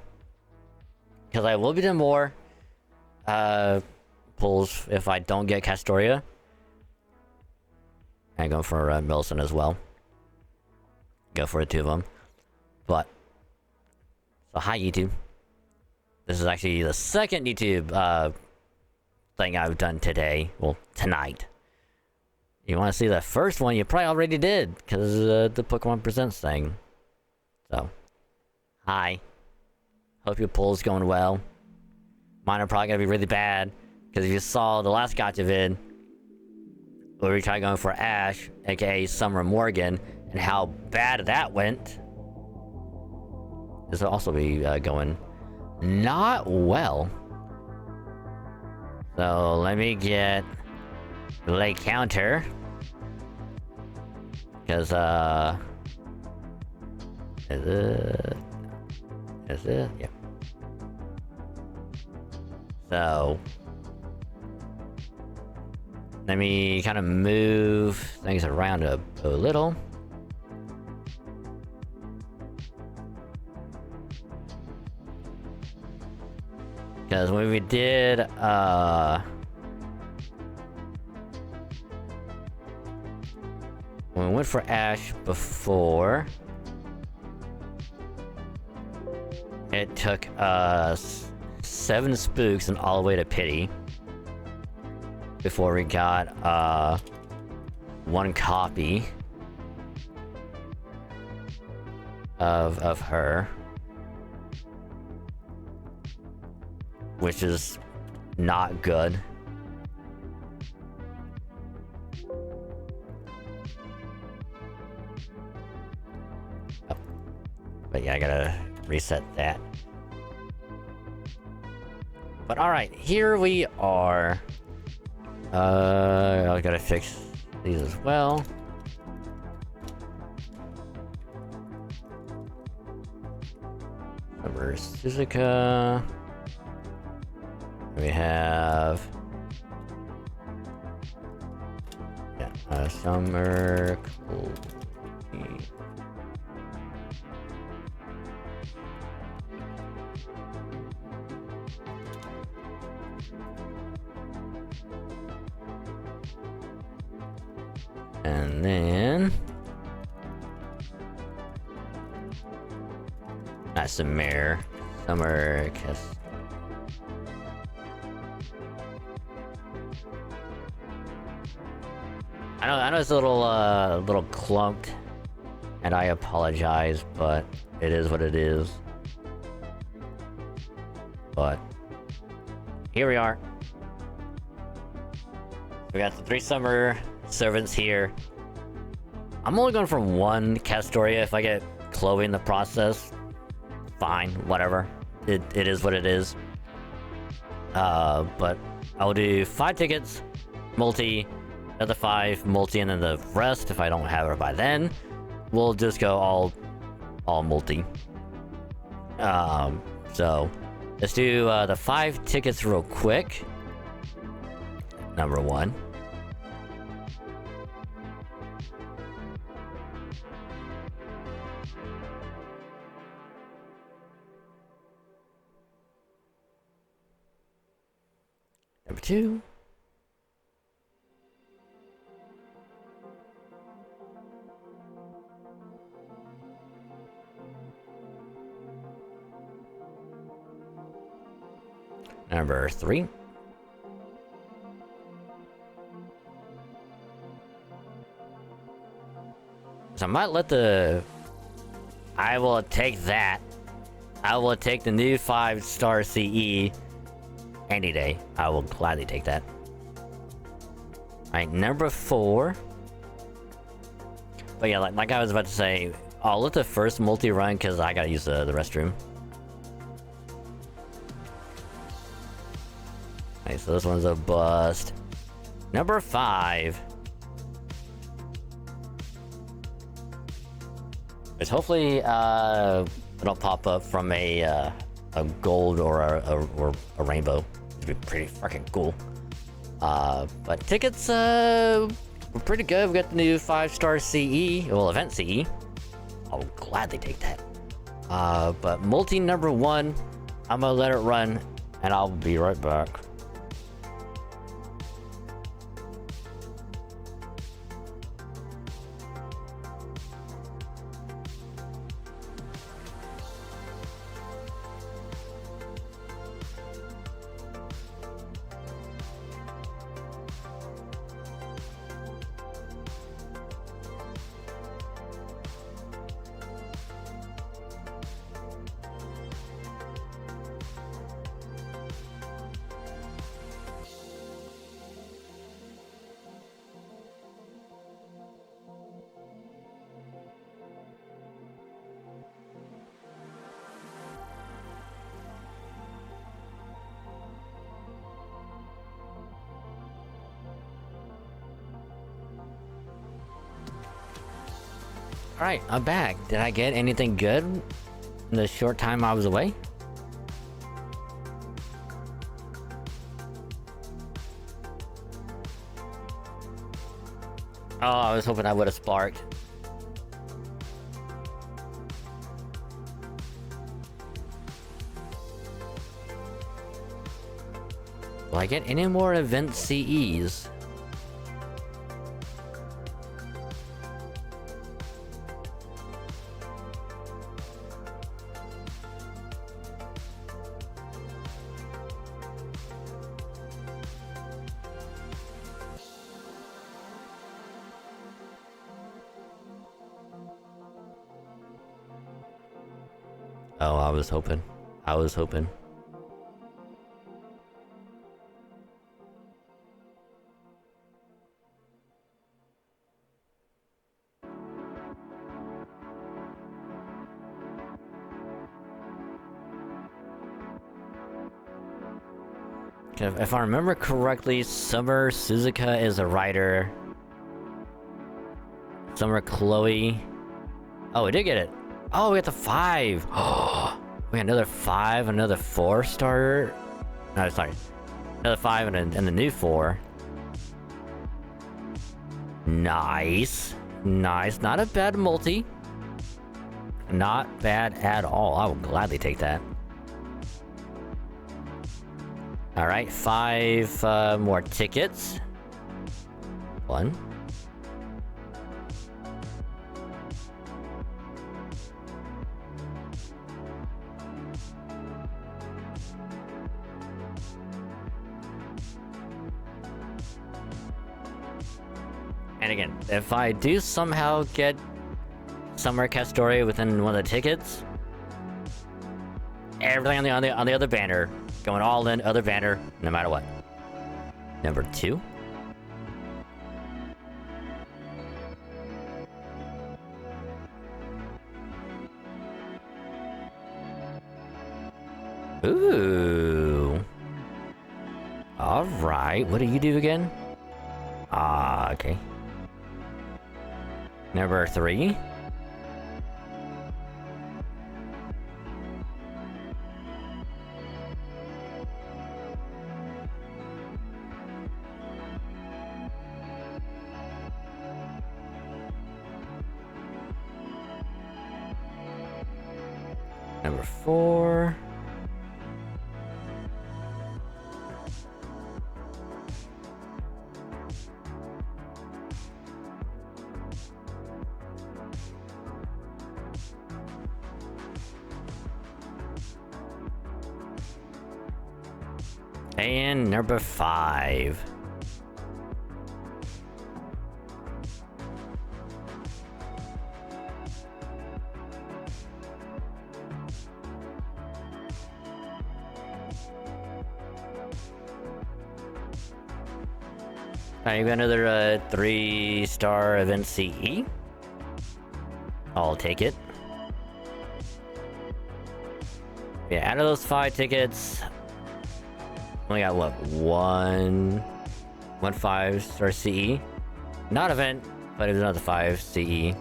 Because I will be doing more pulls if I don't get Castoria. And go for Millicent as well. Go for 2 of them. But, so hi YouTube. This is actually the second YouTube thing I've done today. Well, tonight. You want to see the first one, you probably already did, because the Pokémon Presents thing. So, hi. Hope your pull's going well. Mine are probably going to be really bad, because if you saw the last gotcha vid, where we tried going for Ash, aka Summer Morgan, and how bad that went. This will also be going not well. So let me get the late counter. Because, is it? Yeah. So let me kind of move things around a little. Because when we did, when we went for Ash before, it took us 7 spooks and all the way to Pity before we got 1 copy of her, which is not good. Oh. But yeah, I gotta reset that. But alright, here we are. I gotta fix these as well. Number Suzuka. We have... Yeah, Summer... Cool. And then... That's the mayor. Summer Kiss. I know it's a little clumped, and I apologize, but it is what it is. But here we are. We got the 3 summer servants here. I'm only going for 1 Castoria. If I get Chloe in the process, fine, whatever. It is what it is. But I'll do 5 tickets, multi, another 5 multi, and then the rest, if I don't have her by then, we'll just go all multi. So let's do the 5 tickets real quick. Number 1. Number 2. Number 3. So I might let the... I will take that. I will take the new 5-star CE any day. I will gladly take that. Alright, number 4. But yeah, like I was about to say, I'll let the first multi-run because I gotta use the restroom. Alright, so this one's a bust. Number 5. Which hopefully it'll pop up from a gold or a rainbow. It'd be pretty fucking cool. But tickets were pretty good. We got the new 5-star CE, well, event CE. I'll gladly take that. But multi number 1, I'm gonna let it run, and I'll be right back. Alright, I'm back. Did I get anything good in the short time I was away? Oh, I was hoping I would have sparked. Will I get any more event CEs? Oh, I was hoping. I was hoping. If I remember correctly, Summer Suzuka is a writer. Summer Chloe. Oh, we did get it. Oh, we got the 5. Oh, we got another 5, another 4-star. No, sorry. Another 5 and the new 4. Nice. Nice. Not a bad multi. Not bad at all. I will gladly take that. Alright, 5 more tickets. 1. And again, if I do somehow get Summer Castori within one of the tickets, everything on the other banner, going all in, other banner, no matter what. Number 2. Ooh. Alright, what do you do again? Ah, okay. Number 3. Number 4. And number 5. Alright, you got another 3-star event CE. I'll take it. Yeah, out of those 5 tickets, only got what, one 5-star CE. Not event, but it was another 5 CE.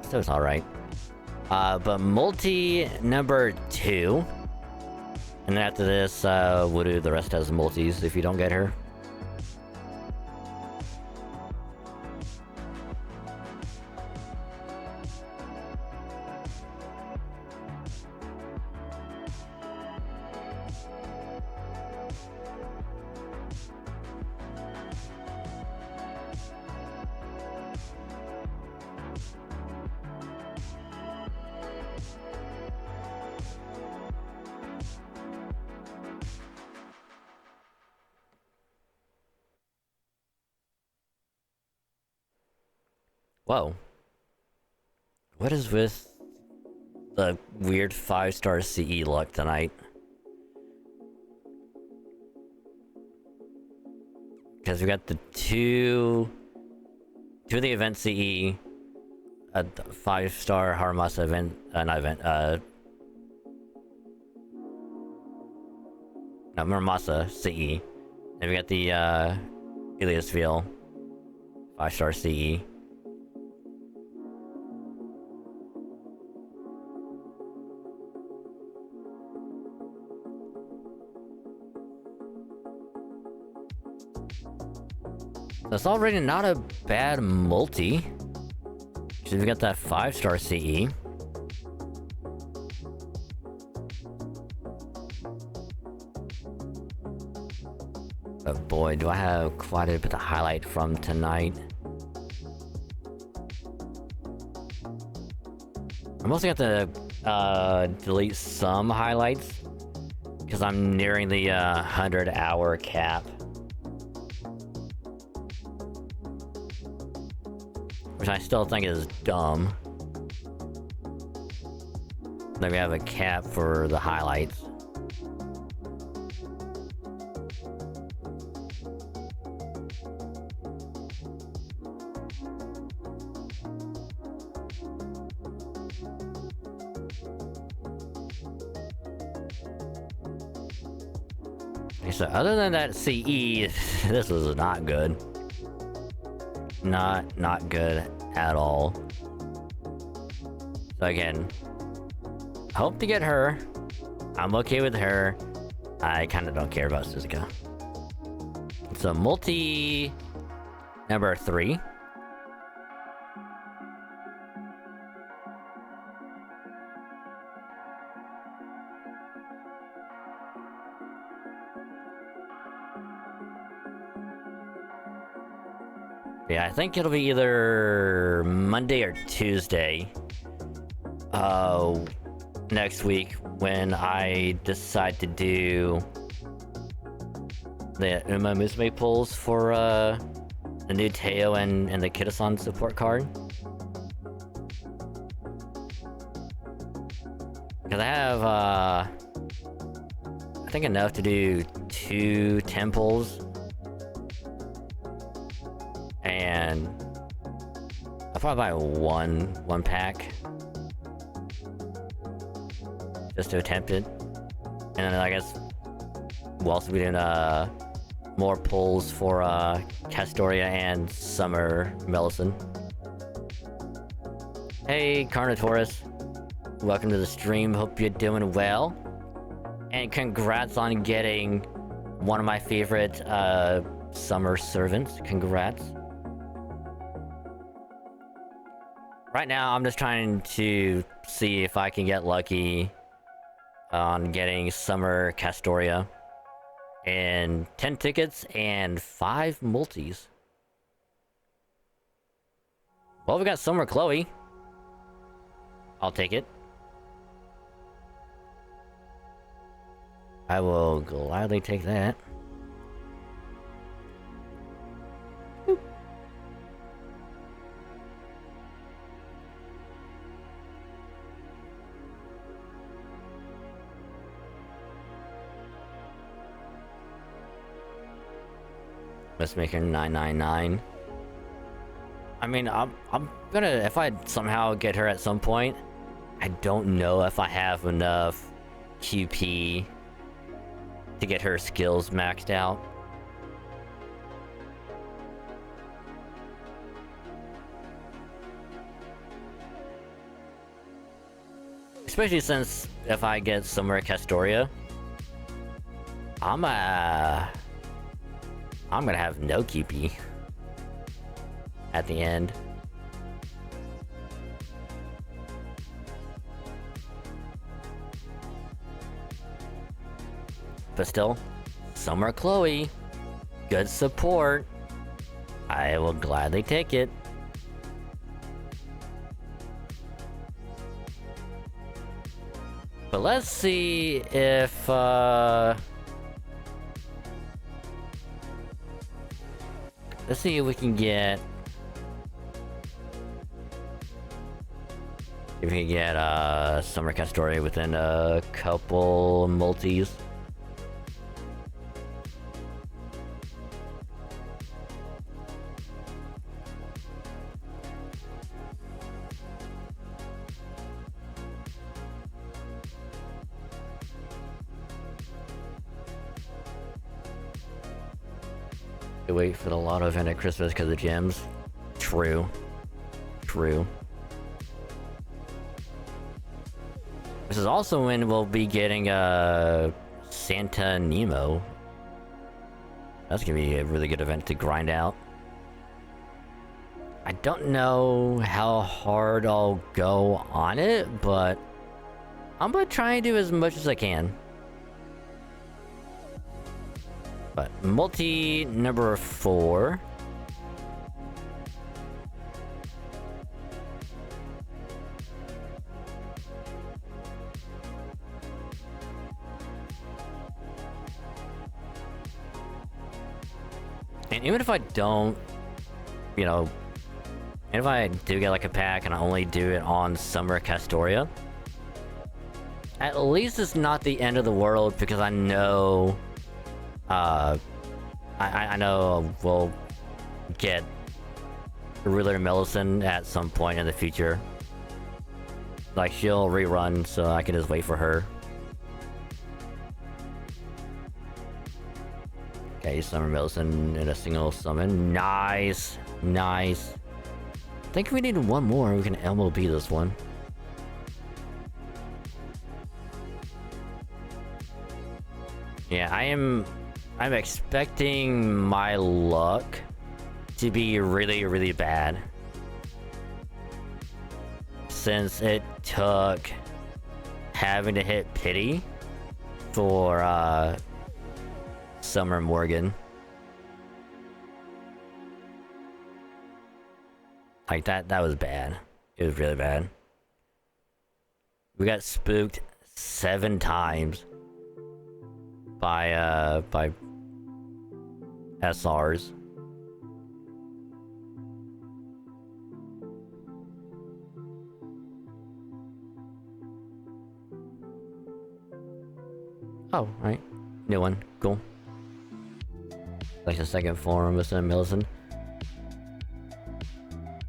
So it's alright. But multi number 2. And then after this, we'll do the rest as multis if you don't get her. Whoa. What is with the weird 5-star CE luck tonight? Because we got the two of the event CE, a 5-star Haramasa event, not event, no, Muramasa CE. And we got the Iliasville 5-star CE. That's already not a bad multi. So we got that 5-star CE. But boy, do I have quite a bit to highlight from tonight. I'm also going to delete some highlights because I'm nearing the 100-hour cap. Which I still think is dumb. Then we have a cap for the highlights. So other than that CE, this was not good. Not good at all. So again, hope to get her. I'm okay with her. I kind of don't care about Suzuka. So multi number 3. Yeah, I think it'll be either Monday or Tuesday next week when I decide to do the Uma Musume pulls for the new Teo and the Kitasan support card. Because I have I think enough to do 2 10 pulls. And I'll probably buy one pack just to attempt it, and then I guess we'll also be doing more pulls for Castoria and Summer Melisson. Hey Carnotaurus, welcome to the stream. Hope you're doing well, and congrats on getting one of my favorite summer servants. Congrats. Right now, I'm just trying to see if I can get lucky on getting Summer Castoria and 10 tickets and 5 multis. Well, we got Summer Chloe. I'll take it. I will gladly take that. Let's make her 999. I mean, I'm gonna, if I somehow get her at some point, I don't know if I have enough QP to get her skills maxed out. Especially since if I get Summer Castoria, I'm gonna have no QP at the end. But still, Summer Chloe, good support. I will gladly take it. But let's see if let's see if we can get Summer Castoria within a couple multis. Wait for the lotto event at Christmas because of gems. True. This is also when we'll be getting Santa Nemo. That's gonna be a really good event to grind out. I don't know how hard I'll go on it, but I'm gonna try and do as much as I can. But multi number 4. And even if I don't, you know, and if I do get like a pack and I only do it on Summer Castoria, at least it's not the end of the world because I know I know we'll get Ruler Melisson at some point in the future. Like, she'll rerun, so I can just wait for her. Okay, Summer Millicent in a single summon. Nice. Nice. I think we need one more. We can MLB this one. Yeah, I'm expecting my luck to be really, really bad. Since it took having to hit pity for Summer Morgan. Like that was bad. It was really bad. We got spooked 7 times by SRs. Oh, right. New one. Cool. Like the second form of Millicent.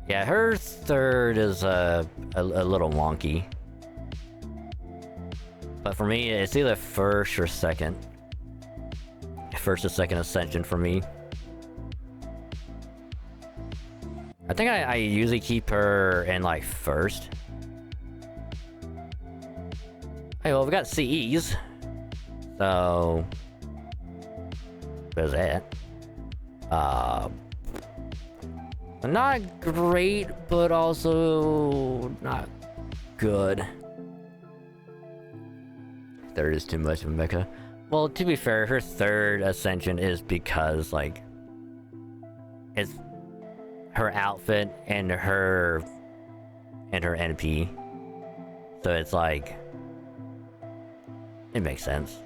Yeah, her third is a little wonky. But for me, it's either first or second. First or second ascension for me. I think I usually keep her in like first. Hey, well, we got CEs. So there's that. Not great, but also not good. There is too much of a mecha. Well, to be fair, her third ascension is because like it's her outfit and her NP. So it's like it makes sense.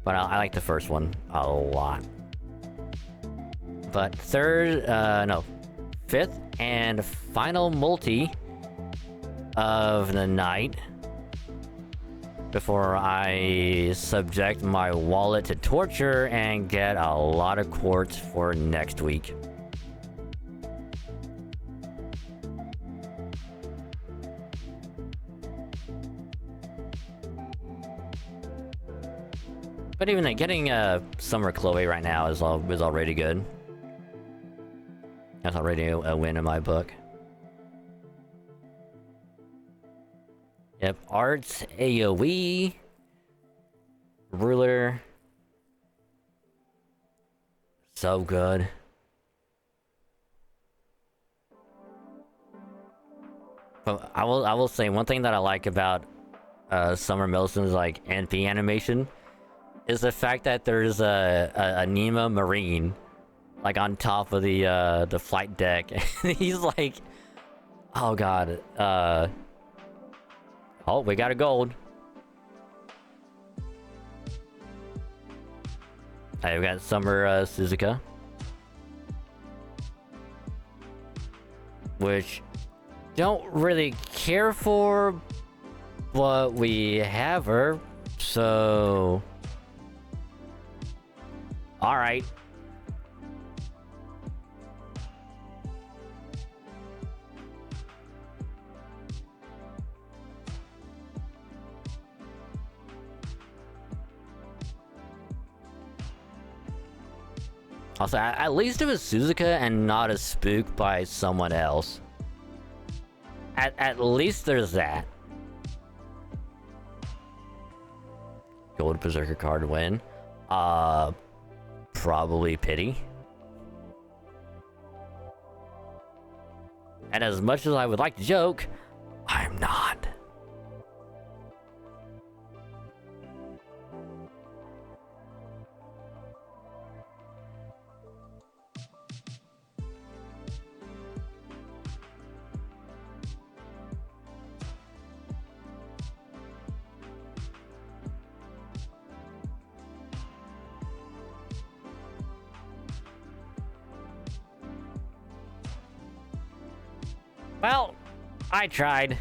But I like the first one a lot. But fifth and final multi of the night before I subject my wallet to torture and get a lot of quartz for next week. But even then, getting Summer Chloe right now is already good. That's already a win in my book. Yep, Arts, AoE, Ruler. So good. But I will say one thing that I like about Summer Millicent's like NP animation is the fact that there's a Nemo Marine like on top of the flight deck. He's like, oh god, oh, we got a gold. Alright, we got Summer Suzuka, which don't really care for, but we have her, so all right. Also, at least it was Suzuka and not a spook by someone else. At least there's that. Gold Berserker card win. Probably pity. And as much as I would like to joke, I'm not. Well, I tried.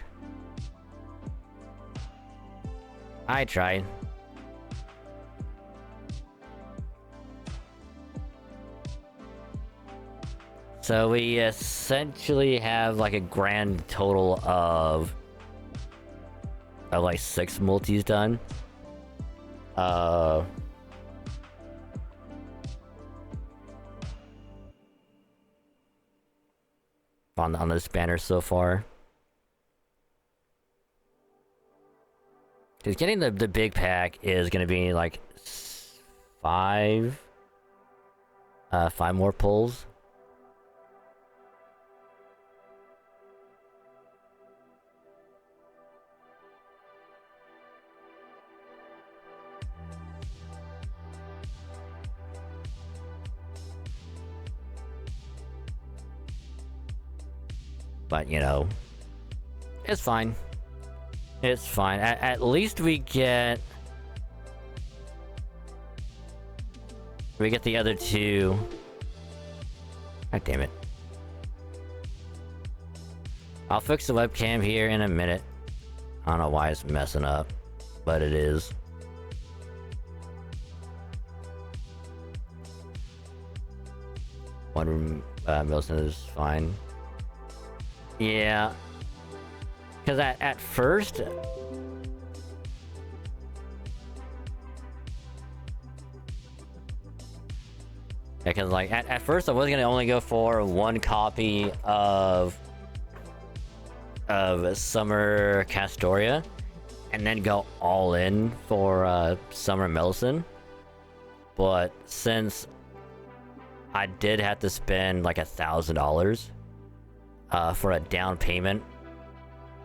So we essentially have like a grand total of like 6 multis done. On this banner so far. Because getting the big pack is gonna be like 5 more pulls. But, you know, it's fine. It's fine. At least we get the other 2. God damn it. I'll fix the webcam here in a minute. I don't know why it's messing up, but it is. One room, Milton is fine. Yeah. Because at first... Yeah, because like, at first I was gonna only go for 1 copy of Summer Castoria, and then go all in for Summer Melson. But since I did have to spend like $1,000 for a down payment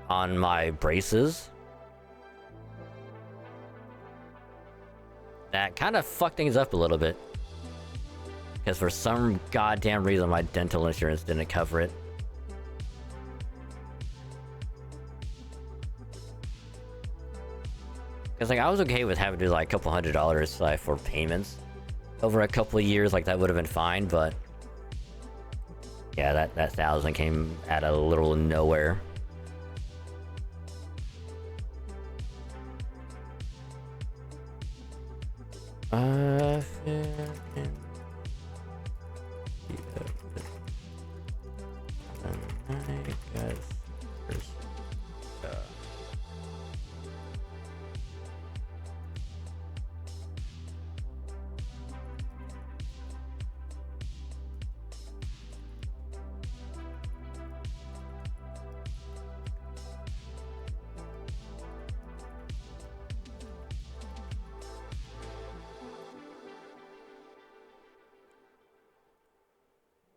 on my braces, that kind of fucked things up a little bit. Because for some goddamn reason my dental insurance didn't cover it. Because like I was okay with having to do like a couple $100 like for payments over a couple of years, like that would have been fine, but yeah, that 1,000 came out of literal nowhere.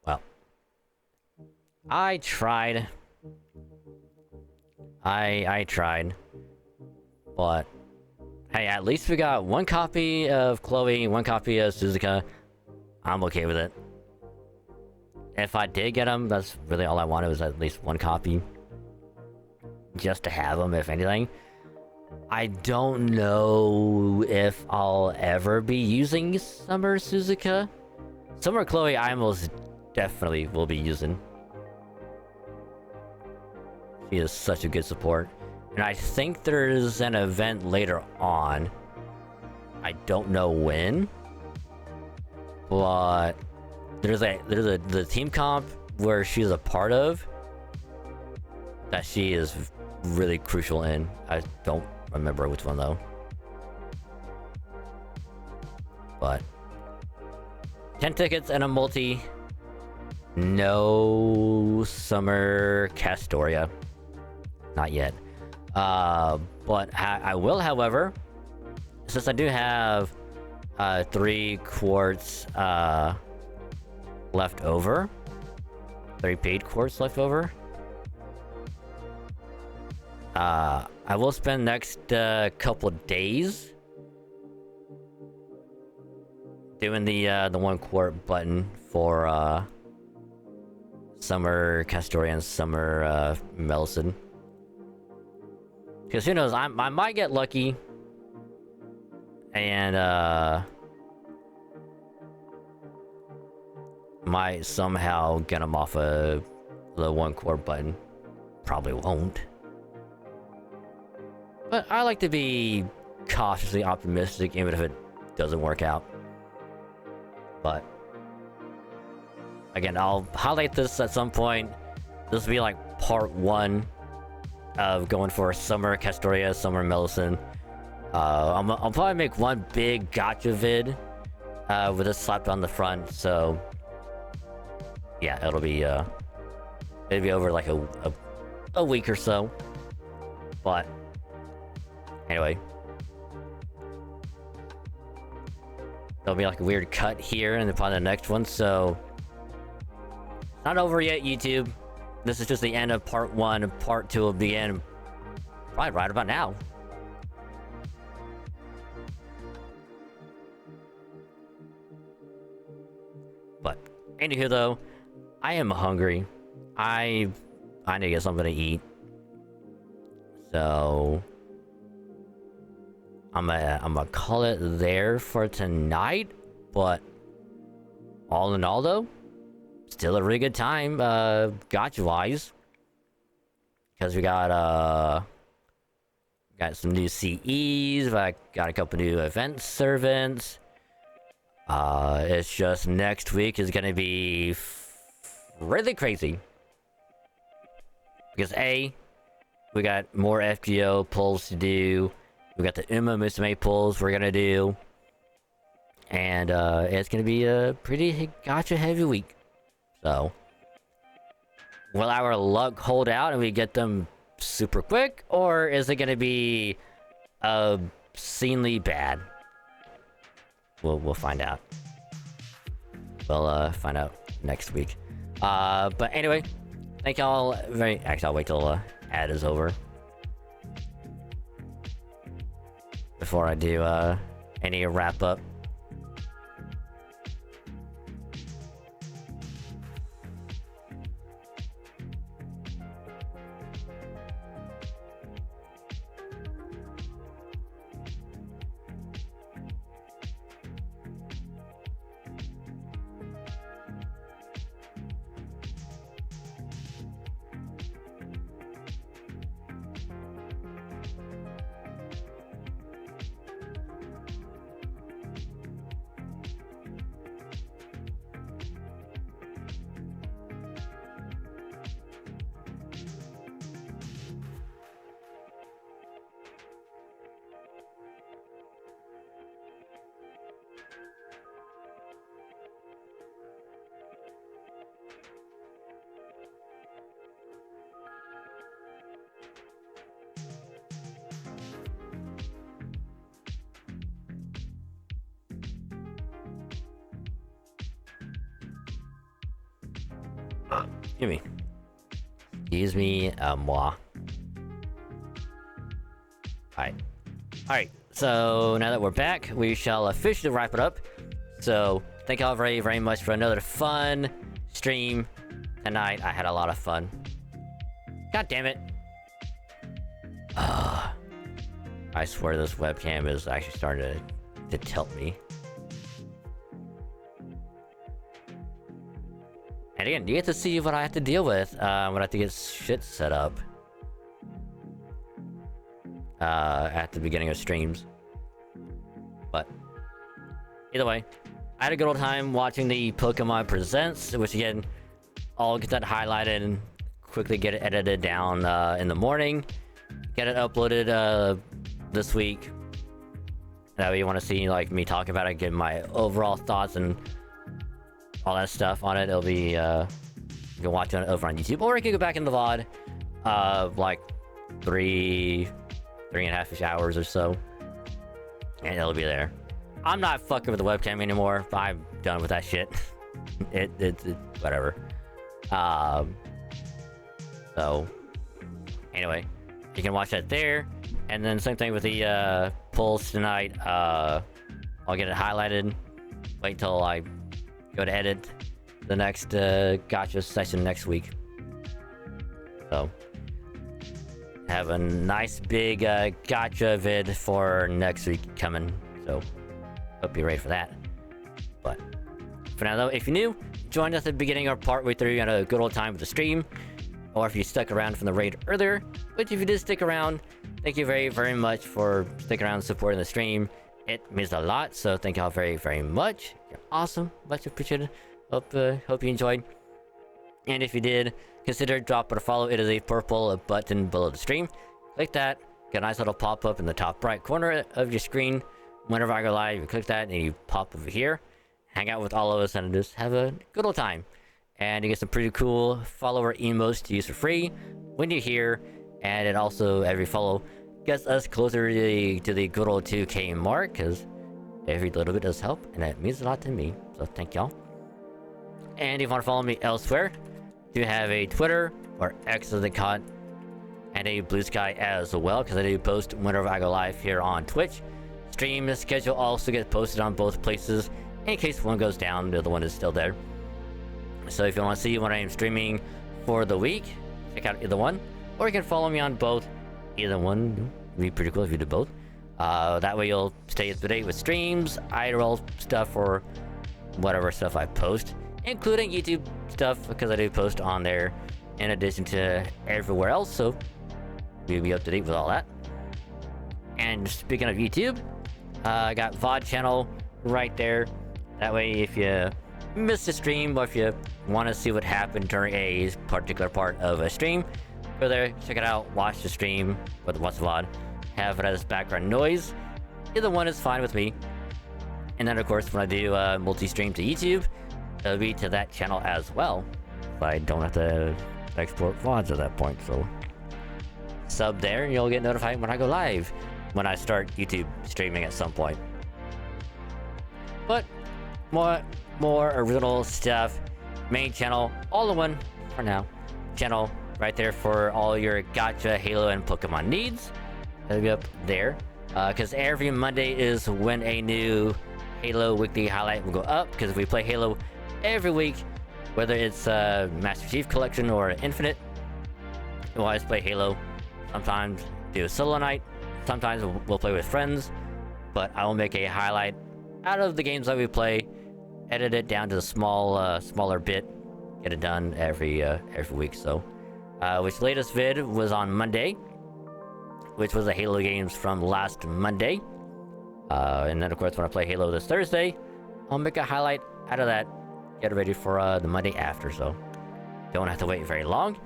Well, I tried. I tried. But hey, at least we got 1 copy of Chloe, 1 copy of Suzuka. I'm okay with it. If I did get them, that's really all I wanted, was at least 1 copy. Just to have them, if anything. I don't know if I'll ever be using Summer Suzuka. Summer Chloe, I most definitely will be using. She is such a good support. And I think there's an event later on. I don't know when. But there's the team comp where she's a part of that she is really crucial in. I don't remember which one though. But 10 tickets and a multi. No Summer Castoria. Not yet. But I will, however, since I do have 3 quartz left over, 3 paid quartz left over, I will spend next couple of days doing the 1 quart button for Summer Castoria and Summer Melson. Because who knows, I might get lucky and might somehow get them off of the 1 quart button. Probably won't. But I like to be cautiously optimistic, even if it doesn't work out. But again, I'll highlight this at some point. This will be like part 1 of going for Summer Castoria, Summer Millicent. I'll probably make one big gotcha vid with it slapped on the front. So yeah, it'll be over like a week or so. But anyway, there'll be like a weird cut here and upon the next one. So not over yet, YouTube. This is just the end of part 1. Part 2 will begin probably right about now. But anywho, though, I am hungry. I need to get something to eat. So I'm gonna call it there for tonight. But all in all, though, still a really good time, gotcha-wise. Because we got some new CEs, I got a couple new event servants. It's just next week is gonna be really crazy. Because we got more FGO pulls to do. We got the Uma Musume pulls we're gonna do. And it's gonna be a pretty gotcha heavy week. So will our luck hold out and we get them super quick, or is it gonna be obscenely bad? We'll find out. We'll find out next week. But anyway, thank y'all very. Actually, I'll wait till ad is over before I do any wrap up. Excuse me, moi. Alright, so now that we're back, we shall officially wrap it up. So, thank y'all very, very much for another fun stream tonight. I had a lot of fun. God damn it. I swear this webcam is actually starting to tilt me. And again, you get to see what I have to deal with when I have to get shit set up at the beginning of streams. But either way, I had a good old time watching the Pokémon Presents, which again, I'll get that highlighted and quickly get it edited down in the morning, get it uploaded this week. That way you want to see like me talk about it, give my overall thoughts and all that stuff on it. It'll be you can watch it over on YouTube, or you can go back in the VOD like 3.5-ish hours or so, and it'll be there. I'm not fucking with the webcam anymore. I'm done with that shit. It's whatever. So anyway, you can watch that there, and then same thing with the polls tonight. I'll get it highlighted. Wait till I go to edit the next gotcha session next week. So have a nice big gotcha vid for next week coming. So hope you're ready for that. But for now though, if you're new, join us at the beginning or partway through. You had a good old time with the stream. Or if you stuck around from the raid earlier, which if you did stick around, thank you very, very much for sticking around and supporting the stream. It means a lot, so thank y'all very, very much. You're awesome. Much appreciated. Hope you enjoyed. And if you did, consider dropping a follow. It is a purple button below the stream. Click that, get a nice little pop-up in the top right corner of your screen. Whenever I go live, you click that and you pop over here, hang out with all of us and just have a good old time. And you get some pretty cool follower emotes to use for free when you're here. And it also, every follow gets us closer to the good old 2K mark, because every little bit does help, and it means a lot to me. So thank y'all. And if you want to follow me elsewhere, do have a Twitter, or X as they call it, and a Blue Sky as well, because I do post whenever I go live here on Twitch. Stream schedule also gets posted on both places. In case one goes down, the other one is still there. So if you want to see when I am streaming for the week, check out either one. Or you can follow me on both. Either one would be pretty cool if you do both. That way you'll stay up to date with streams, IRL stuff, or whatever stuff I post. Including YouTube stuff, because I do post on there in addition to everywhere else. So you'll be up to date with all that. And speaking of YouTube, I got VOD channel right there. That way if you missed a stream, or if you want to see what happened during a particular part of a stream, go there, check it out, watch the stream, watch the VOD, have it as background noise. Either one is fine with me. And then of course when I do multi-stream to YouTube, it'll be to that channel as well. So I don't have to export VODs at that point, so sub there and you'll get notified when I go live, when I start YouTube streaming at some point. But more original stuff. Main channel, all in one for now. Channel right there for all your gacha, Halo, and Pokemon needs. It'll be up there. Because every Monday is when a new Halo weekly highlight will go up. Because we play Halo every week, whether it's Master Chief Collection or Infinite. We'll always play Halo. Sometimes do a solo night. Sometimes we'll play with friends. But I will make a highlight out of the games that we play, edit it down to a smaller bit, get it done every week. So, which latest vid was on Monday, which was the Halo games from last Monday. And then of course when I play Halo this Thursday, I'll make a highlight out of that, get it ready for the Monday after. So, don't have to wait very long.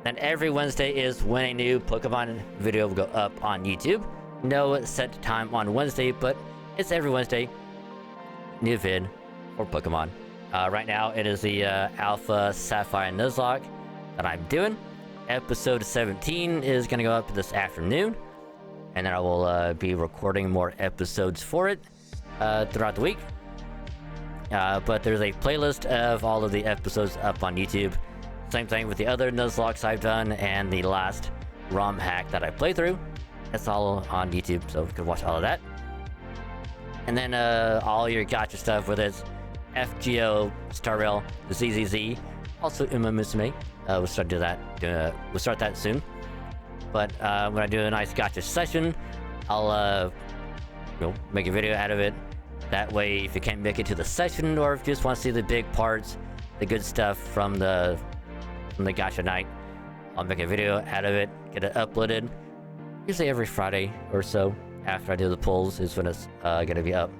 Then every Wednesday is when a new Pokemon video will go up on YouTube. No set time on Wednesday, but it's every Wednesday. New vid for Pokemon. Right now it is the Alpha Sapphire Nuzlocke that I'm doing. Episode 17 is going to go up this afternoon. And then I will be recording more episodes for it throughout the week. But there's a playlist of all of the episodes up on YouTube. Same thing with the other Nuzlocks I've done and the last ROM hack that I played through. It's all on YouTube, so you can watch all of that. And then all your gacha stuff, whether it's FGO, Star Rail, ZZZ, also Uma Musume. We'll start that soon. But when I do a nice gacha session, I'll make a video out of it. That way, if you can't make it to the session, or if you just want to see the big parts, the good stuff from the gacha night, I'll make a video out of it, get it uploaded. Usually every Friday or so after I do the polls is when it's gonna be up.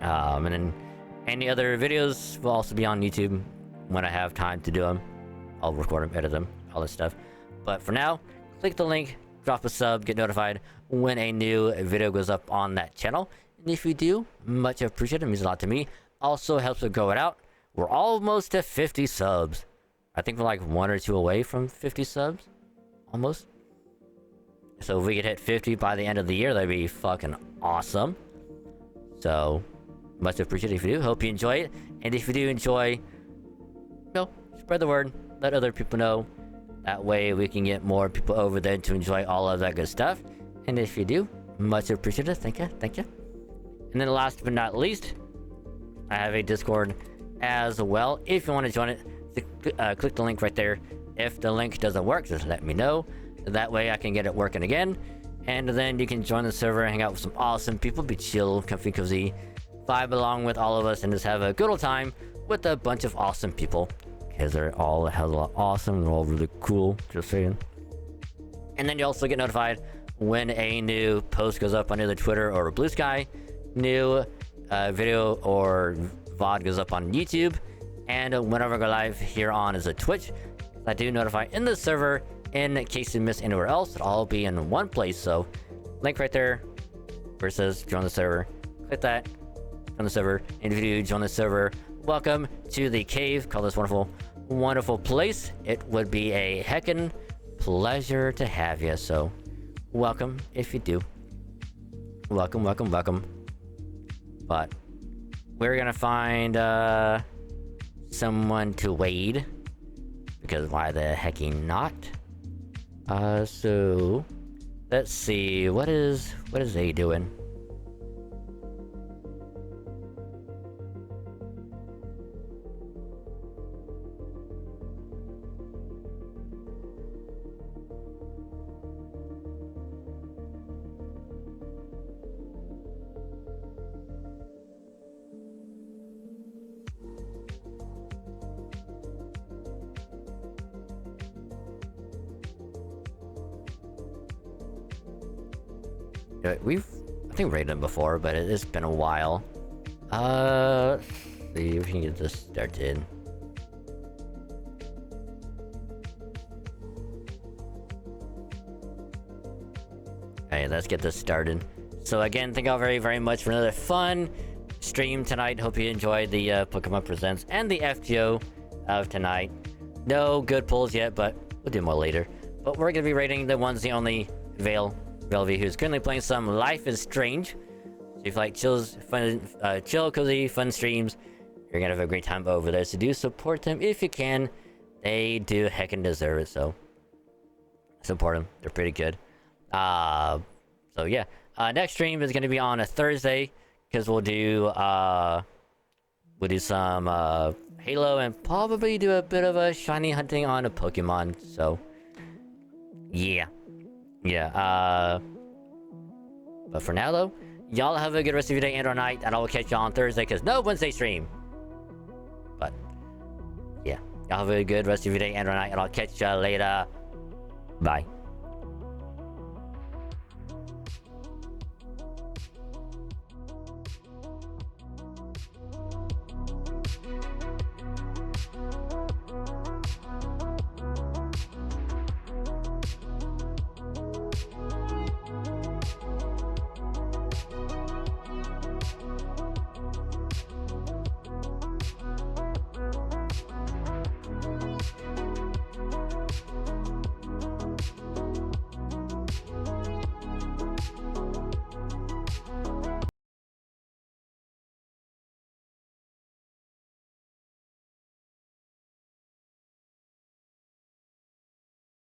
And then any other videos will also be on YouTube when I have time to do them. I'll record them, edit them, all this stuff. But for now, click the link, drop a sub, get notified when a new video goes up on that channel. And if you do, much appreciated. It means a lot to me. Also helps to grow it out. We're almost at 50 subs. I think we're like 1 or 2 away from 50 subs. Almost. So if we could hit 50 by the end of the year, that'd be fucking awesome. So, much appreciated if you do. Hope you enjoy it. And if you do enjoy, spread the word. Let other people know. That way we can get more people over there to enjoy all of that good stuff. And if you do, much appreciated. Thank you. Thank you. And then last but not least, I have a Discord as well. If you want to join it, click the link right there. If the link doesn't work, just let me know. That way I can get it working again. And then you can join the server, hang out with some awesome people, be chill, comfy, cozy, vibe along with all of us, and just have a good old time with a bunch of awesome people. Because they're all a hell of a lot awesome. They're all really cool, just saying. And then you also get notified when a new post goes up on either Twitter or Blue Sky. New video or VOD goes up on YouTube. and whenever I go live here on is a Twitch. I do notify in the server in case you miss anywhere else. It'll all be in one place. So link right there where it says join the server. Click that, join the server. And if you do join the server, welcome to the cave. Call this wonderful place. It would be a heckin' pleasure to have you. So welcome if you do. Welcome. But we're gonna find someone to wade, because why the hecky not? So let's see, what is they doing? We've, I think, rated them before, but it's been a while. Let's see if we can get this started. Okay, let's get this started. So again, thank you all very much for another fun stream tonight. Hope you enjoyed the Pokemon Presents and the FGO of tonight. No good pulls yet, but we'll do more later. But we're gonna be rating the ones, the only Velvy, who's currently playing some Life is Strange. So if you like chill, cozy, fun streams, you're gonna have a great time over there. So do support them if you can. They do heckin' deserve it. So support them. They're pretty good. So yeah. Next stream is gonna be on a Thursday, because we'll do some Halo and probably do a bit of a shiny hunting on a Pokemon. So yeah. But for now though, y'all have a good rest of your day and or night, and I will catch y'all on Thursday, because no Wednesday stream. But yeah, y'all have a good rest of your day and or night, and I'll catch y'all later. Bye.